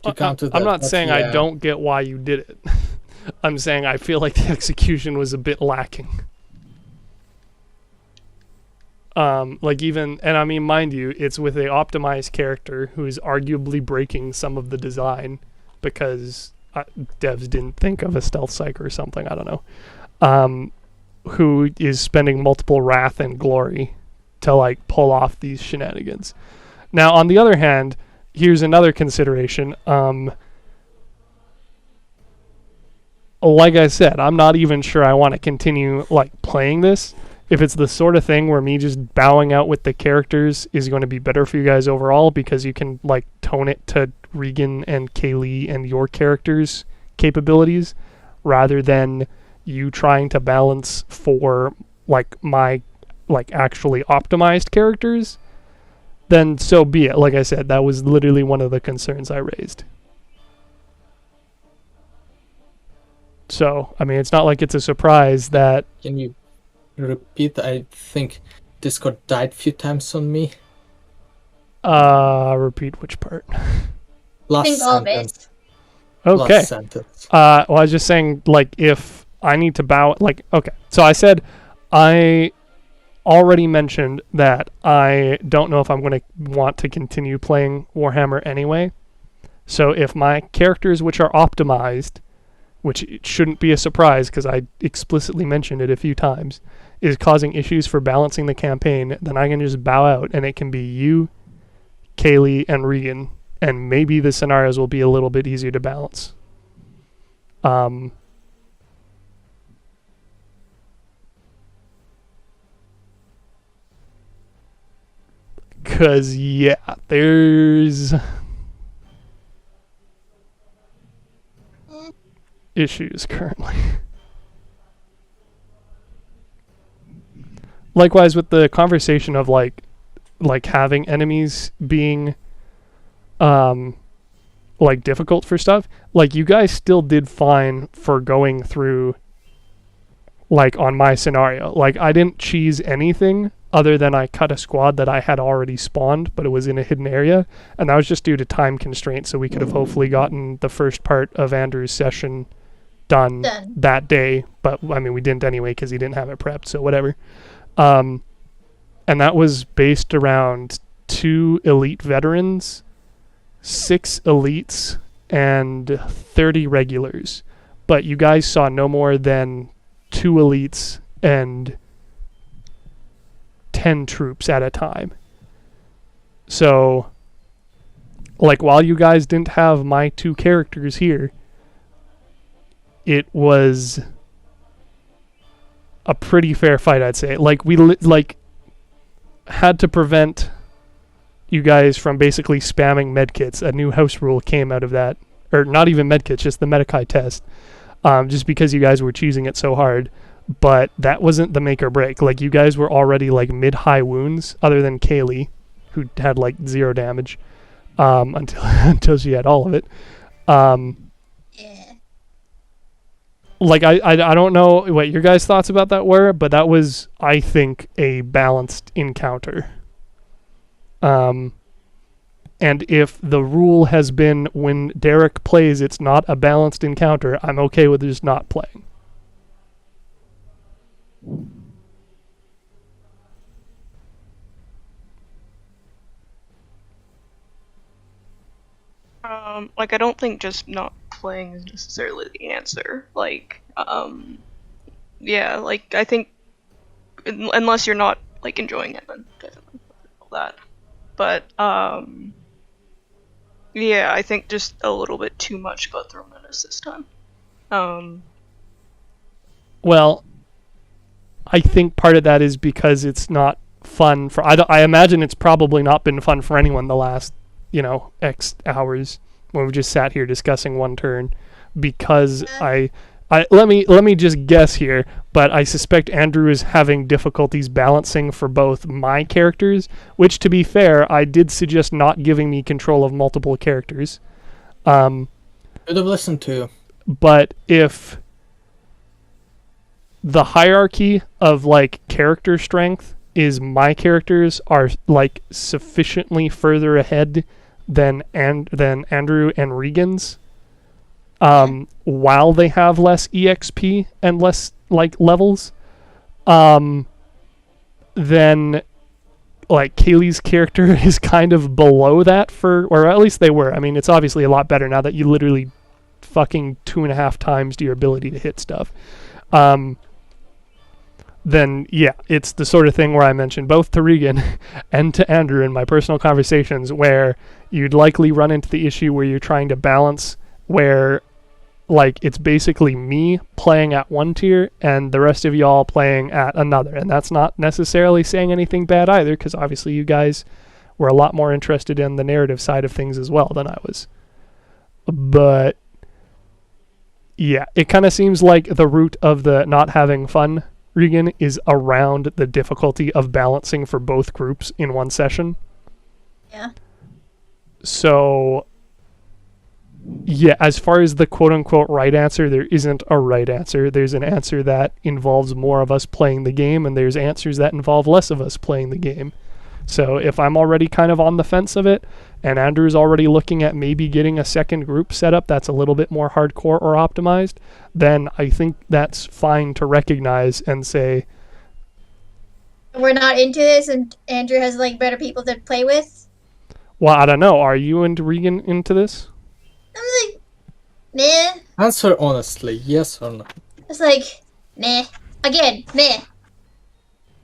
To counter that, I'm not but saying yeah. I don't get why you did it. I'm saying I feel like the execution was a bit lacking. Like even, and I mean, mind you, it's with a optimized character who is arguably breaking some of the design because devs didn't think of a stealth psych or something, I don't know. Who is spending multiple wrath and glory to like pull off these shenanigans. Now, on the other hand, here's another consideration. Like I said, I'm not even sure I want to continue like playing this. If it's the sort of thing where me just bowing out with the characters is going to be better for you guys overall because you can like tone it to Regan and Kaylee and your characters' capabilities rather than you trying to balance for like my like actually optimized characters, then so be it. Like I said, that was literally one of the concerns I raised. So, I mean, it's not like it's a surprise that... Can you repeat? I think Discord died a few times on me. Repeat which part? Last think all of it. sentence. Okay. Last sentence. Well, I was just saying, like, if I need to bow... Like, okay. So I said I already mentioned that I don't know if I'm going to want to continue playing Warhammer anyway. So if my characters, which are optimized, which it shouldn't be a surprise because I explicitly mentioned it a few times, is causing issues for balancing the campaign, then I can just bow out and it can be you, Kaylee, and Regan, and maybe the scenarios will be a little bit easier to balance. Cause yeah, there's issues currently. Likewise with the conversation of like having enemies being like difficult for stuff, like you guys still did fine for going through like on my scenario. Like I didn't cheese anything other than I cut a squad that I had already spawned, but it was in a hidden area, and that was just due to time constraints, so we could have hopefully gotten the first part of Andrew's session done that day, but I mean we didn't anyway because he didn't have it prepped, so whatever. And that was based around 2 elite veterans, 6 elites, and 30 regulars. But you guys saw no more than 2 elites and 10 troops at a time. So, like, while you guys didn't have my 2 characters here, it was a pretty fair fight, I'd say. Like, we had to prevent you guys from basically spamming medkits. A new house rule came out of that. Or not even medkits, just the Medicae test. Just because you guys were cheesing it so hard. But that wasn't the make or break. Like, you guys were already, like, mid-high wounds, other than Kaylee, who had, like, 0 damage, until she had all of it. Yeah. Like, I don't know what your guys' thoughts about that were, but that was, I think, a balanced encounter. And if the rule has been when Derek plays, it's not a balanced encounter, I'm okay with just not playing. Like, I don't think just not playing is necessarily the answer. Like, yeah, like, I think, unless you're not, like, enjoying it, then definitely all that. But, yeah, I think just a little bit too much got thrown at us this time. Well, I think part of that is because it's not fun for... I imagine it's probably not been fun for anyone the last, X hours when we've just sat here discussing one turn, because let me just guess here, but I suspect Andrew is having difficulties balancing for both my characters, which, to be fair, I did suggest not giving me control of multiple characters. Should have listened to. But if the hierarchy of, like, character strength is my characters are, like, sufficiently further ahead than Andrew and Regan's, while they have less EXP and less, like, levels, then, like, Kaylee's character is kind of below that or at least they were. I mean, it's obviously a lot better now that you literally fucking 2.5 times your ability to hit stuff. Then, yeah, it's the sort of thing where I mentioned both to Regan and to Andrew in my personal conversations, where you'd likely run into the issue where you're trying to balance where, like, it's basically me playing at one tier and the rest of y'all playing at another. And that's not necessarily saying anything bad either, because obviously you guys were a lot more interested in the narrative side of things as well than I was. But, yeah, it kind of seems like the root of the not having fun, Regan, is around the difficulty of balancing for both groups in one session. Yeah. So, yeah, as far as the quote-unquote right answer, there isn't a right answer. There's an answer that involves more of us playing the game, and there's answers that involve less of us playing the game. So if I'm already kind of on the fence of it, and Andrew's already looking at maybe getting a second group set up that's a little bit more hardcore or optimized, then I think that's fine to recognize and say, we're not into this, and Andrew has, like, better people to play with. Well, I don't know. Are you and Regan into this? I'm like, meh. Answer honestly, yes or no. It's like, meh. Again, meh.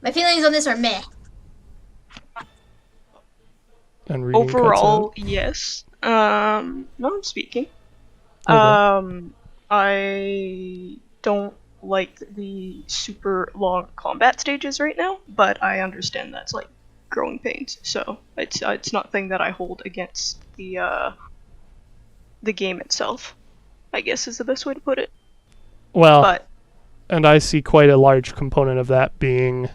My feelings on this are meh. And Regan Overall, yes. No, I'm speaking. Okay. I don't like the super long combat stages right now, but I understand that's like growing pains. So it's nothing that I hold against the game itself, I guess is the best way to put it. Well, But and I see quite a large component of that being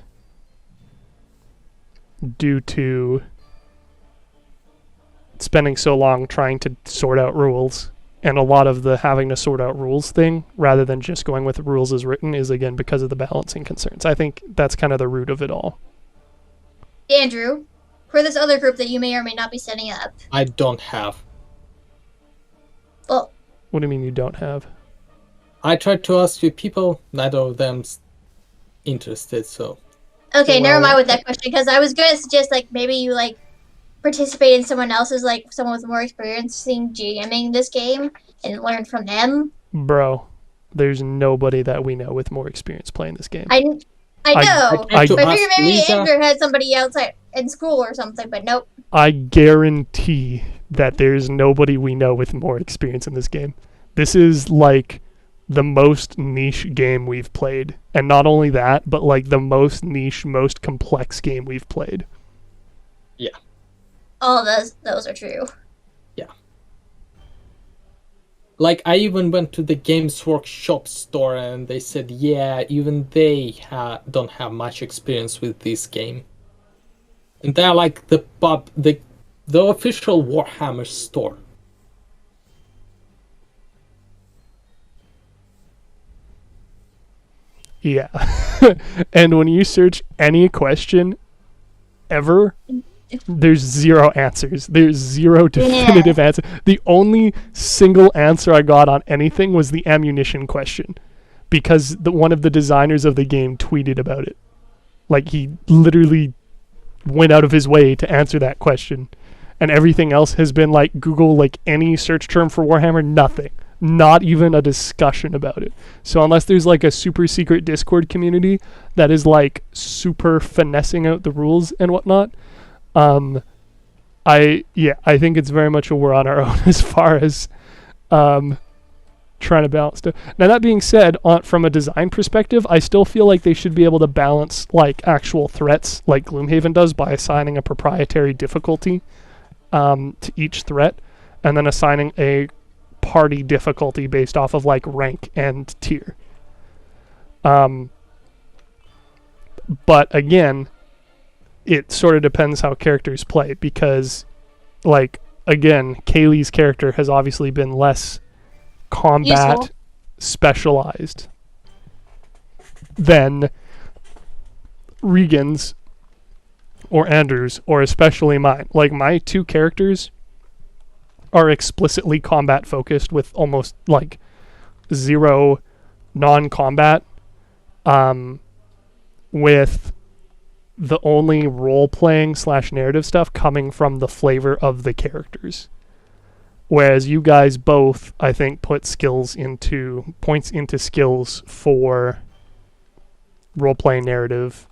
due to spending so long trying to sort out rules. And a lot of the having to sort out rules thing, rather than just going with the rules as written, is again because of the balancing concerns. I think that's kind of the root of it all. Andrew, for this other group that you may or may not be setting up. I don't have. Well, What do you mean you don't have? I tried to ask few people, neither of them's interested, so. okay, never Well- mind with that question, because I was going to suggest, like, maybe you, like, participate in someone else's, like, someone with more experience in GMing this game and learn from them. Bro, there's nobody that we know with more experience playing this game. I know. I But I figured ask maybe Lisa. Andrew had somebody outside in school or something, but nope. I guarantee that there's nobody we know with more experience in this game. This is like the most niche game we've played. And not only that, but like the most niche, most complex game we've played. All those are true. Like, I even went to the Games Workshop store and they said, yeah, even they don't have much experience with this game. And they're like the official Warhammer store. Yeah. And when you search any question ever, there's zero answers. There's zero definitive answer. The only single answer I got on anything was the ammunition question, because one of the designers of the game tweeted about it. Like, he literally went out of his way to answer that question. And everything else has been like Google, like any search term for Warhammer, nothing. Not even a discussion about it. So unless there's like a super secret Discord community that is like super finessing out the rules and whatnot, I think it's very much a we're on our own as far as trying to balance stuff. Now, that being said, from a design perspective, I still feel like they should be able to balance like actual threats like Gloomhaven does by assigning a proprietary difficulty to each threat, and then assigning a party difficulty based off of like rank and tier. But again, it sort of depends how characters play, because like, again, Kaylee's character has obviously been less combat Useful. specialized than Regan's or Andrew's, or especially mine. Like, my two characters are explicitly combat focused with almost like zero non-combat, with the only role-playing / narrative stuff coming from the flavor of the characters. Whereas you guys both, I think, put points into skills for role-playing narrative,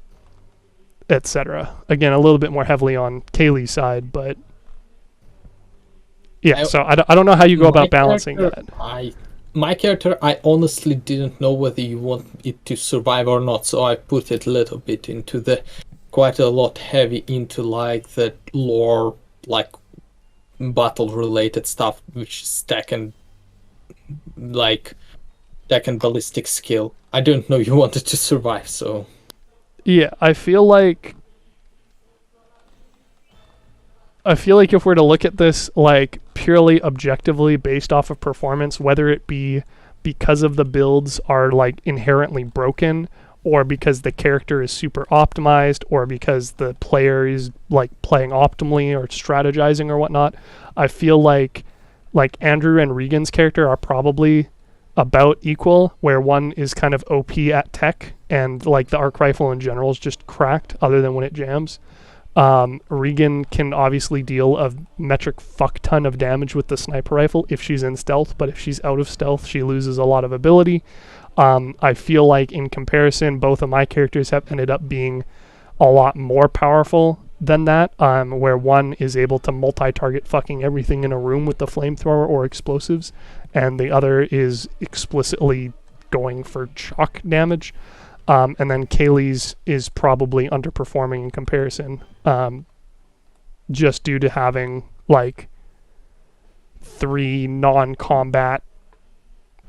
etc. Again, a little bit more heavily on Kaylee's side, but yeah. So I don't know how you go about balancing that. My character, I honestly didn't know whether you want it to survive or not, so I put it a little bit into quite a lot heavy into like the lore, like battle related stuff, which is tech and ballistic skill. I didn't know you wanted to survive, so Yeah, I feel like if we're to look at this like purely objectively based off of performance, whether it be because of the builds are like inherently broken, or because the character is super optimized, or because the player is like playing optimally or strategizing or whatnot, I feel like Andrew and Regan's character are probably about equal, where one is kind of OP at tech and like the arc rifle in general is just cracked other than when it jams. Regan can obviously deal a metric fuck ton of damage with the sniper rifle if she's in stealth, but if she's out of stealth, she loses a lot of ability. I feel like in comparison, both of my characters have ended up being a lot more powerful than that, where one is able to multi-target fucking everything in a room with the flamethrower or explosives, and the other is explicitly going for shock damage. And then Kaylee's is probably underperforming in comparison, just due to having like 3 non-combat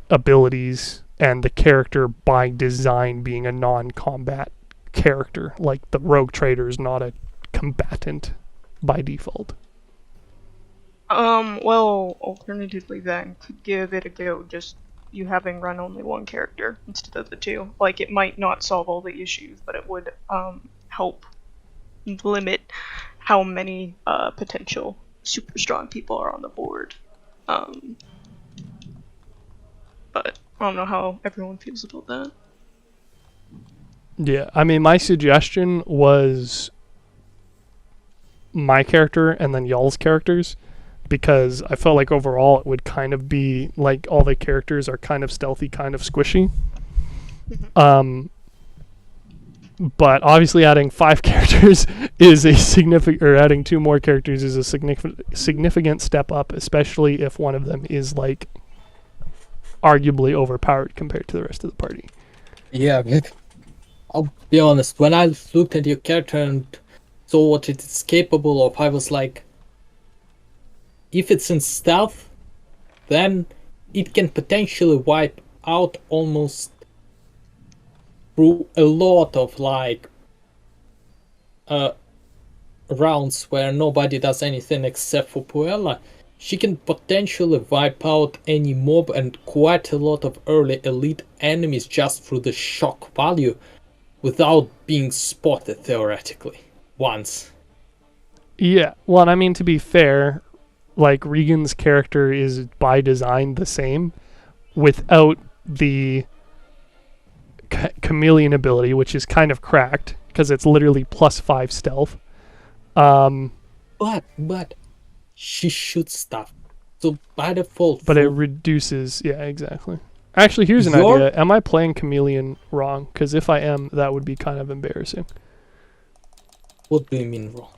abilities and the character by design being a non-combat character. Like the rogue trader is not a combatant by default. Well, alternatively then, could give it a go, just you having run only one character instead of the 2. Like, it might not solve all the issues, but it would, help limit how many, potential super strong people are on the board. But I don't know how everyone feels about that. Yeah, I mean, my suggestion was my character and then y'all's characters, because I felt like overall it would kind of be like all the characters are kind of stealthy, kind of squishy. But obviously adding 5 characters is a significant, or adding 2 more characters is a significant step up, especially if one of them is like arguably overpowered compared to the rest of the party. Yeah, I'll be honest, when I looked at your character and saw what it is capable of, I was like, if it's in stealth, then it can potentially wipe out almost through a lot of like rounds where nobody does anything except for Puella. She can potentially wipe out any mob and quite a lot of early elite enemies just through the shock value without being spotted theoretically once. Yeah, well, and I mean, to be fair, like Regan's character is by design the same without the chameleon ability, which is kind of cracked because it's literally +5 stealth. But she shoots stuff, so by default. But it reduces. Yeah, exactly. Actually, here's an idea. Am I playing chameleon wrong? Because if I am, that would be kind of embarrassing. What do you mean wrong?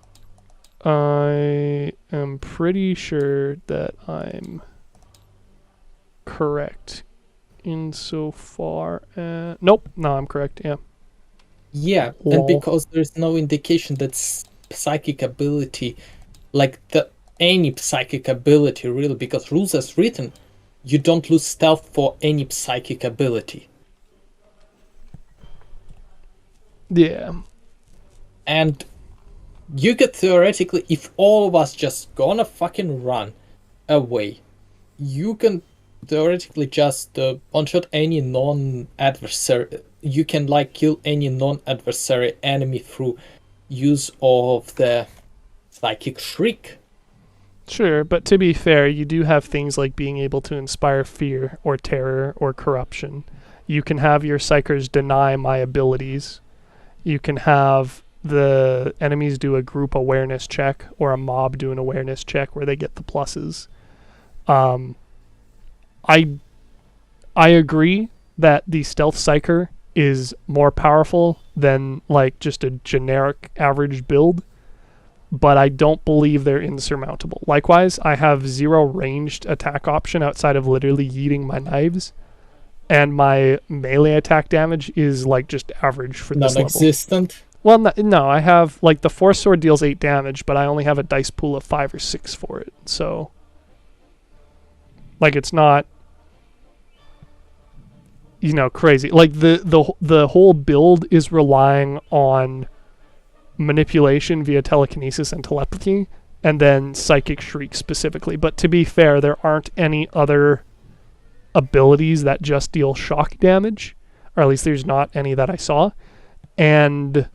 I am pretty sure that I'm correct insofar as... Nope, no, I'm correct, yeah. Yeah, Lol. and because there's no indication that psychic ability, like any psychic ability really, because rules as written, you don't lose stealth for any psychic ability. Yeah. And you could theoretically, if all of us just gonna fucking run away, you can theoretically just one-shot any non-adversary. You can like kill any non-adversary enemy through use of the psychic shriek. Sure, but to be fair, you do have things like being able to inspire fear or terror or corruption. You can have your psychers deny my abilities. You can have the enemies do a group awareness check or a mob do an awareness check where they get the pluses. I agree that the stealth psyker is more powerful than like just a generic average build, but I don't believe they're insurmountable. Likewise, I have 0 ranged attack option outside of literally yeeting my knives, and my melee attack damage is like just average for this level. Non-existent? Well, no, I have like the Force Sword deals 8 damage, but I only have a dice pool of 5 or 6 for it, so like it's not, you know, crazy. Like the whole build is relying on manipulation via telekinesis and telepathy, and then psychic shriek specifically. But to be fair, there aren't any other abilities that just deal shock damage, or at least there's not any that I saw. And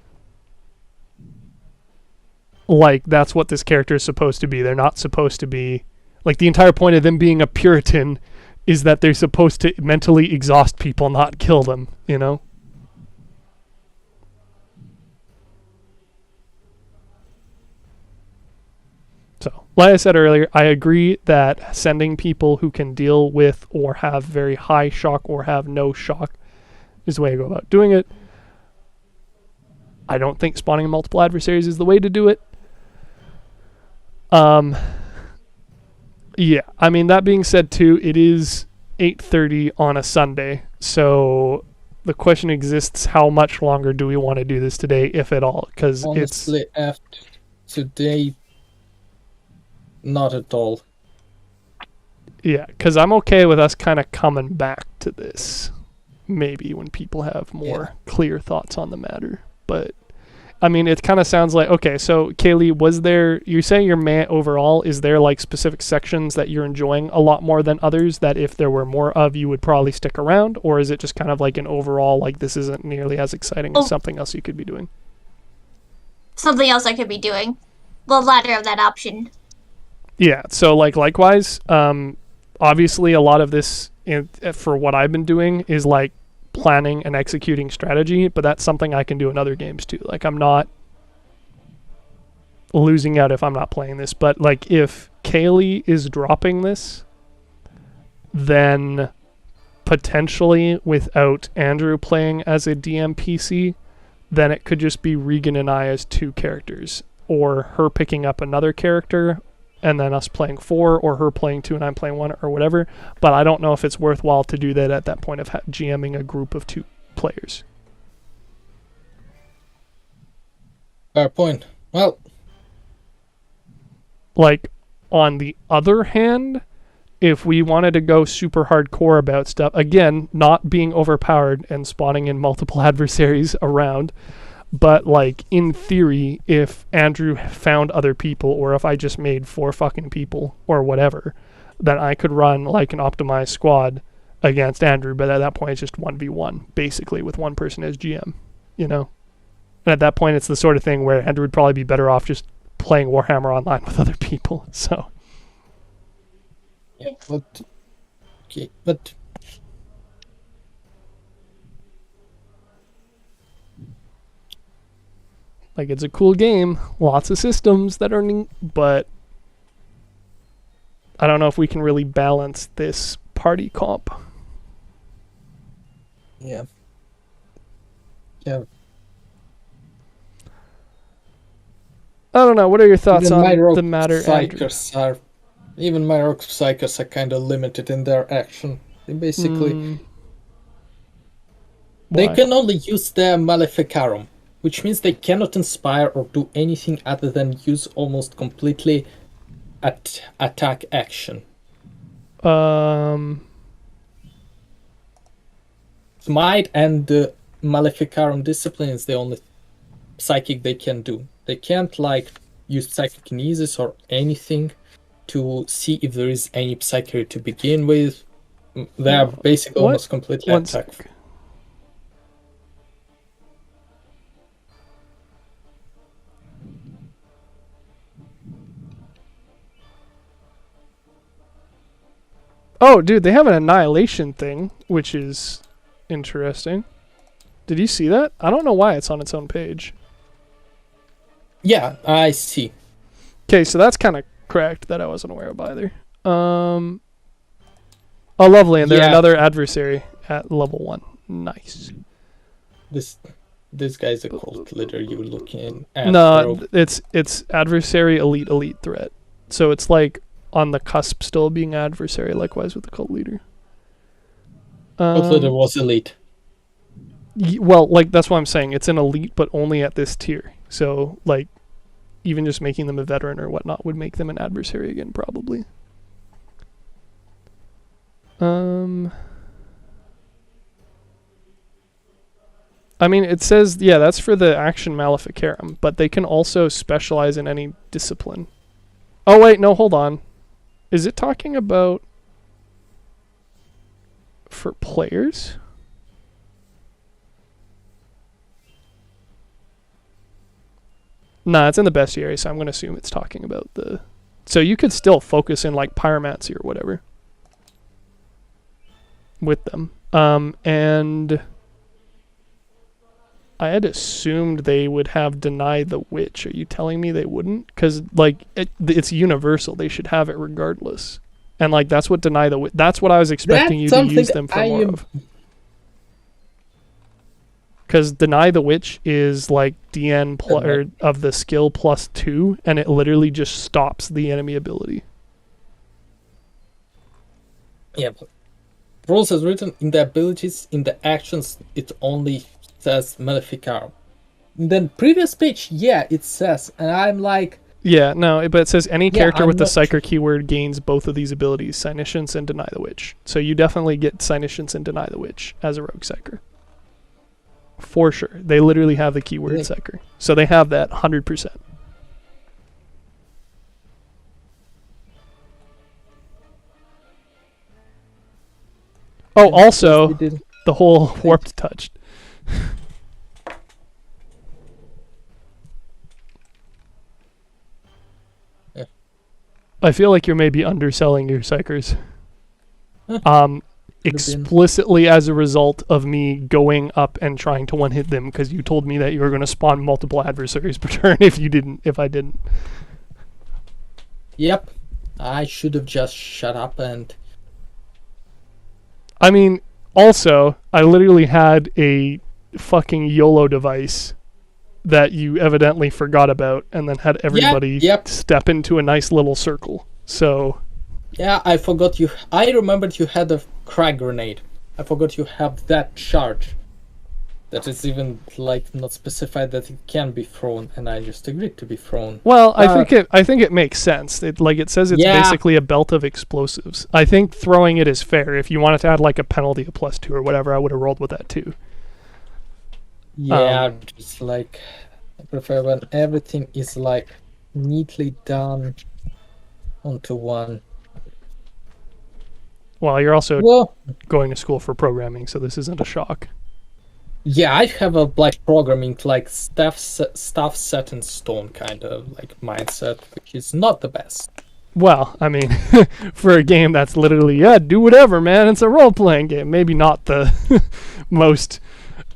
like that's what this character is supposed to be. They're not supposed to be like, the entire point of them being a Puritan is that they're supposed to mentally exhaust people, not kill them, you know? So, like I said earlier, I agree that sending people who can deal with or have very high shock or have no shock is the way to go about doing it. I don't think spawning multiple adversaries is the way to do it. Yeah, I mean, that being said too, it is 8:30 on a Sunday, so the question exists: how much longer do we want to do this today, if at all? Because it's Honestly, after today, not at all. yeah, because I'm okay with us kind of coming back to this, maybe when people have more clear thoughts on the matter. But I mean, it kind of sounds like, okay, so Kaylee, you're saying your man overall, is there like specific sections that you're enjoying a lot more than others that if there were more of, you would probably stick around? Or is it just kind of like an overall, like this isn't nearly as exciting as something else you could be doing? Something else I could be doing. The latter of that option. Yeah, so like likewise, obviously a lot of this, for what I've been doing, is like planning and executing strategy, but that's something I can do in other games too. Like, I'm not losing out if I'm not playing this, but like if Kaylee is dropping this, then potentially without Andrew playing as a DM PC, then it could just be Regan and I as 2 characters, or her picking up another character and then us playing 4, or her playing 2 and I'm playing 1, or whatever. But I don't know if it's worthwhile to do that at that point of GMing a group of 2 players. Fair point. Well, like, on the other hand, if we wanted to go super hardcore about stuff, again, not being overpowered and spawning in multiple adversaries around, but like in theory, if Andrew found other people, or if I just made 4 fucking people or whatever, then I could run like an optimized squad against Andrew. But at that point, it's just 1v1 basically with one person as GM, you know. And at that point, it's the sort of thing where Andrew would probably be better off just playing Warhammer online with other people. So yeah, but okay, but like, it's a cool game, lots of systems that are neat, but I don't know if we can really balance this party comp. Yeah. I don't know. What are your thoughts Even my on rogue the matter, Andrew? Even my rogue psychers are kind of limited in their action. They basically they Why? can only use their Maleficarum, which means they cannot inspire or do anything other than use almost completely attack action. Smite and the Maleficarum discipline is the only psychic they can do. They can't like use psychokinesis or anything to see if there is any psychic to begin with. They are basically almost completely attack. Oh, dude, they have an annihilation thing, which is interesting. Did you see that? I don't know why it's on its own page. Yeah, I see. Okay, so that's kind of correct that I wasn't aware of either. Oh, lovely, and they're another adversary at level 1. Nice. This guy's a cult leader you're looking at. No, it's adversary elite threat. So it's like on the cusp still being adversary, likewise with the cult leader. Cult leader was elite. Well, like, that's what I'm saying. It's an elite, but only at this tier. So, like, even just making them a veteran or whatnot would make them an adversary again, probably. I mean, it says, yeah, that's for the action Maleficarum, but they can also specialize in any discipline. Oh, wait, no, hold on. Is it talking about for players? Nah, it's in the bestiary, so I'm going to assume it's talking about the... So you could still focus in, like, pyromancy or whatever with them. And I had assumed they would have Deny the Witch. Are you telling me they wouldn't? Because, like, it's universal. They should have it regardless. And, like, that's what Deny the Witch... That's what I was expecting you to use them for more of. Because Deny the Witch is like DN of the skill +2, and it literally just stops the enemy ability. Yeah, but rules as written in the abilities, in the actions, it only says Malefic Arm. Then previous page, yeah, it says, and I'm like, Yeah, no, but it says any yeah, character I'm with the not sure. Psyker keyword gains both of these abilities, Psyniscience and Deny the Witch. So you definitely get Psyniscience and Deny the Witch as a rogue Psyker. For sure. They literally have the keyword Really? Psyker. So they have that 100%. Oh, Yeah, also, we didn't. the whole warped touch. Yeah. I feel like you're maybe underselling your Psykers. Been. Explicitly as a result of me going up and trying to one-hit them because you told me that you were going to spawn multiple adversaries per turn if I didn't. Yep, I should have just shut up and. I mean, also, I literally had a fucking YOLO device that you evidently forgot about and then had everybody Yep. step into a nice little circle. So, Yeah, I forgot you. I remembered you had a crack grenade. I forgot you have that charge. That is even like not specified that it can be thrown, and I just agreed to be thrown. well, I think it makes sense. It says it's Yeah. basically a belt of explosives. I think throwing it is fair. If you wanted to add like a penalty of +2 or whatever, I would have rolled with that too. Yeah, just like I prefer when everything is like neatly done onto one. Well, you're also Well, going to school for programming, so this isn't a shock. yeah, I have a like programming like stuff set in stone kind of like mindset, which is not the best. Well, I mean, for a game that's literally, do whatever, man. It's a role-playing game. Maybe not the most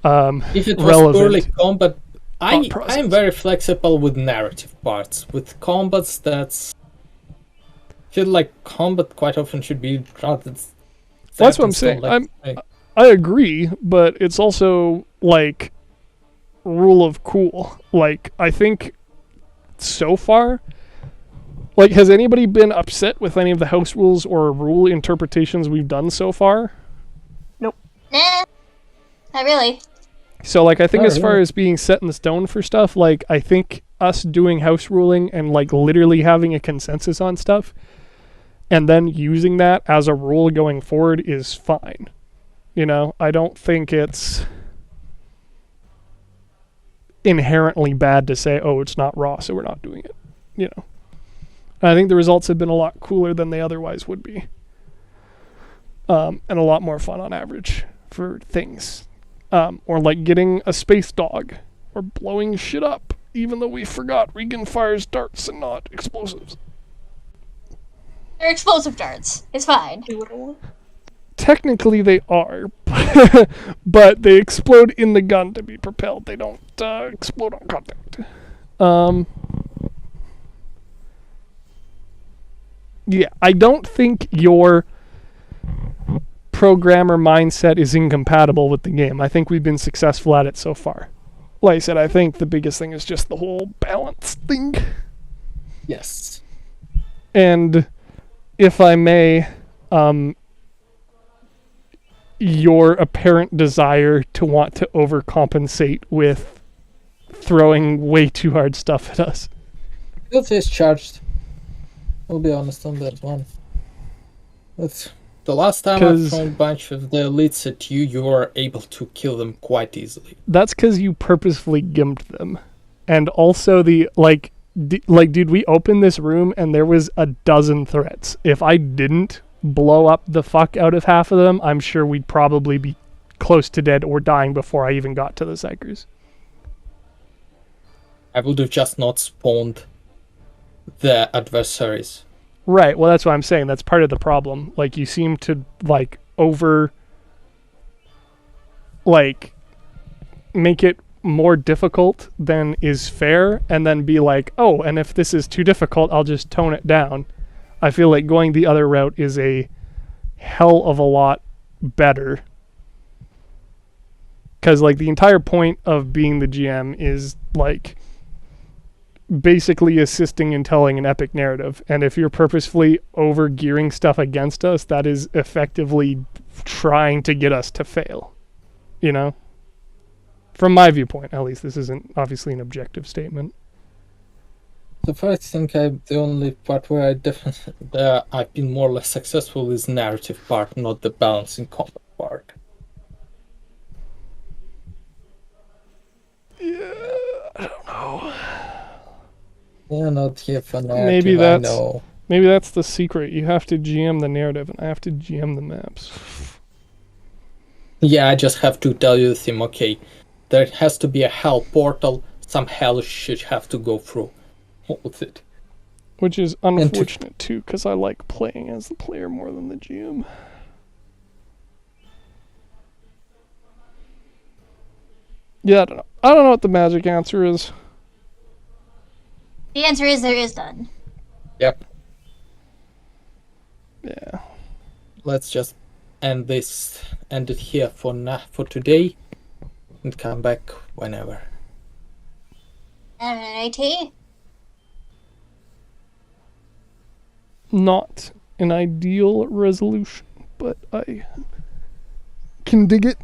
If it was relevant. purely combat, thought process. I'm very flexible with narrative parts. With combats, that's feel like combat quite often should be rather. That's what I'm saying. I agree, but it's also like rule of cool. Like, I think so far, like, has anybody been upset with any of the house rules or rule interpretations we've done so far? Nah, not really. So, like, I think Oh, as far really? as being set in stone for stuff, like, I think us doing house ruling and, like, literally having a consensus on stuff and then using that as a rule going forward is fine. You know, I don't think it's inherently bad to say, oh, it's not raw, so we're not doing it. You know, and I think the results have been a lot cooler than they otherwise would be, and a lot more fun on average for things, or like getting a space dog or blowing shit up, even though we forgot Regan fires darts and not explosives. They're explosive darts. It's fine. Technically they are, but they explode in the gun to be propelled. They don't explode on contact. Yeah, I don't think your programmer mindset is incompatible with the game. I think we've been successful at it so far. Like I said, I think the biggest thing is just the whole balance thing. Yes. And if I may, your apparent desire to want to overcompensate with throwing way too hard stuff at us. It is charged. I'll be honest on that one. But the last time I 'Cause- thrown a bunch of the elites at you, you were able to kill them quite easily. That's because you purposefully gimped them. And also the, like, dude, we opened this room and there was a dozen threats. If I didn't blow up the fuck out of half of them, I'm sure we'd probably be close to dead or dying before I even got to the Psykers. I would have just not spawned the adversaries. Right, well, that's what I'm saying. That's part of the problem. Like, you seem to, like, make it more difficult than is fair, and then be like, oh, and if this is too difficult, I'll just tone it down. I feel like going the other route is a hell of a lot better. Because, like, the entire point of being the GM is, like, basically assisting in telling an epic narrative. And if you're purposefully over gearing stuff against us, that is effectively trying to get us to fail. You know? From my viewpoint, at least. This isn't obviously an objective statement. The first thing, the only part where I definitely I've been more or less successful is narrative part, not the balancing combat part. Yeah, I don't know. Yeah, not here for narrative. I know. Maybe that's the secret. You have to GM the narrative, and I have to GM the maps. Yeah, I just have to tell you the theme. Okay, there has to be a hell portal. Some hell should have to go through. With it. Which is unfortunate too, because I like playing as the player more than the GM. Yeah, I don't know. I don't know what the magic answer is. The answer is there is none. Yep. Yeah. Let's just end it here for today, and come back whenever. Alrighty. Not an ideal resolution, but I can dig it.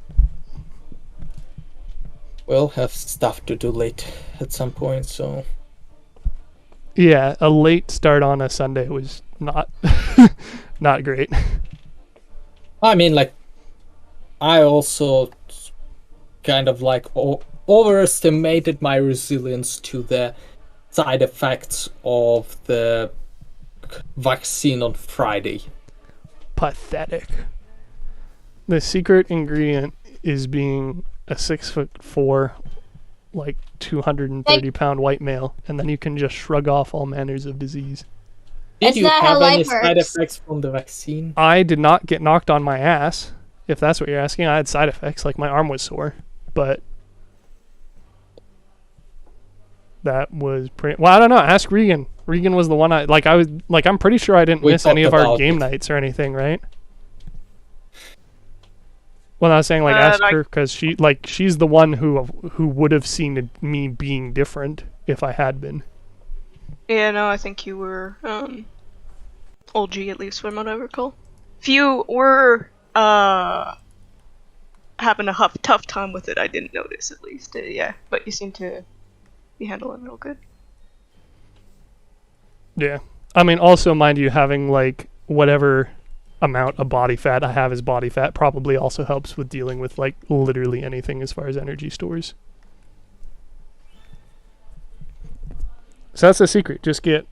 We'll have stuff to do late at some point, so... Yeah, a late start on a Sunday was not not great. I mean, like, I also kind of like overestimated my resilience to the side effects of the vaccine on Friday. Pathetic. The secret ingredient is being a 6'4", like 230-pound white male, and then you can just shrug off all manners of disease. Did you have any side effects from the vaccine? I did not get knocked on my ass, if that's what you're asking. I had side effects, like my arm was sore, but that was pretty... Well, I don't know. Ask Regan. Regan was the one I'm pretty sure I didn't miss any of our game nights or anything, right? Well, I was saying, like, ask her, because she's the one who would have seen me being different if I had been. Yeah, no, I think you were, OG, at least from what I recall. If you were, having a tough time with it, I didn't notice, at least. Yeah, but you seem to be handling it real good. Yeah. I mean, also, mind you, having, like, whatever amount of body fat I have as body fat probably also helps with dealing with, like, literally anything as far as energy stores. So that's the secret. Just get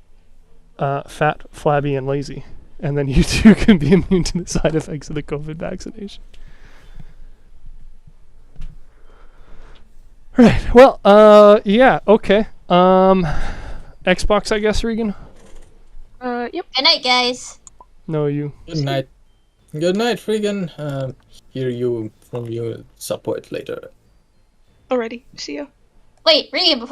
fat, flabby, and lazy. And then you too can be immune to the side effects of the COVID vaccination. Right. Well, yeah, okay. Xbox, I guess, Regan? Yep. Good night, guys. No, you. Good night. Good night, Regan. Hear you from your support later. Alrighty, see ya. Wait, Regan, before